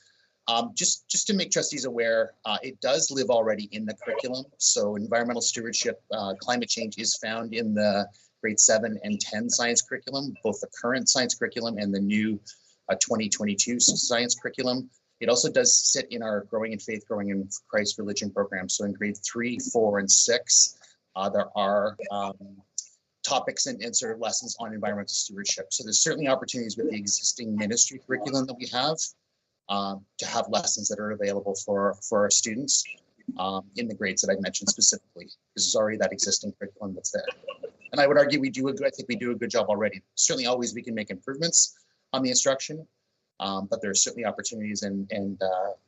Just to make trustees aware, it does live already in the curriculum. So environmental stewardship, climate change is found in the grade 7 and 10 science curriculum, both the current science curriculum and the new 2022 science curriculum. It also does sit in our Growing in Faith, Growing in Christ religion program. So in grade 3, 4, and 6, there are topics and sort of lessons on environmental stewardship. So there's certainly opportunities with the existing ministry curriculum that we have to have lessons that are available for our students in the grades that I've mentioned specifically, because there's already that existing curriculum that's there. And I would argue I think we do a good job already. Certainly always we can make improvements on the instruction, but there are certainly opportunities and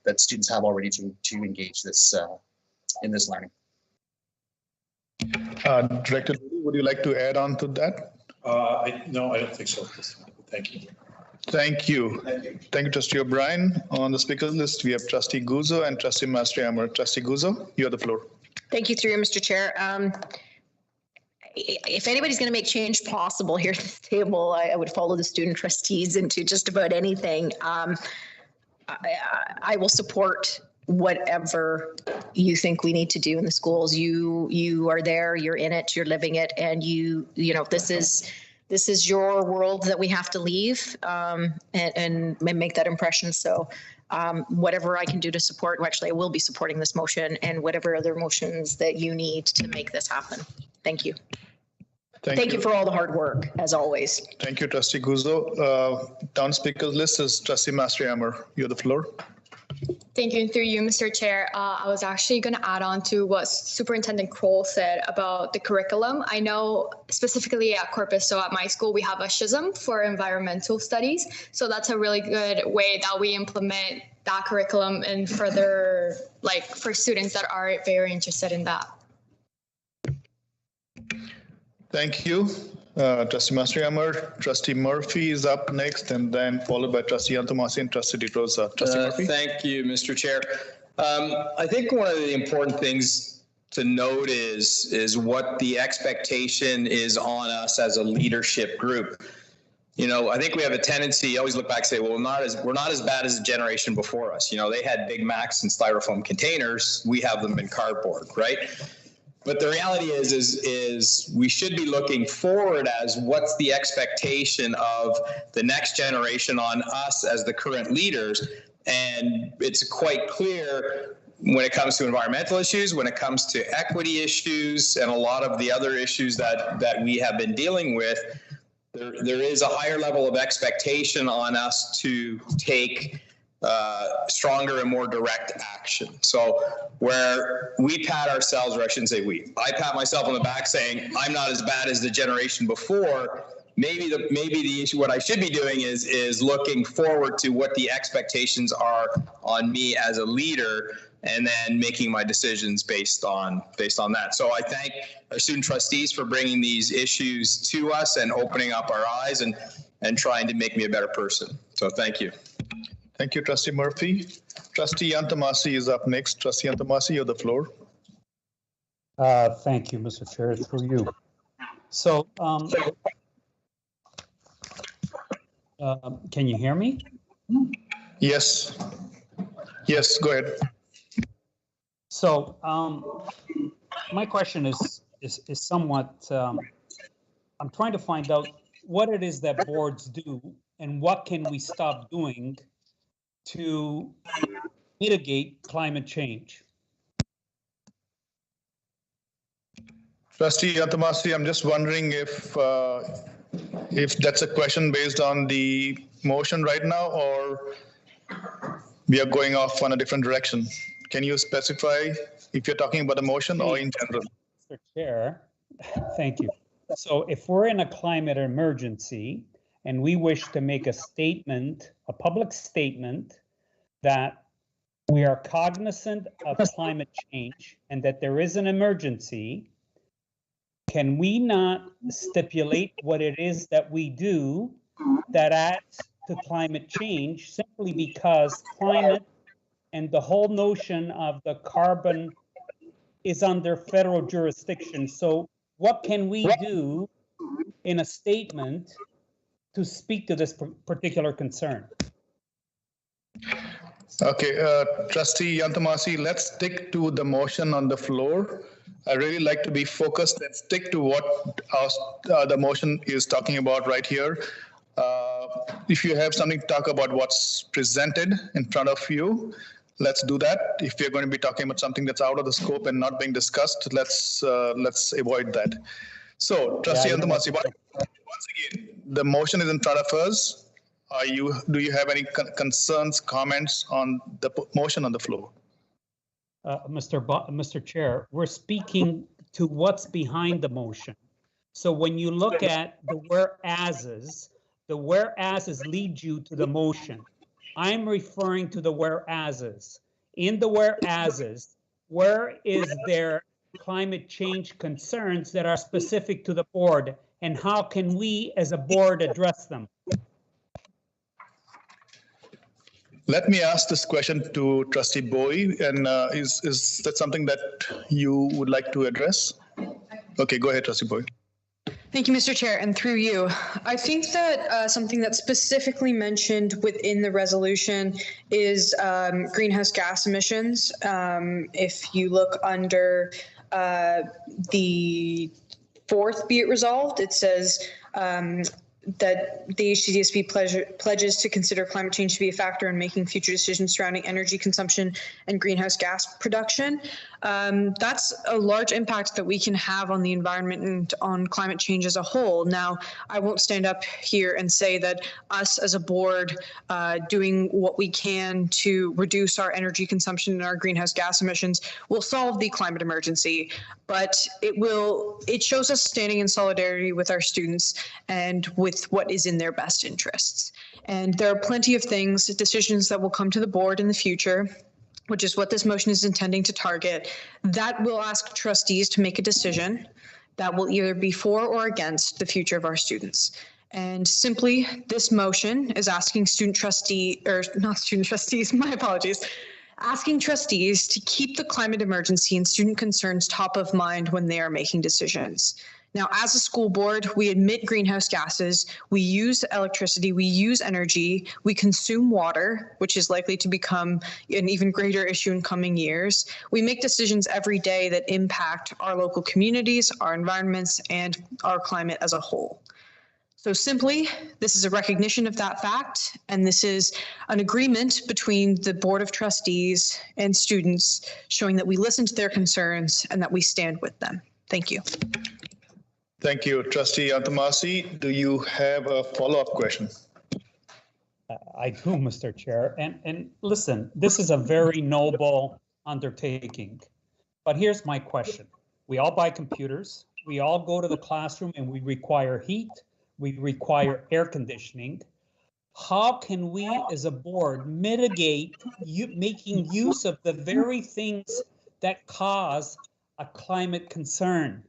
that students have already to engage this in this learning. Director, would you like to add on to that? No, I don't think so. Thank you. Thank you. Thank you, Trustee O'Brien. On the speakers list, we have Trustee Guzzo and Trustee Mastriammer. Trustee Guzzo, you have the floor. Thank you, through you, Mr. Chair. If anybody's going to make change possible here at this table, I would follow the student trustees into just about anything. I will support whatever you think we need to do in the schools. You are there, you're in it, you're living it, and you know this is your world that we have to leave and make that impression. So whatever I can do to support, well, actually I will be supporting this motion and whatever other motions that you need to make this happen. Thank you. Thank you for all the hard work, as always. Thank you, Trustee Guzzo. Down speakers list is Trustee Mastriammer. You have the floor. Thank you. Through you, Mr. Chair, I was actually going to add on to what Superintendent Kroll said about the curriculum. I know specifically at Corpus, so at my school, we have a SHISM for environmental studies. So that's a really good way that we implement that curriculum and further, like for students that are very interested in that. Thank you. Trustee Mastriammer. Trustee Murphy is up next, and then followed by Trustee Antomasi and Trustee DeRosa. Trustee Murphy. Thank you, Mr. Chair. I think one of the important things to note is what the expectation is on us as a leadership group. You know, I think we have a tendency, always look back and say, well, we're not as bad as the generation before us. You know, they had Big Macs in styrofoam containers. We have them in cardboard, right? But the reality is we should be looking forward as what's the expectation of the next generation on us as the current leaders. And it's quite clear when it comes to environmental issues, when it comes to equity issues, and a lot of the other issues that we have been dealing with, there is a higher level of expectation on us to take stronger and more direct action. So where we pat ourselves, or I shouldn't say we, I pat myself on the back saying I'm not as bad as the generation before. Maybe the issue, what I should be doing is looking forward to what the expectations are on me as a leader, and then making my decisions based on that. So I thank our student trustees for bringing these issues to us and opening up our eyes and trying to make me a better person. So thank you. Thank you, Trustee Murphy. Trustee Antomasi is up next. Trustee Antomasi, you have the floor. Thank you, Mr. Chair, through you. So Can you hear me? Yes. Yes, go ahead. So my question is somewhat, I'm trying to find out what it is that boards do and what can we stop doing to mitigate climate change. Trustee Yantamasi, I'm just wondering if that's a question based on the motion right now, or we are going off on a different direction. Can you specify if you're talking about a motion or in general? Mr. Chair, thank you. So if we're in a climate emergency and we wish to make a statement, a public statement, that we are cognizant of climate change and that there is an emergency, can we not stipulate what it is that we do that adds to climate change, simply because climate and the whole notion of the carbon is under federal jurisdiction? So what can we do in a statement to speak to this particular concern? Okay, Trustee Yantamasi, let's stick to the motion on the floor. I really like to be focused and stick to what the motion is talking about right here. If you have something to talk about what's presented in front of you, let's do that. If you're going to be talking about something that's out of the scope and not being discussed, let's avoid that. So, Trustee Yantamasi, once again, the motion is in front of us. Do you have any concerns, comments on the motion on the floor? Mr. Chair, we're speaking to what's behind the motion. So when you look at the whereases lead you to the motion. I'm referring to the whereases. In the whereases, where is there climate change concerns that are specific to the board, and how can we as a board address them? Let me ask this question to Trustee Bowie, and is that something that you would like to address? Okay, go ahead, Trustee Bowie. Thank you, Mr. Chair, and through you. I think that something that's specifically mentioned within the resolution is greenhouse gas emissions. If you look under the fourth, be it resolved, it says that the HCDSB pledges to consider climate change to be a factor in making future decisions surrounding energy consumption and greenhouse gas production. That's a large impact that we can have on the environment and on climate change as a whole. Now, I won't stand up here and say that us as a board doing what we can to reduce our energy consumption and our greenhouse gas emissions will solve the climate emergency, but it shows us standing in solidarity with our students and with what is in their best interests. And there are plenty of things, decisions that will come to the board in the future, which is what this motion is intending to target, that will ask trustees to make a decision that will either be for or against the future of our students. And simply, this motion is asking asking trustees to keep the climate emergency and student concerns top of mind when they are making decisions. Now, as a school board, we emit greenhouse gases, we use electricity, we use energy, we consume water, which is likely to become an even greater issue in coming years. We make decisions every day that impact our local communities, our environments, and our climate as a whole. So simply, this is a recognition of that fact, and this is an agreement between the Board of Trustees and students showing that we listen to their concerns and that we stand with them. Thank you. Thank you. Trustee Yantamasi, do you have a follow-up question? I do, Mr. Chair. And listen, this is a very noble undertaking. But here's my question. We all buy computers. We all go to the classroom and we require heat. We require air conditioning. How can we as a board mitigate making use of the very things that cause a climate concern?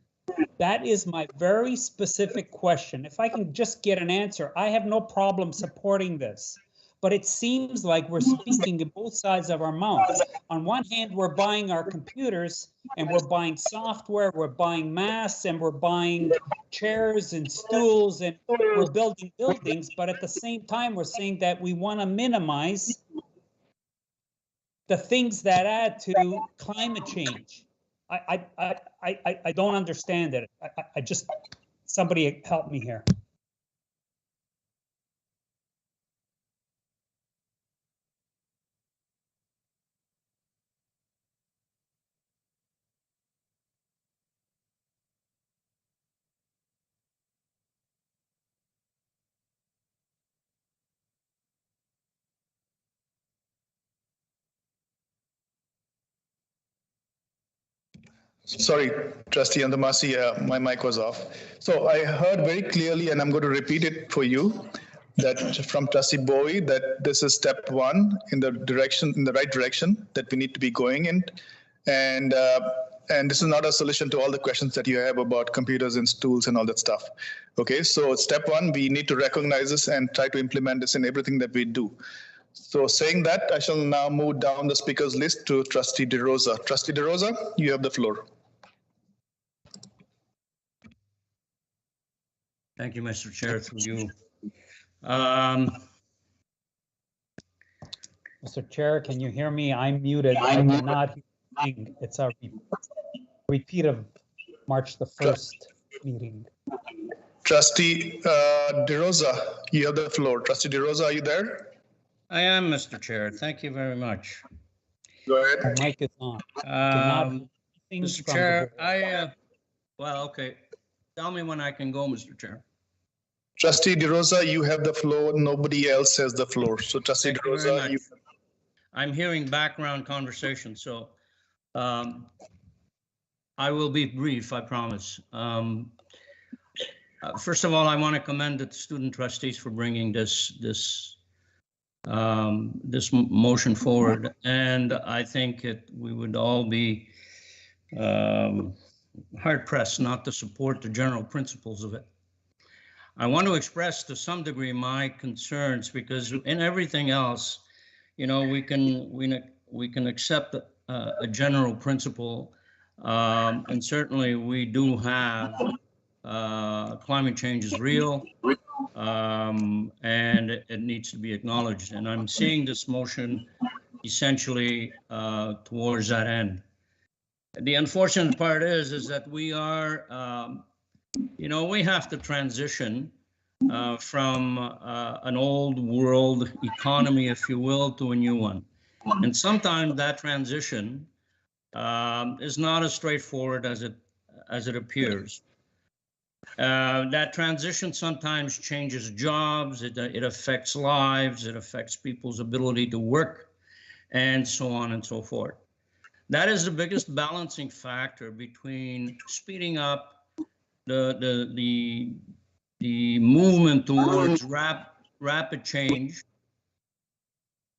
That is my very specific question. If I can just get an answer, I have no problem supporting this. but it seems like we're speaking to both sides of our mouth. On one hand, we're buying our computers and we're buying software, we're buying masks, and we're buying chairs and stools, and we're building buildings, but at the same time, we're saying that we want to minimize the things that add to climate change. I don't understand it. I just, somebody help me here. Sorry, Trustee Andamasi, my mic was off. So I heard very clearly, and I'm going to repeat it for you, that from Trustee Bowie, that this is step one in the direction, in the right direction that we need to be going in, and this is not a solution to all the questions that you have about computers and stools and all that stuff. Okay, so step one, we need to recognize this and try to implement this in everything that we do. So saying that, I shall now move down the speakers list to Trustee DeRosa. Trustee DeRosa, you have the floor. Thank you, Mr. Chair, through you. Mr. Chair, can you hear me? I'm muted. I cannot hear. It's a repeat of March the 1st meeting. Trustee DeRosa, you have the floor. Trustee DeRosa, are you there? I am, Mr. Chair. Thank you very much. Go ahead. The mic is on. Mr. Chair, well, okay. Tell me when I can go, Mr. Chair. Trustee DeRosa, you have the floor. Nobody else has the floor. So Trustee DeRosa, you. I'm hearing background conversation, so I will be brief, I promise. First of all, I want to commend the student trustees for bringing this motion forward, and I think we would all be hard pressed not to support the general principles of it. I want to express to some degree my concerns, because in everything else, you know, we can accept a general principle, and certainly we do have climate change is real, and it needs to be acknowledged. And I'm seeing this motion essentially towards that end. The unfortunate part is that we are, you know, we have to transition from an old world economy, if you will, to a new one. And sometimes that transition is not as straightforward as it appears. That transition sometimes changes jobs, it affects lives, it affects people's ability to work, and so on and so forth. That is the biggest balancing factor between speeding up the movement towards rapid change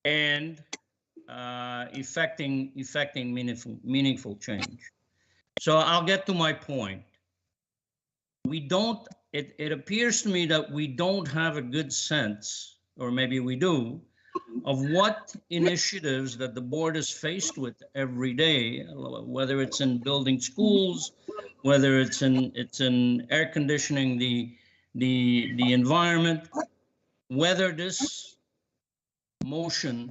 and effecting meaningful change. So I'll get to my point. It appears to me that we don't have a good sense, or maybe we do, of what initiatives that the board is faced with every day, whether it's in building schools, whether it's in air conditioning the environment, whether this motion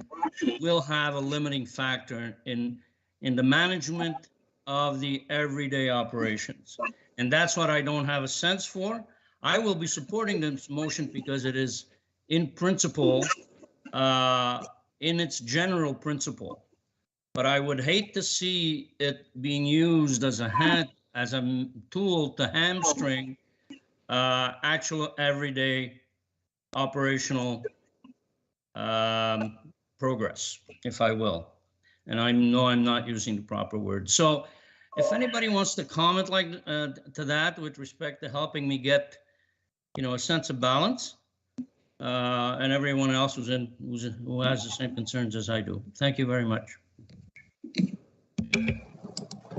will have a limiting factor in the management of the everyday operations. And that's what I don't have a sense for. I will be supporting this motion because it is in principle, in its general principle. But I would hate to see it being used as a tool to hamstring actual everyday operational progress, if I will. And I know I'm not using the proper word. So if anybody wants to comment to that with respect to helping me get, you know, a sense of balance, and everyone else who has the same concerns as I do. Thank you very much.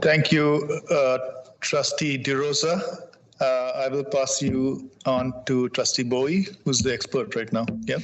Thank you, Trustee DeRosa. I will pass you on to Trustee Bowie, who's the expert right now. Yeah.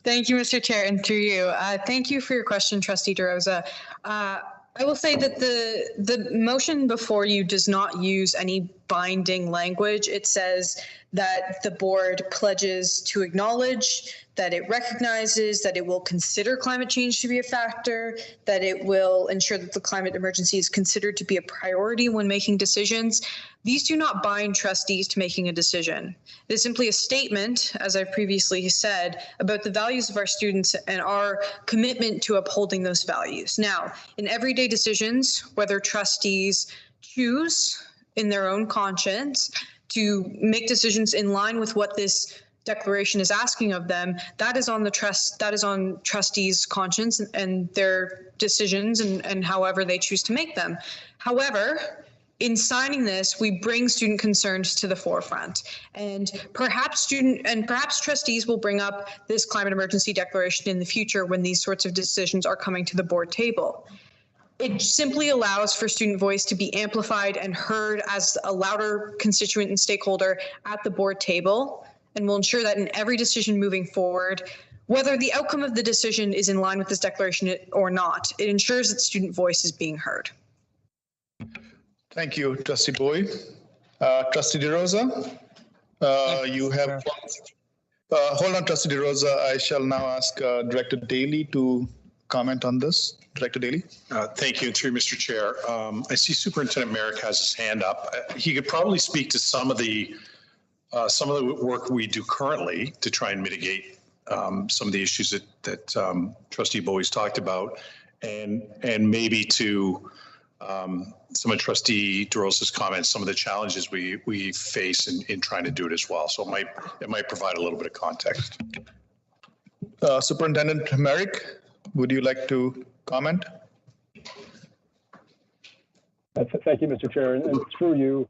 Thank you, Mr. Chair, and through you. Thank you for your question, Trustee DeRosa. I will say that the motion before you does not use any binding language. It says that the board pledges to acknowledge, that it recognizes, that it will consider climate change to be a factor, that it will ensure that the climate emergency is considered to be a priority when making decisions. These do not bind trustees to making a decision. It is simply a statement, as I previously said, about the values of our students and our commitment to upholding those values. Now, in everyday decisions, whether trustees choose in their own conscience to make decisions in line with what this declaration is asking of them, that is on trustees' conscience and their decisions and however they choose to make them. However, in signing this, we bring student concerns to the forefront, and perhaps trustees will bring up this climate emergency declaration in the future when these sorts of decisions are coming to the board table. It simply allows for student voice to be amplified and heard as a louder constituent and stakeholder at the board table, and will ensure that in every decision moving forward, whether the outcome of the decision is in line with this declaration or not, it ensures that student voice is being heard. Thank you, Trustee Bowie. Trustee DeRosa, you have. Hold on, Trustee DeRosa. I shall now ask Director Daly to comment on this. Director Daly. Thank you, through Mr. Chair. I see Superintendent Merrick has his hand up. He could probably speak to some of the work we do currently to try and mitigate some of the issues that Trustee Bowie's talked about, and maybe to some of Trustee DeRosa's comments, some of the challenges we face in trying to do it as well. So it might provide a little bit of context. Superintendent Merrick, would you like to comment? Thank you, Mr. Chair, and through you,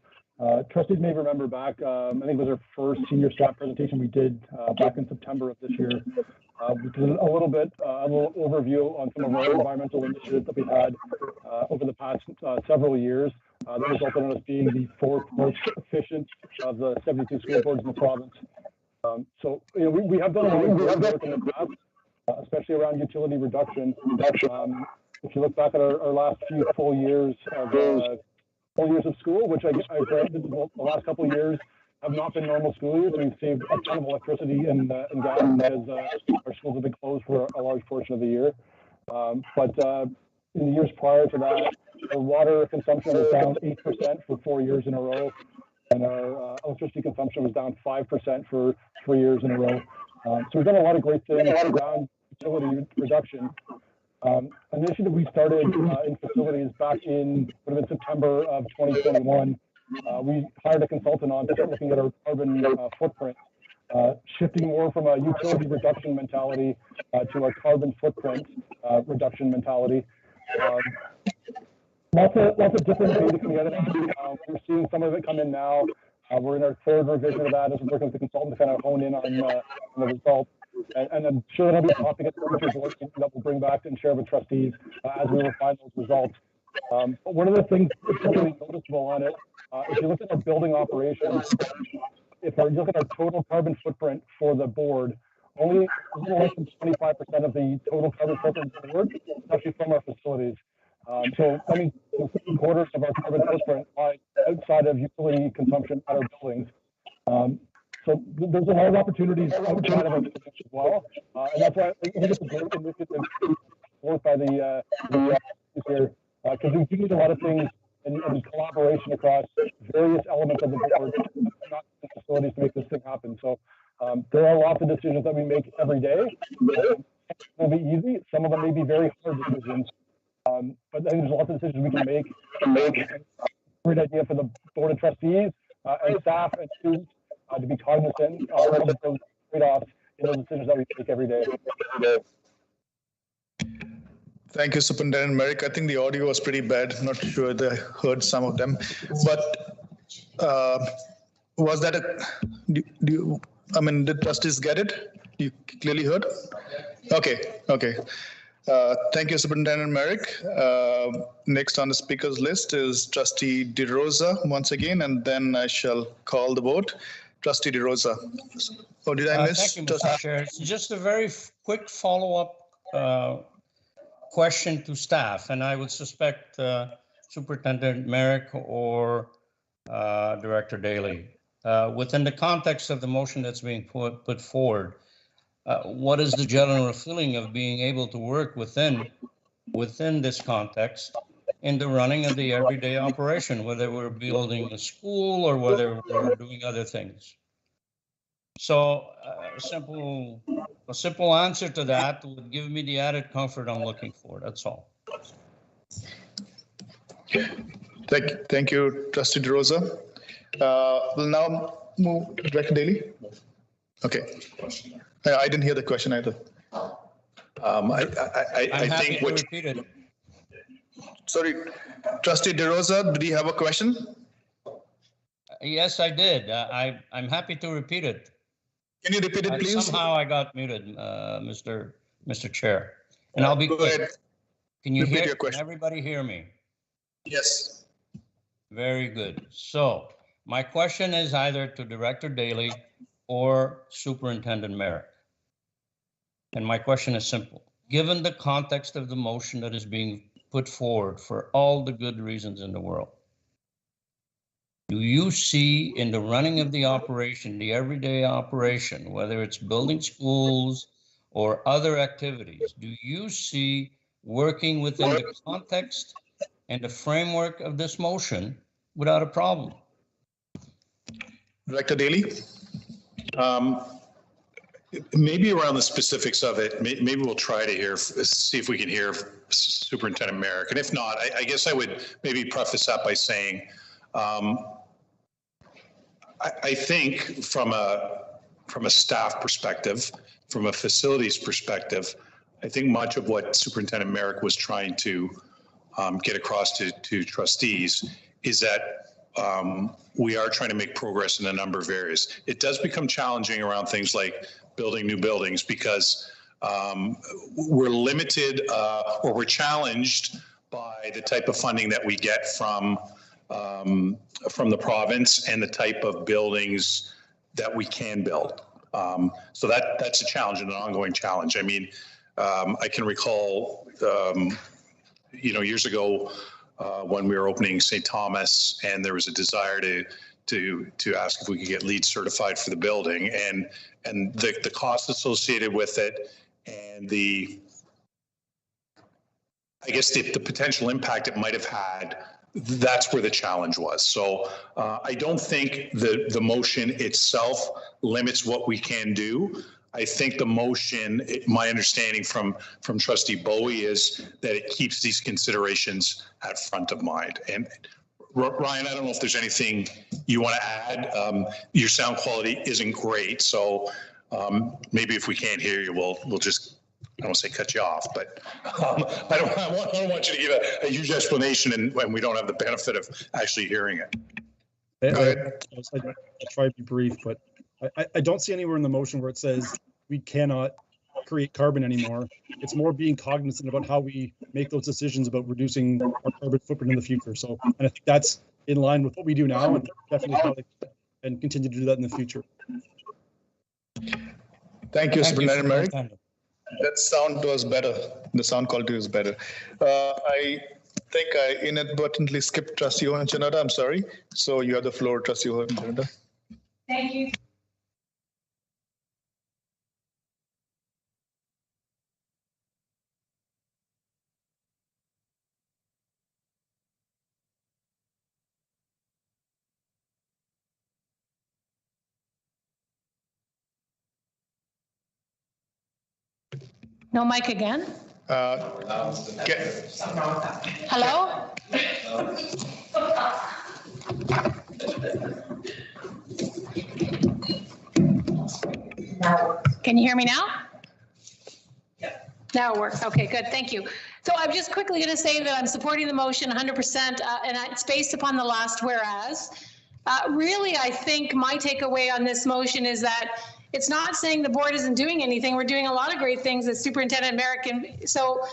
trustees may remember back, I think it was our first senior staff presentation we did back in September of this year. We did a little overview on some of our environmental initiatives that we've had over the past several years. That resulted in us being the fourth most efficient of the 72 school boards in the province. So, you know, we have done a lot of work in the past, especially around utility reduction. If you look back at our last few full years of school, which I granted the last couple of years have not been normal school years. We've saved a ton of electricity and gas as our schools have been closed for a large portion of the year. But in the years prior to that, our water consumption was down 8% for 4 years in a row, and our electricity consumption was down 5% for 3 years in a row. So we've done a lot of great things around utility reduction. An initiative we started in facilities back in September of 2021. We hired a consultant on to start looking at our carbon footprint, shifting more from a utility reduction mentality to a carbon footprint reduction mentality. Lots of different data coming out of that. We're seeing some of it come in now. We're in our third revision of that as we're working with the consultant to kind of hone in on the results. And I'm sure that'll be a topic at the future board that we'll bring back and share with trustees as we refine those results. But one of the things that's really noticeable on it, if you look at our building operations, if you look at our total carbon footprint for the board, only a little less than 25% of the total carbon footprint of the board is actually from our facilities. So I mean, 3/4 of our carbon footprint lies outside of utility consumption at our buildings. So there's a lot of opportunities outside of our buildings as well, and that's why I think it's a great initiative worked by the here, because we do a lot of things in collaboration across various elements of the board, not the facilities, to make this thing happen. So there are lots of decisions that we make every day. Some will be easy. Some of them may be very hard decisions. But I think there's lots of decisions we can make. Great idea for the board of trustees and staff and students to be cognizant of those trade-offs in those decisions that we make every day. Thank you, Superintendent Merrick. I think the audio was pretty bad. Not sure they heard some of them, but was that did trustees get it? You clearly heard? Okay. Thank you, Superintendent Merrick. Next on the speakers list is Trustee DeRosa once again, and then I shall call the vote. Trustee DeRosa. Oh, did I miss? Thank you, Mr. Chair. It's just a very quick follow-up question to staff, and I would suspect Superintendent Merrick or Director Daly. Within the context of the motion that's being put forward, what is the general feeling of being able to work within this context in the running of the everyday operation, whether we're building a school or whether we're doing other things? So a simple answer to that would give me the added comfort I'm looking for. That's all. Thank you, Trustee DeRosa. We'll now move to Director Daly. Okay. I didn't hear the question either. I think what. Sorry, Trustee DeRosa, did you have a question? Yes, I did. I'm happy to repeat it. Can you repeat it, please? Somehow I got muted, Mr. Chair, and I'll be quick. Can you hear? Can everybody hear me? Yes. Very good. So my question is either to Director Daly or Superintendent Merrick. And my question is simple. Given the context of the motion that is being put forward for all the good reasons in the world, do you see in the running of the operation, the everyday operation, whether it's building schools or other activities, do you see working within the context and the framework of this motion without a problem? Director Daly? Maybe around the specifics of it, maybe we'll try to see if we can hear Superintendent Merrick. And if not, I guess I would maybe preface that by saying, I think from a staff perspective, from a facilities perspective, I think much of what Superintendent Merrick was trying to get across to trustees is that we are trying to make progress in a number of areas. It does become challenging around things like building new buildings because we're limited or we're challenged by the type of funding that we get from the province and the type of buildings that we can build. So that's a challenge and an ongoing challenge. I mean, I can recall, years ago when we were opening St. Thomas, and there was a desire to ask if we could get LEED certified for the building, and the cost associated with it, and I guess the potential impact it might have had. That's where the challenge was. So I don't think the motion itself limits what we can do. I think the motion, my understanding from Trustee Bowie is that it keeps these considerations at front of mind. And Ryan, I don't know if there's anything you want to add. Your sound quality isn't great, so maybe if we can't hear you, we'll just, I don't want to say cut you off, but I don't want you to give a huge explanation and we don't have the benefit of actually hearing it. Go ahead. I'll try to be brief, but I don't see anywhere in the motion where it says we cannot create carbon anymore. It's more being cognizant about how we make those decisions about reducing our carbon footprint in the future. So, and I think that's in line with what we do now, and definitely how they and continue to do that in the future. Thank you, Superintendent Merrick. That sound was better. The sound quality was better. I think I inadvertently skipped Trustee Johan-Chanada. I'm sorry. So you have the floor, Trustee Johan-Chanada. Thank you. No mic again? Hello? Can you hear me now? Yeah. Now it works. Okay, good. Thank you. So I'm just quickly going to say that I'm supporting the motion 100%, and it's based upon the last whereas. Really, I think my takeaway on this motion is that it's not saying the board isn't doing anything. We're doing a lot of great things as Superintendent Merrick. So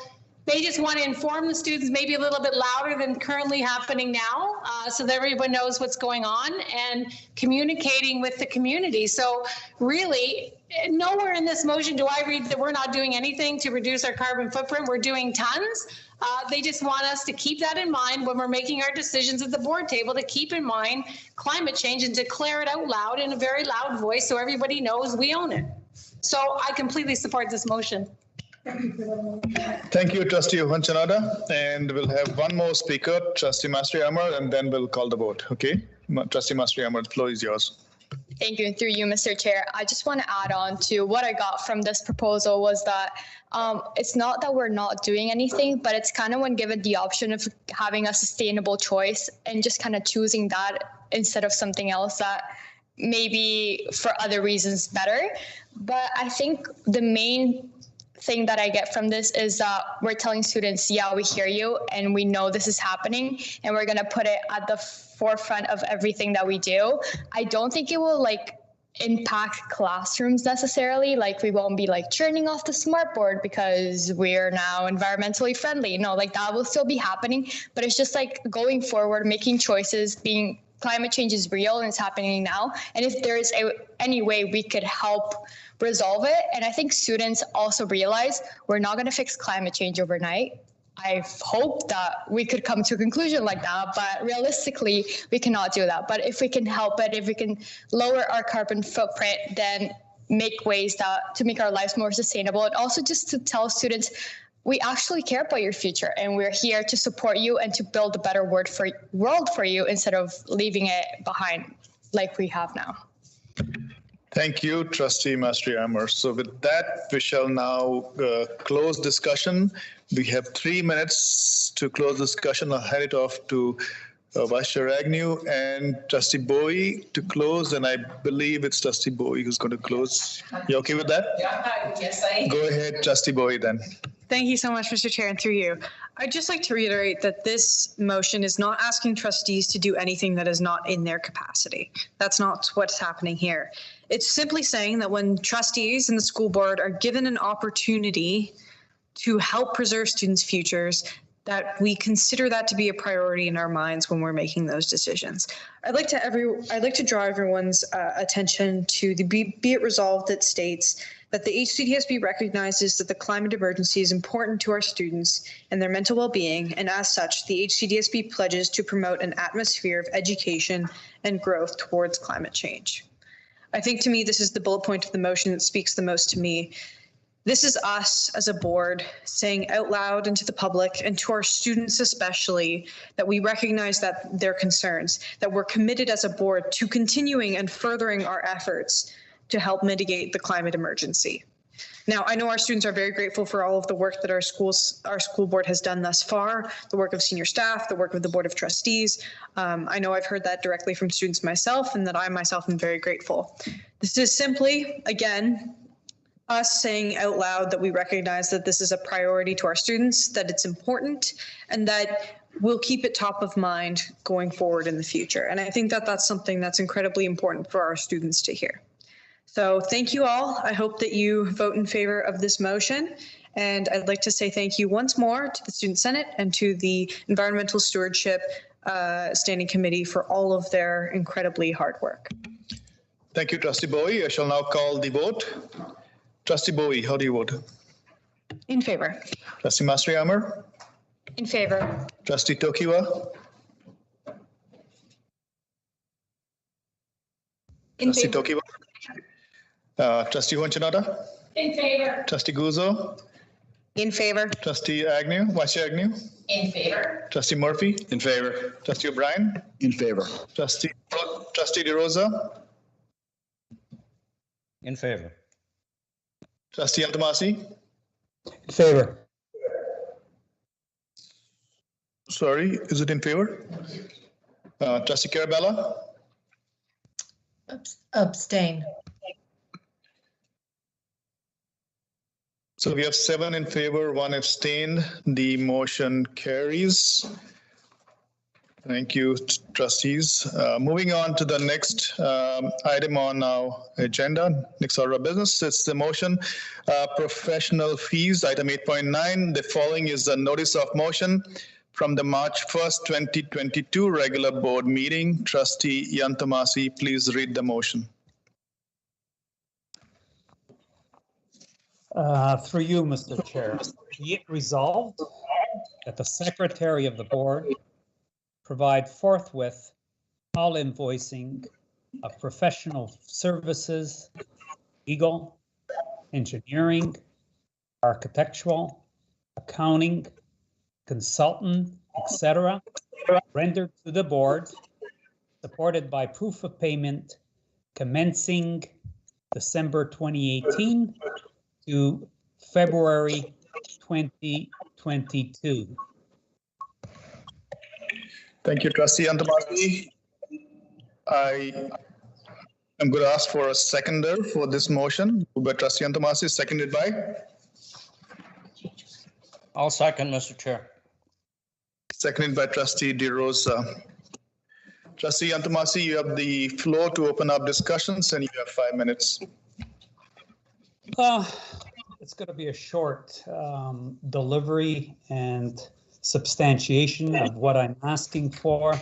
They just want to inform the students maybe a little bit louder than currently happening now, so that everyone knows what's going on and communicating with the community. So really, nowhere in this motion do I read that we're not doing anything to reduce our carbon footprint. We're doing tons. They just want us to keep that in mind when we're making our decisions at the board table, to keep in mind climate change and declare it out loud in a very loud voice so everybody knows we own it. So I completely support this motion. Thank you, Trustee Hunchanada. And we'll have one more speaker, Trustee Masri Amar, and then we'll call the vote. Okay, Trustee Masri Amar, the floor is yours. Thank you, and through you, Mr. Chair. I just want to add on to what I got from this proposal was that it's not that we're not doing anything, but it's kind of when given the option of having a sustainable choice and just kind of choosing that instead of something else that maybe for other reasons better. But I think the main thing that I get from this is that we're telling students, yeah, we hear you and we know this is happening and we're going to put it at the forefront of everything that we do. I don't think it will impact classrooms necessarily. We won't be churning off the smartboard because we're now environmentally friendly. No, that will still be happening, but it's just going forward, making choices, climate change is real and it's happening now. And if there is any way we could help resolve it, and I think students also realize we're not going to fix climate change overnight. I hope that we could come to a conclusion like that, but realistically, we cannot do that. But if we can help it, if we can lower our carbon footprint, then make ways to make our lives more sustainable, and also just to tell students, we actually care about your future and we're here to support you and to build a better world for you instead of leaving it behind like we have now. Thank you, Trustee Masri Amar. So with that, we shall now close discussion. We have 3 minutes to close discussion. I'll hand it off to Vice Chair Agnew and Trustee Bowie to close, and I believe it's Trustee Bowie who's going to close. You okay with that? Yeah, yes, I am. Go ahead, Trustee Bowie, then. Thank you so much, Mr. Chair, and through you. I'd just like to reiterate that this motion is not asking trustees to do anything that is not in their capacity. That's not what's happening here. It's simply saying that when trustees and the school board are given an opportunity to help preserve students' futures, that we consider that to be a priority in our minds when we're making those decisions. I'd like to draw everyone's attention to the Be It Resolved that states that the HCDSB recognizes that the climate emergency is important to our students and their mental well-being, and as such, the HCDSB pledges to promote an atmosphere of education and growth towards climate change. I think to me, this is the bullet point of the motion that speaks the most to me. This is us as a board saying out loud and to the public and to our students especially that we recognize that their concerns, that we're committed as a board to continuing and furthering our efforts to help mitigate the climate emergency. Now, I know our students are very grateful for all of the work that our school board has done thus far, the work of senior staff, the work of the Board of Trustees. I know I've heard that directly from students myself, and that I myself am very grateful. This is simply, again, us saying out loud that we recognize that this is a priority to our students, that it's important, and that we'll keep it top of mind going forward in the future. And I think that that's something that's incredibly important for our students to hear. So thank you all. I hope that you vote in favor of this motion. And I'd like to say thank you once more to the Student Senate and to the Environmental Stewardship Standing Committee for all of their incredibly hard work. Thank you, Trustee Bowie. I shall now call the vote. Trustee Bowie, how do you vote? In favor. Trustee Masri Amar? In favor. Trustee Tokiwa? In Trustee favor. Tokiwa? Trustee Hunchanada? In favor. Trustee Guzzo? In favor. Trustee Agnew? Vice Chair Agnew? In favor. Trustee Murphy? In favor. Trustee O'Brien? In favor. Trustee DeRosa? In favor. Trustee Altamasi? In favor. Sorry, is it in favor? Trustee Carabella? Abstain. So we have 7 in favor, 1 abstained. The motion carries. Thank you, trustees. Moving on to the next item on our agenda, next order of business, it's the motion, professional fees, item 8.9. The following is a notice of motion from the March 1st, 2022 regular board meeting. Trustee Yantamasi, please read the motion. Through you, Mr. Chair. Be it resolved that the Secretary of the Board provide forthwith all invoicing of professional services, legal, engineering, architectural, accounting, consultant, etc., rendered to the board, supported by proof of payment commencing December 2018 to February 2022. Thank you, Trustee Yantamasi. I am going to ask for a seconder for this motion. Moved by Trustee Yantamasi, seconded by? I'll second, Mr. Chair. Seconded by Trustee DeRosa. Trustee Yantamasi, you have the floor to open up discussions, and you have 5 minutes. It's going to be a short delivery and substantiation of what I'm asking for.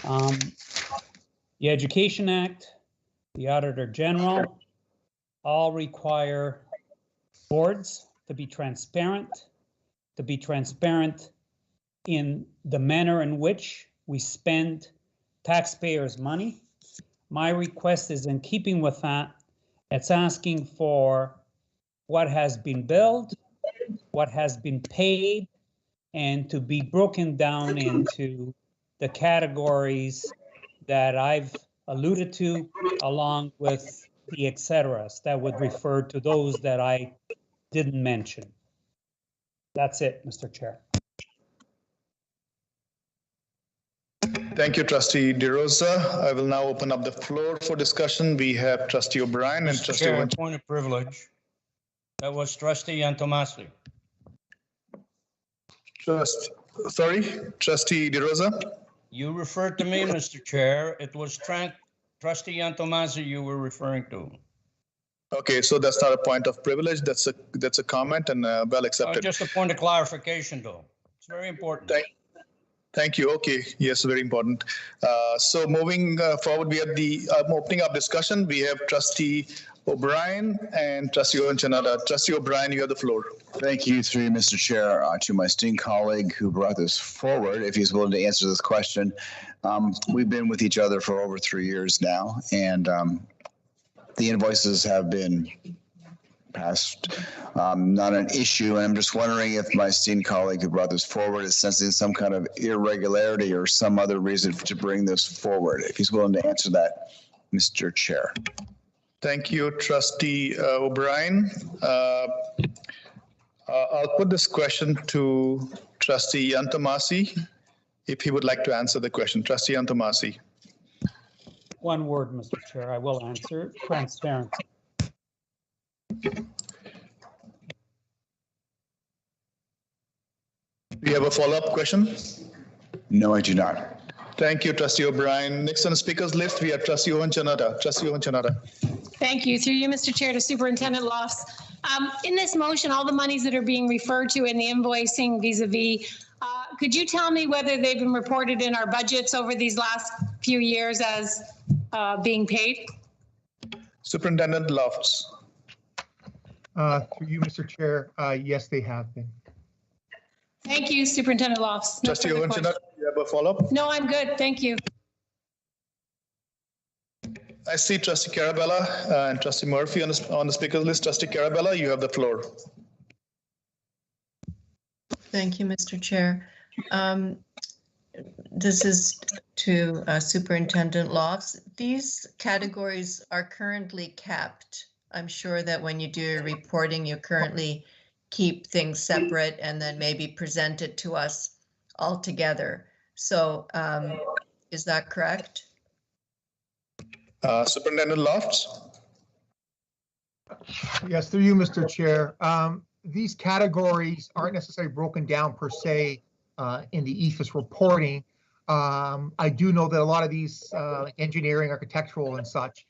The Education Act, the Auditor General, all require boards to be transparent in the manner in which we spend taxpayers' money. My request is in keeping with that. It's asking for what has been billed, what has been paid, and to be broken down into the categories that I've alluded to, along with the et ceteras that would refer to those that I didn't mention. That's it, Mr. Chair. Thank you, Trustee DeRosa. I will now open up the floor for discussion. We have Trustee O'Brien and Trustee Chair, point of privilege. That was Trustee Yantomasi. Sorry, Trustee DeRosa? You referred to me, Mr. Chair. It was Trustee Yantomasi you were referring to. Okay, so that's not a point of privilege. That's a comment and well accepted. Just a point of clarification, though. It's very important. Thank you. Okay. Yes, very important. So moving forward, we have the opening up discussion. We have Trustee O'Brien and Trustee Onchanada. Trustee O'Brien, you have the floor. Thank you, through Mr. Chair, to my esteemed colleague who brought this forward, if he's willing to answer this question. We've been with each other for over 3 years now, and the invoices have been passed, not an issue. And I'm just wondering if my esteemed colleague who brought this forward is sensing some kind of irregularity or some other reason to bring this forward. If he's willing to answer that, Mr. Chair. Thank you, Trustee O'Brien. I'll put this question to Trustee Yantomasi, if he would like to answer the question. Trustee Yantomasi. One word, Mr. Chair, I will answer. Transparency. Do you have a follow-up question? No, I do not. Thank you, Trustee O'Brien. Next on the speakers list, we have Trustee Onchanada. Trustee Onchanada. Thank you. Through you, Mr. Chair, to Superintendent Lofts. In this motion, all the monies that are being referred to in the invoicing vis-a-vis, could you tell me whether they've been reported in our budgets over these last few years as being paid? Superintendent Lofts. Through you, Mr. Chair, yes, they have been. Thank you, Superintendent Lofts. No Trustee Onchanada, do you have a follow-up? No, I'm good. Thank you. I see Trustee Carabella and Trustee Murphy on the speakers list. Trustee Carabella, you have the floor. Thank you, Mr. Chair. This is to Superintendent Lofts. These categories are currently kept. I'm sure that when you do your reporting, you currently keep things separate and then maybe present it to us all together. So is that correct? Superintendent Lofts. Yes, through you, Mr. Chair. These categories aren't necessarily broken down per se in the EFIS reporting. I do know that a lot of these, like engineering, architectural and such,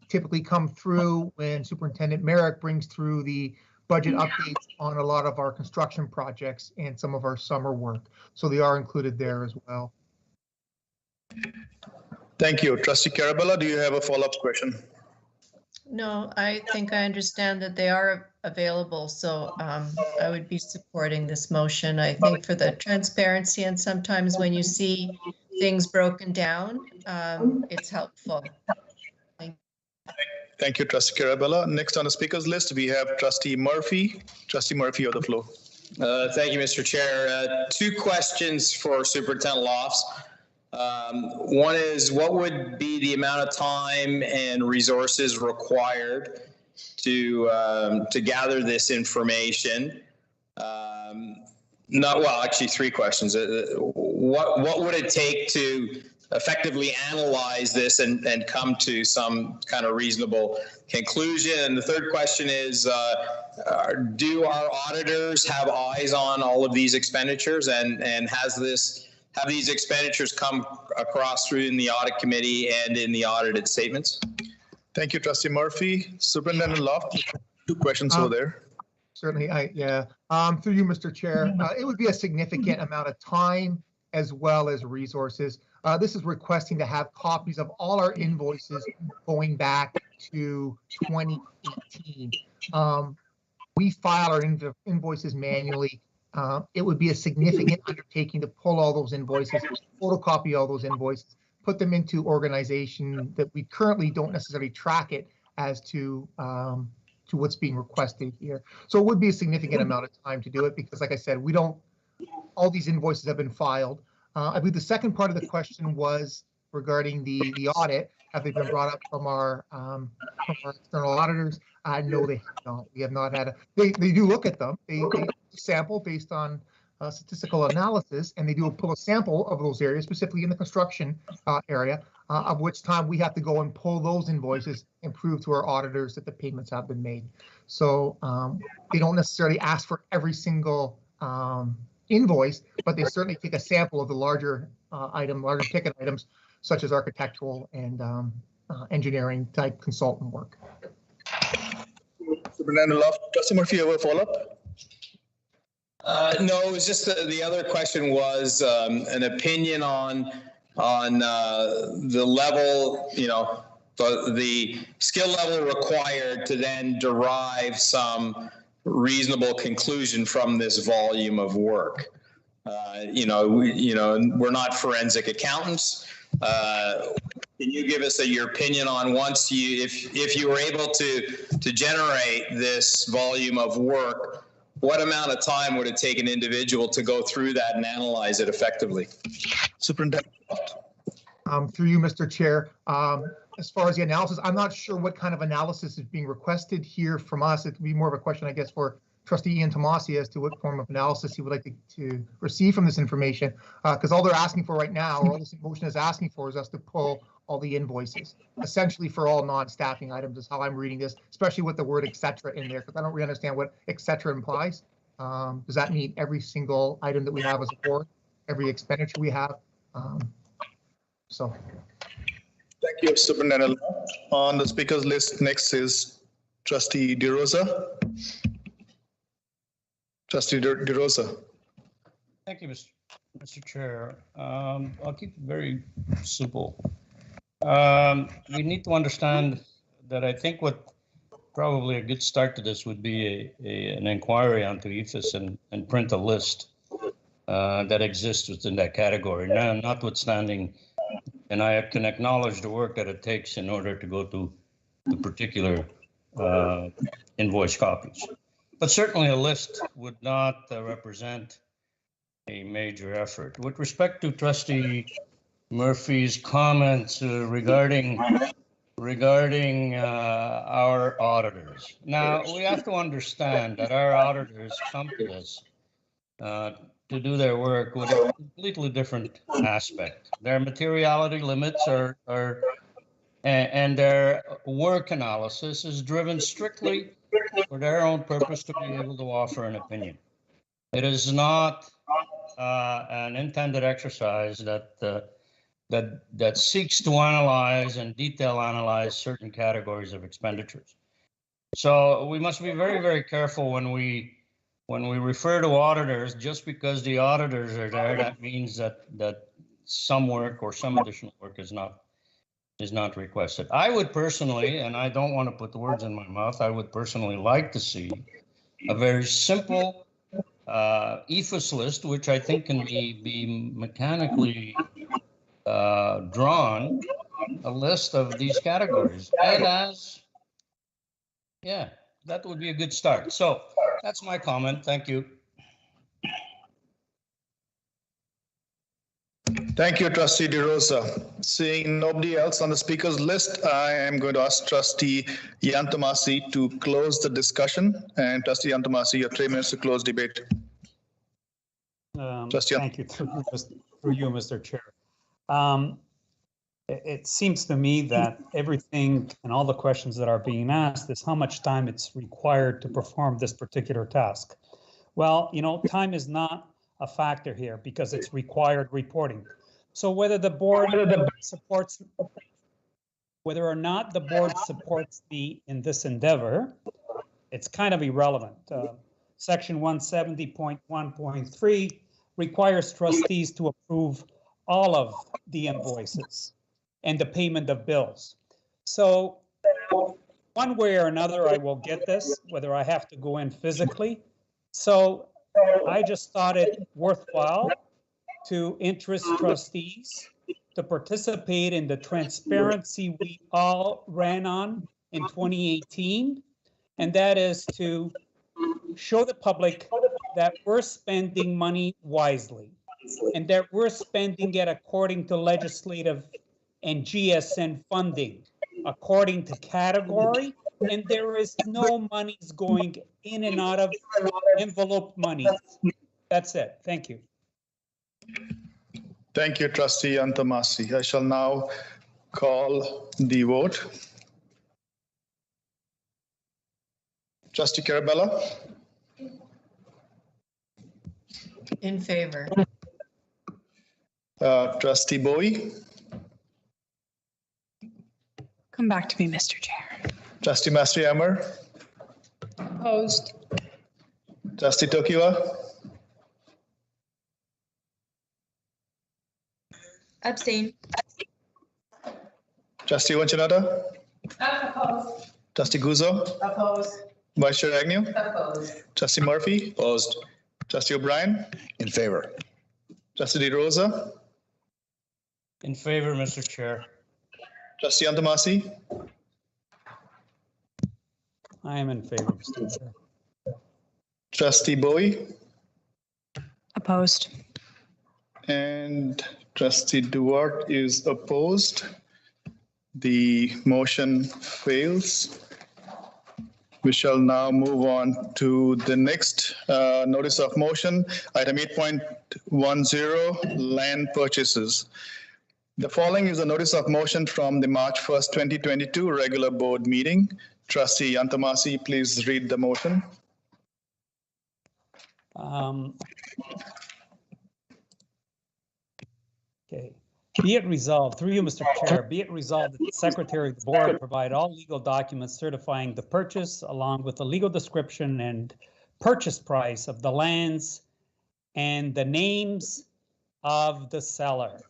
typically come through when Superintendent Merrick brings through the budget updates on a lot of our construction projects and some of our summer work. So they are included there as well. Thank you. Trustee Carabella, do you have a follow-up question? No, I think I understand that they are available, so I would be supporting this motion. I think for the transparency, and sometimes when you see things broken down, it's helpful. Thank you, Trustee Carabella. Next on the speakers list, we have Trustee Murphy. Trustee Murphy, you have the floor. Thank you, Mr. Chair. Two questions for Superintendent Lofts. One is, what would be the amount of time and resources required to gather this information? Actually, three questions. What would it take to effectively analyze this and come to some kind of reasonable conclusion? And the third question is, do our auditors have eyes on all of these expenditures, and have these expenditures come across through in the audit committee and in the audited statements? Thank you, Trustee Murphy. Superintendent Loft, two questions over there. Certainly, through you, Mr. Chair, it would be a significant amount of time as well as resources. This is requesting to have copies of all our invoices going back to 2018. We file our invoices manually. It would be a significant undertaking to pull all those invoices, photocopy all those invoices, put them into organization that we currently don't necessarily track it as to what's being requested here. So it would be a significant amount of time to do it because, like I said, all these invoices have been filed. I believe the second part of the question was regarding the audit. Have they been brought up from our external auditors? No, they have not. We have not had they do look at them. They sample based on statistical analysis, and they do pull a sample of those areas, specifically in the construction area, of which time we have to go and pull those invoices and prove to our auditors that the payments have been made. So they don't necessarily ask for every single invoice, but they certainly take a sample of the larger ticket items, such as architectural and engineering type consultant work. Superintendent Loft, Trustee Murphy, you have a follow-up? No, it was just the other question was an opinion on the level, the skill level required to then derive some reasonable conclusion from this volume of work. We're not forensic accountants. Can you give us your opinion on if you were able to generate this volume of work, what amount of time would it take an individual to go through that and analyze it effectively? Superintendent. Through you, Mr. Chair. As far as the analysis, I'm not sure what kind of analysis is being requested here from us. It would be more of a question, I guess, for Trustee Ian Tomasi as to what form of analysis he would like to receive from this information, because all they're asking for right now, or all this motion is asking for, is us to pull all the invoices, essentially for all non-staffing items is how I'm reading this, especially with the word etc. in there, because I don't really understand what etc. implies. Does that mean every single item that we have as a board, every expenditure we have? Thank you, Superintendent. On the speakers list, next is Trustee DeRosa. Trustee DeRosa. Thank you, Mr. Chair. I'll keep it very simple. We need to understand that I think what probably a good start to this would be an inquiry onto EFIS and print a list that exists within that category. Now, notwithstanding, and I can acknowledge the work that it takes in order to go to the particular invoice copies. But certainly a list would not represent a major effort. With respect to Trustee Murphy's comments regarding our auditors. Now, we have to understand that our auditors come to this to do their work with a completely different aspect. Their materiality limits and their work analysis is driven strictly for their own purpose to be able to offer an opinion. It is not an intended exercise that seeks to analyze and detail analyze certain categories of expenditures. So we must be very, very careful when we refer to auditors. Just because the auditors are there, that means that some work or some additional work is not requested. I would personally, and I don't want to put the words in my mouth, I would personally like to see a very simple EFS list, which I think can be mechanically drawn, a list of these categories. And yeah, that would be a good start. So that's my comment. Thank you. Thank you, Trustee DeRosa. Seeing nobody else on the speakers list, I am going to ask Trustee Yantomasi to close the discussion. And Trustee Yantomasi, you have 3 minutes to close debate. Thank you. Through you, Mr. Chair. It seems to me that everything and all the questions that are being asked is how much time it's required to perform this particular task. Well, you know, time is not a factor here because it's required reporting. So whether the board supports, whether or not the board supports me in this endeavor, it's kind of irrelevant. Section 170.1.3 requires trustees to approve all of the invoices and the payment of bills. So one way or another, I will get this, whether I have to go in physically. So I just thought it worthwhile to interest trustees to participate in the transparency we all ran on in 2018. And that is to show the public that we're spending money wisely and that we're spending it according to legislative and GSN funding, according to category, and there is no monies going in and out of envelope money. That's it. Thank you. Thank you, Trustee Yantomasi. I shall now call the vote. Trustee Carabella? In favor. Trustee Bowie? Come back to me, Mr. Chair. Trustee Mastrihammer? Opposed. Trustee Tokiwa? Abstain. Trustee Wanchanata? Opposed. Trustee Guzzo? Opposed. Vice Chair Agnew? Opposed. Trustee Murphy? Opposed. Trustee O'Brien? In favor. Trustee DeRosa? In favor, Mr. Chair. Trustee Yantomasi? I am in favor, Mr. Chair. Trustee Bowie? Opposed. And Trustee Duarte is opposed. The motion fails. We shall now move on to the next notice of motion, item 8.10, land purchases. The following is a notice of motion from the March 1st, 2022 regular board meeting. Trustee Yantomasi, please read the motion. Okay. Be it resolved, through you, Mr. Chair, be it resolved that the Secretary of the Board provide all legal documents certifying the purchase along with the legal description and purchase price of the lands and the names of the seller.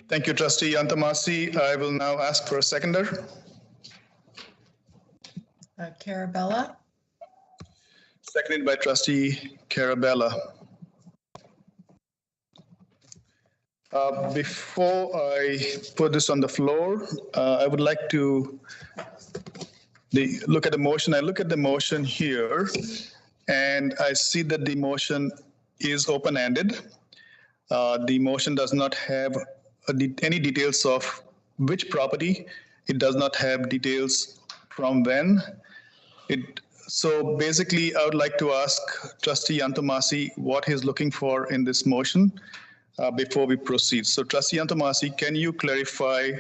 Thank you, Trustee Yantomasi. I will now ask for a seconder. Carabella. Seconded by Trustee Carabella. Before I put this on the floor, I would like to look at the motion. I look at the motion here, and I see that the motion is open-ended. The motion does not have any details of which property. It does not have details from when. So basically, I would like to ask Trustee Yantomasi what he's looking for in this motion before we proceed. So Trustee Yantomasi, can you clarify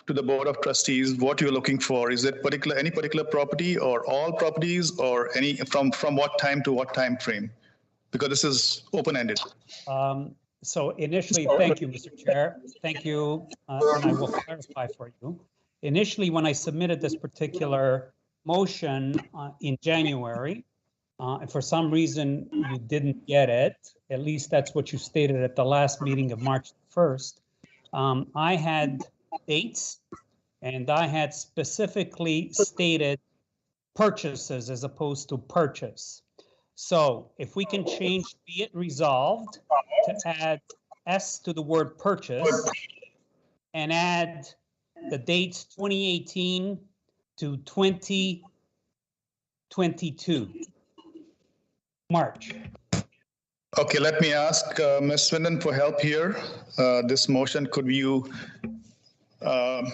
to the Board of Trustees what you're looking for. Is it any particular property or all properties, or any from what time to what time frame? Because this is open-ended. So initially, thank you, Mr. Chair. Thank you, and I will clarify for you. Initially, when I submitted this particular motion in January, and for some reason you didn't get it, at least that's what you stated at the last meeting of March 1st, I had dates, and I had specifically stated purchases as opposed to purchase. So if we can change be it resolved to add S to the word purchase and add the dates 2018 to 2022, March. Okay, let me ask Ms. Swindon for help here. This motion, could you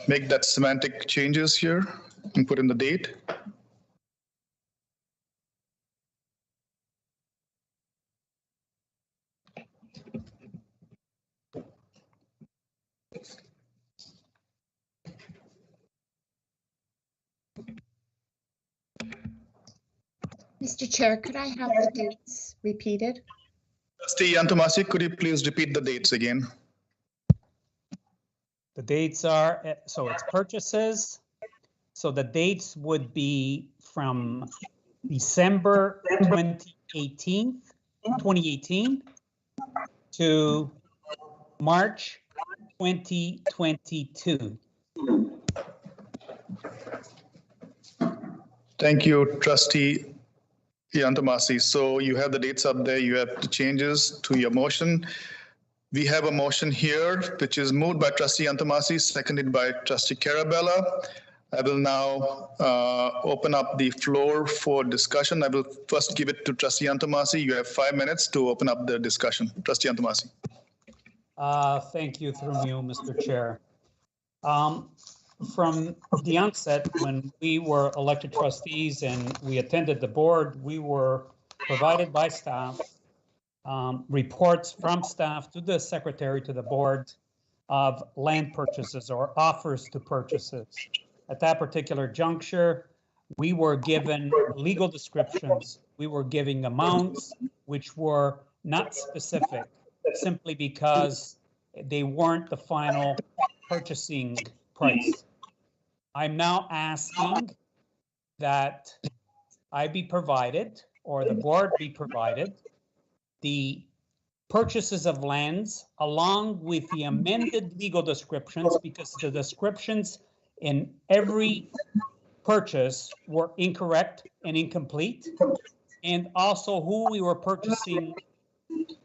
make that semantic changes here and put in the date? Mr. Chair, could I have the dates repeated? Trustee Yantomasi, could you please repeat the dates again? The dates are, so it's purchases. So the dates would be from December 2018 to March 2022. Thank you, Trustee Yantomasi. So you have the dates up there. You have the changes to your motion. We have a motion here, which is moved by Trustee Yantomasi, seconded by Trustee Carabella. I will now open up the floor for discussion. I will first give it to Trustee Yantomasi. You have 5 minutes to open up the discussion. Trustee Yantomasi. Thank you through you, Mr. Chair. From the onset, when we were elected trustees and we attended the board, we were provided by staff reports from staff to the secretary to the board of land purchases or offers to purchases. At that particular juncture, we were given legal descriptions. We were giving amounts which were not specific, simply because they weren't the final purchasing price. I'm now asking that I be provided, or the board be provided, the purchases of lands along with the amended legal descriptions, because the descriptions in every purchase were incorrect and incomplete, and also who we were purchasing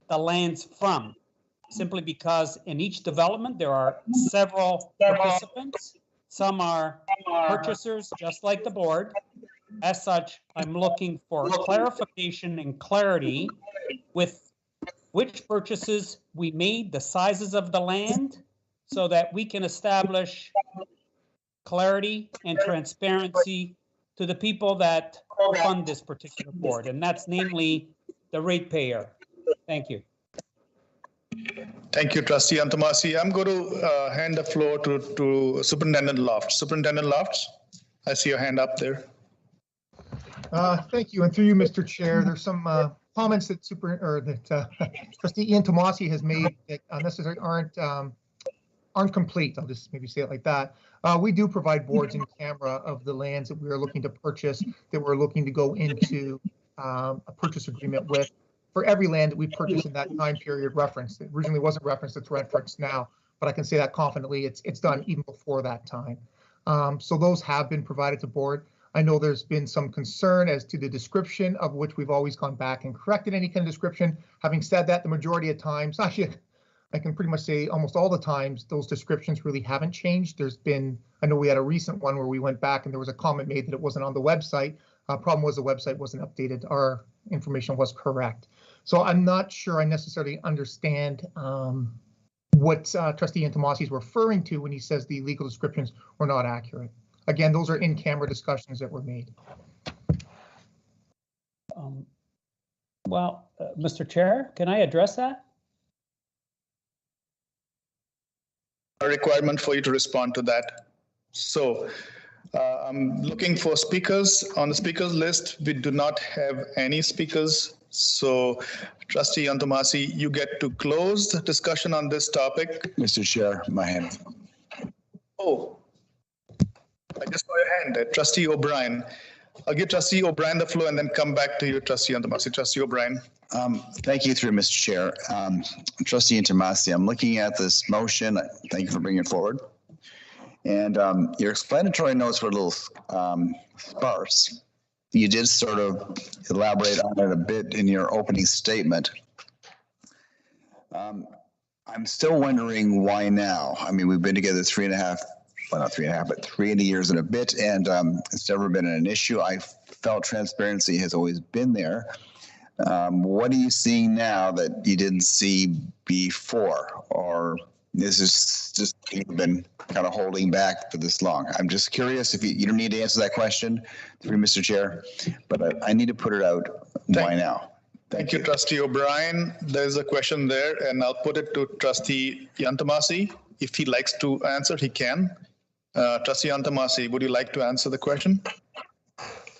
the lands from, simply because in each development there are several participants. Some are purchasers, just like the board. As such, I'm looking for clarification and clarity with which purchases we made, the sizes of the land, so that we can establish clarity and transparency to the people that fund this particular board, and that's namely the ratepayer. Thank you. Thank you, Trustee Yantomasi. I'm going to hand the floor to Superintendent Lofts. Superintendent Lofts, I see your hand up there. Thank you, and through you, Mr. Chair, there's some comments that Trustee Yantomasi has made that necessarily aren't complete. I'll just maybe say it like that. We do provide boards in camera of the lands that we are looking to purchase, that we're looking to go into a purchase agreement with, for every land that we purchase in that time period referenced. It originally wasn't referenced, it's referenced now, but I can say that confidently, it's done even before that time. So those have been provided to board. I know there's been some concern as to the description, of which we've always gone back and corrected any kind of description. Having said that, the majority of times, actually, I can pretty much say almost all the times, those descriptions really haven't changed. There's been, I know we had a recent one where we went back and there was a comment made that it wasn't on the website. Problem was the website wasn't updated. Our information was correct. So I'm not sure I necessarily understand what Trustee Yantomasi is referring to when he says the legal descriptions were not accurate. Again, those are in-camera discussions that were made. Mr. Chair, can I address that? A requirement for you to respond to that. So I'm looking for speakers. On the speakers list, we do not have any speakers. So Trustee Yantomasi, you get to close the discussion on this topic. Mr. Chair, my hand. Oh, I just saw your hand. Trustee O'Brien. I'll give Trustee O'Brien the floor and then come back to you, Trustee Yantomasi. Trustee O'Brien. Thank you, through Mr. Chair. Trustee Yantomasi, I'm looking at this motion. Thank you for bringing it forward. And your explanatory notes were a little sparse. You did sort of elaborate on it a bit in your opening statement. I'm still wondering why now. I mean, we've been together 3.5, well, not 3.5, but 3 years and a bit, and it's never been an issue. I felt transparency has always been there. What are you seeing now that you didn't see before? Or this is just you've been kind of holding back for this long? I'm just curious if you don't need to answer that question, through Mr. Chair, but I need to put it out. Why now? Thank you, Trustee O'Brien. There's a question there, and I'll put it to Trustee Yantomasi. If he likes to answer, he can. Trustee Yantomasi, would you like to answer the question?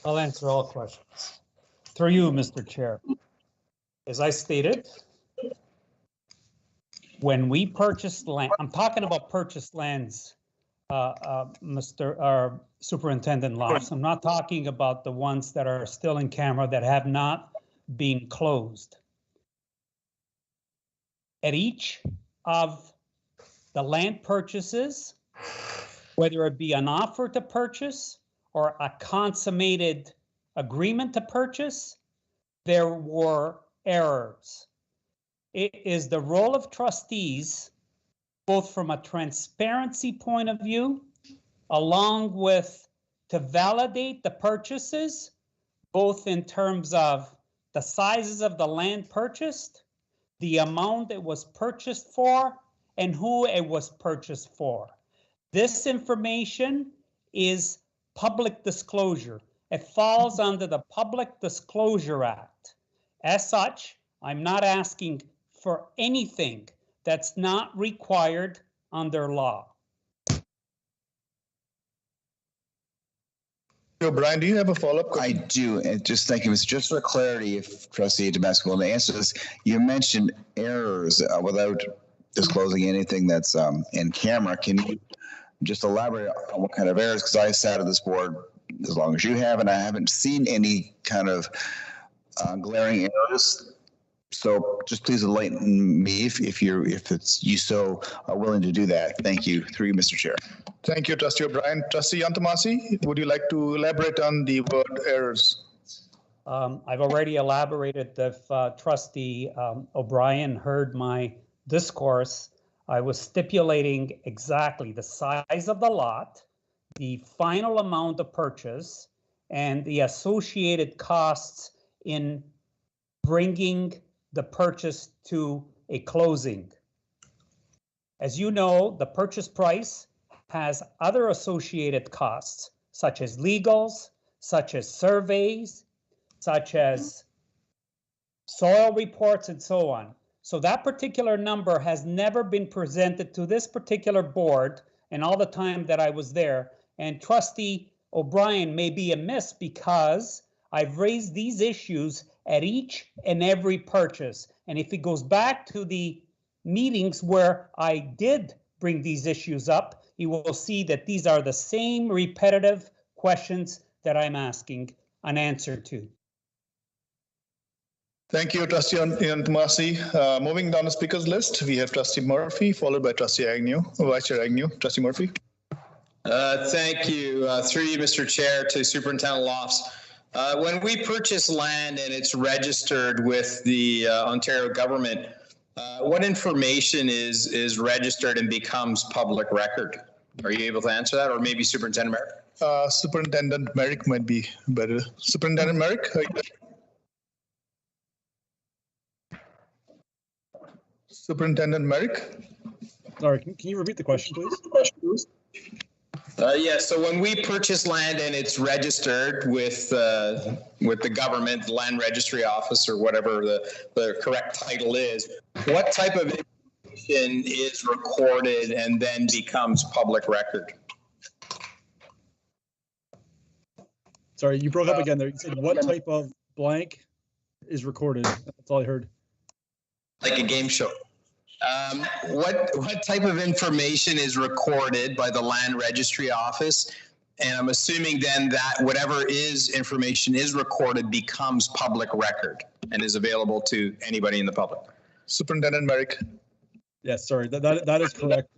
I'll answer all questions. Through you, Mr. Chair. As I stated, when we purchased land, I'm talking about purchased lands, Mr. Superintendent Lofts. I'm not talking about the ones that are still in camera that have not been closed. At each of the land purchases, whether it be an offer to purchase or a consummated agreement to purchase, there were errors. It is the role of trustees, both from a transparency point of view, along with to validate the purchases, both in terms of the sizes of the land purchased, the amount it was purchased for, and who it was purchased for. This information is public disclosure. It falls under the Public Disclosure Act. As such, I'm not asking for anything that's not required under law. Brian, do you have a follow-up question? I do. And just thank you, Mr. Just for clarity, if Trustee Damasco will answer this, you mentioned errors without disclosing anything that's in camera. Can you just elaborate on what kind of errors? Because I sat at this board as long as you have, and I haven't seen any kind of glaring errors. So just please enlighten me if it's you so are willing to do that. Thank you. Through you, Mr. Chair. Thank you, Trustee O'Brien. Trustee Yantomasi, would you like to elaborate on the word errors? I've already elaborated. If Trustee O'Brien heard my discourse, I was stipulating exactly the size of the lot, the final amount of purchase, and the associated costs in bringing the purchase to a closing. As you know, the purchase price has other associated costs, such as legals, such as surveys, such as soil reports, and so on. So that particular number has never been presented to this particular board in all the time that I was there. And Trustee O'Brien may be amiss because I've raised these issues at each and every purchase. And if it goes back to the meetings where I did bring these issues up, you will see that these are the same repetitive questions that I'm asking an answer to. Thank you, Trustee Yantomasi. Moving down the speakers list, we have Trustee Murphy, followed by Trustee Agnew, Vice Chair Agnew. Trustee Murphy. Thank you. Through you, Mr. Chair, to Superintendent Lofts. When we purchase land and it's registered with the Ontario government, what information is registered and becomes public record? Are you able to answer that, or maybe Superintendent Merrick? Superintendent Merrick might be better. Superintendent Merrick? Superintendent Merrick? Sorry, can you repeat the question, please? Yeah, so when we purchase land and it's registered with the government, the Land Registry Office, or whatever the correct title is, what type of information is recorded and then becomes public record? Sorry, you broke up again there. You said what type of blank is recorded? That's all I heard. Like a game show. What type of information is recorded by the Land Registry Office? And I'm assuming then that whatever information is recorded becomes public record and is available to anybody in the public. Superintendent Merrick. Yes, sorry, that is correct.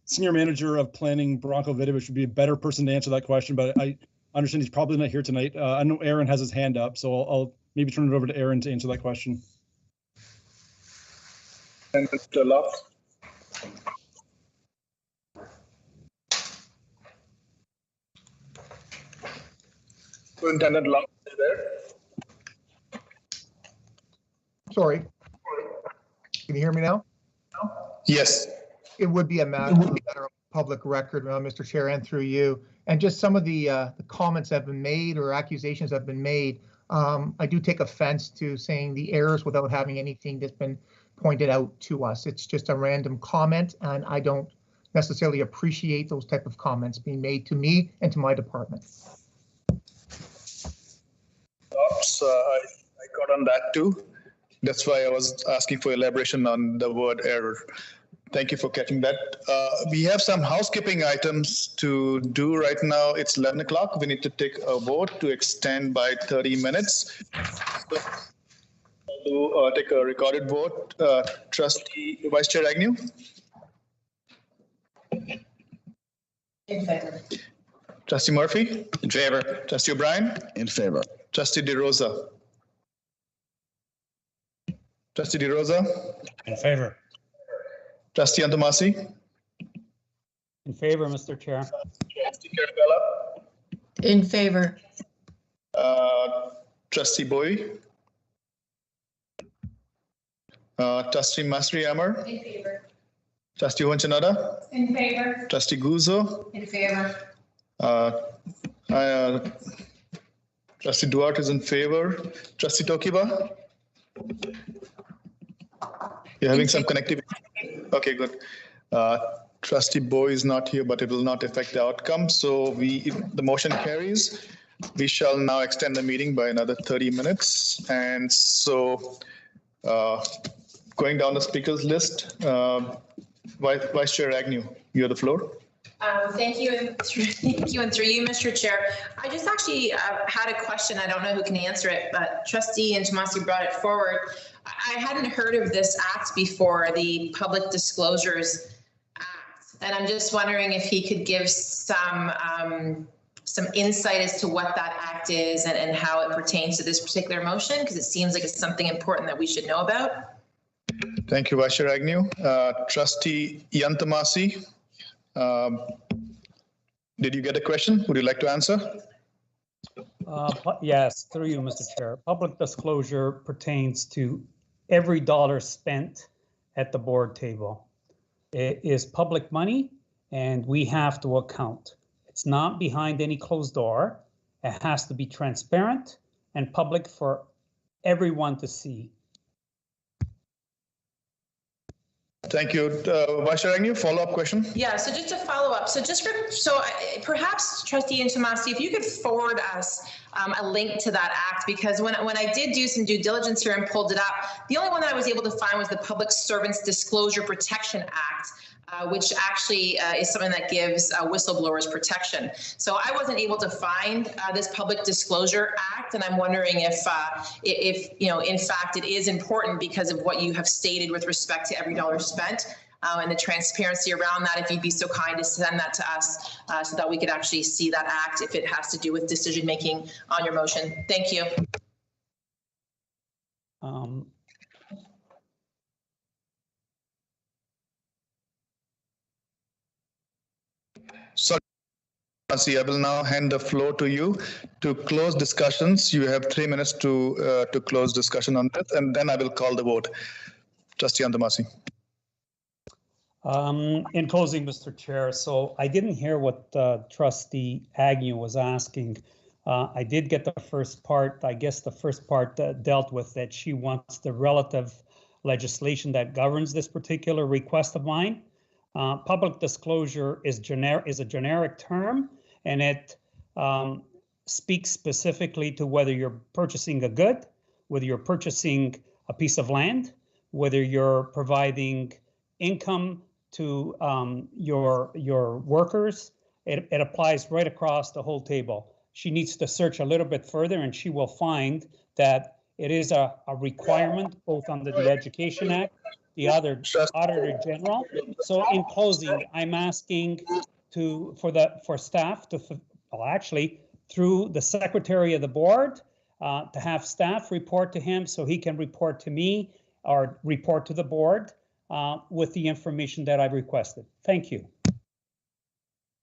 Senior Manager of Planning, Bronco Vidovich, would be a better person to answer that question, but I understand he's probably not here tonight. I know Aaron has his hand up, so I'll maybe turn it over to Aaron to answer that question. And Mr. Love. Superintendent Love, is there? Sorry. Can you hear me now? Yes. It would be a matter of public record, Mr. Chair, and through you. And just some of the comments that have been made or accusations that have been made, I do take offense to saying the errors without having anything that's been pointed out to us. It's just a random comment, and I don't necessarily appreciate those type of comments being made to me and to my department. I got on that too. That's why I was asking for elaboration on the word error. Thank you for catching that. We have some housekeeping items to do right now. It's 11 o'clock. We need to take a vote to extend by 30 minutes. So, we'll take a recorded vote. Trustee Vice Chair Agnew? In favor. Trustee Murphy? In favor. Trustee O'Brien? In favor. Trustee DeRosa? Trustee DeRosa? In favor. Trustee Antomasi? In favor, Mr. Chair. Trustee Carabella? In favor. Trustee Bowie? Trustee Masri Amar? In favor. Trustee Wanchanada? In favor. Trustee Guzzo? In favor. Trustee Duarte is in favor. Trustee Tokiba? You're having some connectivity? Okay, good. Trustee Bowie is not here, but it will not affect the outcome. So if the motion carries, we shall now extend the meeting by another 30 minutes. And so going down the speakers list, Vice Chair Agnew, you have the floor. Thank you, and through you, Mr. Chair. I just actually had a question. I don't know who can answer it, but Trustee Antomasi brought it forward. I hadn't heard of this act before, the Public Disclosures Act, and I'm just wondering if he could give some insight as to what that act is and how it pertains to this particular motion, because it seems like it's something important that we should know about. Thank you, Vice Chair Agnew. Trustee Yantamasi, did you get a question? Would you like to answer? Yes, through you, Mr. Chair. Public disclosure pertains to every dollar spent at the board table. It is public money, and we have to account. It's not behind any closed door. It has to be transparent and public for everyone to see. Thank you. Vice Chair Agnew, follow-up question? Yeah, so just to follow up, perhaps Trustee Antomasi, if you could forward us a link to that act, because when I did do some due diligence here and pulled it up, the only one that I was able to find was the Public Servants Disclosure Protection Act, which actually is something that gives whistleblowers protection. So I wasn't able to find this Public Disclosure Act, and I'm wondering if in fact it is important because of what you have stated with respect to every dollar spent and the transparency around that. If you'd be so kind to send that to us so that we could actually see that act if it has to do with decision making on your motion. Thank you. Sorry, I will now hand the floor to you to close discussions. You have 3 minutes to close discussion on this, and then I will call the vote. Trustee Antomasi. In closing, Mr. Chair, so I didn't hear what Trustee Agnew was asking. I did get the first part. I guess the first part dealt with that she wants the relative legislation that governs this particular request of mine. Public disclosure is a generic term, and it speaks specifically to whether you're purchasing a good, whether you're purchasing a piece of land, whether you're providing income to your workers. It applies right across the whole table. She needs to search a little bit further and she will find that it is a requirement both under the Education Act, the other Auditor General. So in closing, I'm asking for staff to, well, actually through the Secretary of the Board, to have staff report to him so he can report to me or report to the board with the information that I've requested. Thank you.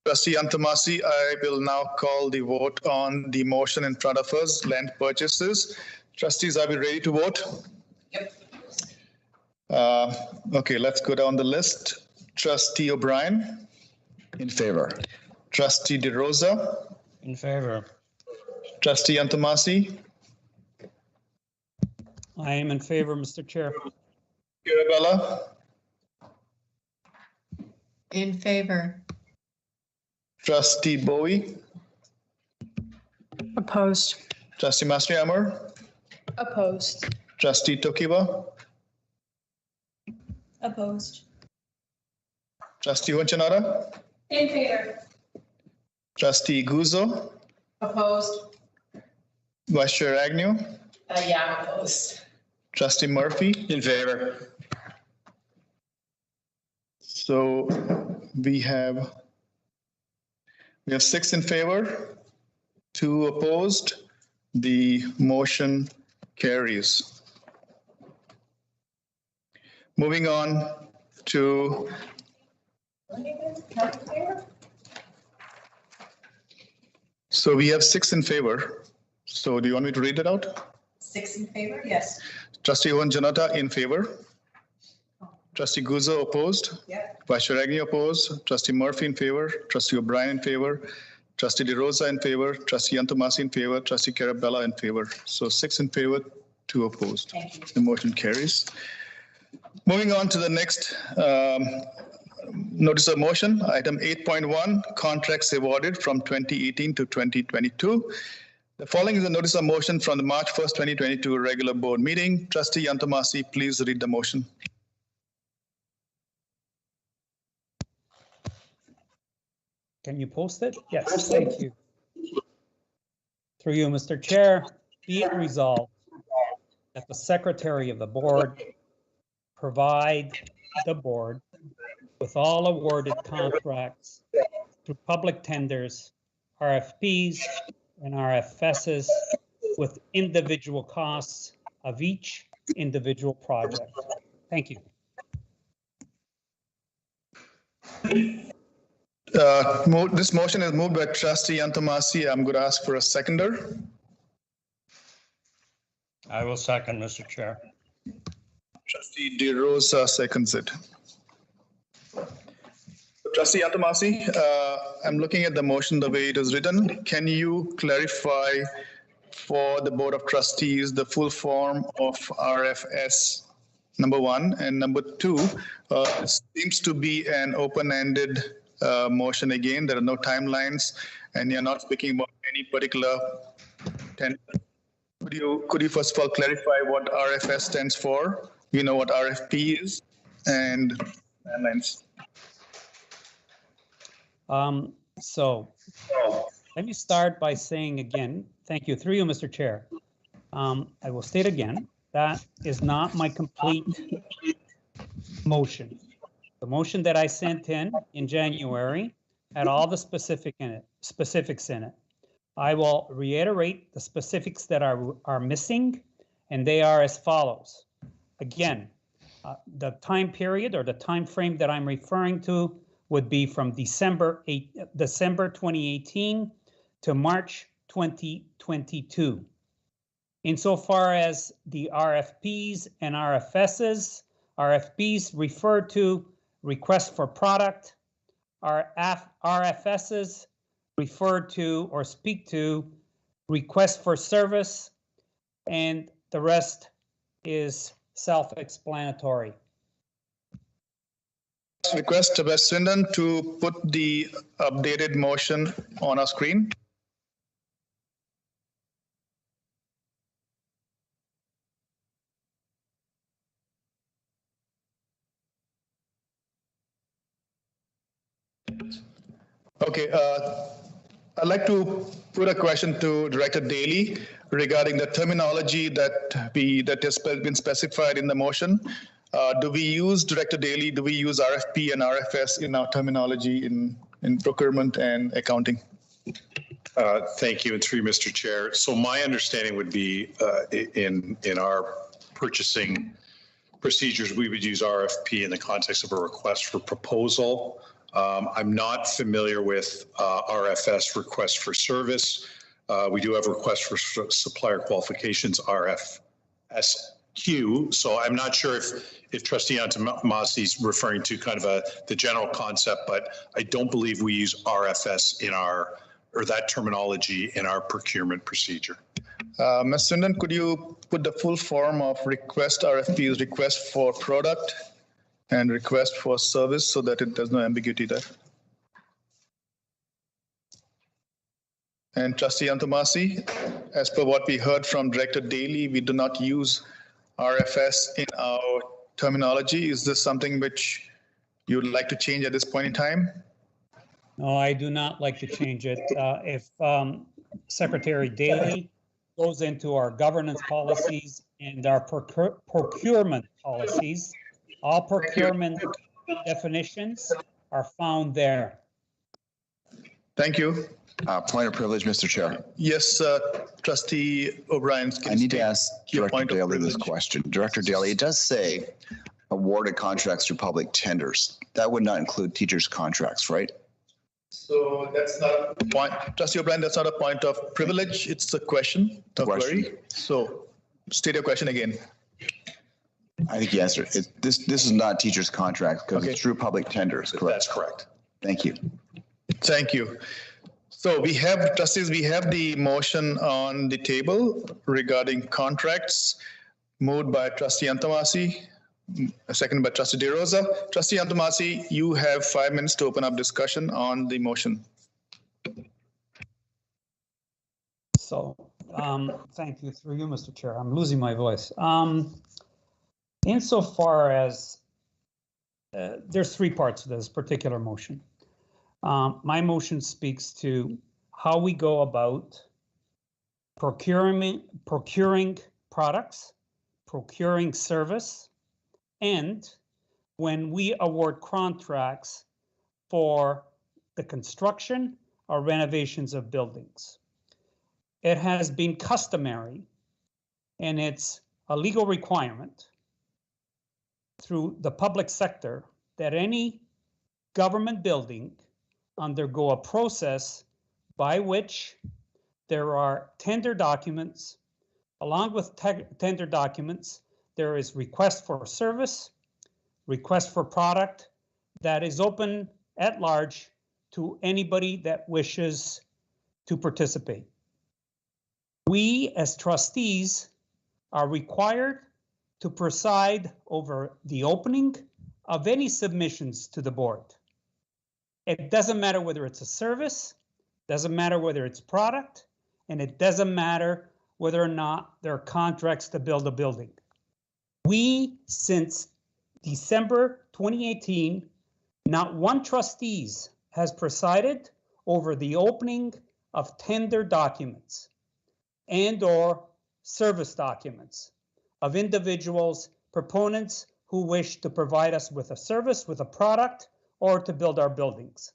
Trustee Antamasi, I will now call the vote on the motion in front of us, land purchases. Trustees, are we ready to vote? Yep. Okay, let's go down the list. Trustee O'Brien? In favor. Trustee DeRosa? In favor. Trustee Antamasi? I am in favor, Mr. Chair. Carabella? In favor. Trustee Bowie? Opposed. Trustee Mastrihammer? Opposed. Trustee Tokiwa? Opposed. Trustee Honchanara? In favor. Trustee Guzzo? Opposed? Vice Chair Agnew? Yeah, I'm opposed. Trustee Murphy? In favor. So we have 6 in favor, 2 opposed. The motion carries. Moving on to so we have 6 in favor. So do you want me to read it out? 6 in favor, yes. Trustee Owen Janata in favor. Trustee Guzzo opposed. Yep. Vice Chair Agnew opposed. Trustee Murphy in favor. Trustee O'Brien in favor. Trustee DeRosa in favor. Trustee Antamasi in favor. Trustee Carabella in favor. So 6 in favor, 2 opposed. Thank you. The motion carries. Moving on to the next notice of motion, item 8.1, contracts awarded from 2018 to 2022. The following is a notice of motion from the March 1st, 2022 regular board meeting. Trustee Antamasi, please read the motion. Can you post it? Yes, thank you. Through you, Mr. Chair, be it resolved that the Secretary of the Board provide the board with all awarded contracts through public tenders, RFPs, and RFSs with individual costs of each individual project. Thank you. This motion is moved by Trustee Antamasi. I'm going to ask for a seconder. I will second, Mr. Chair. Trustee DeRosa seconds it. Trustee Antamasi, I'm looking at the motion the way it is written. Can you clarify for the Board of Trustees the full form of RFS, number 1, and number 2? It seems to be an open-ended motion again. There are no timelines, and you're not speaking about any particular tender. Could you first of all clarify what RFS stands for? You know what RFP is and timelines. So let me start by saying again, thank you, through you, Mr. Chair. I will state again, that is not my complete motion. The motion that I sent in January had all the specifics in it. I will reiterate the specifics that are missing, and they are as follows. Again, the time period or the time frame that I'm referring to would be from December 2018 to March 2022. Insofar as the RFPs and RFSs, RFPs refer to request for product, RFSs refer to or speak to request for service, and the rest is self-explanatory. Request Tabas Swindon to put the updated motion on our screen. Okay, I'd like to put a question to Director Daly regarding the terminology that has been specified in the motion. Do we use, Director Daly, do we use RFP and RFS in our terminology in procurement and accounting? Thank you, and through Mr. Chair. So my understanding would be in our purchasing procedures, we would use RFP in the context of a request for proposal. I'm not familiar with RFS, request for service. We do have request for supplier qualifications, RFSQ. So I'm not sure if Trustee Antomasi is referring to kind of the general concept, but I don't believe we use RFS or that terminology in our procurement procedure. Ms. Swindon, could you put the full form of request RFPs, request for product and request for service so that there's no ambiguity there? And Trustee Antomasi, as per what we heard from Director Daly, we do not use RFS in our terminology. Is this something which you would like to change at this point in time? No, I do not like to change it. If Secretary Daly goes into our governance policies and our procurement policies, all procurement definitions are found there. Thank you. Point of privilege, Mr. Chair. Yes, Trustee O'Brien. I need to ask Director Daly this question. Director Daly, it does say awarded contracts through public tenders. That would not include teachers' contracts, right? So that's not a point. Trustee O'Brien, that's not a point of privilege. It's a question of query. So state your question again. I think you answered it. This is not teachers' contracts because it's through public tenders, correct? That's correct. Thank you. Thank you. So we have, trustees, we have the motion on the table regarding contracts moved by Trustee Antomasi, seconded by Trustee DeRosa. Trustee Antomasi, you have 5 minutes to open up discussion on the motion. So, thank you. Through you, Mr. Chair. I'm losing my voice. Insofar as there's 3 parts to this particular motion. My motion speaks to how we go about procuring products, procuring service, and when we award contracts for the construction or renovations of buildings. It has been customary, and it's a legal requirement through the public sector that any government building undergo a process by which there are tender documents. Along with tender documents, there is request for service, request for product that is open at large to anybody that wishes to participate. We as trustees are required to preside over the opening of any submissions to the board. It doesn't matter whether it's a service, doesn't matter whether it's product, and it doesn't matter whether or not there are contracts to build a building. We, since December 2018, not one trustees has presided over the opening of tender documents and or service documents of individuals, proponents who wish to provide us with a service, with a product, or to build our buildings.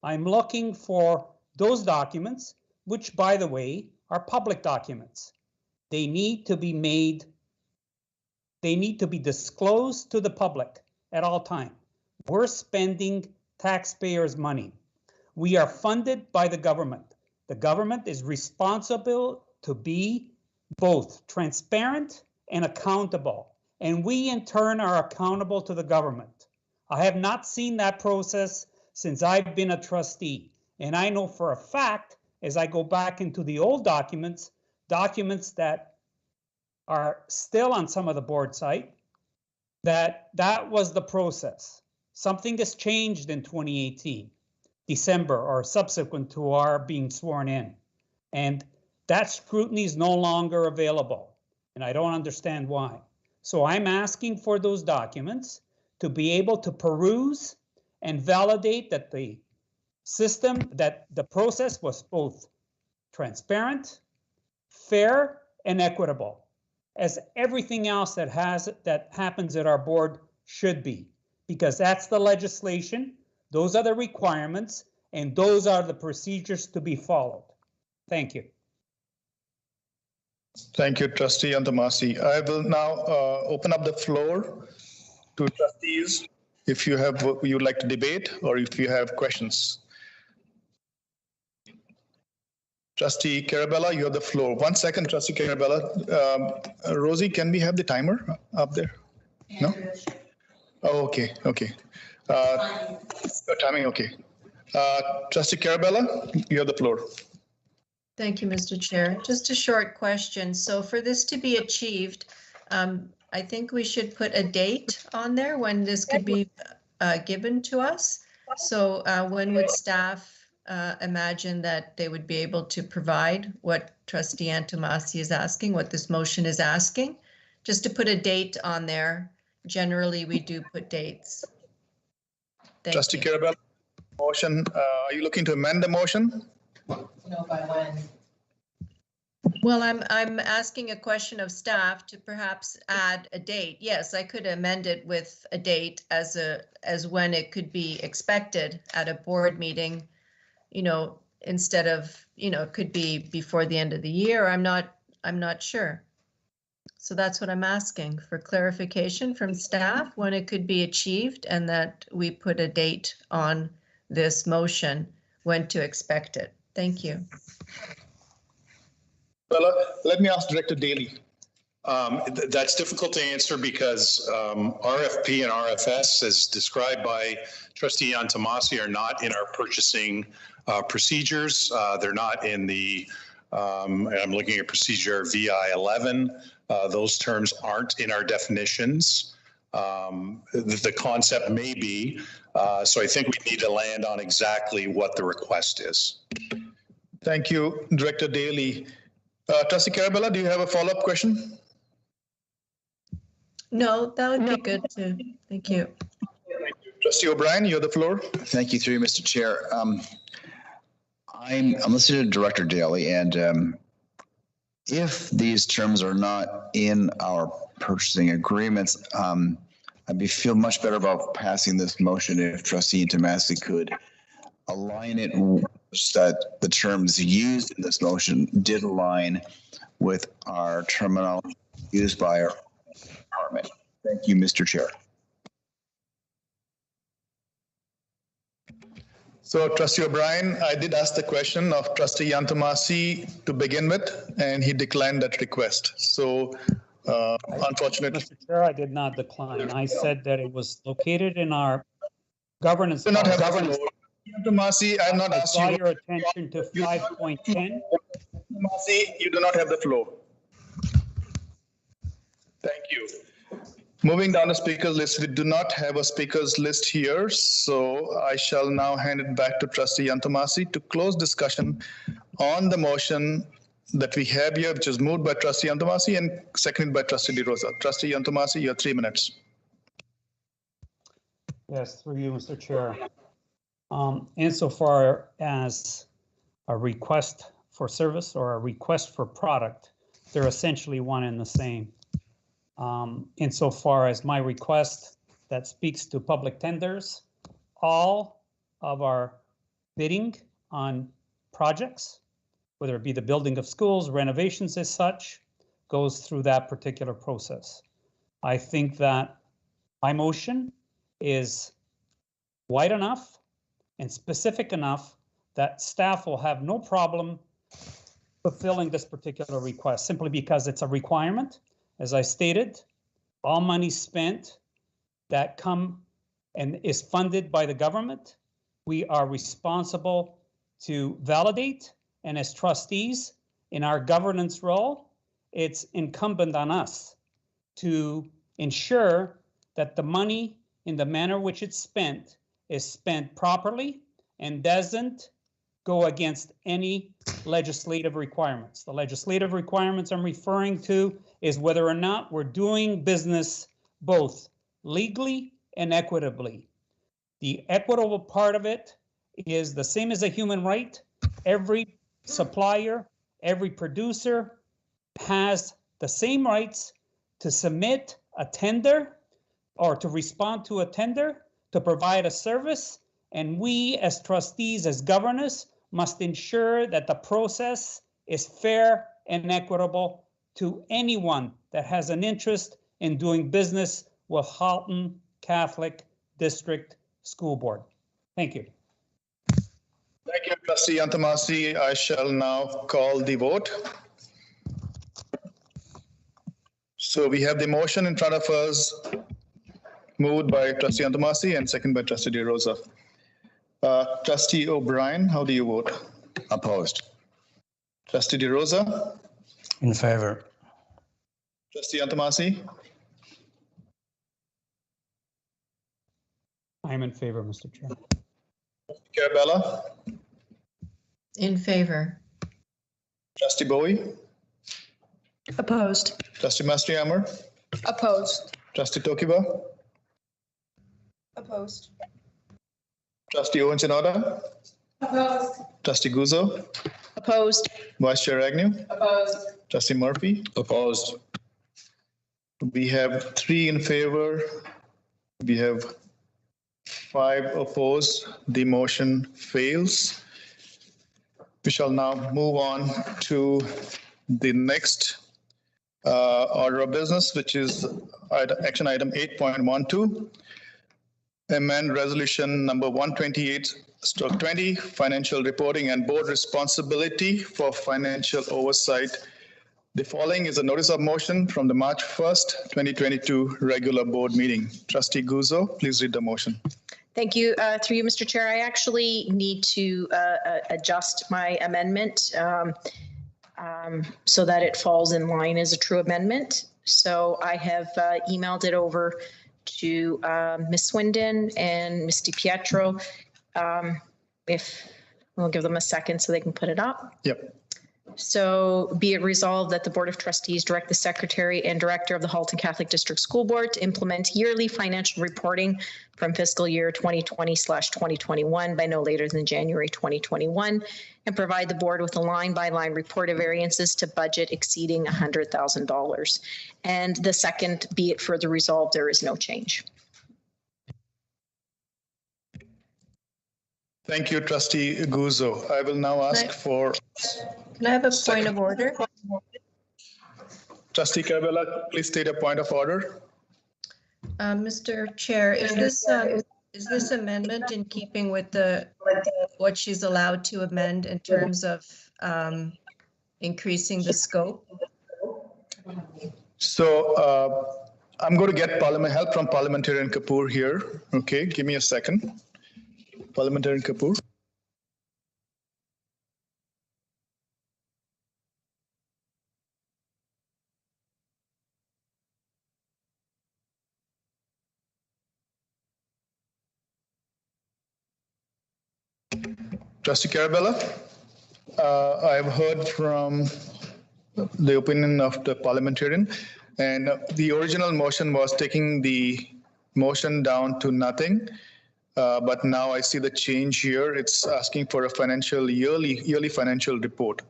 I'm looking for those documents, which, by the way, are public documents. They need to be disclosed to the public at all times. We're spending taxpayers' money. We are funded by the government. The government is responsible to be both transparent and accountable, and we in turn are accountable to the government. I have not seen that process since I've been a trustee, and I know for a fact, as I go back into the old documents that are still on some of the board site, that was the process. Something has changed in 2018, December, or subsequent to our being sworn in, and that scrutiny is no longer available, and I don't understand why. So I'm asking for those documents to be able to peruse and validate that the system, that the process was both transparent, fair, and equitable, as everything else that happens at our board should be, because that's the legislation, those are the requirements, and those are the procedures to be followed. Thank you. Thank you, Trustee Antamasi. I will now open up the floor to trustees if you'd like to debate or if you have questions. Trustee Carabella, you have the floor. 1 second, Trustee Carabella. Rosie, can we have the timer up there? No? Oh, okay, okay. Timing, okay. Trustee Carabella, you have the floor. Thank you, Mr. Chair. Just a short question. So for this to be achieved, I think we should put a date on there when this could be given to us. So when would staff imagine that they would be able to provide what Trustee Antomasi is asking, what this motion is asking? Just to put a date on there. Generally, we do put dates. Trustee Carabella, motion. Are you looking to amend the motion? No, by when? Well, I'm asking a question of staff to perhaps add a date. Yes, I could amend it with a date as when it could be expected at a board meeting, you know, instead of, you know, it could be before the end of the year. I'm not sure. So that's what I'm asking for clarification from staff when it could be achieved and that we put a date on this motion when to expect it. Thank you. Well, let me ask Director Daly. That's difficult to answer because RFP and RFS, as described by Trustee Antomasi, are not in our purchasing procedures. They're not in the, I'm looking at procedure VI 11. Those terms aren't in our definitions. The concept may be, so I think we need to land on exactly what the request is. Thank you, Director Daly. Trustee Carabella, do you have a follow-up question? No, that would be good too. Thank you. Trustee O'Brien, you have the floor. Thank you, through you, Mr. Chair. I'm listening to Director Daly, and if these terms are not in our purchasing agreements, I'd feel much better about passing this motion if Trustee Antomasi could align it so that the terms used in this motion did align with our terminology used by our department. Thank you, Mr. Chair. So Trustee O'Brien, I did ask the question of Trustee Antomasi to begin with, and he declined that request. So unfortunately. Mr. Chair, I did not decline. I said that it was located in our governance. Do not have governance. Antomasi, I have not asked you. Draw your attention to 5.10. Antomasi, you do not have the floor. Thank you. Moving down the speakers list, we do not have a speakers list here, so I shall now hand it back to Trustee Antomasi to close discussion on the motion that we have here, which is moved by Trustee Antomasi and seconded by Trustee DeRosa. Trustee Antomasi, you have 3 minutes. Yes, through you, Mr. Chair. Insofar as a request for service or a request for product, they're essentially one and the same. Insofar as my request that speaks to public tenders, all of our bidding on projects, whether it be the building of schools, renovations as such, goes through that particular process. I think that my motion is wide enough and specific enough that staff will have no problem fulfilling this particular request, simply because it's a requirement. As I stated, all money spent that come and is funded by the government, we are responsible to validate. And as trustees in our governance role, it's incumbent on us to ensure that the money in the manner which it's spent is spent properly and doesn't go against any legislative requirements. The legislative requirements I'm referring to is whether or not we're doing business both legally and equitably. The equitable part of it is the same as a human right. Every supplier, every producer has the same rights to submit a tender or to respond to a tender, to provide a service. And we as trustees, as governors, must ensure that the process is fair and equitable to anyone that has an interest in doing business with Halton Catholic District School Board. Thank you. Thank you, Trustee Antamasi. I shall now call the vote. So we have the motion in front of us, moved by Trustee Antamasi and second by Trustee DeRosa. Trustee O'Brien, how do you vote? Opposed. Trustee DeRosa? In favor. Trustee Antamasi? I'm in favor, Mr. Chair. Carabella? In favor. Trustee Bowie? Opposed. Trustee Mastrihammer? Opposed. Trustee Tokiwa? Opposed. Trustee Owen Chinoda? Opposed. Trustee Guzzo? Opposed. Vice Chair Agnew? Opposed. Trustee Murphy? Opposed. We have 3 in favor. We have 5 opposed. The motion fails. We shall now move on to the next order of business, which is action item 8.12. Amend resolution number 128/20, financial reporting and board responsibility for financial oversight. The following is a notice of motion from the March 1st, 2022 regular board meeting. Trustee Guzzo, please read the motion. Thank you. Through you, Mr. Chair, I actually need to adjust my amendment so that it falls in line as a true amendment. So I have emailed it over to Ms. Swindon and Ms. DiPietro. If we'll give them a second so they can put it up. Yep. So be it resolved that the Board of Trustees direct the Secretary and Director of the Halton Catholic District School Board to implement yearly financial reporting from fiscal year 2020/2021 by no later than January 2021, and provide the board with a line-by-line report of variances to budget exceeding $100,000. And the second, be it further resolved, there is no change. Thank you, Trustee Guzzo. I will now ask for... Can I have a point of order? Trustee Carabella, please state a point of order. Mr. Chair, is this amendment in keeping with what she's allowed to amend in terms of increasing the scope? So I'm going to get help from Parliamentarian Kapoor here. Okay, give me a second. Parliamentarian Kapoor. Trustee Carabella, I've heard from the opinion of the parliamentarian, and the original motion was taking the motion down to nothing. But now I see the change here. It's asking for a yearly financial report.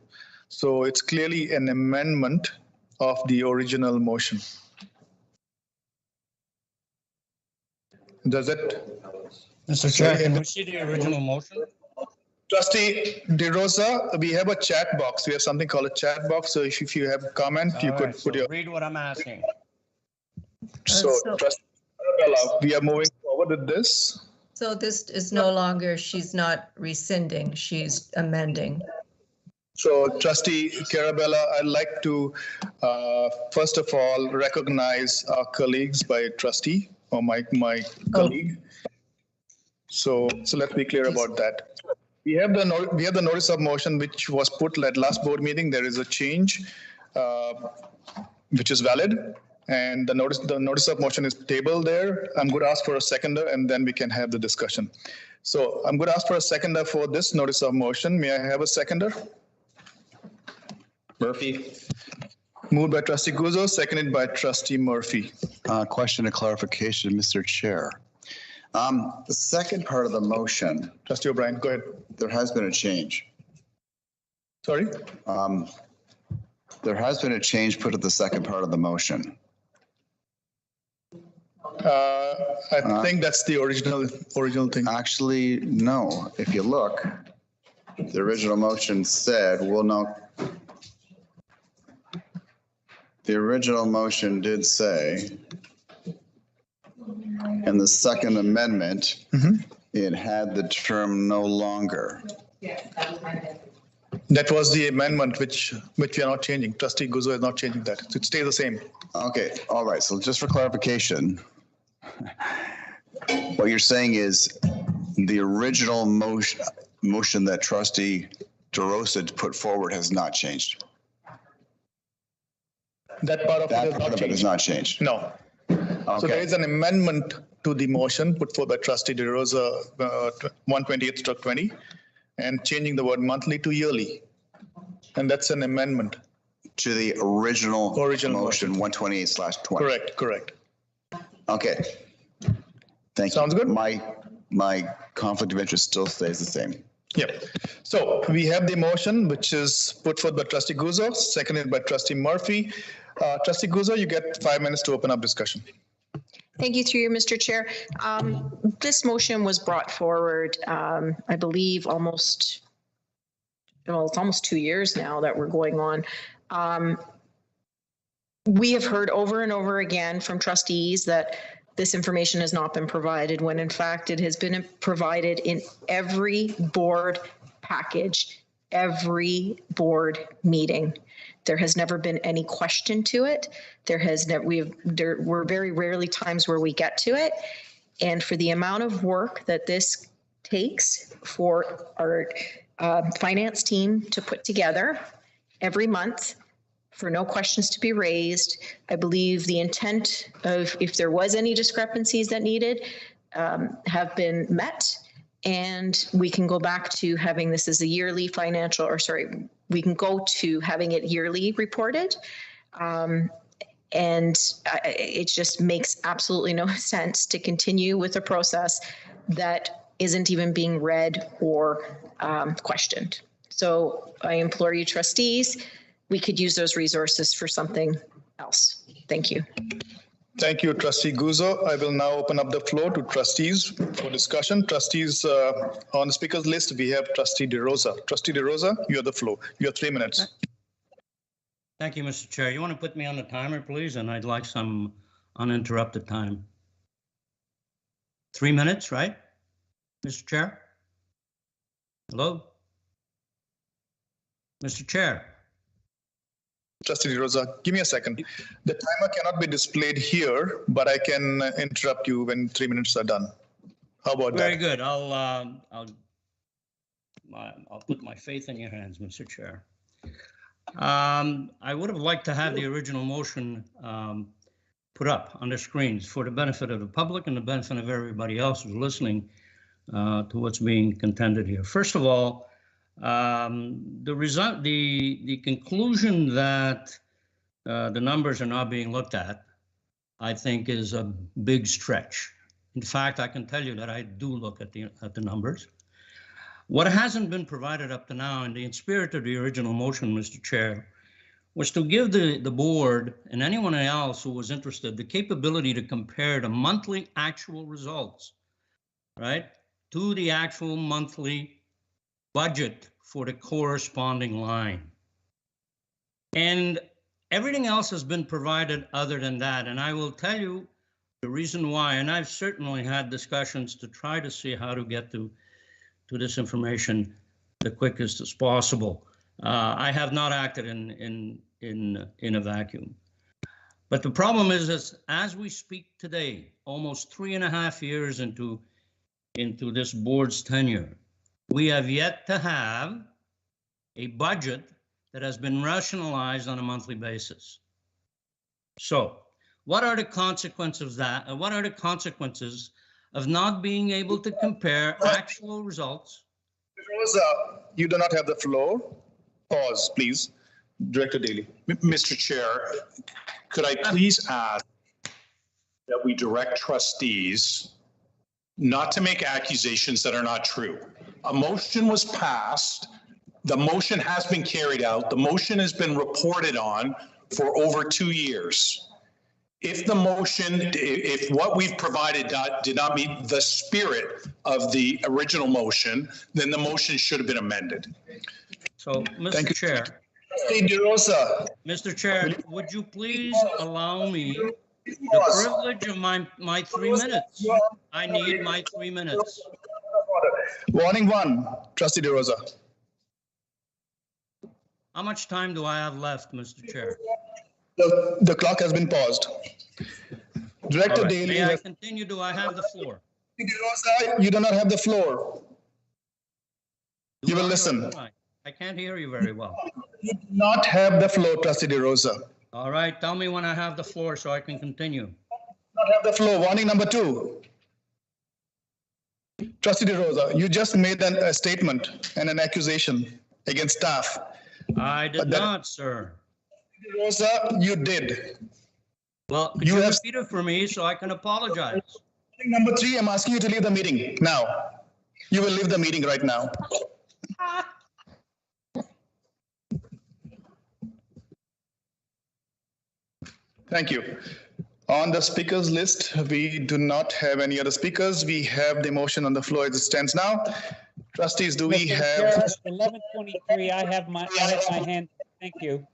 So it's clearly an amendment of the original motion. Does it? Mr. Chair, can we see the original motion? Trustee DeRosa, we have a chat box. We have something called a chat box. So if you have a comment, you could put your... Read what I'm asking. So Trustee Arabella, we are moving forward with this. So this is no longer, she's not rescinding, she's amending. So Trustee Carabella, I'd like to, first of all, recognize our colleagues by trustee or my colleague. So let's be clear about that. We have the notice of motion which was put at last board meeting. There is a change which is valid, and the notice of motion is tabled there. I'm going to ask for a seconder, and then we can have the discussion. So I'm going to ask for a seconder for this notice of motion. May I have a seconder? Murphy. Moved by Trustee Guzzo, seconded by Trustee Murphy. Question of clarification, Mr. Chair. The second part of the motion. Trustee O'Brien, go ahead. There has been a change. Sorry? There has been a change put at the second part of the motion. I think that's the original thing. Actually, no. If you look, the original motion said, the original motion did say, in the second amendment, it had the term no longer. That was the amendment which we are not changing. Trustee Guzzo is not changing that. It stays the same. Okay, all right. So just for clarification, what you're saying is the original motion that Trustee DeRosa put forward has not changed. That part of it has not changed. No. Okay. So there is an amendment to the motion put forward by Trustee DeRosa, 128/20, and changing the word monthly to yearly. And that's an amendment. To the original motion, 128/20. Correct. Okay. Thank you. Sounds good. My conflict of interest still stays the same. Yep. So we have the motion, which is put forth by Trustee Guzzo, seconded by Trustee Murphy. Trustee Guzzo, you get 5 minutes to open up discussion. Thank you, through you, Mr. Chair. This motion was brought forward, I believe, it's almost 2 years now that we're going on. We have heard over and over again from trustees that this information has not been provided, when in fact it has been provided in every board package, every board meeting. There has never been any question to it. There were very rarely times where we get to it. And for the amount of work that this takes for our finance team to put together every month, for no questions to be raised, I believe the intent of, if there was any discrepancies that needed, have been met. And we can go back to having this as a yearly financial, we can go to having it yearly reported. And it just makes absolutely no sense to continue with a process that isn't even being read or questioned. So I implore you, trustees, we could use those resources for something else. Thank you. Thank you, Trustee Guzzo. I will now open up the floor to trustees for discussion. Trustees, on the speaker's list, we have Trustee DeRosa. Trustee DeRosa, you have the floor. You have 3 minutes. Thank you, Mr. Chair. You want to put me on the timer, please? And I'd like some uninterrupted time. 3 minutes, right, Mr. Chair? Hello? Mr. Chair. Trustee DeRosa, give me a second. The timer cannot be displayed here, but I can interrupt you when 3 minutes are done. How about that? Very good. I'll put my faith in your hands, Mr. Chair. I would have liked to have the original motion put up on the screens for the benefit of the public and the benefit of everybody else who's listening to what's being contended here. First of all, the conclusion that the numbers are not being looked at, I think, is a big stretch. In fact, I can tell you that I do look at the numbers. What hasn't been provided up to now, in the spirit of the original motion, Mr. Chair, was to give the board and anyone else who was interested the capability to compare the monthly actual results, right, to the actual monthly budget for the corresponding line. And everything else has been provided other than that. And I will tell you the reason why, and I've certainly had discussions to try to see how to get to this information the quickest as possible. I have not acted in a vacuum. But the problem is as we speak today, almost 3.5 years into this board's tenure, we have yet to have a budget that has been rationalized on a monthly basis. So what are the consequences of that? What are the consequences of not being able to compare actual results? You do not have the floor. Pause, please. Director Daly. Mr. Chair, could I please ask that we direct trustees not to make accusations that are not true. A motion was passed. The motion has been carried out. The motion has been reported on for over 2 years. If the motion, if what we've provided did not meet the spirit of the original motion, then the motion should have been amended. So, Mr. Chair. Trustee DeRosa. Mr. Chair, would you please allow me the privilege of my 3 minutes? I need my 3 minutes. Warning one, Trustee DeRosa. How much time do I have left, Mr. Chair? The clock has been paused. Director Right. Daly. May I continue? Do I have the floor? DeRosa, you do not have the floor. You will listen. I can't hear you very well. You do not have the floor, Trustee DeRosa. All right, tell me when I have the floor so I can continue. Not have the floor. Warning number two. Trustee DeRosa, you just made a statement and an accusation against staff. I did not, sir. DeRosa, you did. Well, could you repeat it for me so I can apologize? Number three, I'm asking you to leave the meeting now. You will leave the meeting right now. Thank you. On the speakers list, we do not have any other speakers. We have the motion on the floor as it stands now. Trustees, do we have? 11:23, I have my hand. Thank you.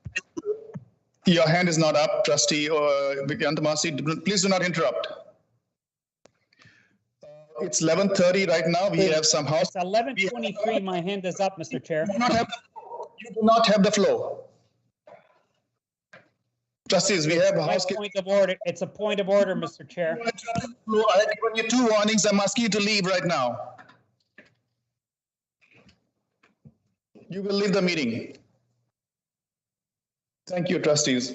Your hand is not up, Trustee Antamasi. Please do not interrupt. It's 11:30 right now. We have some house. It's 11:23. My hand is up, Mr. Chair. You do not have the floor. Trustees, we have a housekeeping. Point of order. It's a point of order, Mr. Chair. I have given you 2 warnings. I'm asking you to leave right now. You will leave the meeting. Thank you, trustees.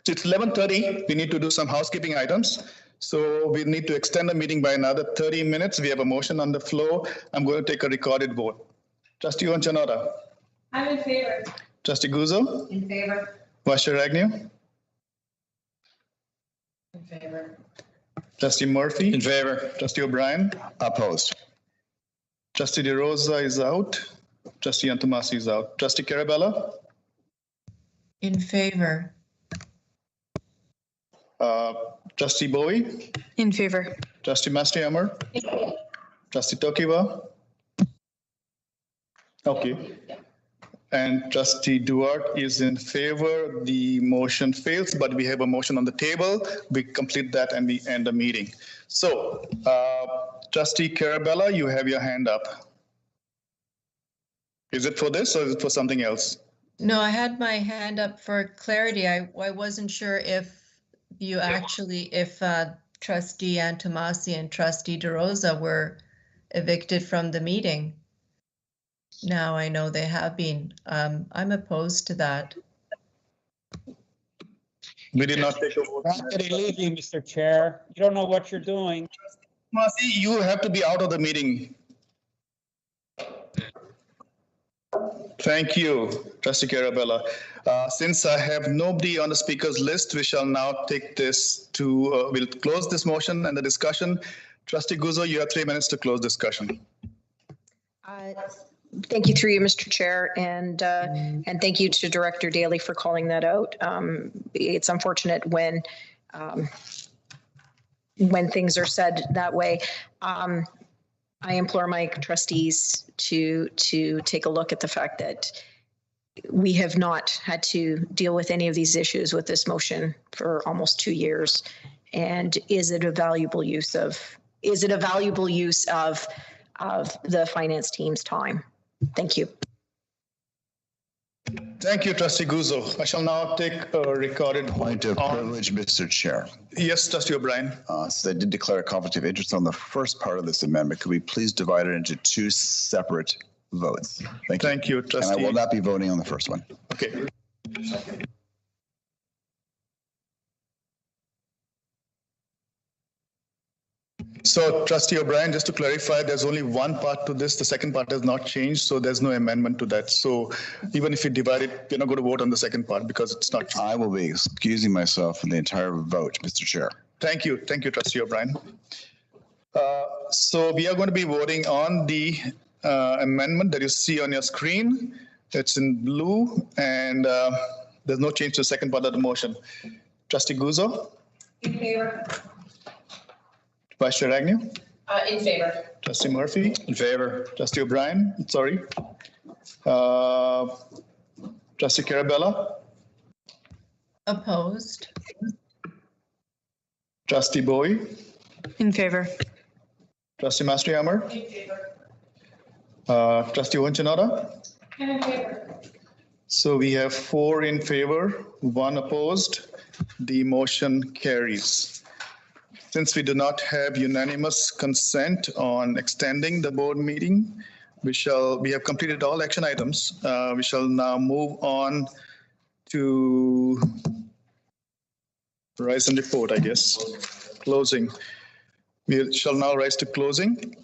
So it's 11:30. We need to do some housekeeping items. So we need to extend the meeting by another 30 minutes. We have a motion on the floor. I'm going to take a recorded vote. Trustee Onchanora. I'm in favor. Trustee Guzzo. In favor. Vice Chair Agnew. In favor. Trustee Murphy. In favor. Trustee O'Brien. Opposed. Trustee DeRosa is out. Trustee Antamasi is out. Trustee Carabella. In favor. Trustee Bowie. In favor. Trustee Mastiammer. Trustee Tokiwa. Okay. And Trustee Duarte is in favor. The motion fails, but we have a motion on the table. We complete that and we end the meeting. So, Trustee Carabella, you have your hand up. Is it for this or is it for something else? No, I had my hand up for clarity. I wasn't sure if you actually, if Trustee Antamasi and Trustee DeRosa were evicted from the meeting. Now I know they have been. I'm opposed to that. We did not take a vote. Leave you, Mr. Chair. You don't know what you're doing. Masi, you have to be out of the meeting. Thank you, Trustee Carabella. Since I have nobody on the speakers list, we shall now take this to, we'll close this motion and the discussion. Trustee Guzzo, you have 3 minutes to close discussion. Thank you through you, Mr. Chair, and thank you to Director Daly for calling that out. It's unfortunate when things are said that way. I implore my trustees to take a look at the fact that we have not had to deal with any of these issues with this motion for almost 2 years. And is it a valuable use of the finance team's time? Thank you. Thank you, Trustee Guzzo. I shall now take a recorded point of privilege, Mr. Chair. Yes, Trustee O'Brien. So I did declare a conflict of interest on the first part of this amendment. Could we please divide it into 2 separate votes? Thank you. Thank you, Trustee. And I will not be voting on the first one. Okay. So, Trustee O'Brien, just to clarify, there's only one part to this. The second part has not changed, so there's no amendment to that. So even if you divide it, we're not going to vote on the second part because it's not changed. I will be excusing myself from the entire vote, Mr. Chair. Thank you. Thank you, Trustee O'Brien. So we are going to be voting on the amendment that you see on your screen. It's in blue, and there's no change to the second part of the motion. Trustee Guzzo? In favor. Vice Chair Agnew? In favor. Trustee Murphy? In favor. Trustee O'Brien? Sorry. Trustee Carabella? Opposed. Trustee Bowie? In favor. Trustee Mastrihammer? In favor. Trustee Honchinota? In favor. So we have 4 in favor, 1 opposed. The motion carries. Since we do not have unanimous consent on extending the board meeting, we have completed all action items. We shall now move on to rise and report, I guess. Closing. We shall now rise to closing.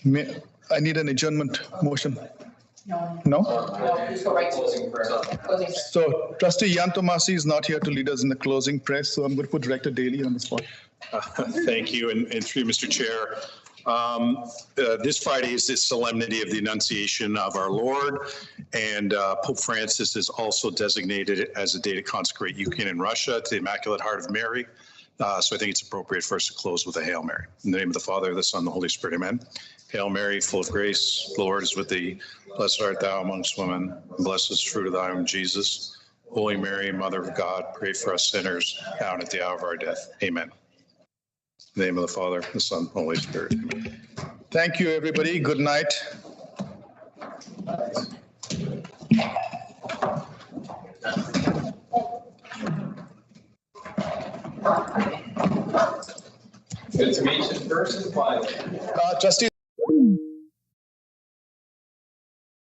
I need an adjournment motion. No? No, just go right to closing prayer. So Trustee Jan Tomasi is not here to lead us in the closing prayer, so I'm going to put Director Daly on the spot. Thank you, and through Mr. Chair. This Friday is the solemnity of the Annunciation of our Lord, and Pope Francis is also designated it as a day to consecrate Ukraine and Russia to the Immaculate Heart of Mary. So I think it's appropriate for us to close with a Hail Mary. In the name of the Father, the Son, and the Holy Spirit, amen. Hail Mary, full of grace, the Lord is with thee. Blessed art thou amongst women, and blessed is the fruit of thy womb, Jesus. Holy Mary, Mother of God, pray for us sinners, now and at the hour of our death. Amen. In the name of the Father, the Son, and the Holy Spirit. Amen. Thank you, everybody. Good night. Good to meet you in person. Bye. Trustee